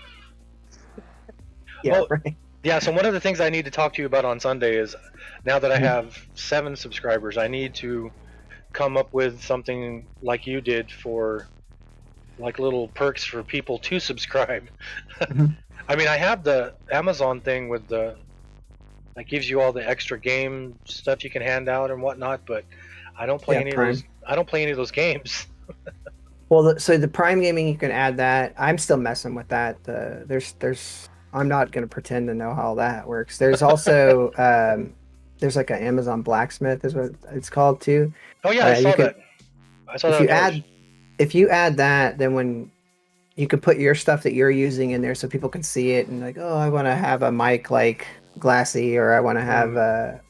yeah, Oh, right. yeah. So one of the things I need to talk to you about on Sunday is now that I have 7 subscribers, I need to come up with something like you did for like little perks for people to subscribe. Mhm. I mean, I have the Amazon thing with the that gives you all the extra game stuff you can hand out and whatnot, but I don't play Yeah, any of those. Prime. I don't play any of those games. Well, so the Prime gaming, you can add that. I'm still messing with that. There's I'm not gonna pretend to know how that works. There's also there's like an Amazon blacksmith is what it's called too. Oh yeah, I You saw can that. I saw if that on you yours. add that, then when you can put your stuff that you're using in there so people can see it and like, oh, I want to have a mic like Glassy, or I want to have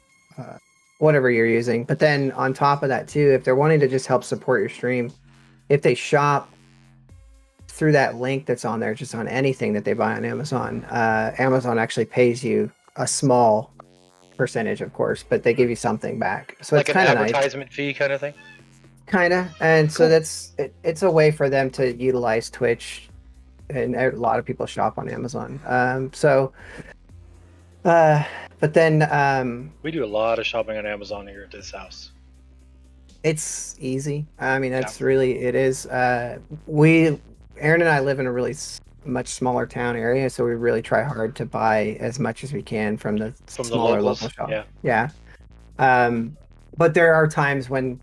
whatever you're using. But then on top of that too, if they're wanting to just help support your stream, if they shop through that link that's on there, just on anything that they buy on Amazon, Amazon actually pays you a small percentage, of course, but they give you something back. So Like it's an kind of nice, advertisement fee kind of thing. kind of. And so Cool. it's a way for them to utilize Twitch, and a lot of people shop on Amazon. Uh, but then We do a lot of shopping on Amazon here at this house. it's easy. I mean, Yeah. that's really it is. We Aaron and I live in a really much smaller town area, so we really try hard to buy as much as we can from the From the smaller local locals. shop. Yeah. Yeah. But there are times when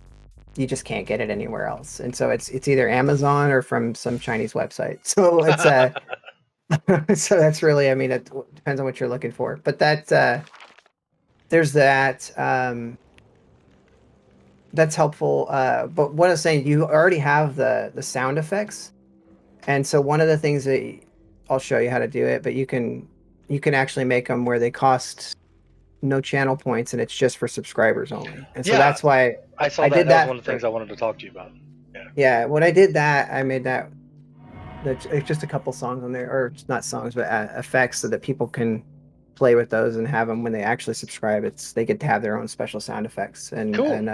you just can't get it anywhere else, and so it's either Amazon or from some Chinese website. So it's so that's really, I mean, it depends on what you're looking for. But there's that. That's helpful. But what I was saying, you already have the sound effects, and so one of the things that I'll show you how to do it, but you can actually make them where they cost no channel points, and it's just for subscribers only. And so Yeah, that's why I saw I that. did That was one that of the things for, I wanted to talk to you about. Yeah. yeah. When I did that, I made that it's just a couple songs on there, or not songs, but effects, so that people can play with those and have them when they actually subscribe. They get to have their own special sound effects, and Cool.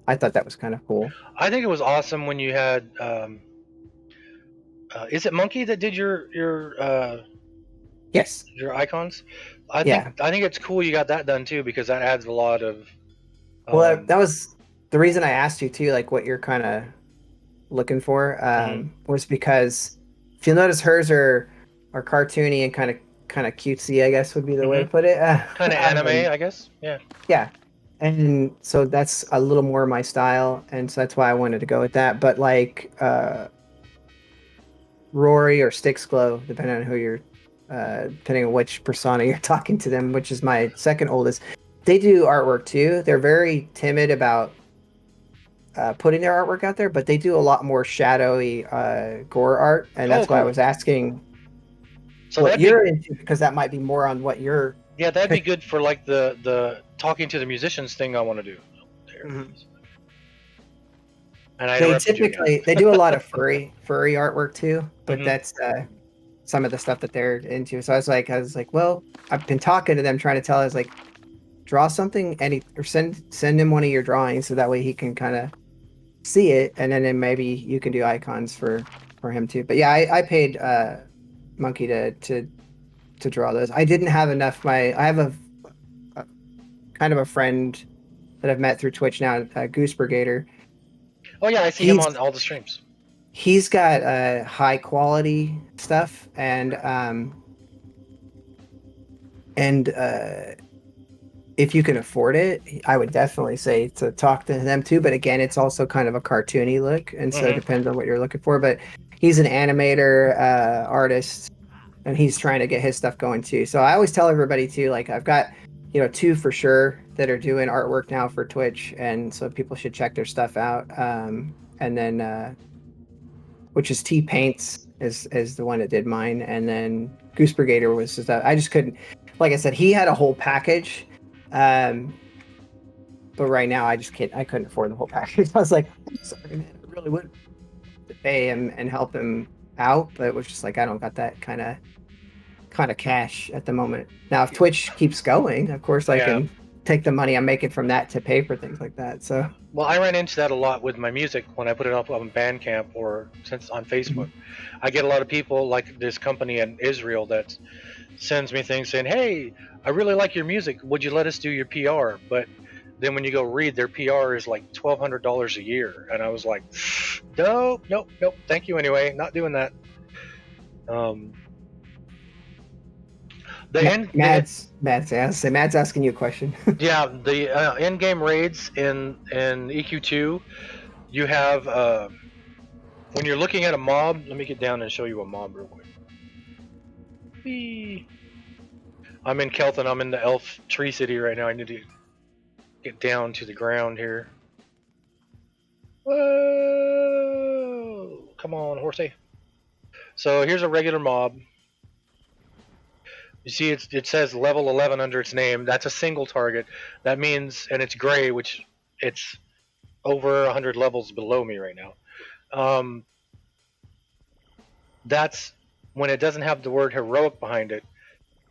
I thought that was kind of cool. I think it was awesome when you had. Is it Monkey that did Yes. your icons? Yeah. I think it's cool you got that done too because that adds a lot of. Well, that was the reason I asked you too, like what you're kind of looking for, was because if you'll notice, hers are cartoony and kind of cutesy, I guess would be the way to put it. Kind of anime, I guess. Yeah. Yeah. And so that's a little more my style, and so that's why I wanted to go with that. But like Rory or Stixglow, depending on who you're, depending on which persona you're talking to them, which is my second oldest, they do artwork too. They're very timid about putting their artwork out there, but they do a lot more shadowy gore art, and that's why I Cool. was asking So what that'd you're be into, because that might be more on what you're. yeah, that'd be good for like the talking to the musicians thing I want to do. There. Mhm. And I They interrupted you again. typically they do a lot of furry artwork too, but Mhm. that's some of the stuff that they're into. So I was like, well, I've been talking to them, trying to tell. I was like, draw something, or send him one of your drawings, so that way he can kind of see it, and then maybe you can do icons for him too. But yeah, I paid Monkey to draw those. I didn't have enough. I have a kind of a friend that I've met through Twitch now, Goose Brigader. Oh yeah, I see him on all the streams. He's got high quality stuff, and if you can afford it, I would definitely say to talk to them too. But again, it's also kind of a cartoony look, and so it depends on what you're looking for. But he's an animator, artist, and he's trying to get his stuff going too. So I always tell everybody too, like I've got, 2 for sure that are doing artwork now for Twitch, and so people should check their stuff out. And then which is T Paints is the one that did mine, and then Goose Brigader was just I just couldn't, like I said, he had a whole package. But right now I couldn't afford the whole package. I was like, I'm sorry, man, I really would pay him and help him out, but it was just like I don't got that kind of kind of cash at the moment. Now, if Twitch keeps going, of course, I Yeah. can take the money I'm making from that to pay for things like that. So, Well, I ran into that a lot with my music when I put it up on Bandcamp or since on Facebook. I get a lot of people like this company in Israel that sends me things saying, "Hey, I really like your music. Would you let us do your PR?" But then when you go read, their PR is like $1,200 a year, and I was like, "Nope, nope, nope. Thank you anyway. Not doing that." Um, Matt's asking you a question. yeah, the in-game raids in EQ2, you have when you're looking at a mob. Let me get down and show you a mob real quick. Whee! I'm in Kelton. I'm in the Elf Tree City right now. I need to get down to the ground here. Whoa! Come on, horsey. So here's a regular mob. You see, it says level 11 under its name. That's a single target. That means, and it's gray, which it's over 100 levels below me right now. That's when it doesn't have the word heroic behind it.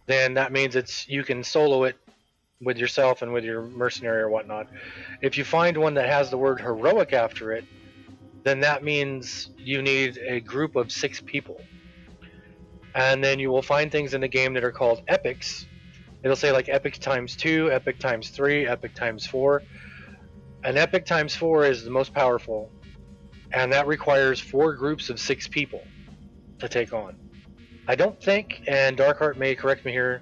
Then that means you can solo it with yourself and with your mercenary or whatnot. If you find one that has the word heroic after it, then that means you need a group of 6 people. And then you will find things in the game that are called epics. It'll say like epic times 2, epic times 3, epic times 4. An epic times 4 is the most powerful, and that requires 4 groups of 6 people to take on. I don't think, and Darkheart may correct me here,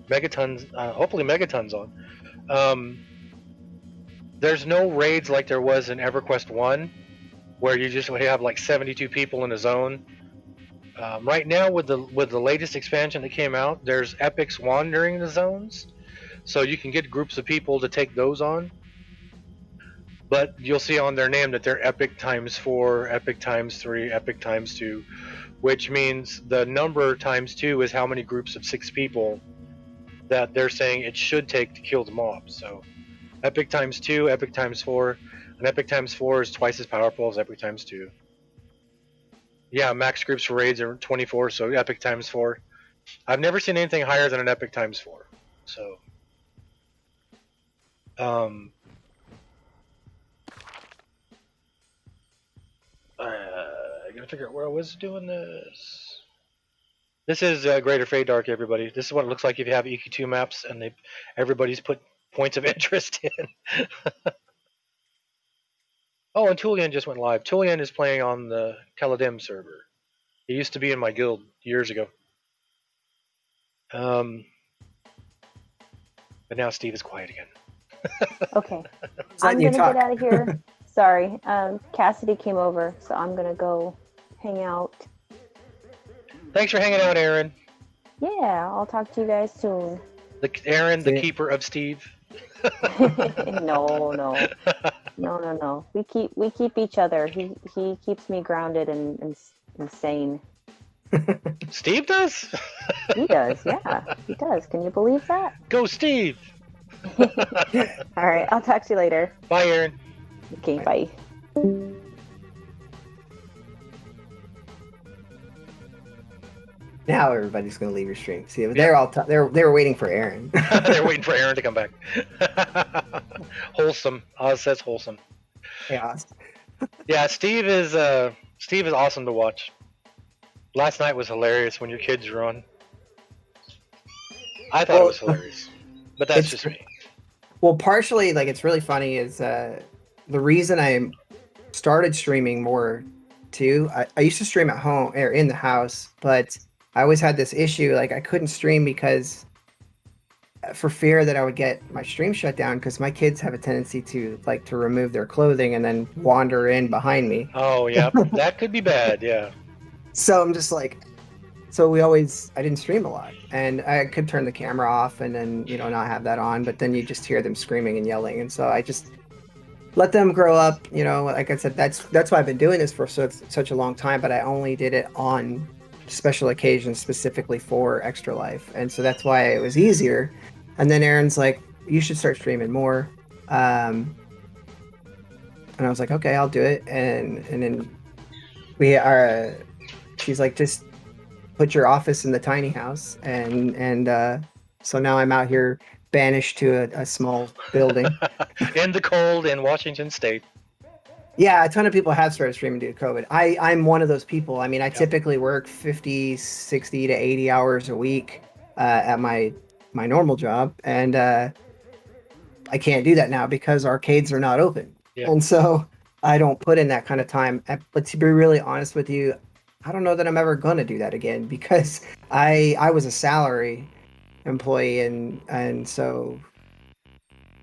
Megaton's, hopefully Megaton's on. There's no raids like there was in Everquest 1, where you just have like 72 people in a zone. Right now, with the latest expansion that came out, there's epics wandering the zones, so you can get groups of people to take those on. But you'll see on their name that they're epic times 4, epic times 3, epic times 2, which means the number times 2 is how many groups of 6 people that they're saying it should take to kill the mob. So epic times 2, epic times 4, and epic times 4 is twice as powerful as epic times 2. Yeah, max groups for raids are 24, so epic times 4. I've never seen anything higher than an epic times 4. So, I gotta figure out where I was doing this. This is Greater Dark, everybody. This is what it looks like if you have EQ2 maps and everybody's put points of interest in. Oh, and Tulian just went live. Tulian is playing on the Kaladim server. He used to be in my guild years ago. But now Steve is quiet again. Okay. I'm going to get out of here. Sorry. Cassidy came over, so I'm going to go hang out. Thanks for hanging out, Aaron. Yeah, I'll talk to you guys soon. Aaron, the keeper of Steve. No. We keep each other. He keeps me grounded and sane. Steve does? He does, yeah. He does. Can you believe that? Go, Steve! All right, I'll talk to you later. Bye, Aaron. Okay, bye. Now everybody's going to leave your stream. See, they're all they were waiting for Aaron. They're waiting for Aaron to come back. Wholesome. Oz says wholesome. Chaos. Yeah, Steve is awesome to watch. Last night was hilarious when your kids were on. I thought it was hilarious, but that's just me. Well, partially, like, it's really funny is the reason I started streaming more too. I used to stream at home or in the house, but I always had this issue, like I couldn't stream because for fear that I would get my stream shut down, because my kids have a tendency to like to remove their clothing and then wander in behind me. Oh yeah, that could be bad. Yeah. So I'm just like, I didn't stream a lot, and I could turn the camera off and then not have that on, but then you just hear them screaming and yelling, and so I just let them grow up. Like I said, that's why I've been doing this for such a long time, but I only did it on special occasions specifically for Extra Life, and so that's why it was easier. And then Aaron's like, you should start streaming more, and I was like, okay, I'll do it. And then she's like, just put your office in the tiny house, and so now I'm out here banished to a small building. In the cold in Washington State. Yeah, a ton of people have started streaming due to COVID. I'm one of those people. I mean, I Yep. typically work 50, 60 to 80 hours a week at my normal job, and I can't do that now because arcades are not open. Yep. And so I don't put in that kind of time. But to be really honest with you, I don't know that I'm ever going to do that again because I was a salary employee, and so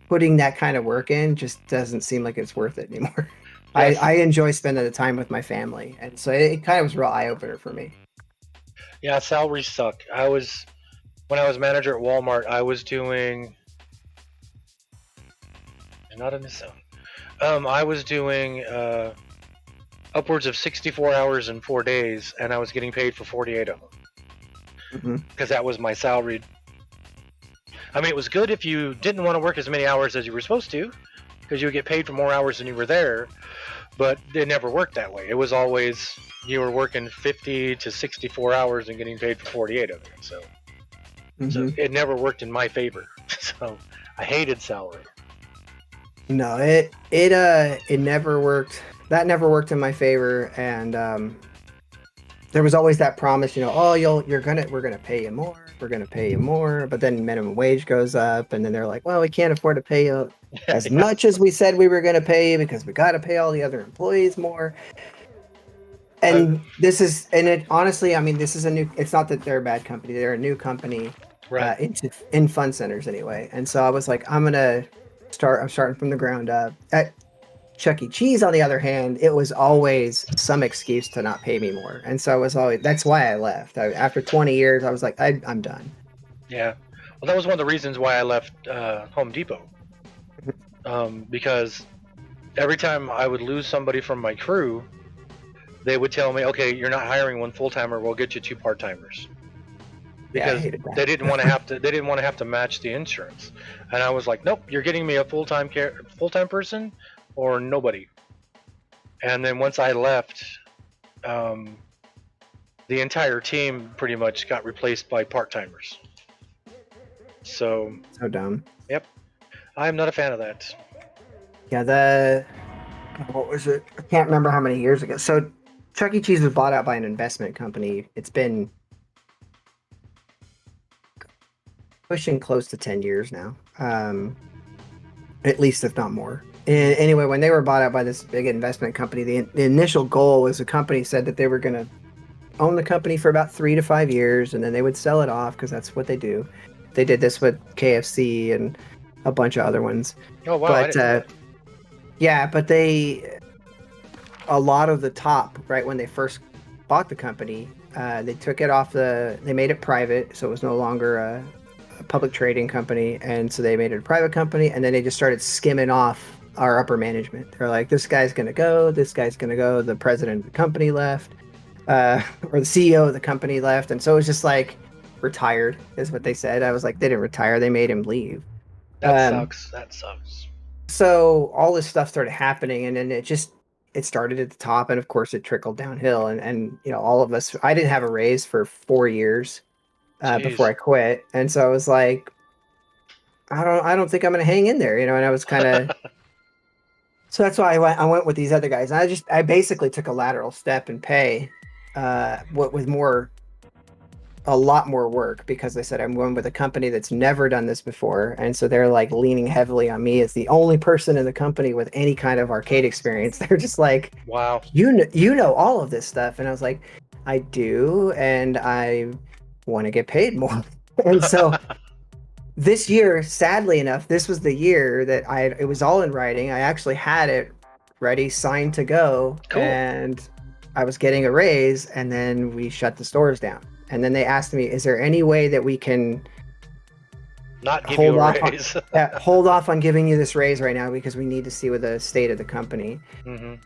putting that kind of work in just doesn't seem like it's worth it anymore. Yes. I enjoy spending the time with my family, and so it kind of was a real eye opener for me. Yeah, salaries suck. When I was manager at Walmart, I was doing not in the zone. I was doing upwards of 64 hours in 4 days, and I was getting paid for 48 of them because that was my salaried. I mean, it was good if you didn't want to work as many hours as you were supposed to, because you would get paid for more hours than you were there. But it never worked that way. It was always you were working 50 to 64 hours and getting paid for 48 of it. So it never worked in my favor. So I hated salary. No, it never worked. That never worked in my favor, and there was always that promise, oh, we're gonna pay you more, but then minimum wage goes up, and then they're like, well, we can't afford to pay you as much as we said we were gonna pay you because we got to pay all the other employees more. And honestly, I mean, this is it's not that they're a bad company, they're a new company, right. in fun centers anyway. And so I was like, I'm starting from the ground up. At Chuck E. Cheese, on the other hand, it was always some excuse to not pay me more. And so that's why I left. After 20 years, I was like, I'm done. Yeah. Well, that was one of the reasons why I left Home Depot. Because every time I would lose somebody from my crew, they would tell me, okay, you're not hiring one full-timer, we'll get you 2 part-timers. Because they didn't want to have to match the insurance. And I was like, nope, you're getting me a full-time person or nobody. And then once I left, the entire team pretty much got replaced by part-timers. So dumb. Yep. I'm not a fan of that. Yeah, what was it? I can't remember how many years ago. So Chuck E. Cheese was bought out by an investment company. It's been pushing close to 10 years now, at least if not more. And anyway, when they were bought out by this big investment company, the initial goal was the company said that they were going to own the company for about 3 to 5 years, and then they would sell it off because that's what they do. They did this with KFC and a bunch of other ones. Oh wow! But I didn't know that. yeah, but a lot of the top, right when they first bought the company, they took it off they made it private, so it was no longer a public trading company, and so they made it a private company, and then they just started skimming off our upper management. They're like, this guy's gonna go, the president of the company left, or the CEO of the company left, and so it was just like retired is what they said. I was like, they didn't retire, they made him leave. That sucks. So all this stuff started happening, and then it started at the top, and of course it trickled downhill, and all of us, I didn't have a raise for 4 years before I quit, and so I was like, I don't think I'm gonna hang in there, and I was kind of so that's why I went with these other guys. I basically took a lateral step in pay, with a lot more work, because they said I'm going with a company that's never done this before, and so they're like leaning heavily on me as the only person in the company with any kind of arcade experience. They're just like, wow, you know all of this stuff, and I was like, I do, and I want to get paid more. And so this year, sadly enough, this was the year that it was all in writing. I actually had it ready, signed to go, cool. And I was getting a raise, and then we shut the stores down. And then they asked me, is there any way that we can not give you a raise? Hold off on giving you this raise right now because we need to see what the state of the company. Mm-hmm.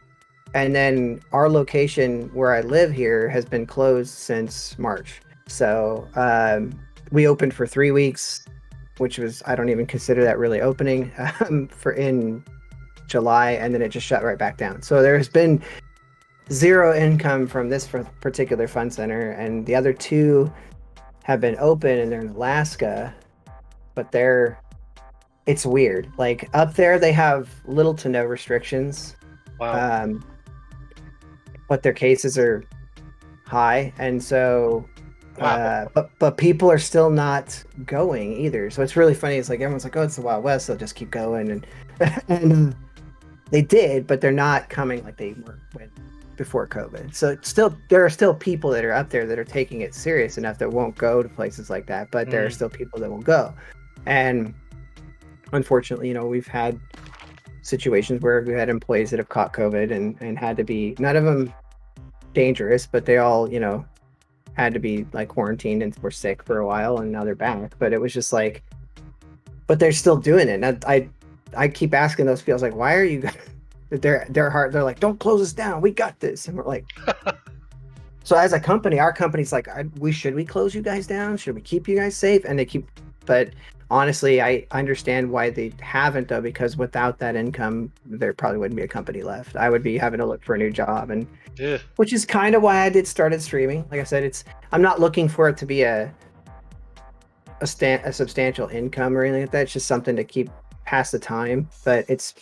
And then our location where I live here has been closed since March. So we opened for 3 weeks, which was, I don't even consider that really opening, in July, and then it just shut right back down. So there has been zero income from this particular fun center, and the other two have been open and they're in Alaska, but it's weird. Like up there, they have little to no restrictions, Wow. but their cases are high, and so Wow. but people are still not going either. So it's really funny. It's like everyone's like, "Oh, it's the Wild West. They'll just keep going," and and they did, but they're not coming like they were before COVID. So it's still there are still people that are up there that are taking it serious enough that won't go to places like that. But there are still people that will go, and unfortunately, we've had situations where we had employees that have caught COVID and had to be none of them dangerous, but they all had to be like quarantined and were sick for a while, and now they're back. But it was just like, but they're still doing it. And I keep asking those people, I was like, why are you? Their heart, they're like, don't close us down. We got this, and we're like. So as a company, our company's like, should we close you guys down? Should we keep you guys safe? And they keep, but honestly, I understand why they haven't though, because without that income, there probably wouldn't be a company left. I would be having to look for a new job, and Yeah. which is kind of why I started streaming. Like I said, I'm not looking for it to be a substantial income or anything like that. It's just something to keep past the time. But it's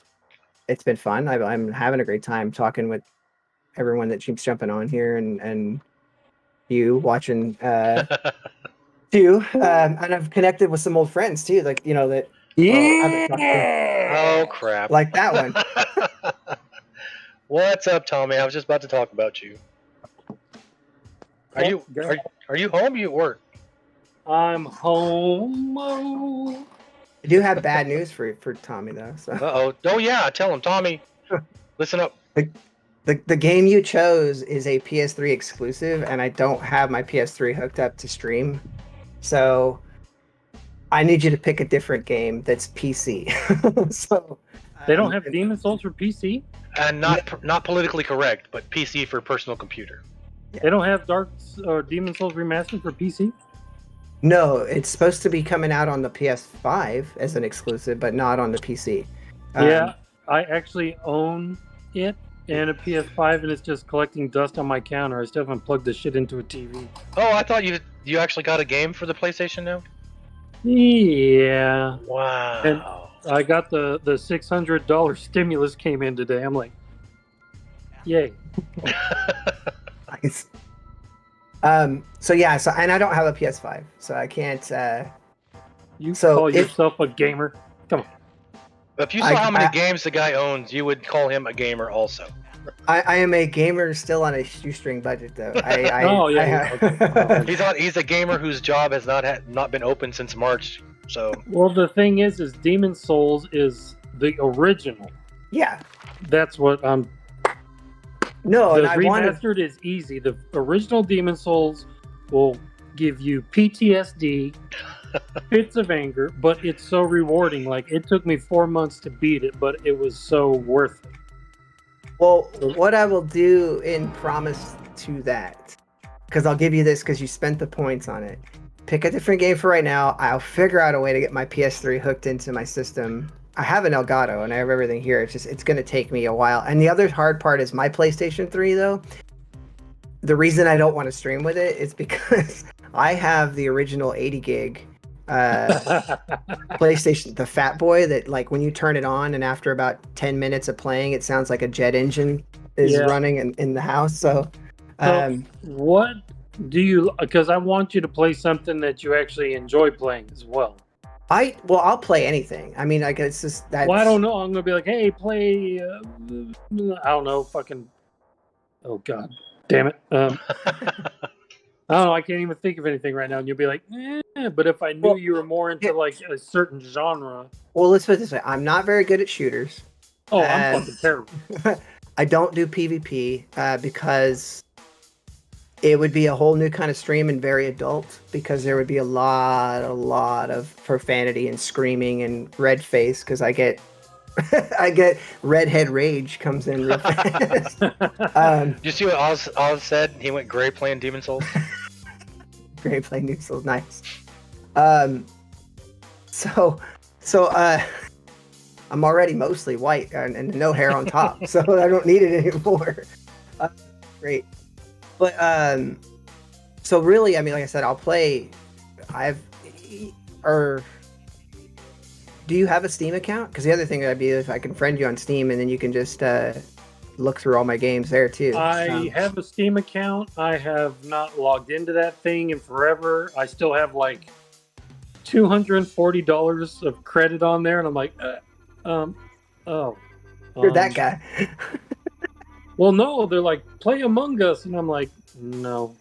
been fun. I'm having a great time talking with everyone that keeps jumping on here, and you watching too. And I've connected with some old friends too, like that. Well, I haven't talked to Oh crap. like that one. What's up, Tommy? I was just about to talk about you. Are you home? You at work? I'm home. Oh. I do have bad news for Tommy though. So. Uh-oh. Oh yeah, tell him, Tommy. Listen up. The game you chose is a PS3 exclusive, and I don't have my PS3 hooked up to stream. So I need you to pick a different game that's PC. So they don't have Demon Souls for PC? And not politically correct, but PC for personal computer. Yeah. They don't have Demon Souls Remastered for PC? No, it's supposed to be coming out on the PS5 as an exclusive, but not on the PC. Yeah, I actually own it and a PS5, and it's just collecting dust on my counter. I still haven't plugged this shit into a TV. Oh, I thought you actually got a game for the PlayStation now? Yeah. Wow. And I got the $600 stimulus came in today. I'm like, yay. Nice. So yeah, and I don't have a PS5, so I can't. You call yourself a gamer? Come on. If you saw how many games the guy owns, you would call him a gamer also. I am a gamer still on a shoestring budget though. He's a gamer whose job has not been open since March. So well, the thing is Demon Souls is the original. Yeah, that's what I'm. No, the remastered is easy. The original Demon Souls will give you PTSD, fits of anger, but it's so rewarding. Like it took me 4 months to beat it, but it was so worth it. Well, what I will do in promise to that, because I'll give you this because you spent the points on it. Pick a different game for right now. I'll figure out a way to get my PS3 hooked into my system. I have an Elgato and I have everything here. It's going to take me a while. And the other hard part is my PlayStation 3 though. The reason I don't want to stream with it is because I have the original 80 gig PlayStation, the Fat Boy that like when you turn it on and after about 10 minutes of playing, it sounds like a jet engine is running in the house. So what do you, because I want you to play something that you actually enjoy playing as well. I'll play anything. I mean, like it's just that. Well, I don't know. I'm gonna be like, hey, play. I don't know, fucking. Oh God, damn it. I don't know. I can't even think of anything right now. And you'll be like, but if I knew you were more into like a certain genre. Well, let's put it this way. I'm not very good at shooters. Oh, I'm fucking terrible. I don't do PvP because it would be a whole new kind of stream and very adult because there would be a lot of profanity and screaming and red face because I get redhead rage comes in real fast. You see what Oz said? He went gray playing Demon Souls. Gray playing Demon Souls, nice. So I'm already mostly white and no hair on top, so I don't need it anymore. Great. But so really, I mean, like I said, I'll play. I've or do you have a Steam account? Because the other thing would be if I can friend you on Steam, and then you can just look through all my games there too. I have a Steam account. I have not logged into that thing in forever. I still have like $240 of credit on there, and I'm like, oh. You're that guy. Well, no, they're like, play Among Us, and I'm like, no.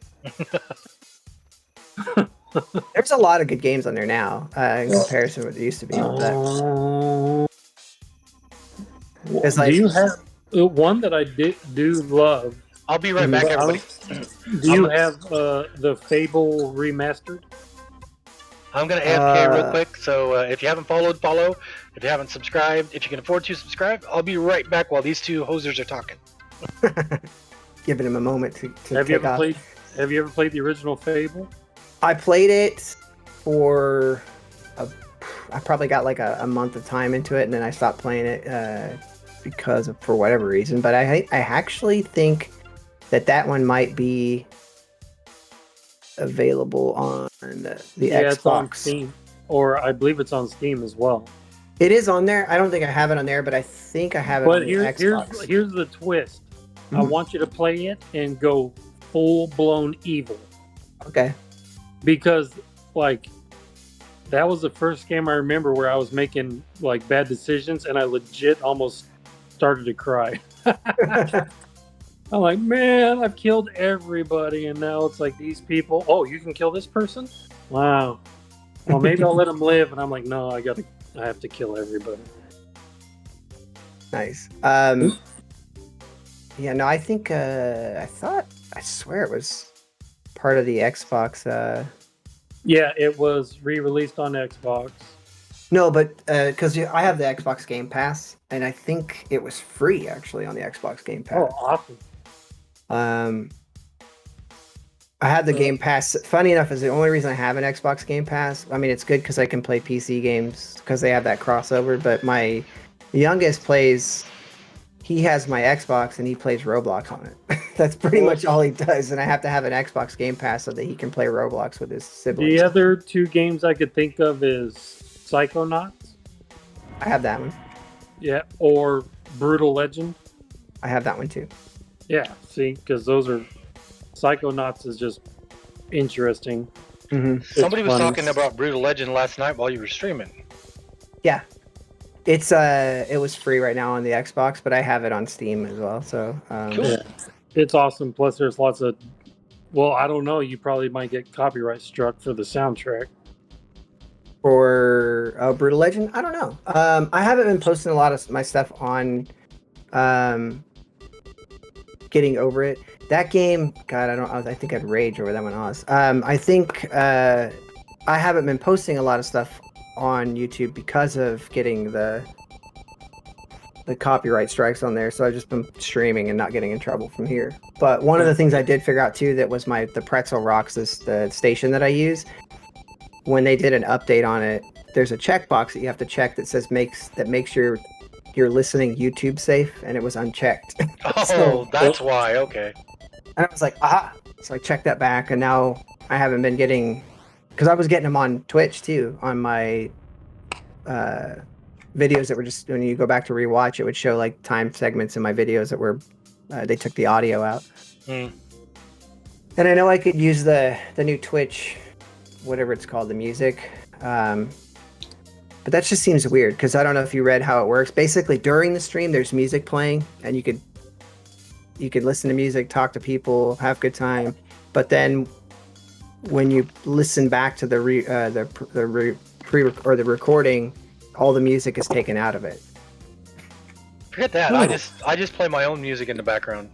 There's a lot of good games on there now in comparison to what it used to be. It's like, do you have one that I do love? I'll be right back, everybody. Do you have the Fable remastered? I'm going to AFK real quick, so if you haven't followed, follow. If you haven't subscribed, if you can afford to subscribe, I'll be right back while these two hosers are talking. Giving him a moment to Have you ever played the original Fable? I played it for I probably got like a month of time into it, and then I stopped playing it because of, for whatever reason. But I actually think that one might be available on the Xbox. It's on Steam, or I believe it's on Steam as well. It is on there. I don't think I have it on there, but I think I have it on the Xbox. Here's the twist. I want you to play it and go full-blown evil. Okay. Because, like, that was the first game I remember where I was making, like, bad decisions, and I legit almost started to cry. I'm like, man, I've killed everybody, and now it's like these people. Oh, you can kill this person? Wow. Well, maybe I'll let them live. And I'm like, no, I have to kill everybody. Nice. Yeah, no, I think I swear it was part of the Xbox. Yeah, it was re-released on Xbox. No, but because I have the Xbox Game Pass, and I think it was free actually on the Xbox Game Pass. Oh, awesome. I had the Game Pass. Funny enough, is the only reason I have an Xbox Game Pass. I mean, it's good because I can play PC games because they have that crossover. But my youngest plays. He has my Xbox and he plays Roblox on it. That's pretty much all he does. And I have to have an Xbox Game Pass so that he can play Roblox with his siblings. The other two games I could think of is Psychonauts. I have that one. Yeah, or Brutal Legend. I have that one too. Yeah, see, because those are Psychonauts is just interesting. Mm-hmm. Somebody was talking about Brutal Legend last night while you were streaming. Yeah, it was free right now on the Xbox, but I have it on Steam as well. So Cool. Yeah, it's awesome. Plus, there's lots of. Well, I don't know. You probably might get copyright struck for the soundtrack. For Brutal Legend, I don't know. I haven't been posting a lot of my stuff on Getting Over It. That game, God, I think I'd rage over that one. I think I haven't been posting a lot of stuff on YouTube because of getting the copyright strikes on there. So I've just been streaming and not getting in trouble from here. But one of the things I did figure out too that was the Pretzel Rocks, the station that I use. When they did an update on it, there's a checkbox that you have to check that says makes your listening YouTube safe, and it was unchecked. Oh, so, that's why. Okay. And I was like, aha! So I checked that back, and now I haven't been getting, because I was getting them on Twitch too, on my videos that were just, when you go back to rewatch, it would show like time segments in my videos that were, they took the audio out. Mm. And I know I could use the new Twitch, whatever it's called, the music. But that just seems weird, because I don't know if you read how it works. Basically, during the stream, there's music playing, and you could listen to music, talk to people, have a good time. But then when you listen back to the recording, all the music is taken out of it. Forget that. I just play my own music in the background.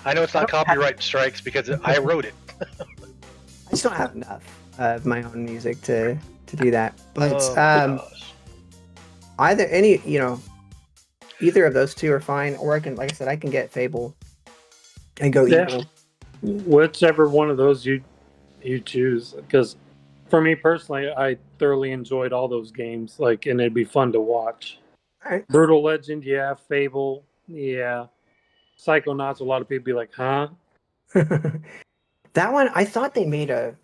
I know it's not copyright strikes because I wrote it. I just don't have enough of my own music to do that. But either of those two are fine, or I can, like I said, I can get Fable and go evil. Whichever one of those you choose, because for me personally, I thoroughly enjoyed all those games, and it'd be fun to watch. All right. Brutal Legend, yeah. Fable, yeah. Psychonauts, a lot of people be like, huh? That one, I thought they made a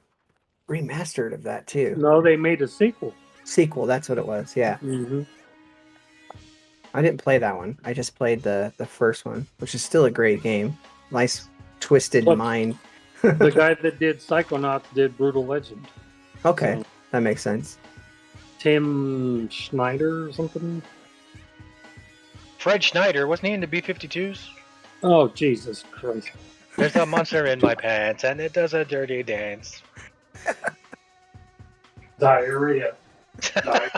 remastered of that too. No, they made a sequel. Sequel, that's what it was. Yeah. Mm-hmm. I didn't play that one. I just played the first one, which is still a great game. Nice twisted But mind. the guy that did Psychonauts did Brutal Legend. Okay, So, that makes sense. Tim Schneider or something. Fred Schneider, wasn't he in the B-52s? Oh, Jesus Christ. There's a monster in my pants, and it does a dirty dance. Diarrhea. I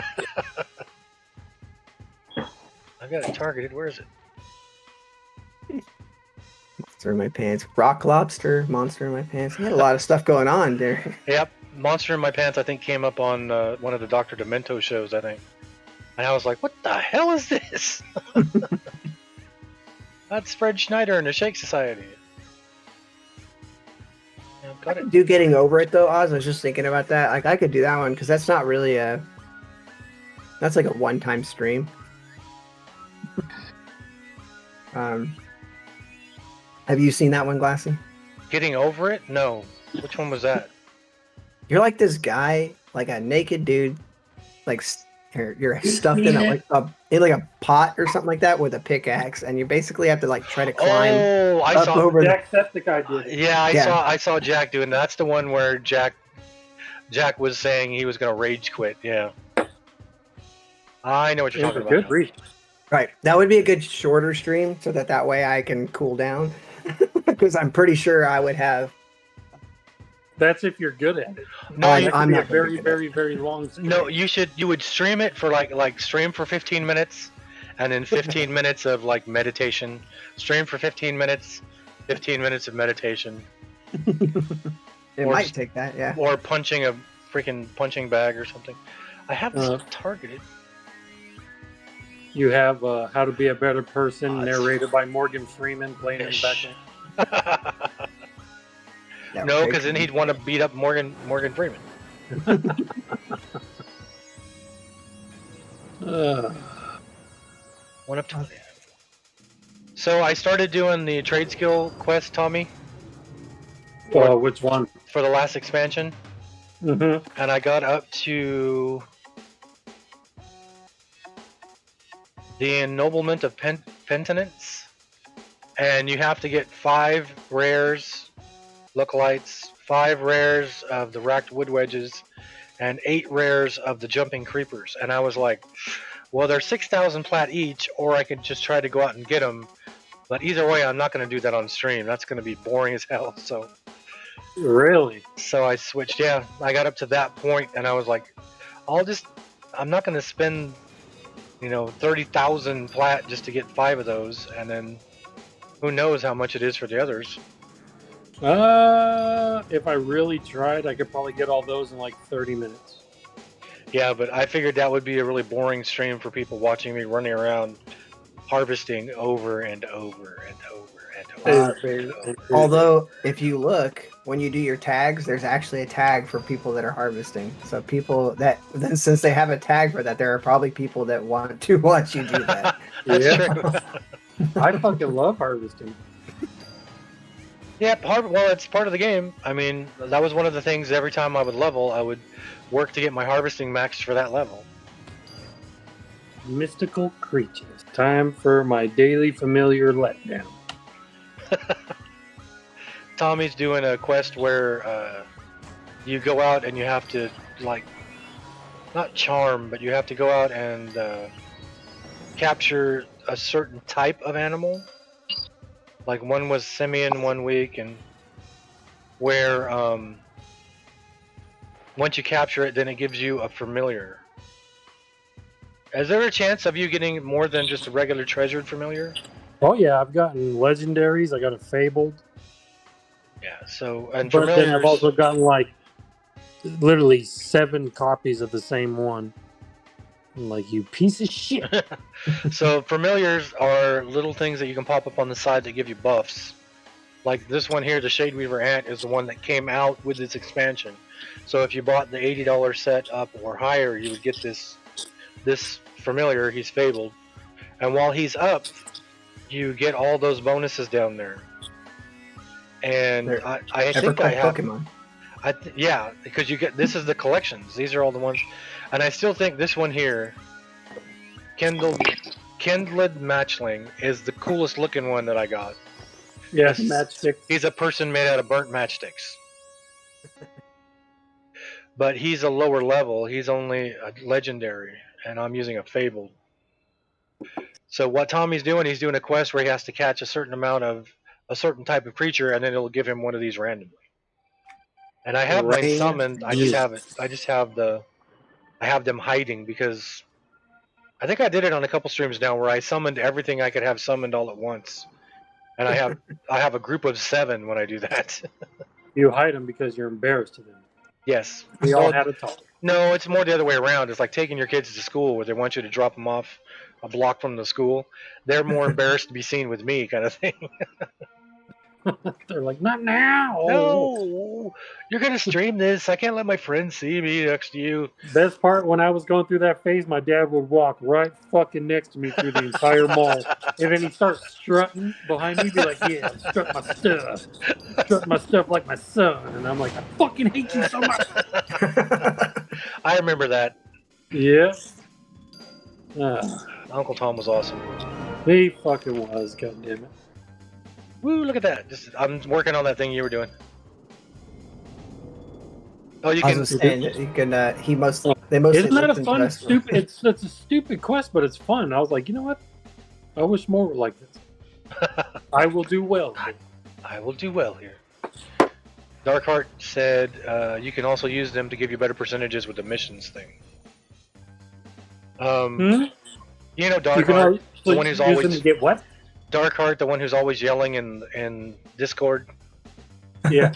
got it targeted. Where is it? Monster in my pants. Rock lobster. Monster in my pants. He had a lot of stuff going on there. Yep, Monster in My Pants, I think, came up on one of the Dr. Demento shows, I think. And I was like, what the hell is this? That's Fred Schneider in the Shake Society. Yeah, got it. Do Getting Over It though, Oz. I was just thinking about that. Like I could do that one because that's not really that's like a one-time stream. Have you seen that one, Glassy? Getting Over It? No. Which one was that? You're like this guy, like a naked dude, like you're stuffed in a pot or something like that with a pickaxe, and you basically have to like try to climb Oh, I up saw. over the. Jacksepticeye did it. Yeah, Yeah. I saw Jack doing that. That's the one where Jack was saying he was going to rage quit. Yeah. I know what It you're was a talking good about. read. Right, that would be a good shorter stream, so that way I can cool down, because I'm pretty sure I would have. That's if you're good at it. No, I'm you, That could be not a gonna very, be good at very, very long stream. no, you would stream it for like stream for 15 minutes, and then 15 minutes of like meditation. Stream for 15 minutes, 15 minutes of meditation, It Or might s- take that, yeah. or punching a freaking punching bag or something. I have this Uh. targeted. You have How to Be a Better Person, Oh, narrated by Morgan Freeman, playing in the Ish. background. Yeah, No, very because then cool. he'd want to beat up Morgan Freeman. One up to So I started doing the trade skill quest, Tommy, Which one? for the last expansion, Mm-hmm. and I got up to the ennoblement of penitence, and you have to get 5 rares, lookalights, 5 rares of the racked wood wedges, and 8 rares of the jumping creepers. And I was like, well, they're 6,000 plat each, or I could just try to go out and get them. But either way, I'm not going to do that on stream. That's going to be boring as hell. Really? So I switched. Yeah, I got up to that point, and I was like, I'm not going to spend, 30,000 plat just to get 5 of those, and then who knows how much it is for the others. If I really tried, I could probably get all those in like 30 minutes. Yeah, but I figured that would be a really boring stream for people watching me running around harvesting over and over and over and over. And over. Although, if you look, when you do your tags, there's actually a tag for people that are harvesting. So people then since they have a tag for that, there are probably people that want to watch you do that. That's Yeah. true. I fucking love harvesting. Yeah, well, it's part of the game. I mean, that was one of the things every time I would level, I would work to get my harvesting maxed for that level. Mystical creatures. Time for my daily familiar letdown. Tommy's doing a quest where you go out and you have to, like, not charm, but you have to go out and capture a certain type of animal. Like one was simian 1 week, and where once you capture it, then it gives you a familiar. Is there a chance of you getting more than just a regular treasured familiar? Oh yeah, I've gotten legendaries. I got a fabled, Yeah. So and but then I've familiars. also gotten like literally 7 copies of the same one. I'm like, you piece of shit. So familiars are little things that you can pop up on the side that give you buffs. Like this one here, the Shade Weaver Ant, is the one that came out with this expansion. So if you bought the $80 set up or higher, you would get this familiar. He's fabled, and while he's up, you get all those bonuses down there. And They're I think I EverQuest have. Pokemon. Yeah, because you get this is the collections. These are all the ones, and I still think this one here, Kindled Matchling, is the coolest looking one that I got. Yeah, Yes. matchstick. He's a person made out of burnt matchsticks, but he's a lower level. He's only a legendary, and I'm using a fabled. So what Tommy's doing, he's doing a quest where he has to catch a certain amount of a certain type of creature, and then it'll give him one of these randomly. And I have mine Rain. summoned. I just haven't. I just have the. I have them hiding because I think I did it on a couple streams now where I summoned everything I could have summoned all at once, and I have a group of 7 when I do that. You hide them because you're embarrassed of them. Yes. We all had a talk. No, it's more the other way around. It's like taking your kids to school where they want you to drop them off a block from the school. They're more embarrassed to be seen with me, kind of thing. They're like, not now. No, you're gonna stream this. I can't let my friends see me next to you. Best part, when I was going through that phase, my dad would walk right fucking next to me through the entire mall. And then he'd start strutting behind me, be like, yeah, I'm strutting my stuff. Strutting my stuff like my son. And I'm like, I fucking hate you so much. I remember that. Yeah. Uncle Tom was awesome. He fucking was, goddammit. Woo! Look at that. I'm working on that thing you were doing. Oh, you I can. was just saying that you can. They mostly. Isn't that a listen to fun, us. stupid? It's a stupid quest, but it's fun. I was like, you know what? I wish more were like this. I will do well. I will do well here. Darkheart said you can also use them to give you better percentages with the missions thing. You know Darkheart, the one who's use always them to get what? Darkheart, the one who's always yelling in Discord. Yeah.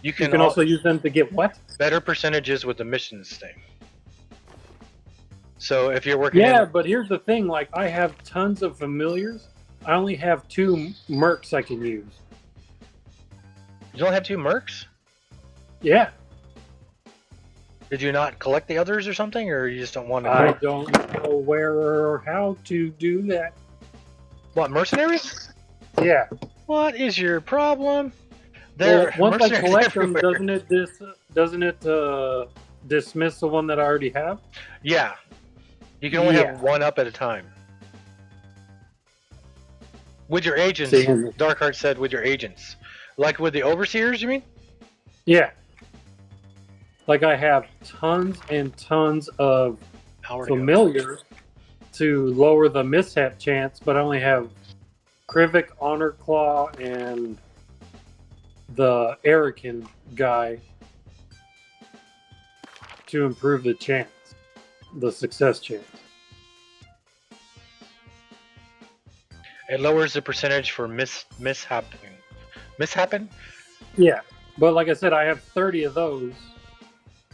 You You can can also use them to get what? better percentages with the missions thing. So if you're working, Yeah, but here's the thing: like, I have tons of familiars. I only have 2 mercs I can use. you don't have 2 mercs. Yeah, Did you not collect the others or something, or you just don't want to? I don't know where or how to do that. What, mercenaries? Yeah. What is your problem? Well, There, once I mercenaries collect them, everywhere. doesn't it dismiss the one that I already have? Yeah, you can only Yeah. have 1 up at a time. With your agents, See. Darkheart said with your agents. Like with the overseers, you mean? Yeah. Like, I have tons and tons of Hour to go. familiars to lower the mishap chance, but I only have Krivik, Honor Claw, and the Erican guy to improve the chance, the success chance. It lowers the percentage for mishappen. Mishappen? Yeah, but like I said, I have 30 of those,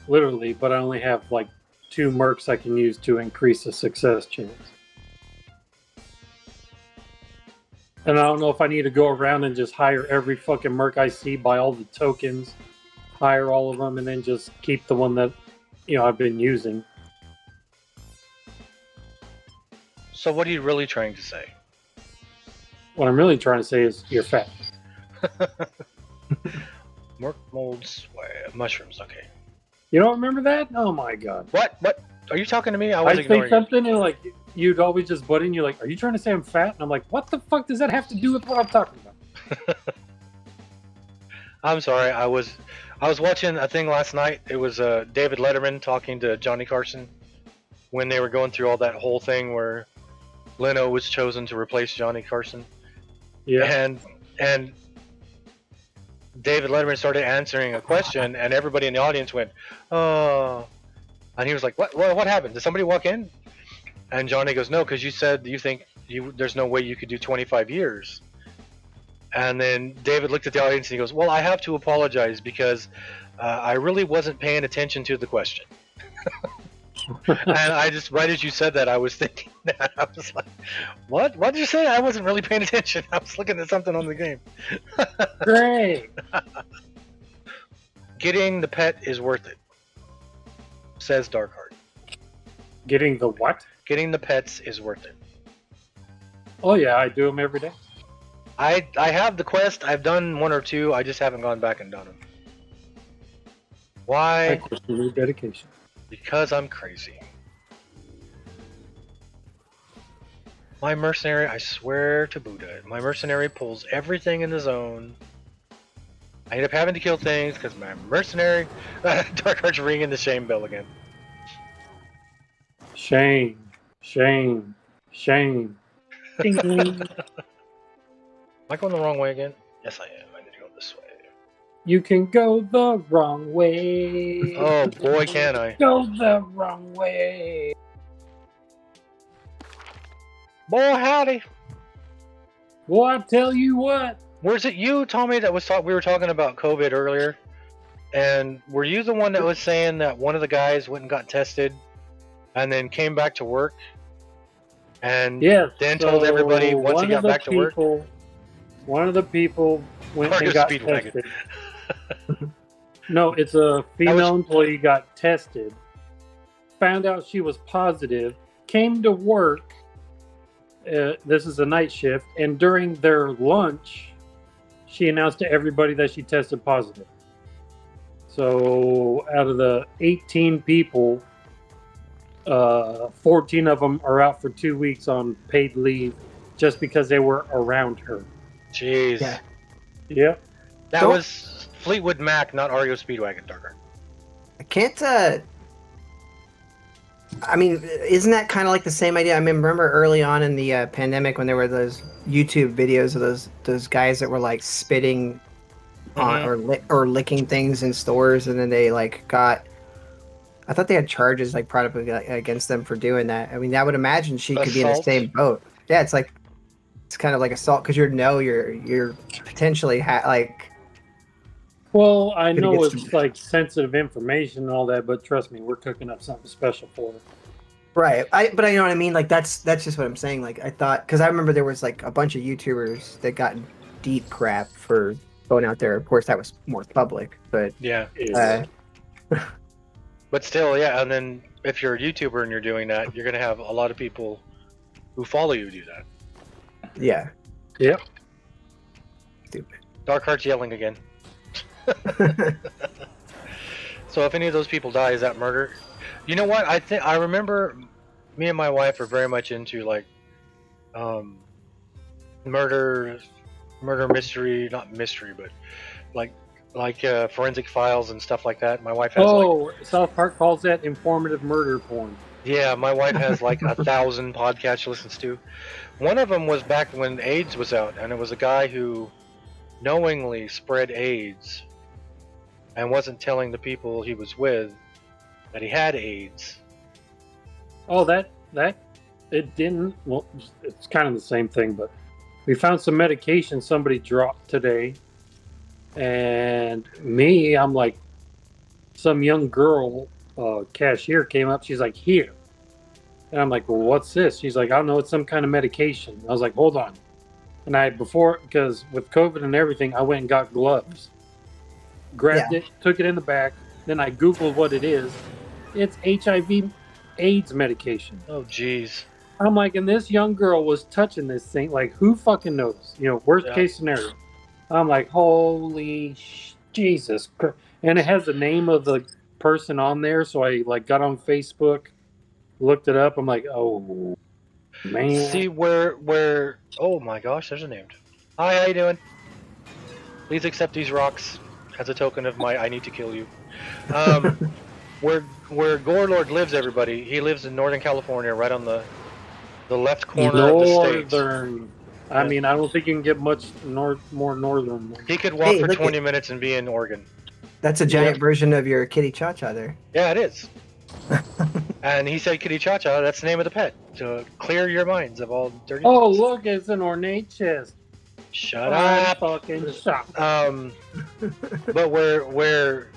literally, but I only have like 2 mercs I can use to increase the success chance. And I don't know if I need to go around and just hire every fucking merc I see, buy all the tokens, hire all of them, and then just keep the one that, you know, I've been using. So what are you really trying to say? What I'm really trying to say is you're fat. Merc molds, mushrooms. Okay. You don't remember that? Oh my god. What? What? Are you talking to me? I was I'd say ignoring you. something and like you'd always just butt in. You're like, "Are you trying to say I'm fat?" And I'm like, "What the fuck does that have to do with what I'm talking about?" I'm sorry. I was watching a thing last night. It was David Letterman talking to Johnny Carson when they were going through all that whole thing where Leno was chosen to replace Johnny Carson. Yeah. And David Letterman started answering a question, and everybody in the audience went, "Oh," and he was like, "What happened? Did somebody walk in?" And Johnny goes, "No, because you said you think there's no way you could do 25 years." And then David looked at the audience and he goes, "Well, I have to apologize because I really wasn't paying attention to the question." And I just, right as you said that, I was thinking that. I was like, what? What did you say? I wasn't really paying attention. I was looking at something on the game. Great. Getting the pet is worth it, says Darkheart. Getting the what? Getting the pets is worth it. Oh yeah, I do them every day. I have the quest. I've done 1 or 2. I just haven't gone back and done them. I Why? question your dedication. Because I'm crazy. My mercenary, I swear to Buddha, my mercenary pulls everything in the zone. I end up having to kill things because my mercenary. Dark Arch ringing the shame bell again. Shame, shame, shame. Ding, ding, ding. Am I going the wrong way again? Yes, I am. I need to go this way. You can go the wrong way. Oh boy, can I! Go the wrong way. Boy, howdy! Well, I tell you what. Was it you, Tommy, that was we were talking about COVID earlier? And were you the one that was saying that one of the guys went and got tested, and then came back to work, and Yeah. then told everybody once he got back to work? One of the people went Mario and got Speedwagon. tested. No, it's a female employee got tested, found out she was positive, came to work. This is a night shift, and during their lunch, she announced to everybody that she tested positive. So out of the 18 people, 14 of them are out for 2 weeks on paid leave just because they were around her. Jeez. Yeah. Yep. That was Fleetwood Mac, not REO Speedwagon, Darker. I can't. I mean, isn't that kind of like the same idea? I mean, remember early on in the pandemic when there were those YouTube videos of those guys that were like spitting on or licking things in stores, and then they like got. I thought they had charges like brought up against them for doing that. I mean, I would imagine she could be in the same boat. Yeah, it's kind of like assault because you're potentially like. Well, I know it's like sensitive information and all that, but trust me, we're cooking up something special for her. Right, but I know what I mean. Like that's just what I'm saying. Like I thought, because I remember there was like a bunch of YouTubers that got deep crap for going out there. Of course, that was more public, but yeah. But still, yeah. And then if you're a YouTuber and you're doing that, you're gonna have a lot of people who follow you do that. Yeah. Yep. Stupid. Dark Heart's yelling again. So if any of those people die, is that murder? You know what? I remember me and my wife are very much into like murder mystery, not mystery, but like forensic files and stuff like that. My wife has South Park calls that informative murder porn. Yeah, my wife has like 1,000 podcasts she listens to. One of them was back when AIDS was out, and it was a guy who knowingly spread AIDS and wasn't telling the people he was with that he had AIDS. Oh, that it didn't. Well, it's kind of the same thing, but we found some medication somebody dropped today, and I'm like, some young girl cashier came up. She's like, here, and I'm like, well, what's this? She's like, I don't know. It's some kind of medication. I was like, hold on. And because with COVID and everything, I went and got gloves, grabbed it, took it in the back. Then I Googled what it is. It's HIV AIDS medication. Oh, jeez. I'm like, and this young girl was touching this thing. Like, who fucking knows? Worst case scenario. I'm like, holy Jesus Christ. And it has the name of the person on there. So I like got on Facebook, looked it up. I'm like, oh, man. See where oh my gosh, there's a name. Hi, how you doing? Please accept these rocks as a token of my I need to kill you. Where Gorelord lives, everybody, he lives in Northern California, right on the left corner of the state. I mean, I don't think you can get much more northern. He could walk for 20 minutes and be in Oregon. That's a giant version of your kitty cha-cha there. Yeah, it is. And he said kitty cha-cha, that's the name of the pet, to clear your minds of all dirty thoughts. Look, it's an ornate chest. Shut up. Fucking shut. But where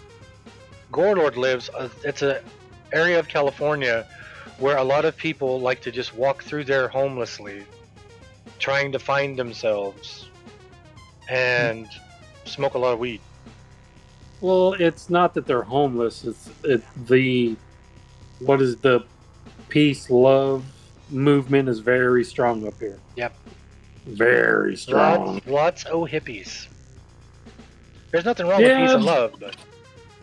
Gorelord lives, it's an area of California where a lot of people like to just walk through there homelessly, trying to find themselves, and smoke a lot of weed. Well, it's not that they're homeless. It's the peace, love movement is very strong up here. Yep. Very strong. Lots of hippies. There's nothing wrong with peace Yeah, and love,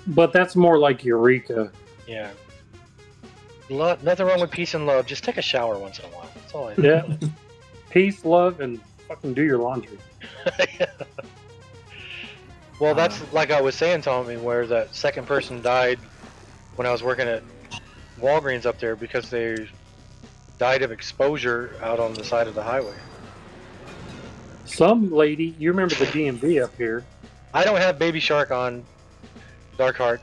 but that's more like Eureka. yeah. Nothing wrong with peace and love. Just take a shower once in a while. That's all I Yeah. Peace, love, and fucking do your laundry. Well, that's like I was saying, Tommy, where that second person died when I was working at Walgreens up there because they died of exposure out on the side of the highway. Some lady, you remember the DMV up here? I don't have Baby Shark on Darkheart.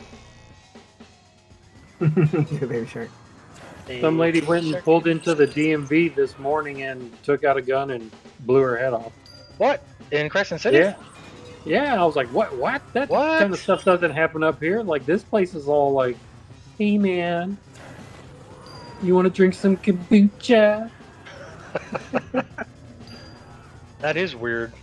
Baby Shark. Some lady went and pulled into the DMV this morning and took out a gun and blew her head off. What? In Crescent City? Yeah. Yeah, I was like, what? That kind of stuff doesn't happen up here. Like, this place is all like, hey, man, you want to drink some kombucha? That is weird.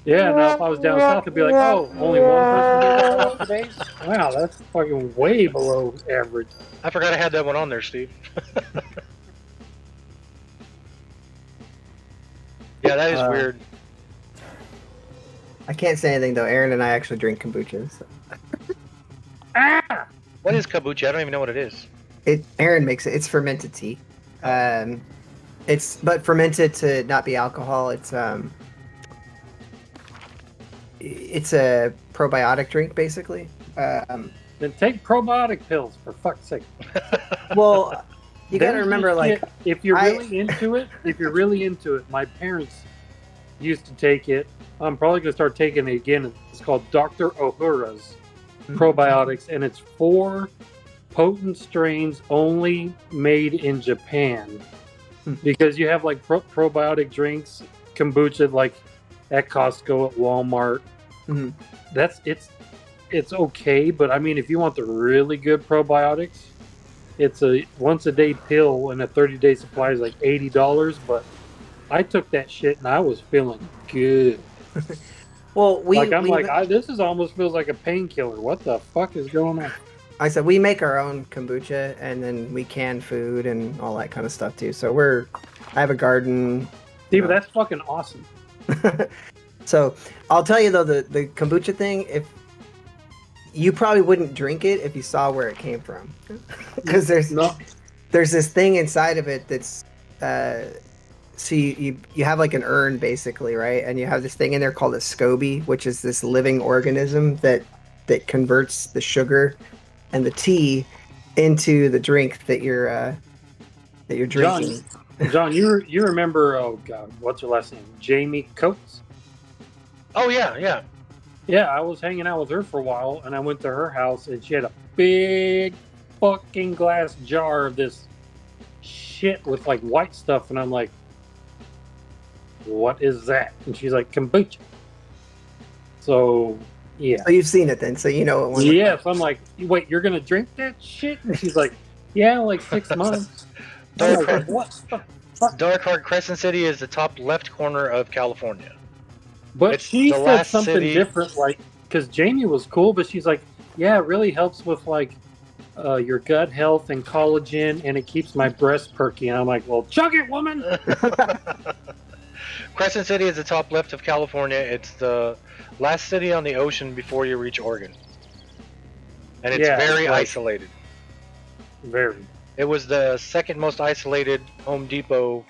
Yeah, now if I was down south, I'd be like, oh, only one person blew their head off today? Wow, that's fucking way below average. I forgot I had that one on there, Steve. Yeah, that is weird. I can't say anything though. Aaron and I actually drink kombucha. So. Ah! What is kombucha? I don't even know what it is. Aaron makes it. It's fermented tea. But fermented to not be alcohol. It's a probiotic drink basically. Then take probiotic pills for fuck's sake. Well, you got to remember, like, if you're really into it, my parents used to take it. I'm probably gonna start taking it again. It's called Dr. Ohura's probiotics, and it's 4 potent strains only made in Japan. Because you have like probiotic drinks, kombucha, like at Costco, at Walmart. Mm-hmm. It's okay, but I mean, if you want the really good probiotics, it's a once a day pill, and a 30-day supply is like $80. But I took that shit and I was feeling good. Well, this is almost feels like a painkiller. What the fuck is going on? I said we make our own kombucha, and then we can food and all that kind of stuff too. So I have a garden. Steve, that's fucking awesome. So I'll tell you though, the kombucha thing, if you probably wouldn't drink it if you saw where it came from, because there's this thing inside of it that's so you have like an urn basically, right? And you have this thing in there called a SCOBY, which is this living organism that converts the sugar and the tea into the drink that you're drinking. John, you remember? Oh God, what's her last name? Jamie Coates. Oh yeah. Yeah, I was hanging out with her for a while, and I went to her house, and she had a big fucking glass jar of this shit with like white stuff, and I'm like, what is that? And she's like, kombucha. So yeah. So you've seen it then, so you know it. Yes, I'm like, wait, you're gonna drink that shit? And she's like, yeah, like 6 months. Like, what the fuck? Darkheart Crescent City is the top left corner of California. But It's she the said last something city- different, like, because Jamie was cool, but she's like, yeah, it really helps with like your gut health and collagen, and it keeps my breast perky. And I'm like, well, chug it, woman. Crescent City is the top left of California. It's the last city on the ocean before you reach Oregon. And it's very isolated. Very. It was the second most isolated Home Depot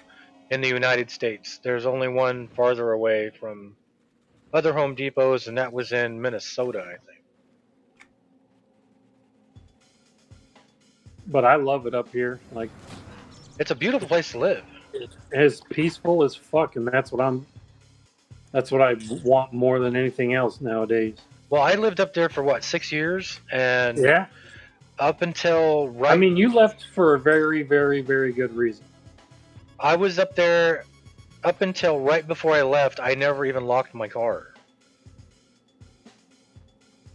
in the United States. There's only one farther away from other Home Depots, and that was in Minnesota, I think. But I love it up here. Like, it's a beautiful place to live. It's as peaceful as fuck, and that's what I want more than anything else nowadays. Well, I lived up there for 6 years, and yeah, up until I mean, you left for a very, very, very good reason. I was up there up until right before I left. I never even locked my car.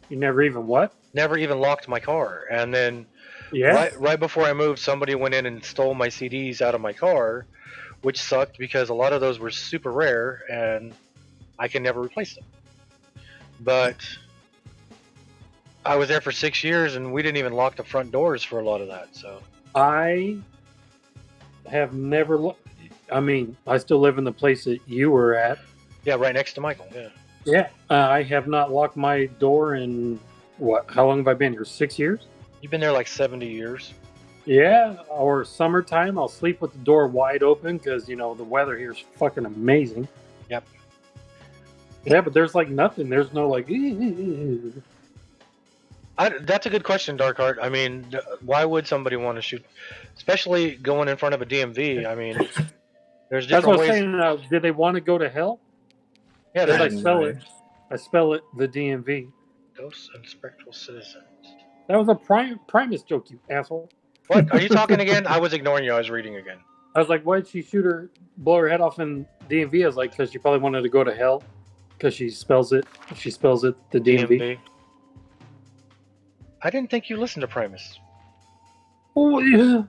You never even what? Never even locked my car, and then right before I moved, somebody went in and stole my CDs out of my car, which sucked because a lot of those were super rare, and I can never replace them. But I was there for 6 years, and we didn't even lock the front doors for a lot of that. So I have never I mean, I still live in the place that you were at. Yeah, right next to Michael. Yeah. Yeah, I have not locked my door in what? How long have I been here? 6 years? You've been there like 70 years. Yeah, or summertime, I'll sleep with the door wide open because the weather here is fucking amazing. Yep. Yeah, but there's like nothing. There's no like. That's a good question, Darkheart. I mean, why would somebody want to shoot, especially going in front of a DMV? I mean, there's That's what different I'm ways. saying. Did they want to go to hell? Yeah, Did I there's spell it? I spell it the DMV. ghosts and spectral citizens. That was a Primus joke, you asshole. What? Are you talking again? I was ignoring you. I was reading again. I was like, why did she blow her head off in DMV? I was like, because she probably wanted to go to hell because she spells it the DMV. I didn't think you listened to Primus. Oh, yeah.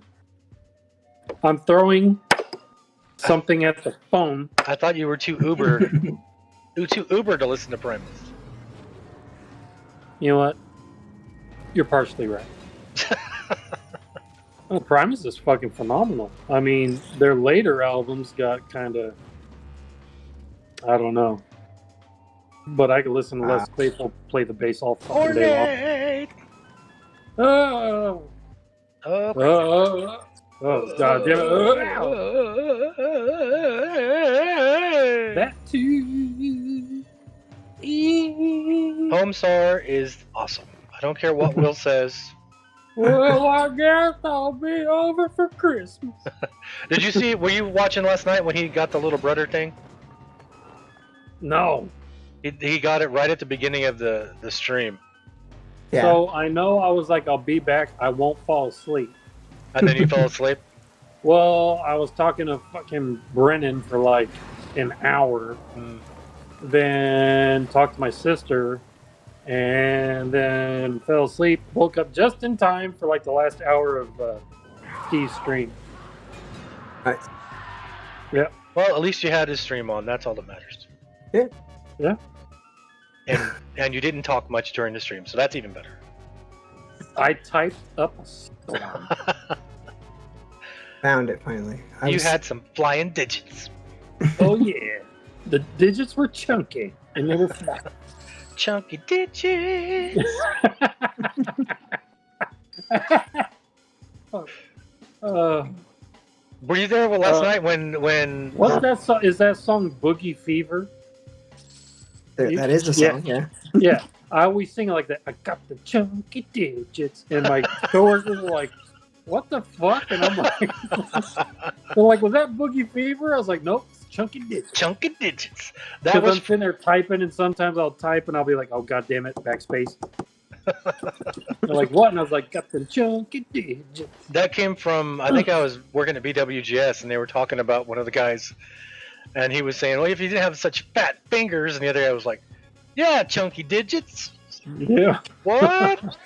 I'm throwing something at the phone. I thought you were too uber. too uber to listen to Primus. You know what? You're partially right. Oh, Primus is fucking phenomenal. I mean, their later albums got kind of, I don't know. But I could listen to Les Claypool play the bass all fucking day long. Oh, God damn it. That too. Homestar is awesome. I don't care what Will says. Well, I guess I'll be over for Christmas. Did you see? Were you watching last night when he got the little brother thing? No. He got it right at the beginning of the stream. Yeah. So I know I was like, I'll be back. I won't fall asleep. And then you fell asleep? Well, I was talking to fucking Brennan for like an hour. Then talked to my sister. And then fell asleep. Woke up just in time for like the last hour of Steve's stream. Nice. Yeah. Well, at least you had his stream on. That's all that matters. Yeah. And you didn't talk much during the stream, so that's even better. I typed up a storm. Found it finally. You had some flying digits. Oh yeah. The digits were chunky and they were flat. Chunky digits. Were you there last night when? What's that song? Is that song Boogie Fever? That is the song, yeah. Yeah. I always sing it like that. I got the chunky digits, and my coworkers were like, "What the fuck?" And I'm like, "They're like, was that Boogie Fever?" I was like, "Nope, it's Chunky Digits." Chunky digits. That was. I'm sitting there typing, and sometimes I'll type, and I'll be like, "Oh god damn it, backspace." They're like, "What?" And I was like, "Got the chunky digits." That came from, I think I was working at BWGS, and they were talking about one of the guys, and he was saying, "Well, if you didn't have such fat fingers," and the other guy was like, "Yeah, chunky digits." Yeah. What?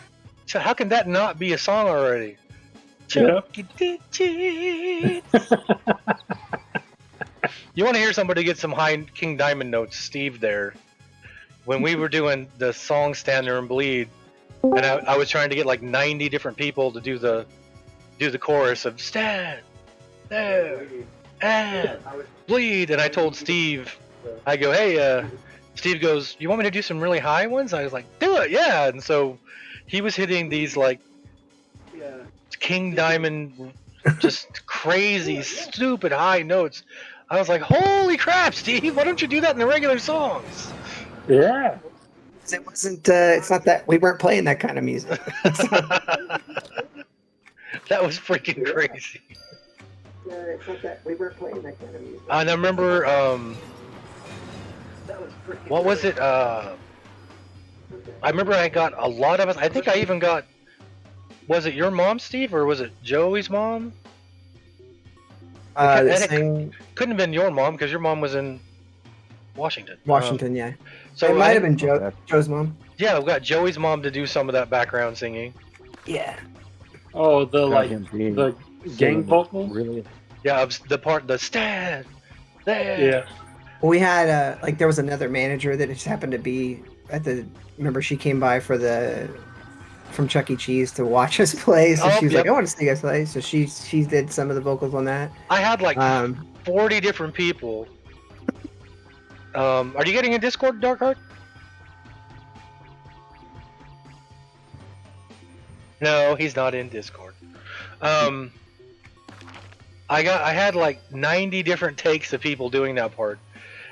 So how can that not be a song already? Chunky digits. You want to hear somebody get some high King Diamond notes? Steve there. When we were doing the song Stand There and Bleed, and I was trying to get like 90 different people to do the chorus of Stand There and Bleed, and I told Steve, I go, "Hey, Steve goes, you want me to do some really high ones?" I was like, "Do it, yeah." And so he was hitting these like King Diamond, just crazy, stupid high notes. I was like, "Holy crap, Steve! Why don't you do that in the regular songs?" Yeah. It wasn't. It's not that we weren't playing that kind of music. That was freaking crazy. It's not that we weren't playing that kind of music. And I remember, what was it? I remember I got a lot of it. I think I even got. Was it your mom, Steve, or was it Joey's mom? Couldn't have been your mom because your mom was in Washington. Washington, yeah. So it might have been Joe's mom. Yeah, we got Joey's mom to do some of that background singing. Yeah. Oh, the gang vocal. Really? Yeah, the stand there. Yeah. We had there was another manager that just happened to be at the. Remember, she came by for the from Chuck E. Cheese to watch us play. So Oh, she was yep. like, "I want to see you guys play." So she did some of the vocals on that. I had like Um, 40 different people. Are you getting in Discord, Darkheart? No, he's not in Discord. I had like 90 different takes of people doing that part,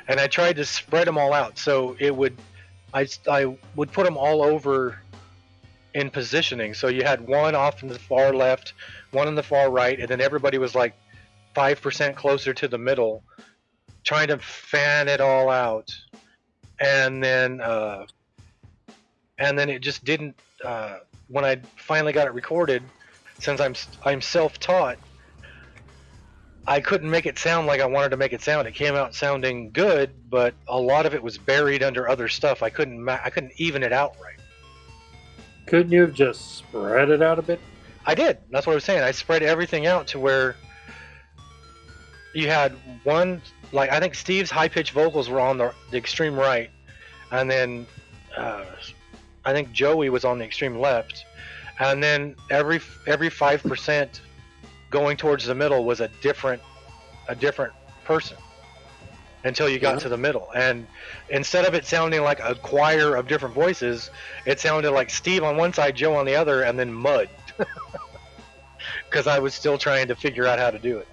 and I tried to spread them all out so I would put them all over in positioning. So you had one off in the far left, one in the far right, and then everybody was like 5% closer to the middle, trying to fan it all out, and then it just didn't. When I finally got it recorded, since I'm self-taught, I couldn't make it sound like I wanted to make it sound. It came out sounding good, but a lot of it was buried under other stuff. I couldn't even it out right. Couldn't you have just spread it out a bit? I did. That's what I was saying. I spread everything out to where you had one, like I think Steve's high-pitched vocals were on the extreme right, and then I think Joey was on the extreme left, and then every 5% going towards the middle was a different person until you got to the middle. And instead of it sounding like a choir of different voices, it sounded like Steve on one side, Joe on the other, and then Mud. Because I was still trying to figure out how to do it.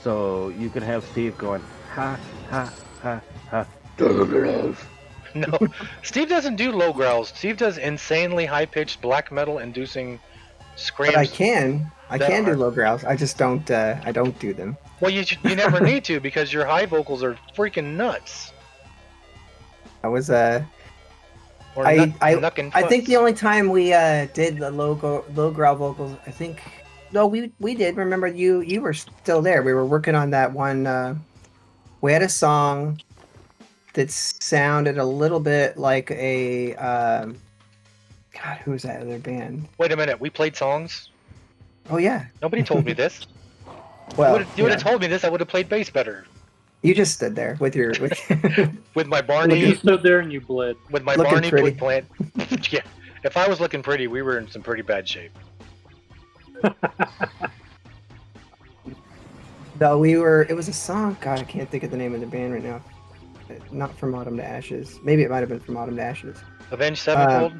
So you can have Steve going, ha, ha, ha, ha. No, Steve doesn't do low growls. Steve does insanely high-pitched black metal-inducing screams. but I can do low growls. I just don't. I don't do them. Well, you never need to because your high vocals are freaking nuts. I was Or I nucking think the toots. only time we did the low growl vocals, I think no, we did. Remember you were still there. We were working on that one. We had a song that sounded a little bit like a God, who was that other band? Wait a minute, we played songs? Oh yeah. Nobody told me this. Well, You would have told me this, I would have played bass better. You just stood there with your With my You Barney, stood there and you bled. with my looking Barney pretty. plant. Yeah, if I was looking pretty, we were in some pretty bad shape. No, we were. It was a song. God, I can't think of the name of the band right now. Not From Autumn to Ashes. Maybe it might have been From Autumn to Ashes. Avenged Sevenfold?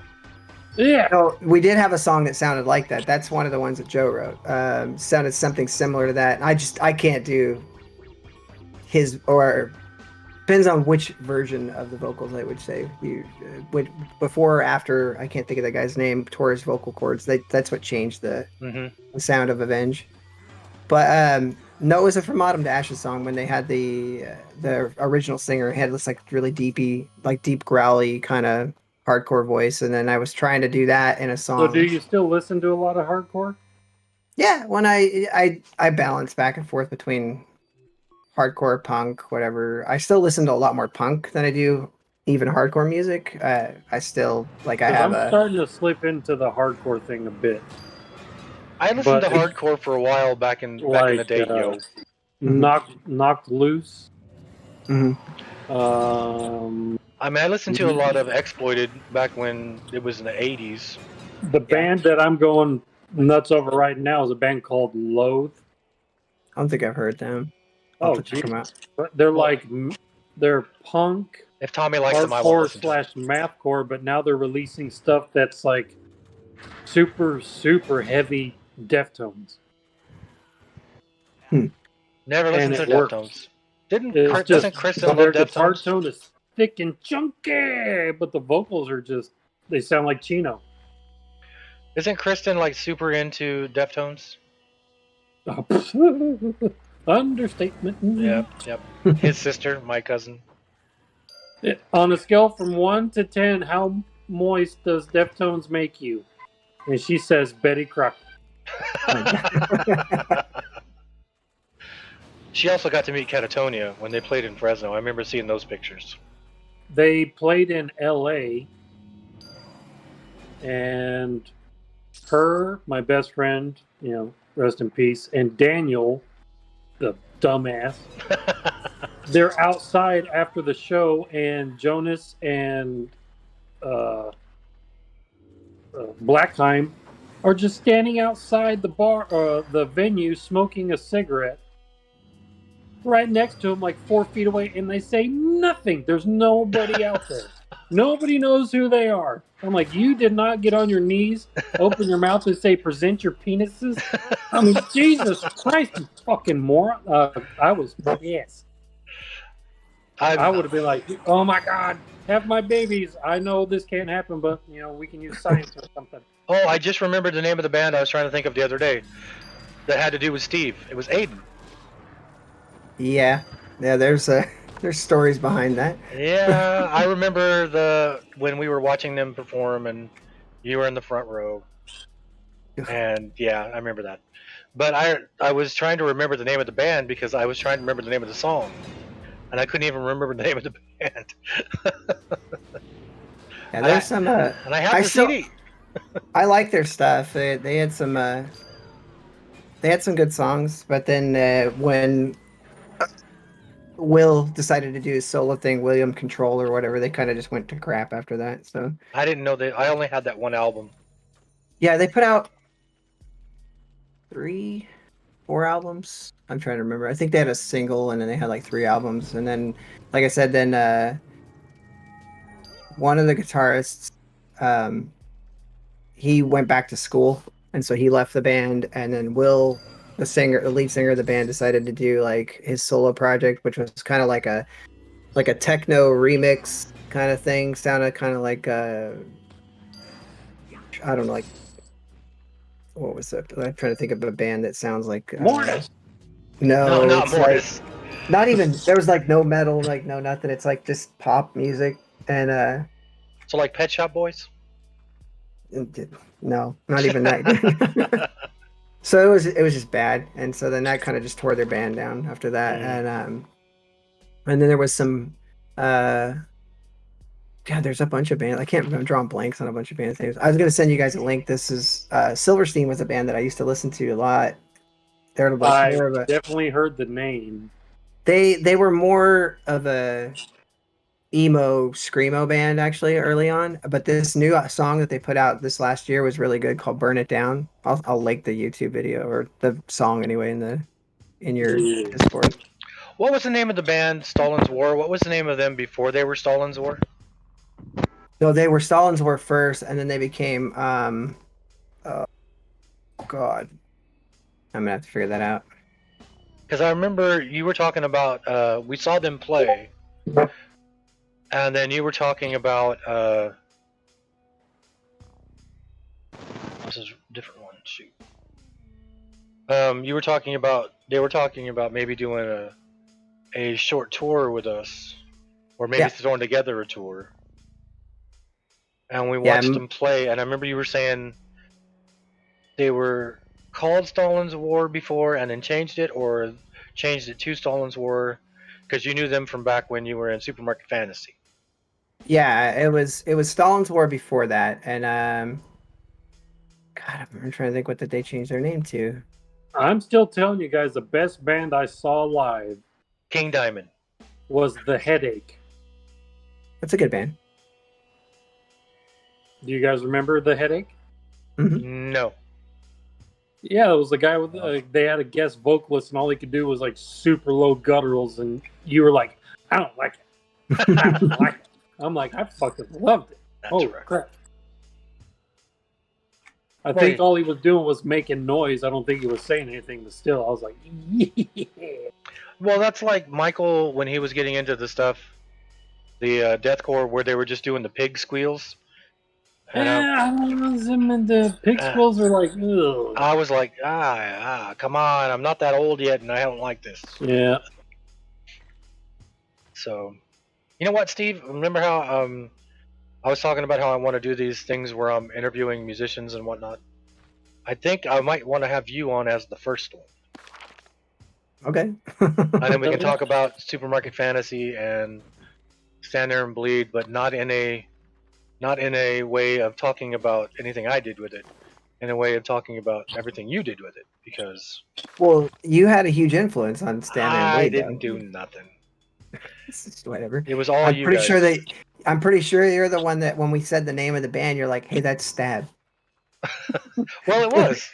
Yeah. No, we did have a song that sounded like that. That's one of the ones that Joe wrote. Sounded something similar to that. I can't do his, or depends on which version of the vocals. I would say before or after. I can't think of that guy's name. Tore his vocal cords. That's what changed the sound of Avenge. But no, it was a From Autumn to Ashes song when they had the original singer had this like really deep growly kind of hardcore voice, and then I was trying to do that in a song. So do you still listen to a lot of hardcore? Yeah, when I balance back and forth between hardcore, punk, whatever. I still listen to a lot more punk than I do even hardcore music. I still I'm starting to slip into the hardcore thing a bit. I listened to hardcore for a while back in the day, yo. Knocked Loose. Mm-hmm. I mean, I listened to a lot of Exploited back when it was in the 80s. The band that I'm going nuts over right now is a band called Loathe. I don't think I've heard them. I'll have to check them out. They're punk. If Tommy likes them, I will listen to them. / mathcore, but now they're releasing stuff that's like super, super heavy Deftones. Never listened to Deftones. Doesn't Kristen love their Deftones? guitar tone is thick and chunky, but the vocals are they sound like Chino. Isn't Kristen like super into Deftones? Understatement. Yep. His sister, my cousin. On a scale from 1 to 10, how moist does Deftones make you? And she says Betty Crocker. She also got to meet Catatonia when they played in Fresno. I remember seeing those pictures. They played in LA, and her, my best friend, rest in peace, and Daniel, the dumbass, they're outside after the show, and Jonas and Blackheim are just standing outside the bar, the venue, smoking a cigarette. Right next to him, like 4 feet away, and they say nothing. There's nobody out there. Nobody knows who they are. I'm like, you did not get on your knees, open your mouth, and say, "Present your penises." I mean, Jesus Christ, you fucking moron! I was pissed. I would have been like, "Oh my God, have my babies." I know this can't happen, but we can use science or something. Oh, I just remembered the name of the band I was trying to think of the other day that had to do with Steve. It was Aiden. Yeah, there's there's stories behind that. Yeah, I remember when we were watching them perform, and you were in the front row, and yeah, I remember that. But I was trying to remember the name of the band because I was trying to remember the name of the song, and I couldn't even remember the name of the band. Yeah, there's some. And I have I the still CD. I like their stuff. They had some. They had some good songs, but then when Will decided to do his solo thing, William Control or whatever, they kind of just went to crap after that. So I didn't know that. I only had that one album. yeah, they put out 3, 4 albums. I'm trying to remember. I think they had a single, and then they had like 3 albums, and then, like I said, then one of the guitarists, um, he went back to school, and so he left the band, and then Will, the lead singer of the band, decided to do like his solo project, which was kind of like a techno remix kind of thing. Sounded kind of like I don't know, like what was it? I'm trying to think of a band that sounds like Mortis. No, no, not it's like Mortis. not even there was like no metal, like no nothing. It's like just pop music, and So like Pet Shop Boys. no, not even that. So it was just bad, and so then that kind of just tore their band down after that, and then there was some God, there's a bunch of bands. I can't remember. I'm drawing blanks on a bunch of bands names. I was gonna send you guys a link. This is Silverstein was a band that I used to listen to a lot. They're like I more of a definitely heard the name. they were more of a emo screamo band actually early on. But this new song that they put out this last year was really good called "Burn It Down." I'll link the YouTube video or the song anyway in your Yeah. Discord. What was the name of the band? Stalin's War. What was the name of them before they were Stalin's War? No, they were Stalin's War first, and then they became oh God, I'm gonna have to figure that out. Because I remember you were talking about we saw them play, and then you were talking about this is a different one. Shoot. You were talking about they were talking about maybe doing a short tour with us, or maybe Yeah. throwing together a tour. And we Yeah, watched them play, and I remember you were saying they were called Stalin's War before, and then changed it, or changed it to Stalin's War, because you knew them from back when you were in Supermarket Fantasy. yeah, it was Stalin's War before that, and God, I'm trying to think what did they change their name to. I'm still telling you guys, the best band I saw live King Diamond. was The Headache. That's a good band. Do you guys remember The Headache? No. Yeah, it was the guy with they had a guest vocalist, and all he could do was like super low gutturals, and you were like, "I don't like it. I don't like it." I'm like, "I fucking loved it." That's Oh right. crap! I think all he was doing was making noise. I don't think he was saying anything, but still, I was like, "Yeah." Well, that's like Michael when he was getting into the stuff, the deathcore, where they were just doing the pig squeals. And The pig squills are like, ugh. I was like, come on, I'm not that old yet, and I don't like this. Yeah. So, you know what, Steve? Remember how I was talking about how I want to do these things where I'm interviewing musicians and whatnot? I think I might want to have you on as the first one. Okay. And then we can talk about Supermarket Fantasy and Stand There and Bleed, but not in a way of talking about anything I did with it, in a way of talking about everything you did with it, because Well, you had a huge influence on Stand There and I Bleed, didn't though. do nothing. It's just whatever. It was all I'm you pretty guys. sure I'm pretty sure you're the one that when we said the name of the band, you're like, "Hey, that's Stab." Well, it was.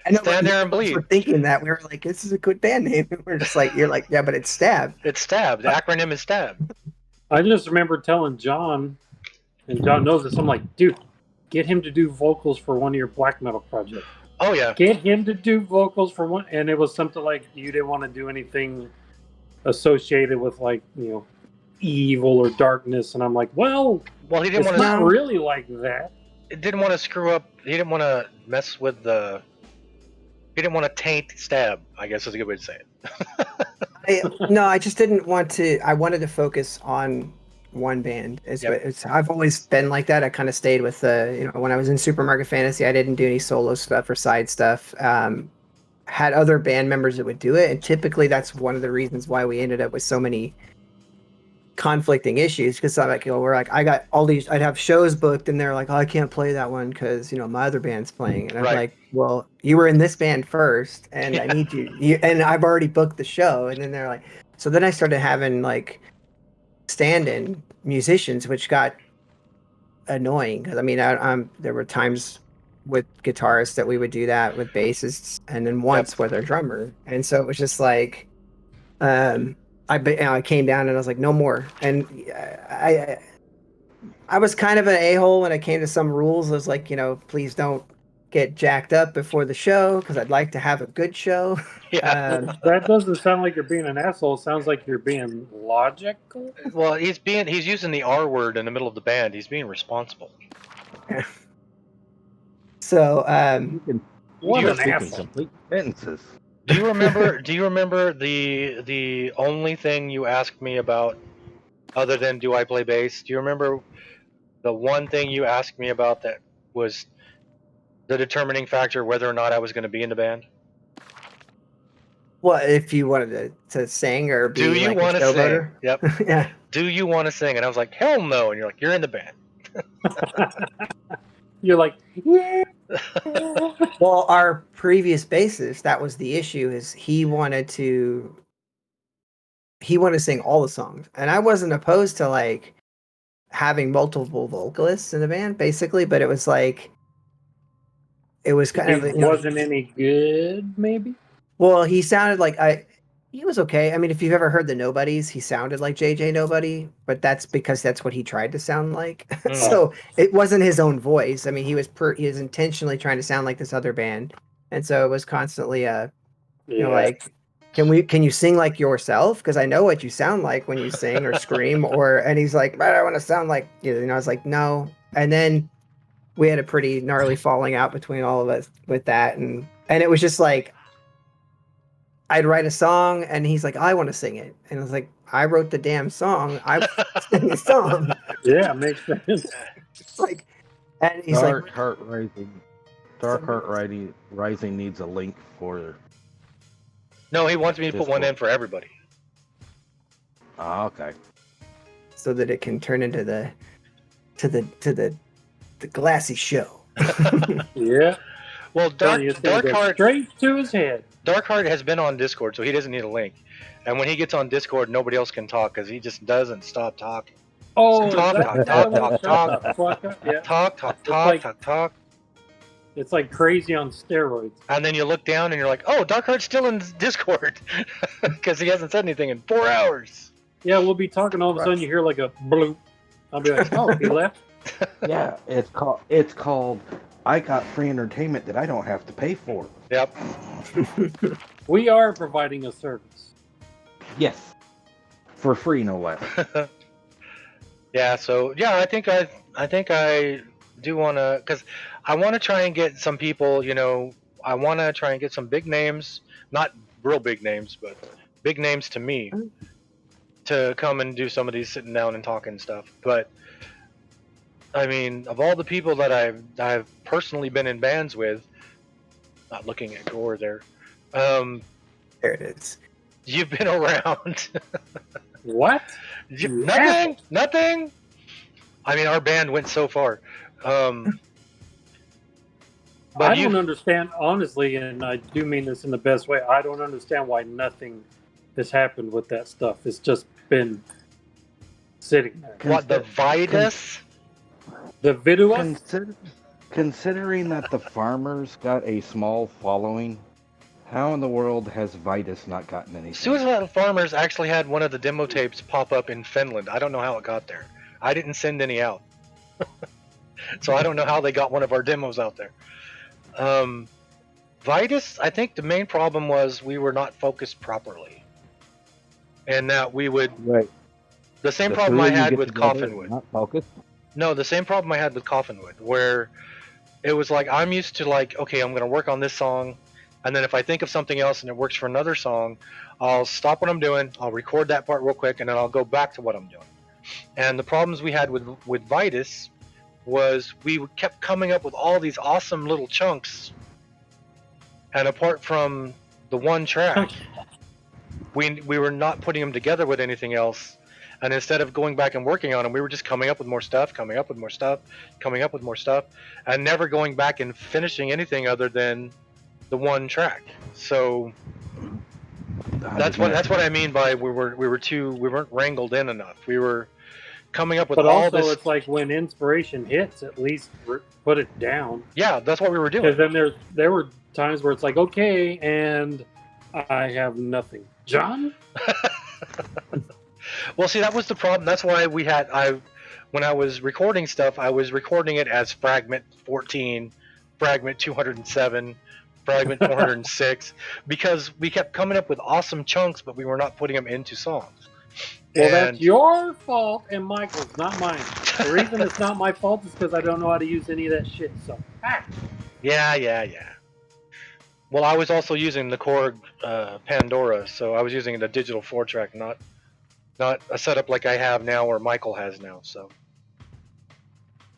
I know, Stand but there and none of us bleed. were thinking that. We were like, this is a good band name. We're just like, you're like, yeah, but it's Stab. It's Stab. The acronym is Stab. I just remember telling John, and John knows this. I'm like, dude, get him to do vocals for one of your black metal projects. Oh yeah. Get him to do vocals for one, and it was something like you didn't want to do anything associated with like evil or darkness, and I'm like, well, Well, he didn't it's want to. not really like that. He didn't want to screw up. He didn't want to mess with the. He didn't want to taint Stab. I guess is a good way to say it. No, I just didn't want to. I wanted to focus on one band. I've always been like that. I kind of stayed with when I was in Supermarket Fantasy, I didn't do any solo stuff or side stuff. Had other band members that would do it, and typically that's one of the reasons why we ended up with so many conflicting issues, because I'm like, we're like, I got all these, I'd have shows booked and they're like, oh, I can't play that one because my other band's playing, and I'm Right. like, well, you were in this band first and I Yeah. need you and I've already booked the show. And then they're like, so then I started having like stand-in musicians, which got annoying because I mean there were times with guitarists that we would do that with bassists, and then once with our drummer, and so it was just like I came down and I was like, no more. And I was kind of an a-hole when it came to some rules. I was like, please don't get jacked up before the show because I'd like to have a good show. Yeah. That doesn't sound like you're being an asshole. It sounds like you're being logical. Well, he's using the R word in the middle of the band. He's being responsible. So What You're an Speaking asshole. complete sentences. Do you remember? Do you remember the only thing you asked me about, other than do I play bass? Do you remember the one thing you asked me about that was the determining factor whether or not I was going to be in the band? what if you wanted to sing or be Do you like want a to sing? showboater? Yep. Yeah. Do you want to sing? And I was like, hell no. And you're like, you're in the band. You're like, yeah. Well, our previous bassist, that was the issue, is he wanted to sing all the songs. And I wasn't opposed to like having multiple vocalists in the band, basically, but it was like it was kind of It wasn't any good, maybe. well, he sounded like he was okay. I mean, if you've ever heard the Nobodies, he sounded like JJ Nobody, but that's because that's what he tried to sound like. So it wasn't his own voice. I mean, he was intentionally trying to sound like this other band, and so it was constantly like, can you sing like yourself? Because I know what you sound like when you sing or scream and he's like, but I want to sound like you. I was like, no. And then we had a pretty gnarly falling out between all of us with that, and it was just like I'd write a song and he's like, I want to sing it. And I was like, I wrote the damn song. I sing the song. Yeah, makes sense. It's like, and he's Dark like, Heart Rising. Dark Heart Rising needs a link for. No, he wants me to put one in for everybody. Oh, okay. so that it can turn into the glassy show. Yeah. Well, Dark Heart straight to his head. Dark Heart has been on Discord, so he doesn't need a link. And when he gets on Discord, nobody else can talk because he just doesn't stop talking. Oh, Talk, Yeah. Talk. It's like crazy on steroids. And then you look down and you're like, oh, Dark Heart's still in Discord because he hasn't said anything in 4 hours. Yeah, we'll be talking. All of a sudden, you hear like a bloop. I'll be like, oh, he left. Yeah, it's called. I got free entertainment that I don't have to pay for. Yep. We are providing a service. Yes, for free, no less. Yeah. So yeah, I think I do want to, because I want to try and get some people. I want to try and get some big names, not real big names, but big names to me, to come and do some of these sitting down and talking stuff. But I mean, of all the people that I've personally been in bands with, not looking at Gore there, There it is. you've been around. What? Nothing. I mean, our band went so far. But I don't understand, honestly, and I do mean this in the best way. I don't understand why nothing has happened with that stuff. It's just been sitting there. What, the Vitus? The video? Considering that the farmers got a small following, how in the world has Vitus not gotten anything? Suicidal Farmers actually had one of the demo tapes pop up in Finland. I don't know how it got there. I didn't send any out. So I don't know how they got one of our demos out there. Vitus, I think the main problem was we were not focused properly. And that we would... Right. The same The problem three I of you had get with together and Coffinwood. not focused. No, the same problem I had with Coffinwood, where it was like I'm used to like, okay, I'm going to work on this song, and then if I think of something else and it works for another song, I'll stop what I'm doing, I'll record that part real quick, and then I'll go back to what I'm doing. And the problems we had with Vitus was we kept coming up with all these awesome little chunks, and apart from the one track, we were not putting them together with anything else. And instead of going back and working on them, we were just coming up with more stuff, coming up with more stuff, coming up with more stuff, and never going back and finishing anything other than the one track. So that's what I mean by we weren't wrangled in enough. We were coming up with But all also, this. it's like when inspiration hits, at least put it down. Yeah, that's what we were Because doing. then there were times where it's like, okay, and I have nothing. John? Well, see, that was the problem. That's why when I was recording stuff, I was recording it as fragment 14, fragment 207, fragment 406, because we kept coming up with awesome chunks, but we were not putting them into songs. Well, that's your fault and Michael's, not mine. The reason it's not my fault is because I don't know how to use any of that shit. So, Yeah. Well, I was also using the Korg Pandora, so I was using the digital 4-track, not a setup like I have now or Michael has now. So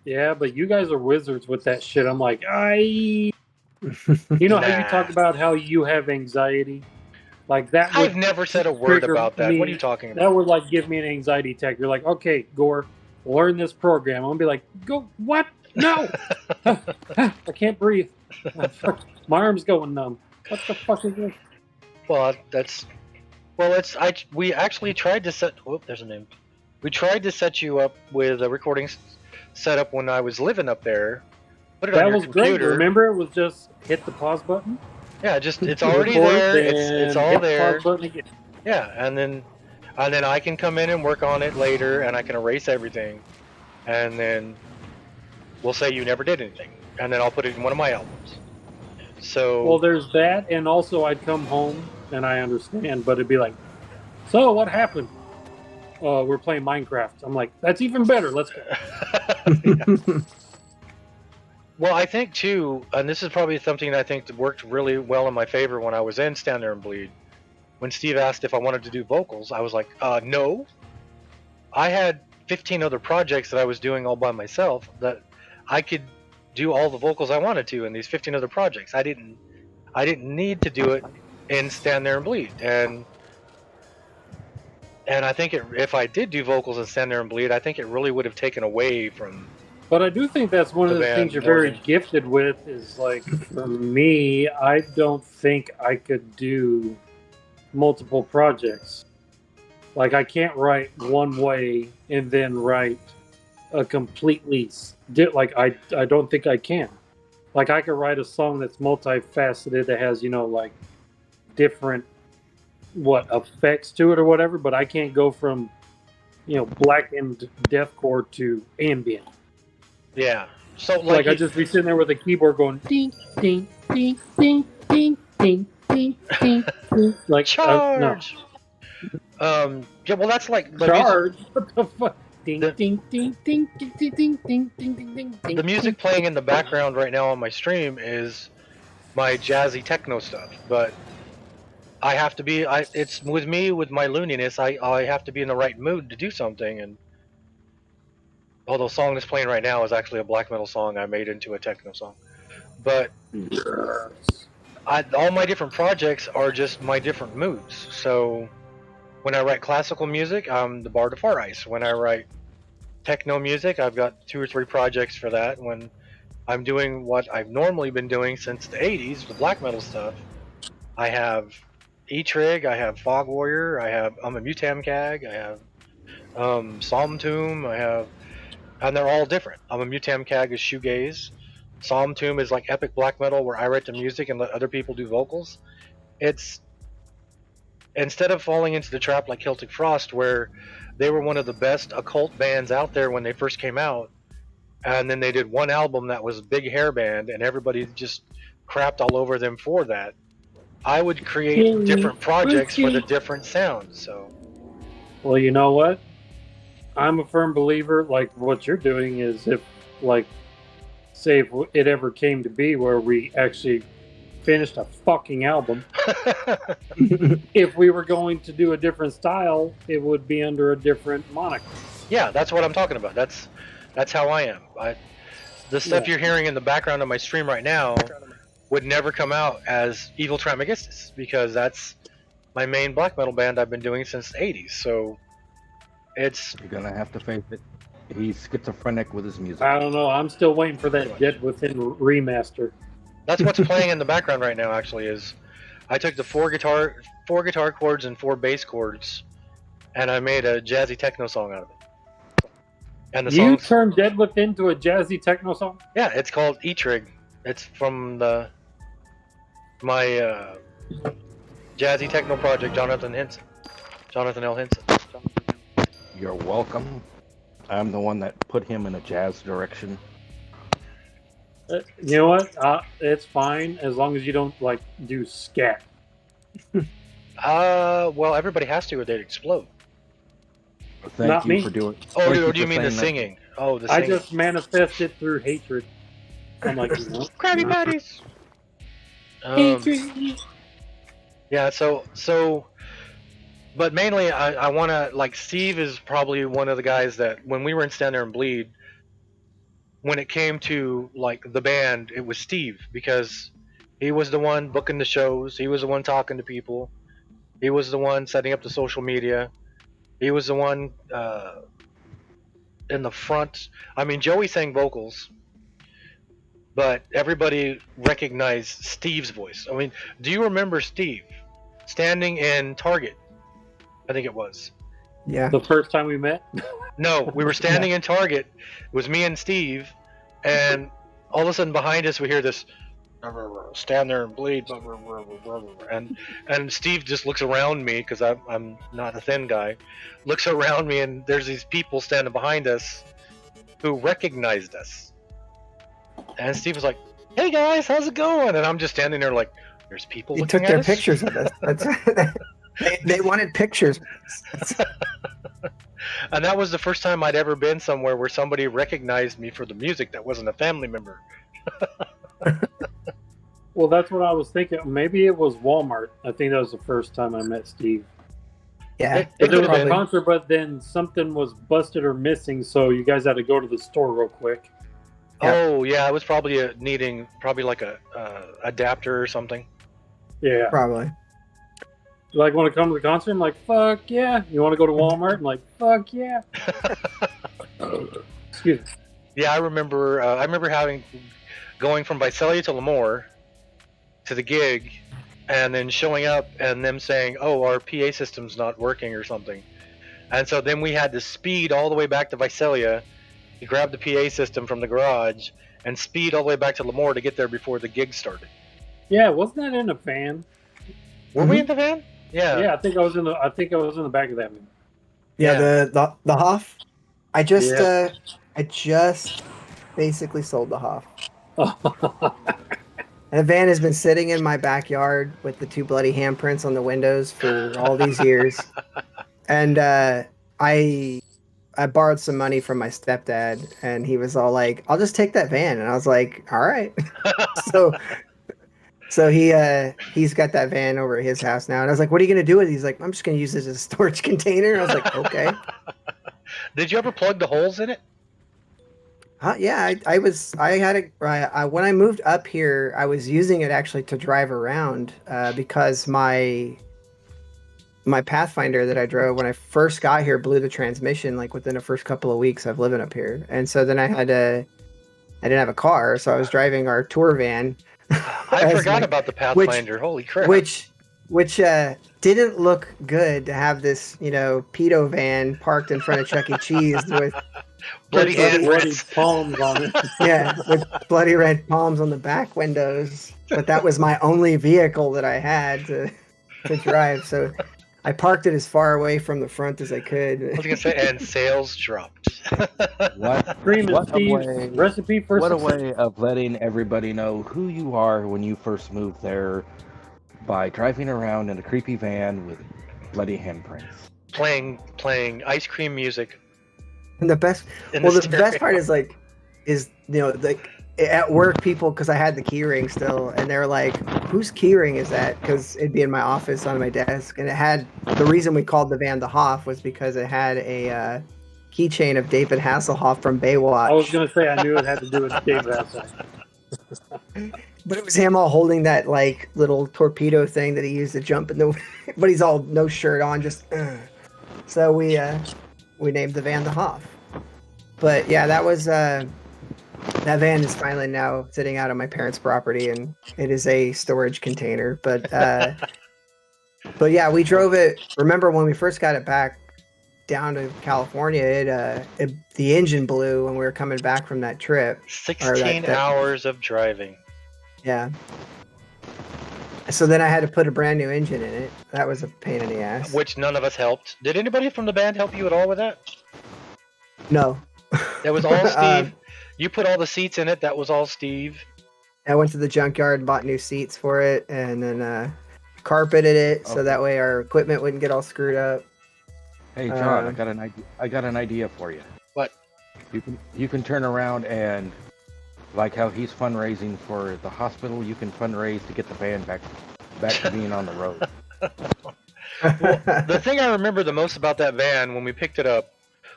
yeah, but you guys are wizards with that shit. I'm like, you know how you talk about how you have anxiety? Like that would I've never said a word trigger about that. me. What are you talking That about? would like give me an anxiety attack. You're like, okay, Gore, learn this program. I'm gonna be like, go what? No, I can't breathe. My arm's going numb. What the fuck is this? Well, we actually tried to set. Oh, there's a name. We tried to set you up with a recording setup when I was living up there. Put it on That your was great. computer. Remember, it was just hit the pause button. Yeah, just it's already Record, there. then It's all hit the there. pause button again. Yeah, and then I can come in and work on it later, and I can erase everything, and then we'll say you never did anything, and then I'll put it in one of my albums. So Well, there's that, and also I'd come home, and I understand, but it'd be like, so what happened? We're playing Minecraft. I'm like, that's even better. Let's go. Yeah. Well, I think too, and this is probably something that I think that worked really well in my favor when I was in Stand There and Bleed. When Steve asked if I wanted to do vocals, I was like, no. I had 15 other projects that I was doing all by myself that I could do all the vocals I wanted to in these 15 other projects. I didn't need to do it in Stand There and Bleed. And I think if I did do vocals in Stand There and Bleed, I think it really would have taken away from. But I do think that's one of the things you're very gifted with is like, for me, I don't think I could do multiple projects. Like, I can't write one way and then write a completely like I don't think I can. Like, I could write a song that's multifaceted that has, like different effects to it or whatever, but I can't go from blackened deathcore to ambient. Yeah. So like I just be sitting there with a keyboard going ding ding ding ding ding ding ding ding ding. Like charge. No. Yeah. Well, that's like charge. What the fuck? Ding ding ding ding ding ding ding ding ding ding ding. The music playing in the background right now on my stream is my jazzy techno stuff, but I have to be. It's with me with my looniness. I have to be in the right mood to do something, and although the song that's playing right now is actually a black metal song I made into a techno song, but all my different projects are just my different moods. So when I write classical music, I'm the Bard of Far Ice. When I write techno music, I've got 2 or 3 projects for that. When I'm doing what I've normally been doing since the 80s, the black metal stuff, I have E-Trig, I have Fog Warrior, I'm a Mutamcag, I have Psalm Tomb, and they're all different. I'm a Mutamcag is shoegaze, Psalm Tomb is like epic black metal where I write the music and let other people do vocals. It's instead of falling into the trap like Celtic Frost, where they were one of the best occult bands out there when they first came out, and then they did one album that was big hair band, and everybody just crapped all over them for that. I would create different projects for the different sounds. So Well, you know what? I'm a firm believer. Like what you're doing is, if like, say, if it ever came to be where we actually finished a fucking album, if we were going to do a different style, it would be under a different moniker. yeah, that's what I'm talking about. That's how I am. The stuff you're hearing in the background of my stream right now would never come out as Evil Trismegistus because that's my main black metal band I've been doing since the 80s. So it's You're gonna have to face it. He's schizophrenic with his music. I don't know. I'm still waiting for that Dead Within remaster. that's what's playing in the background right now. Actually, is I took the four guitar chords and 4 bass chords, and I made a jazzy techno song out of it. And the You song's turned Dead Within to a jazzy techno song? yeah, it's called E-Trig. It's from my jazzy techno project, Jonathan L. Hinson. You're welcome. I'm the one that put him in a jazz direction. You know what? It's fine as long as you don't like do scat. Well, everybody has to, or they'd explode. Thank Not you me. for doing. Oh, thank or do you for mean the saying that. singing? Oh, the I singing. just manifest it through hatred. I'm like, you know, Krabby Patties. hatred. Yeah, so, but mainly I want to, like, Steve is probably one of the guys that when we were in Stand There and Bleed, when it came to, like, the band, it was Steve because he was the one booking the shows, he was the one talking to people, he was the one setting up the social media, he was the one in the front. I mean, Joey sang vocals, but everybody recognized Steve's voice. I mean, do you remember Steve standing in Target? I think it was. Yeah. The first time we met? No, we were standing in Target. It was me and Steve, and all of a sudden behind us we hear this stand there and bleed, and Steve just looks around me because I'm not a thin guy. Looks around me, and there's these people standing behind us who recognized us. And Steve was like, "Hey guys, how's it going?" And I'm just standing there like, "There's people He looking took at their us?" pictures of us. They wanted pictures. And that was the first time I'd ever been somewhere where somebody recognized me for the music that wasn't a family member. Well, that's what I was thinking. Maybe it was Walmart. I think that was the first time I met Steve. Yeah. It But there could was have a been. concert, but then something was busted or missing, so you guys had to go to the store real quick. Oh yeah, I was probably needing like a adapter or something. Yeah. Probably. Like, want to come to the concert? I'm like, fuck yeah. You want to go to Walmart? I'm like, fuck yeah. Excuse me. Yeah, I remember. I remember going from Visalia to Lemoore to the gig, and then showing up and them saying, "Oh, our PA system's not working" or something. And so then we had to speed all the way back to Visalia to grab the PA system from the garage and speed all the way back to Lemoore to get there before the gig started. Yeah, wasn't that in a van? Were we in the van? Yeah. Yeah, I think I was in the back of that van. Yeah, Yeah. the Hoff. I just Yeah. I just basically sold the Hoff. And the van has been sitting in my backyard with the 2 bloody handprints on the windows for all these years. And I borrowed some money from my stepdad, and he was all like, "I'll just take that van," and I was like, "All right." So he's got that van over at his house now, and I was like, "What are you gonna do with it?" He's like, "I'm just gonna use it as a storage container." And I was like, "Okay." Did you ever plug the holes in it? Yeah, I had when I moved up here, I was using it actually to drive around because my Pathfinder that I drove when I first got here blew the transmission like within the first couple of weeks of living up here, and so then I didn't have a car, so I was driving our tour van. I forgot about the Pathfinder. Holy crap! Which didn't look good to have this, pedo van parked in front of Chuck E. Cheese with Bloody Prints of bloody handprints. palms on it. Yeah, with bloody red palms on the back windows. But that was my only vehicle that I had to drive. So I parked it as far away from the front as I I could. was gonna say, and sales dropped. What Screaming what a Steve's way recipe for what a success. way of letting everybody know who you are when you first moved there by driving around in a creepy van with bloody handprints. playing ice cream music And the best, in well, the the best stereo. part is like, like at work, people, because I had the key ring still, and they're like, "Whose key ring is that?" Because it'd be in my office on my desk, and it had the reason we called the van the Hoff was because it had a keychain of David Hasselhoff from Baywatch. I was gonna say I knew it had to do with David Hasselhoff. But it was him all holding that like little torpedo thing that he used to jump in the. But he's all no shirt on, just. So we named the van the Hoff. But yeah, that was that van is finally now sitting out on my parents' property, and it is a storage container. But yeah, we drove it. Remember when we first got it back down to California? The engine blew when we were coming back from that trip. 16 hours of driving. Yeah. So then I had to put a brand new engine in it. That was a pain in the ass. Which none of us helped. Did anybody from the band help you at all with that? No. That was all Steve. You put all the seats in it. That was all Steve. I went to the junkyard and bought new seats for it, and then carpeted it so that way our equipment wouldn't get all screwed up. Hey John, I got an idea for you. What? You can turn around and, like how he's fundraising for the hospital, you can fundraise to get the van back to being on the road. Well, the thing I remember the most about that van when we picked it up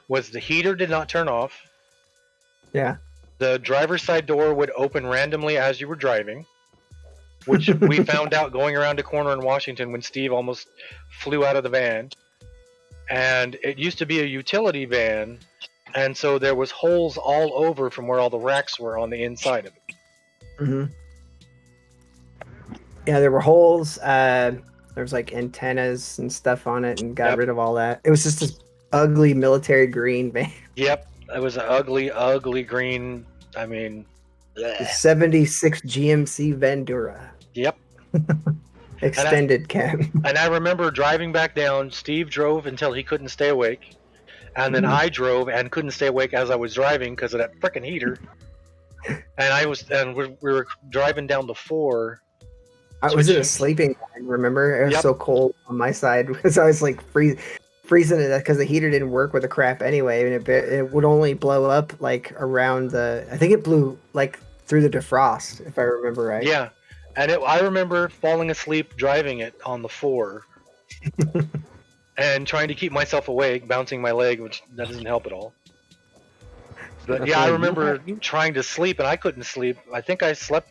was the heater did not turn off. Yeah. The driver's side door would open randomly as you were driving, which we found out going around a corner in Washington when Steve almost flew out of the van. And it used to be a utility van, and so there was holes all over from where all the racks were on the inside of it. Mm-hmm. Yeah, there were holes. There was like antennas and stuff on it, and got rid of all that. It was just this ugly military green van. Yep, it was an ugly, ugly green. I mean, The 76 GMC Vendura. Yep. Extended cab. And I remember driving back down. Steve drove until he couldn't stay awake, and then I drove and couldn't stay awake as I was driving because of that frickin' heater. And we were driving down the 4. I was in a sleeping bag, remember? It was so cold on my side because I was like freezing to death because the heater didn't work with the crap anyway, and it would only blow up like around I think it blew like through the defrost, if I remember right. Yeah, and I remember falling asleep driving it on the 4 and trying to keep myself awake, bouncing my leg, which that doesn't help at all. But yeah, I remember trying to sleep and I couldn't sleep. I think I slept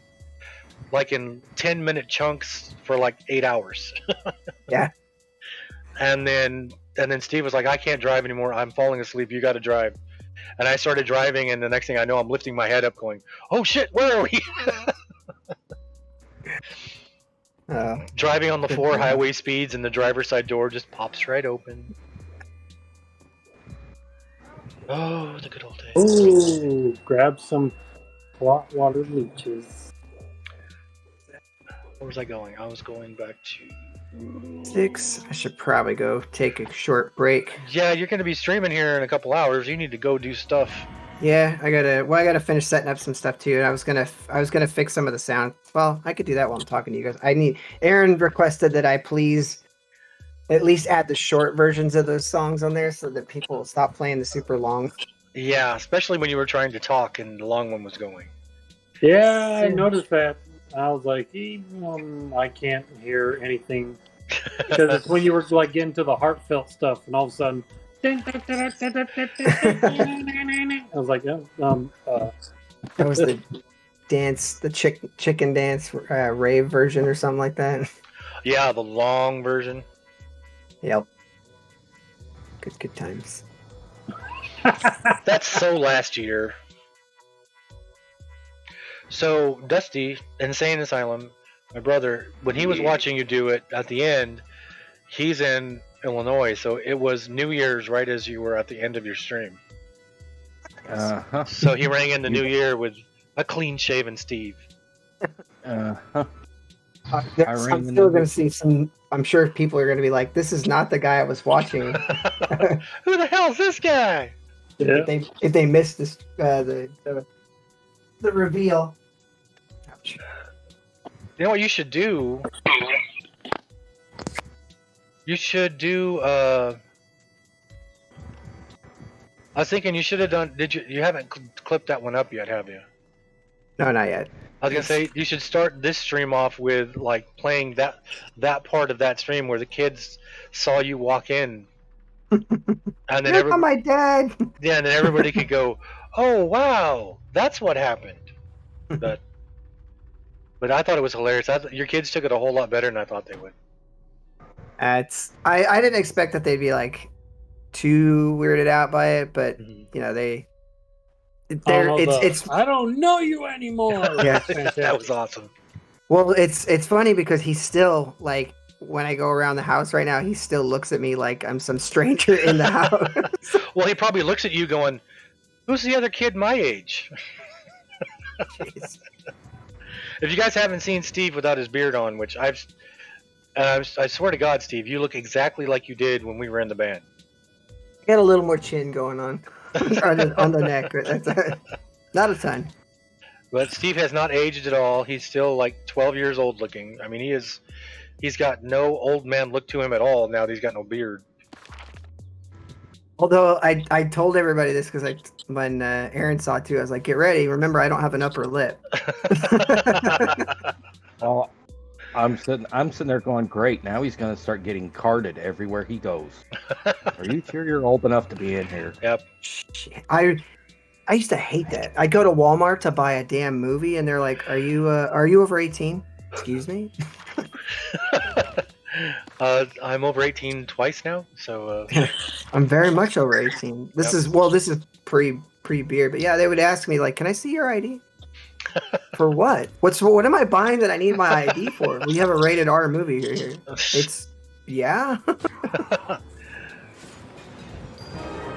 like in 10-minute chunks for like 8 hours. Yeah. And then Steve was like, I can't drive anymore. I'm falling asleep. You got to drive. And I started driving, and the next thing I know, I'm lifting my head up going, oh shit, where are we? Driving on the 4 highway speeds, and the driver's side door just pops right open. Oh, the good old days. Ooh, grab some hot water leeches. Where was I going? I was going back to 6. I should probably go take a short break. Yeah, you're going to be streaming here in a couple hours. You need to go do stuff. Yeah, I gotta finish setting up some stuff too. And I was gonna fix some of the sound. Well, I could do that while I'm talking to you guys. Aaron requested that I please at least add the short versions of those songs on there so that people will stop playing the super long. Yeah, especially when you were trying to talk and the long one was going. Yeah, I noticed that. I was like, I can't hear anything because it's when you were like getting to the heartfelt stuff, and all of a sudden, I was like, that was the dance, the chicken dance rave version or something like that. Yeah, the long version. Yep. Good times. That's so last year. So, Dusty, Insane Asylum, my brother, when he was watching you do it at the end, he's in Illinois, so it was New Year's right as you were at the end of your stream. Uh-huh. So he rang in the new year with a clean-shaven Steve. Uh-huh. I'm rang the still new- going to see some. I'm sure people are going to be like, "This is not the guy I was watching." Who the hell's this guy? Yeah. If they missed this the reveal. Ouch. You know what you should do? You should do. I was thinking you should have done. Did you? You haven't clipped that one up yet, have you? No, not yet. I was gonna say you should start this stream off with like playing that part of that stream where the kids saw you walk in, and then You're not my dad. yeah, and then everybody could go, "Oh wow, that's what happened." But I thought it was hilarious. Your kids took it a whole lot better than I thought they would. I didn't expect that they'd be like too weirded out by it, but Mhm. you know I don't know you anymore. Yeah. That was awesome. well it's funny because he's still like when I go around the house right now, he still looks at me like I'm some stranger in the house. Well, he probably looks at you going, "Who's the other kid my age?" Jeez. If you guys haven't seen Steve without his beard on, which I swear to God, Steve, you look exactly like you did when we were in the band. Got a little more chin going on on the neck. Not a ton. But Steve has not aged at all. He's still like 12 years old looking. I mean, he's got no old man look to him at all now that he's got no beard. Although I told everybody this because when Aaron saw it too, I was like, "Get ready! Remember, I don't have an upper lip." Well, I'm sitting there going, great. Now he's going to start getting carded everywhere he goes. Are you sure you're old enough to be in here? Yep. Shit. I used to hate that. I go to Walmart to buy a damn movie, and they're like, "Are you over 18?" Excuse me. I'm over 18 twice now, so I'm very much over 18. This is pre beer, but yeah, they would ask me like, "Can I see your ID?" For what? What am I buying that I need my ID for? We have a rated R movie here. It's yeah.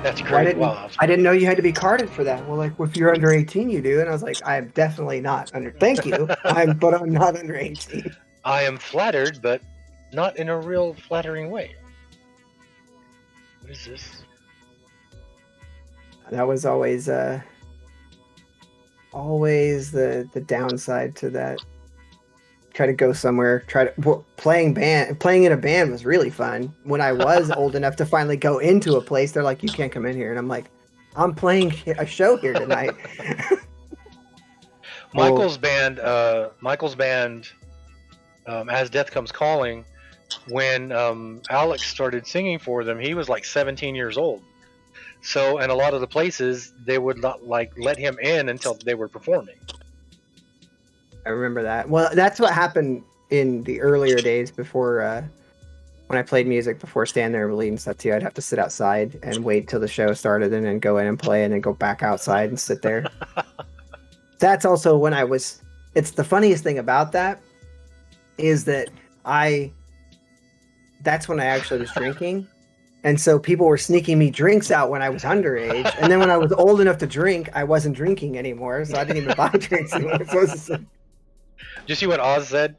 that's Well, great. Wow. I didn't know you had to be carded for that. Well, like if you're under 18, you do. And I was like, I'm definitely not under. Thank you. I'm not under 18. I am flattered, but not in a real flattering way. What is this? That was always the downside to that. Try to go somewhere. Playing in a band was really fun. When I was old enough to finally go into a place, they're like, "You can't come in here," and I'm like, "I'm playing a show here tonight." Michael's band, As Death Comes Calling, when Alex started singing for them, he was like 17 years old. So, and a lot of the places, they would not like let him in until they were performing. I remember that. Well, that's what happened in the earlier days before when I played music before Stand There Bleed and stuff too. I'd have to sit outside and wait till the show started and then go in and play and then go back outside and sit there. That's also when it's the funniest thing about that is that that's when I actually was drinking. And so people were sneaking me drinks out when I was underage. And then when I was old enough to drink, I wasn't drinking anymore. So I didn't even buy drinks anymore. So Did you see what Oz said?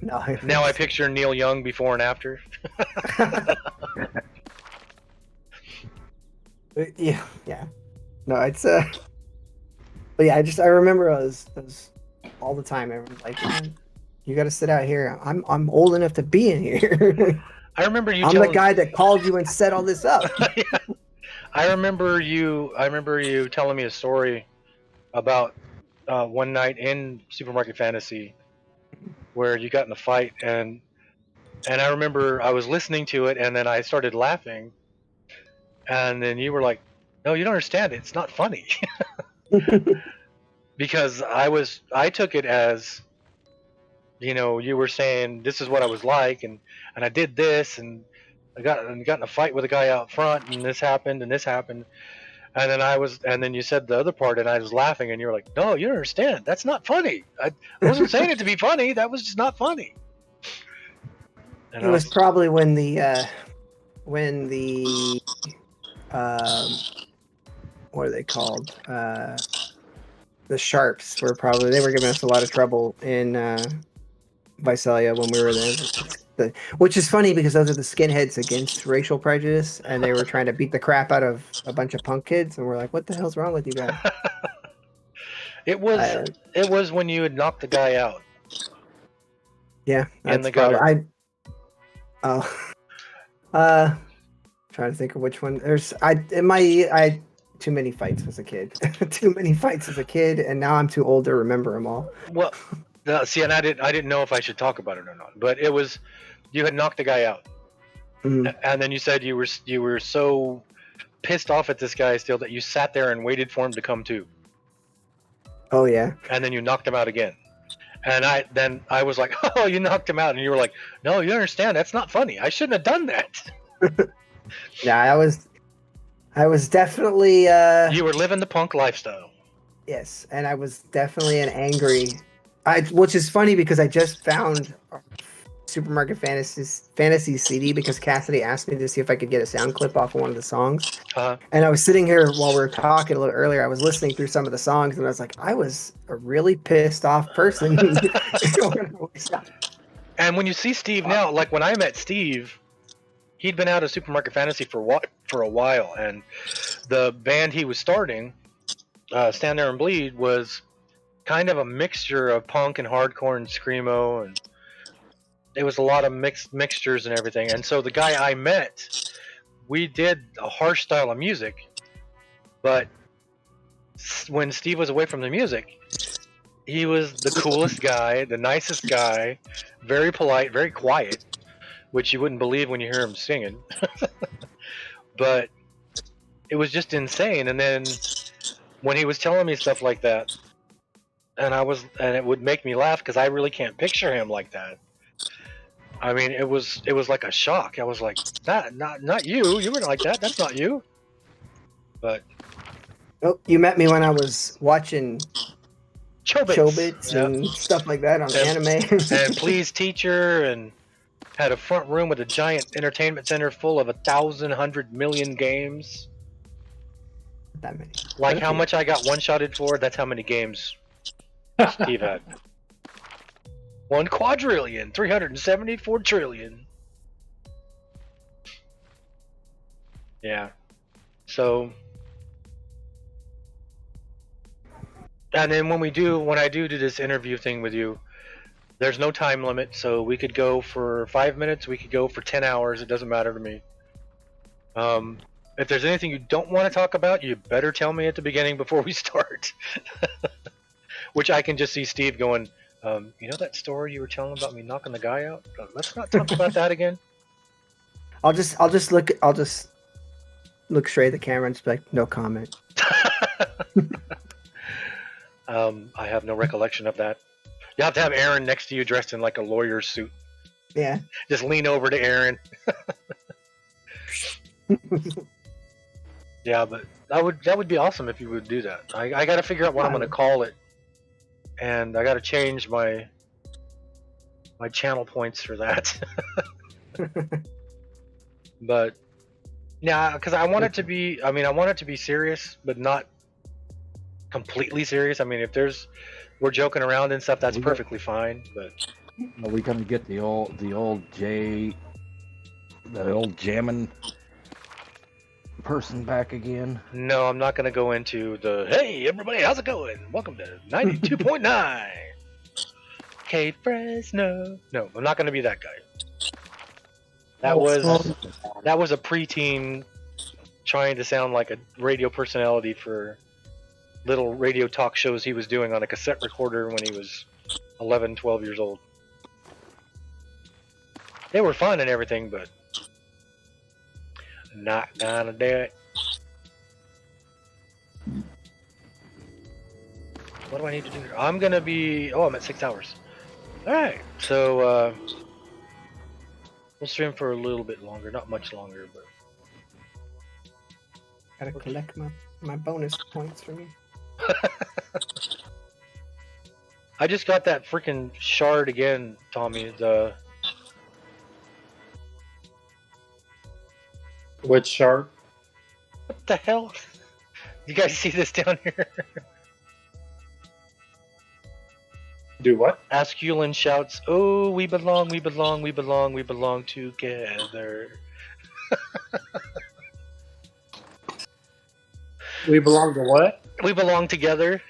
no. Now I picture Neil Young before and after. Yeah. No, it's but yeah, I remember I was all the time. Everyone's like, "Man, you got to sit out here. I'm old enough to be in here." I remember you. I'm the guy that called you and set all this up. Yeah. I remember you telling me a story about one night in Supermarket Fantasy where you got in a fight, and I remember I was listening to it, and then I started laughing, and then you were like, "No, you don't understand it. It's not funny." Because I took it as, you were saying this is what I was like, and I did this, and I got in a fight with a guy out front, and this happened, and then you said the other part, and I was laughing, and you were like, "No, you don't understand. That's not funny. I wasn't saying it to be funny. That was just not funny." And It was probably when the um, what are they called? The Sharps were giving us a lot of trouble in Visalia when we were there. Which is funny because those are the skinheads against racial prejudice, and they were trying to beat the crap out of a bunch of punk kids, and we're like, "What the hell's wrong with you guys?" It was Uh, it was when you had knocked the guy out. Yeah, In that's the probably gutter. trying to think of which one. I too many fights as a kid. Too many fights as a kid, and now I'm too old to remember them all. Well, no, see, and I didn't know if I should talk about it or not. But it was you had knocked the guy out, Mhm. and then you said you were so pissed off at this guy still that you sat there and waited for him to come to, Oh yeah. and then you knocked him out again. And I was like, oh, you knocked him out, and you were like, no, you understand, that's not funny. I shouldn't have done that. Yeah, I was definitely You were living the punk lifestyle. yes, and I was definitely an angry. Which is funny because I just found Supermarket Fantasy CD because Cassidy asked me to see if I could get a sound clip off of one of the songs. Uh, And I was sitting here while we were talking a little earlier. I was listening through some of the songs, and I was like, I was a really pissed off person. and when you see Steve now, like when I met Steve, he'd been out of Supermarket Fantasy for a while, and the band he was starting, Stand There and Bleed, was kind of a mixture of punk and hardcore and screamo, and it was a lot of mixtures and everything. And so the guy I met, we did a harsh style of music, but when Steve was away from the music, he was the coolest guy, the nicest guy, very polite, very quiet, which you wouldn't believe when you hear him singing. But it was just insane. And then when he was telling me stuff like that, and it would make me laugh because I really can't picture him like that. I mean, it was like a shock. I was like, not you. You weren't like that. That's not you. But Oh, you met me when I was watching Chobits yeah. and stuff like that on And- anime. and Please Teacher, and had a front room with a giant entertainment center full of 1,100,000,000 games. That many. Like how much I got one-shotted for, that's how many games Steve had. 1,250,000,000, 374,000,000,000,000. Yeah. So, and then when I do this interview thing with you, there's no time limit, so we could go for 5 minutes, we could go for 10 hours, it doesn't matter to me. If there's anything you don't want to talk about, you better tell me at the beginning before we start. Which I can just see Steve going, you know that story you were telling about me knocking the guy out? Let's not talk about that again. I'll just look straight at the camera and just be like, no comment. I have no recollection of that. You have to have Aaron next to you dressed in like a lawyer's suit. Yeah. Just lean over to Aaron. Yeah, but that would be awesome if you would do that. I got to figure out what I'm going to call it, and I got to change my channel points for that. But yeah, because I want it to be. I mean, I want it to be serious, but not completely serious. I mean, if we're joking around and stuff, that's perfectly fine. But Are we gonna get the old jamming person back again? no, I'm not going to go into the hey everybody, how's it going? Welcome to 92.9. K Fresno. No, I'm not going to be that guy. That was a preteen trying to sound like a radio personality for little radio talk shows he was doing on a cassette recorder when he was 11, 12 years old. They were fun and everything, but not gonna do it. What do I need to do here? I'm gonna be... Oh, I'm at 6 hours. Alright, so we'll stream for a little bit longer. Not much longer, but... Gotta collect my bonus points for me. I just got that freaking shard again, Tommy. Which shark? What the hell? You guys see this down here? Do what? Asculin shouts, "Oh, we belong, we belong, we belong, we belong together." We belong to what? We belong together.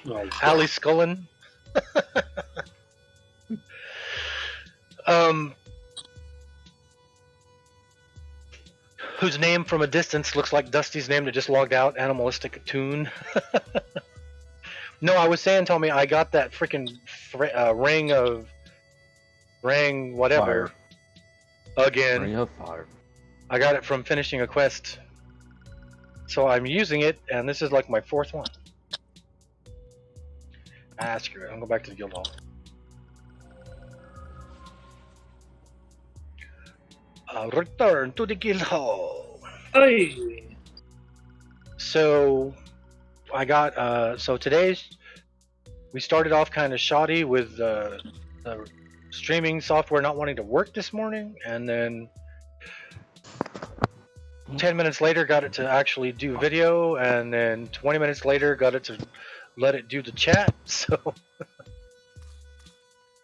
Oh, Ali Scullin. Whose name from a distance looks like Dusty's name that just logged out, Animalistic Toon. No, I was saying, Tommy, I got that freaking ring whatever again. Ring of fire. I got it from finishing a quest, so I'm using it, and this is like my fourth one. Ah, screw it. I'm going back to the guild hall. Return to the guild hall. hey. So I got so today's we started off kind of shoddy with the streaming software not wanting to work this morning, and then 10 minutes later got it to actually do video, and then 20 minutes later got it to let it do the chat.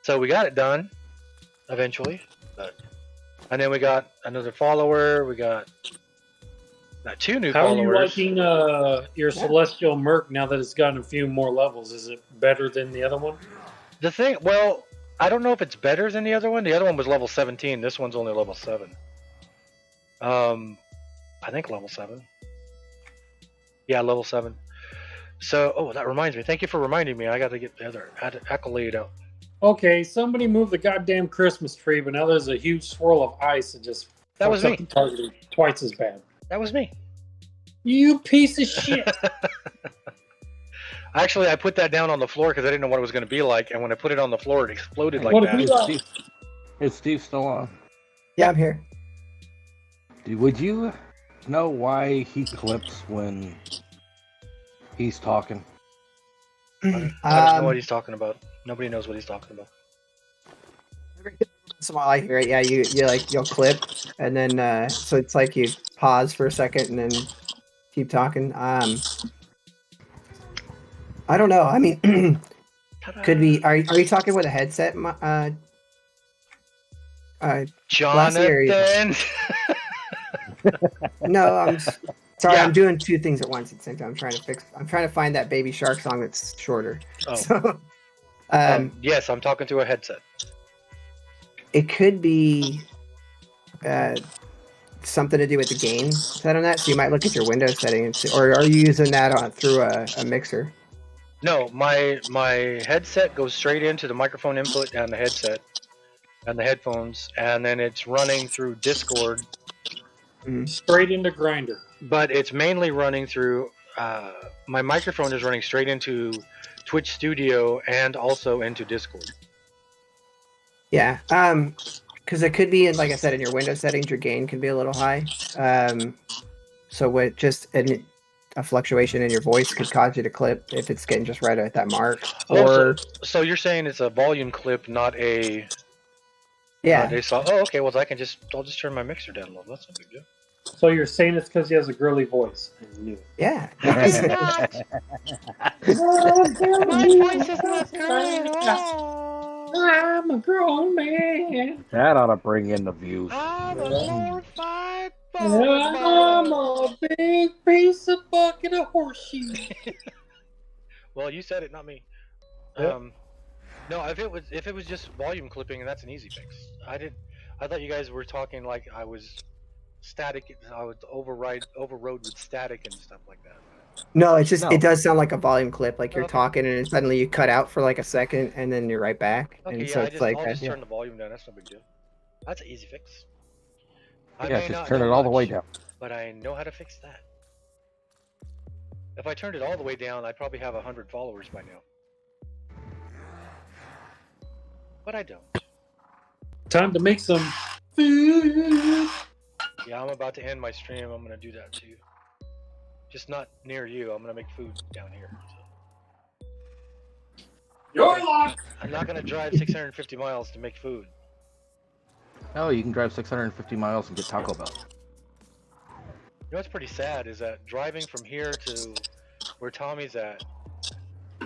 So we got it done eventually, and then we got another follower. We got two new How followers. are you liking your Celestial Merc now that it's gotten a few more levels? Is it better than the other one? The thing, well, I don't know if it's better than the other one. The other one was level 17. This one's only level 7. I think level 7. Yeah, level 7. So, oh, that reminds me. Thank you for reminding me. I got to get the other accolade out. Okay, somebody moved the goddamn Christmas tree, but now there's a huge swirl of ice that just That was fucks up me. the targeting twice as bad. That was me. You piece of shit. Actually, I put that down on the floor because I didn't know what it was going to be like, and when I put it on the floor, it exploded like What if that. we- Is Steve still on? Yeah, I'm here. Would you know why he clips when he's talking? I don't know what he's talking about. Nobody knows what he's talking about. So while I hear it, yeah, you'll clip, and then so it's like you pause for a second and then keep talking. I don't know. I mean, could be. Are you talking with a headset? Jonathan. No, I'm sorry. Yeah. I'm doing two things at once at the same time. I'm trying to find that Baby Shark song that's shorter. Oh. So, Yes, I'm talking to a headset. it could be something to do with the gain set on that. So you might look at your Windows settings, or are you using that through a mixer? No, my headset goes straight into the microphone input and the headset and the headphones, and then it's running through Discord. Straight into Grinder. But it's mainly running through. My microphone is running straight into Twitch Studio and also into Discord. Yeah, because it could be, like I said, in your Windows settings, your gain can be a little high. So with just a fluctuation in your voice could cause you to clip if it's getting just right at that mark. Or so you're saying it's a volume clip, not a. yeah. Oh, okay. Well, I'll just turn my mixer down a little. That's no big deal. So you're saying it's because he has a girly voice. I knew it. Yeah. It's not. My voice is not girly at all. I'm a grown man. That ought to bring in the views. I'm a glorified I'm a big piece of bucket of horseshoe. Well, you said it, not me. Yep. No, if it was just volume clipping, that's an easy fix. I thought you guys were talking like I was static. I would overrode with static and stuff like that. No, it's just No. it does sound like a volume clip, like you're Okay. talking and then suddenly you cut out for like a second and then you're right back. Okay, and yeah, so it's like I'll just yeah. turn the volume down. That's no big deal. That's an easy fix. I Yeah, may just not turn know it all the way much, down. But I know how to fix that. If I turned it all the way down, I'd probably have 100 followers by now. But I don't. Time to make some food. Yeah, I'm about to end my stream. I'm gonna do that too. Just not near you. I'm gonna make food down here. Your luck. I'm not gonna drive 650 miles to make food. Oh, you can drive 650 miles and get Taco Bell. know what's pretty sad is that driving from here to where Tommy's at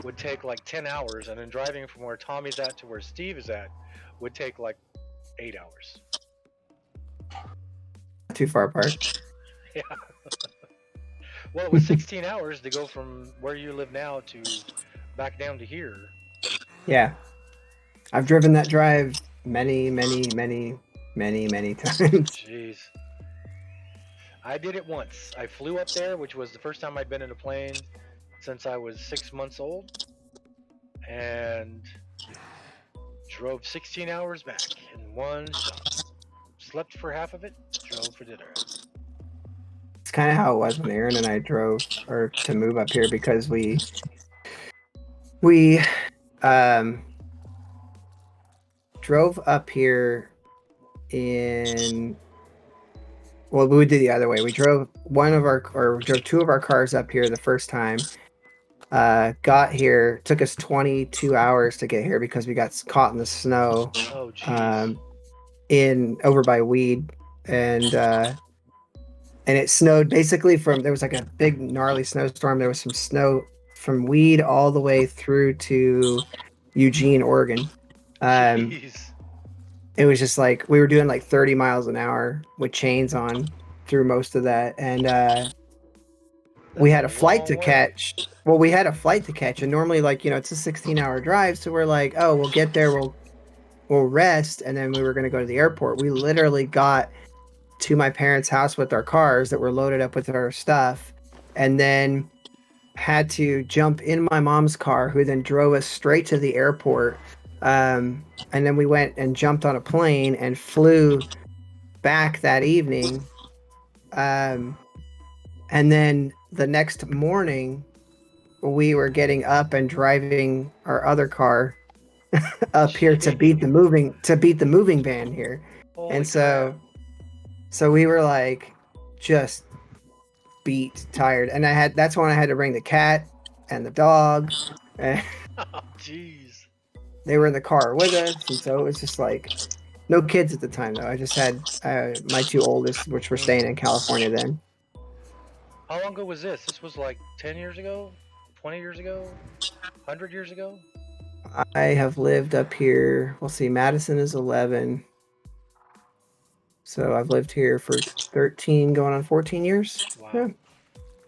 would take like 10 hours, and then driving from where Tommy's at to where Steve is at would take like 8 hours. Not too far apart. Yeah. Well, it was 16 hours to go from where you live now to back down to here. Yeah. I've driven that drive many, many, many, many, many times. Jeez. I did it once. I flew up there, which was the first time I'd been in a plane since I was 6 months old, and drove 16 hours back in one shot. Slept for half of it, drove for dinner. It's kind of how it was when Aaron and I drove or to move up here because we drove up here in well, we did the other way. We drove drove two of our cars up here the first time. Got here, took us 22 hours to get here because we got caught in the snow. Oh, jeez. Over by Weed, and it snowed basically there was like a big gnarly snowstorm. There was some snow from Weed all the way through to Eugene, Oregon. Jeez. It was just like we were doing like 30 miles an hour with chains on through most of that, and we had a flight to catch. Well, we had a flight to catch, and normally, like, it's a 16-hour drive, so we're like, oh, we'll get there, we'll rest, and then we were going to go to the airport. We literally got to my parents' house with our cars that were loaded up with our stuff, and then had to jump in my mom's car, who then drove us straight to the airport. And then we went and jumped on a plane and flew back that evening. And then the next morning, we were getting up and driving our other car up here to beat the moving van here. Holy and so crap. so we were like just beat, tired, and that's when I had to bring the cat and the dog, and Oh, jeez. they were in the car with us, and so it was just like no kids at the time though. I just had my two oldest, which were staying in California then. How long ago was this? This was like 10 years ago? 20 years ago? 100 years ago? I have lived up here. We'll see, Madison is 11. So I've lived here for 13, going on 14 years. Wow. Yeah.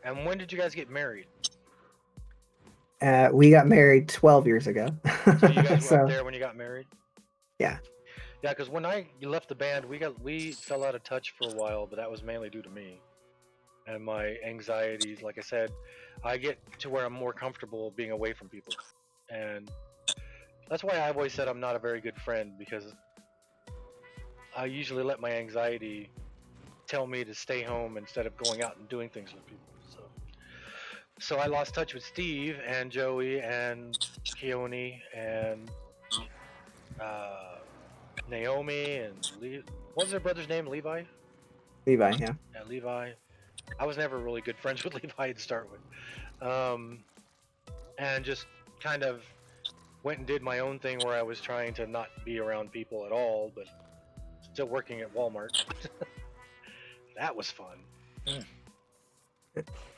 And when did you guys get married? We got married 12 years ago. So you guys were up there when you got married? Yeah. Yeah, because when I left the band, we fell out of touch for a while, but that was mainly due to me and my anxieties. Like I said, I get to where I'm more comfortable being away from people, and that's why I've always said I'm not a very good friend, because I usually let my anxiety tell me to stay home instead of going out and doing things with people. So I lost touch with Steve and Joey and Keone and Naomi and what was their brother's name? Levi? Levi, yeah. Yeah, Levi. I was never really good friends with Levi to start with. And just kind of went and did my own thing where I was trying to not be around people at all, but still working at Walmart. That was fun.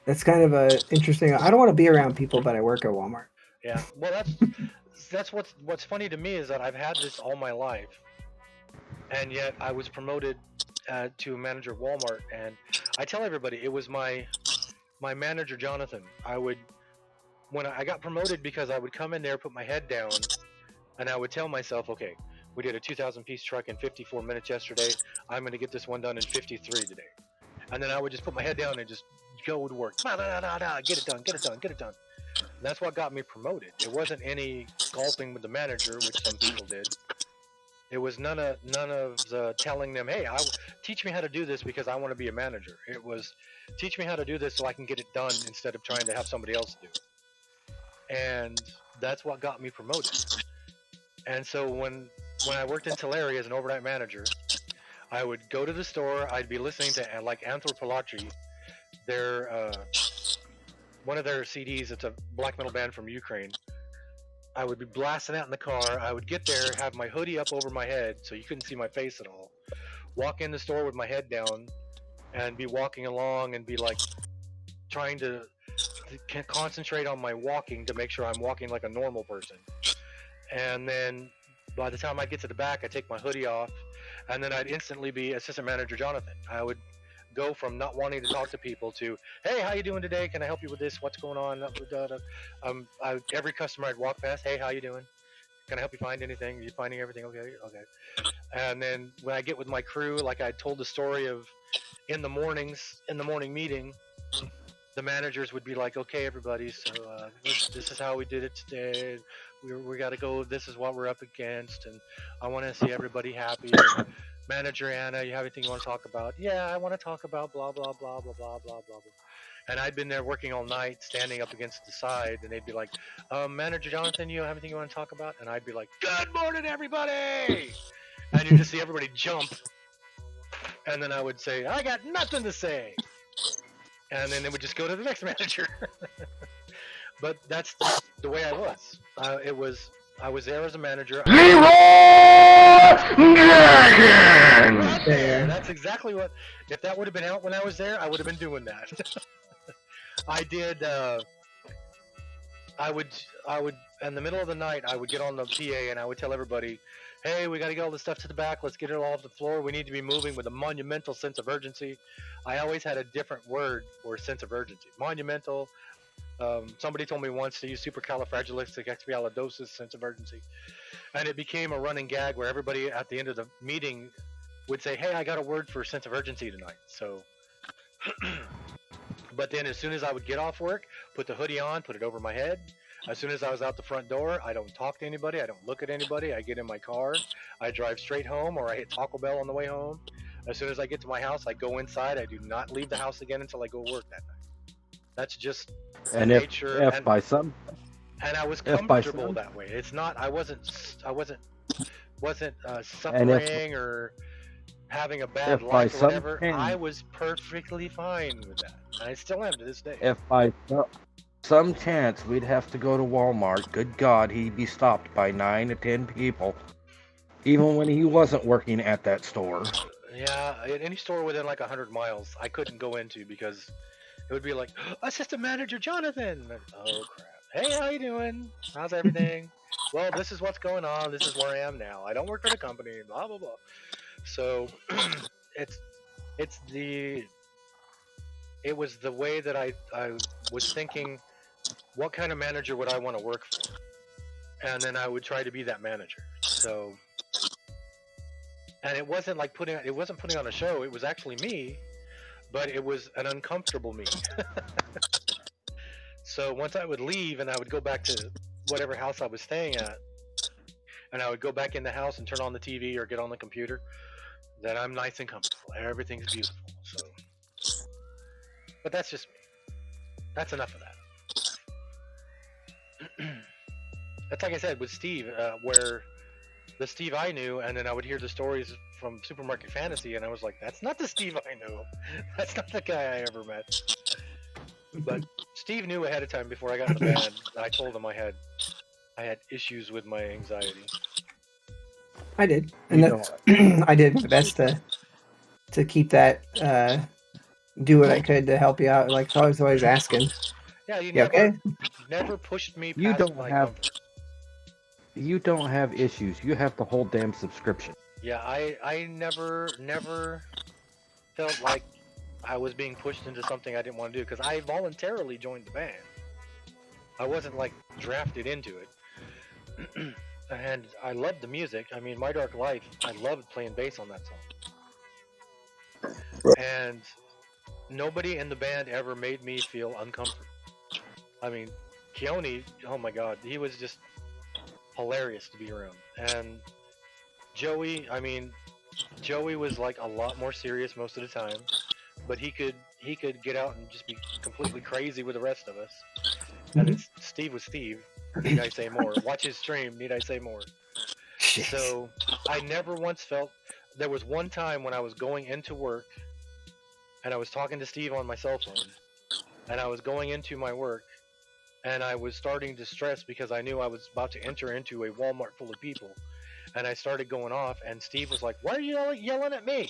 That's kind of a interesting. I don't want to be around people, but I work at Walmart. Yeah, well, that's what's funny to me is that I've had this all my life, and yet I was promoted to manager at Walmart, and I tell everybody it was my manager Jonathan. When I got promoted, because I would come in there, put my head down, and I would tell myself, okay, we did a 2,000 piece truck in 54 minutes yesterday. I'm going to get this one done in 53 today. And then I would just put my head down and just go to work. Get it done, get it done, get it done. And that's what got me promoted. It wasn't any golfing with the manager, which some people did. It was none of the telling them, hey, teach me how to do this because I want to be a manager. It was teach me how to do this so I can get it done instead of trying to have somebody else do it. And that's what got me promoted. And so when I worked in Tulare as an overnight manager, I would go to the store. I'd be listening to like Anthropology, their one of their CDs. It's a black metal band from Ukraine. I would be blasting out in the car. I would get there, have my hoodie up over my head so you couldn't see my face at all. Walk in the store with my head down, and be walking along and be like trying to concentrate on my walking to make sure I'm walking like a normal person. And then by the time I get to the back, I take my hoodie off, and then I'd instantly be assistant manager Jonathan. I would go from not wanting to talk to people to, hey, how you doing today? Can I help you with this? What's going on? Every customer I'd walk past, hey, how you doing? Can I help you find anything? Are you finding everything okay? Okay. And then when I get with my crew, like I told the story of in the morning meeting, the managers would be like, okay, everybody, so this is how we did it today. We got to go. This is what we're up against, and I want to see everybody happy. And Manager Anna, you have anything you want to talk about? Yeah, I want to talk about blah blah blah blah blah blah blah. And I'd been there working all night, standing up against the side, and they'd be like, Manager Jonathan, you have anything you want to talk about? And I'd be like, good morning, everybody! And you just see everybody jump, and then I would say, I got nothing to say. And then it would just go to the next manager. But that's just the way I was. I was there as a manager. Right there. That's exactly what. If that would have been out when I was there, I would have been doing that. I did. I would. In the middle of the night, I would get on the PA and I would tell everybody, "Hey, we got to get all this stuff to the back. Let's get it all off the floor. We need to be moving with a monumental sense of urgency." I always had a different word for sense of urgency. Monumental. Somebody told me once to use supercalifragilisticexpialidocious sense of urgency, and it became a running gag where everybody at the end of the meeting would say, "Hey, I got a word for sense of urgency tonight." So, but then as soon as I would get off work, put the hoodie on, put it over my head. As soon as I was out the front door, I don't talk to anybody. I don't look at anybody. I get in my car. I drive straight home, or I hit Taco Bell on the way home. As soon as I get to my house, I go inside. I do not leave the house again until I go work that night. That's just And the if, nature. if by some And I was if by comfortable some that way. It's not. I wasn't and suffering or having a bad if by life or some whatever. I chance was perfectly fine with that. And I still am to this day. if by some chance we'd have to go to Walmart, good God, he'd be stopped by 9 to 10 people, even when he wasn't working at that store. Yeah, any store within like 100 miles, I couldn't go into because it would be like, Assistant Manager Jonathan. Oh crap! Hey, how you doing? How's everything? Well, this is what's going on. This is where I am now. I don't work for the company. Blah blah blah. So it's the it was the way that I was thinking, what kind of manager would I want to work for? And then I would try to be that manager. So, and it wasn't like putting on a show. It was actually me, but it was an uncomfortable me. So once I would leave and I would go back to whatever house I was staying at, and I would go back in the house and turn on the TV or get on the computer, then I'm nice and comfortable. Everything's beautiful. So, but that's just me. That's enough of that. That's like I said with Steve, where the Steve I knew, and then I would hear the stories from Supermarket Fantasy, and I was like, that's not the Steve I know. That's not the guy I ever met. But Steve knew ahead of time before I got in the band. I told him I had issues with my anxiety. I did, and that's I did my best to keep that. Do what I could to help you out. Like I was always asking. Yeah, you never pushed me You past don't my have comfort. you don't have issues. You have the whole damn subscription. Yeah, I never felt like I was being pushed into something I didn't want to do because I voluntarily joined the band. I wasn't like drafted into it. And I loved the music. I mean, My Dark Life, I loved playing bass on that song. And nobody in the band ever made me feel uncomfortable. I mean, Keone, oh my god, he was just hilarious to be around. And Joey, I mean, Joey was like a lot more serious most of the time, but he could get out and just be completely crazy with the rest of us. And then Steve was Steve. Need I say more? Watch his stream. Need I say more? So I never once felt. There was one time when I was going into work, and I was talking to Steve on my cell phone, and I was going into my work, and I was starting to stress because I knew I was about to enter into a Walmart full of people, and I started going off, and Steve was like, "Why are you yelling at me?"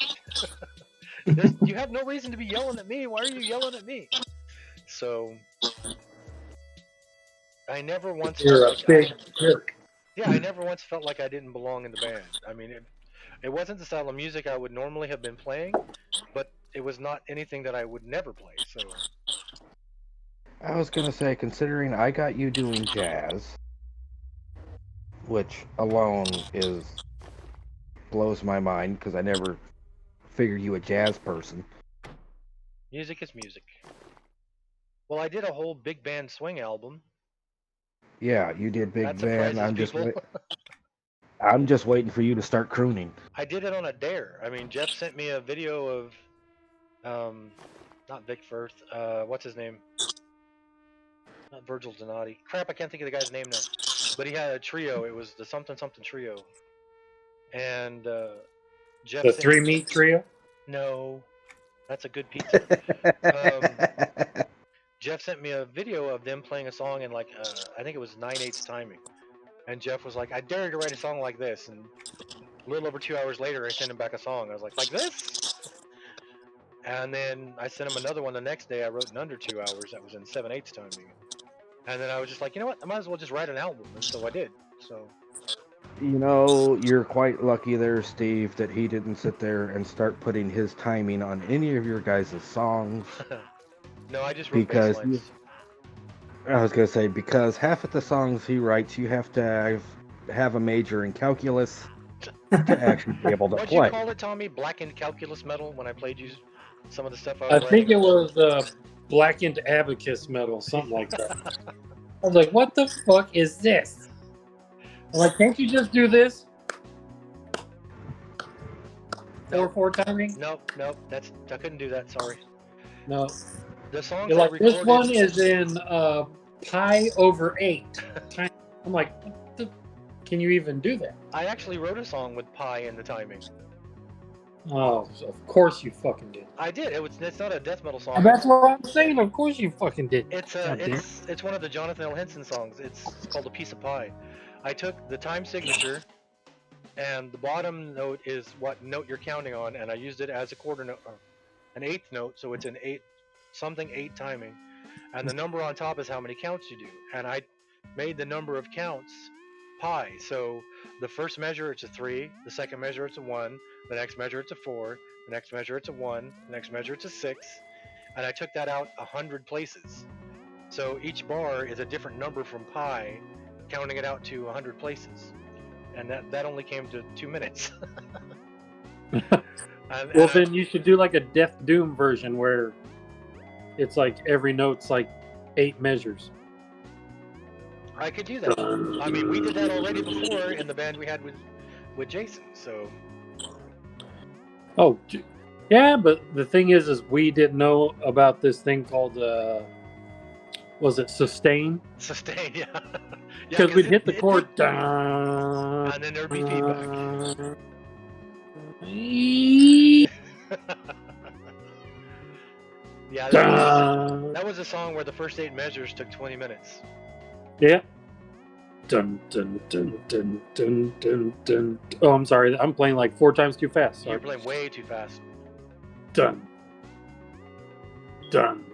You have no reason to be yelling at me. Why are you yelling at me? So I never once felt You're a like big jerk. I never once felt like I didn't belong in the band. I mean, it wasn't the style of music I would normally have been playing, but it was not anything that I would never play. So I was gonna say, considering I got you doing jazz, which alone blows my mind because I never figured you a jazz person. music is music. Well, I did a whole big band swing album. Yeah, you did Big That Band. surprises people. I'm just waiting for you to start crooning. I did it on a dare. I mean, Jeff sent me a video of, not Vic Firth. What's his name? Not Virgil Donati. Crap, I can't think of the guy's name now. But he had a trio. It was the something something trio. And Jeff The sent three meat trio. no, that's a good pizza. Jeff sent me a video of them playing a song in like I think it was 9/8 timing. And Jeff was like, "I dare you to write a song like this." And a little over 2 hours later, I sent him back a song. I was like this? And then I sent him another one the next day. I wrote in under 2 hours. That was in 7/8 timing. And then I was just like, you know what? I might as well just write an album. And so I did. So You know, you're quite lucky there, Steve, that he didn't sit there and start putting his timing on any of your guys' songs. no, I just wrote Because bass lines. I was gonna say, because half of the songs he writes, you have to have a major in calculus to actually be able to What'd play. you call it, Tommy? Blackened calculus metal when I played you some of the stuff I I was think writing? it was blackened abacus metal, something like that. I was like, "What the fuck is this?" I'm like, "Can't you just do this?" Nope. 4/4 timing? Nope. I couldn't do that. Sorry. No. The songs You're I like, recorded. this one is in pi over 8. I'm like, what the? Can you even do that? I actually wrote a song with pi in the timing. Oh, of course you fucking did. I did. It's not a death metal song. And that's what I'm saying. Of course you fucking did. It's it's one of the Jonathan L. Henson songs. It's called A Piece of Pie. I took the time signature, and the bottom note is what note you're counting on, and I used it as a quarter note, an eighth note, so it's an eight timing, and the number on top is how many counts you do, and I made the number of counts pi. So the first measure it's a 3, the second measure it's a 1, the next measure it's a 4, the next measure it's a 1, the next measure it's a 6, and I took that out 100 places. So each bar is a different number from pi, counting it out to 100 places, and that only came to 2 minutes. Well, then you should do like a Death Doom version where it's like every note's like 8 measures. I could do that. I mean, we did that already before in the band we had with Jason. So Oh, yeah, but the thing is we didn't know about this thing called was it sustain? sustain, yeah. Because we'd hit the chord, dun, and then there'd be feedback. Yeah, that was a song where the first 8 measures took 20 minutes. Yeah. Dun, dun, dun, dun, dun, dun, dun. Oh, I'm sorry. I'm playing like 4 times too fast. Sorry. You're playing way too fast. Dun. Dun.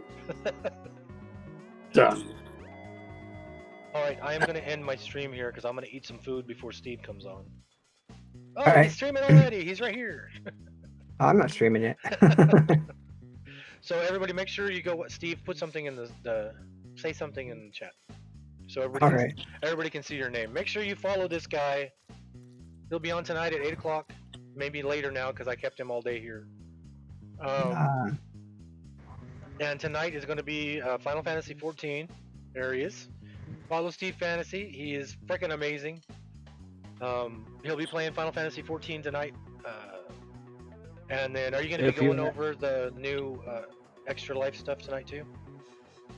Done. All right, I am going to end my stream here because I'm going to eat some food before Steve comes on. Oh, All right. He's streaming already. He's right here. I'm not streaming it. So everybody, make sure you go. Steve, put something in the say something in the chat, so everybody can see your name. Make sure you follow this guy. He'll be on tonight at 8 o'clock, maybe later now because I kept him all day here. And tonight is going to be Final Fantasy 14. There he is. Follow Steve Fantasy. He is freaking amazing. He'll be playing Final Fantasy 14 tonight. And then, are you going to be going over the new Extra Life stuff tonight too?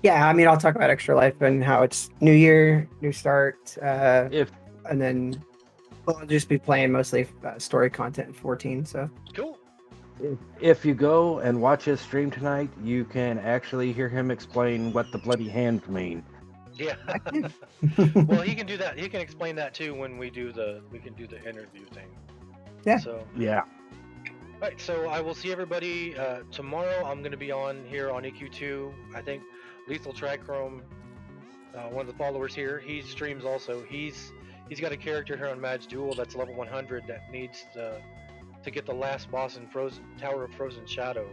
Yeah, I mean, I'll talk about Extra Life and how it's new year, new start. And then I'll just be playing mostly story content in 14. So cool. If you go and watch his stream tonight, you can actually hear him explain what the bloody hands mean. Yeah. Well, he can do that. He can explain that too when we can do the interview thing. Yeah. So yeah. right, so I will see everybody tomorrow. I'm going to be on here on EQ2. I think Lethal Trichrome, one of the followers here, he streams also. He's got a character here on Mad's Duel that's level 100 that needs to get the last boss in Frozen Tower of Frozen Shadow.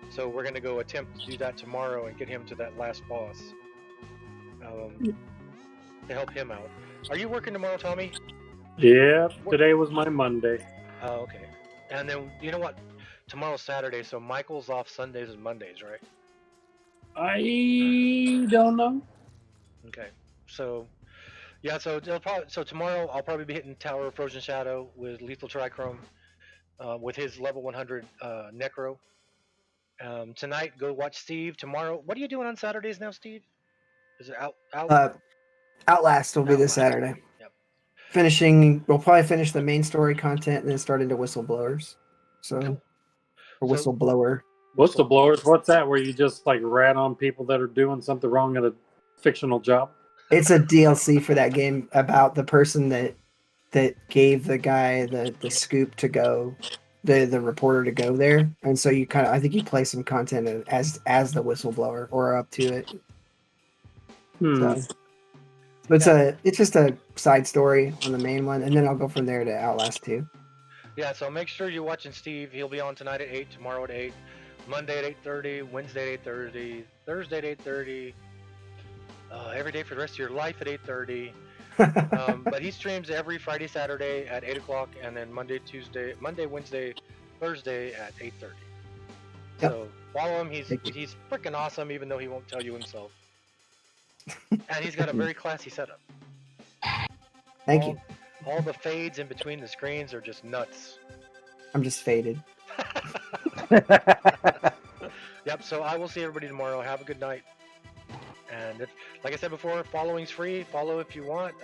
So we're going to go attempt to do that tomorrow and get him to that last boss to help him out. Are you working tomorrow, Tommy? Yeah, today was my Monday. Oh, okay. And then you know what? Tomorrow's Saturday, so Michael's off Sundays and Mondays, right? I don't know. Okay. So yeah, so tomorrow I'll probably be hitting Tower of Frozen Shadow with Lethal Trichrome, with his level 100 Necro. Tonight, go watch Steve. Tomorrow, what are you doing on Saturdays now, Steve? Is it Outlast will be this Outlast. Saturday. Yep. We'll probably finish the main story content and then start into whistleblowers. So, Cool. or So- whistleblower. Whistleblowers, what's that? Where you just like rat on people that are doing something wrong at a fictional job? It's a DLC for that game about the person that gave the guy the scoop to go, the reporter to go there, and so you kind of I think you play some content as the whistleblower or up to it. So it's just a side story on the main one, and then I'll go from there to Outlast 2. Yeah, so make sure you're watching Steve. He'll be on tonight at 8, tomorrow at 8, Monday at 8:30, Wednesday at 8:30, Thursday at 8:30, every day for the rest of your life at 8:30. But he streams every Friday, Saturday at 8 o'clock, and then Monday, Wednesday, Thursday at 8:30. Yep. So follow him. He's Thank you. freaking awesome, even though he won't tell you himself. And he's got a very classy setup. Thank you. All the fades in between the screens are just nuts. I'm just faded. Yep, so I will see everybody tomorrow. Have a good night. And like I said before, following's free. Follow if you want.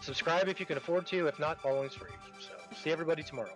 Subscribe if you can afford to. If not, following's free. So see everybody tomorrow.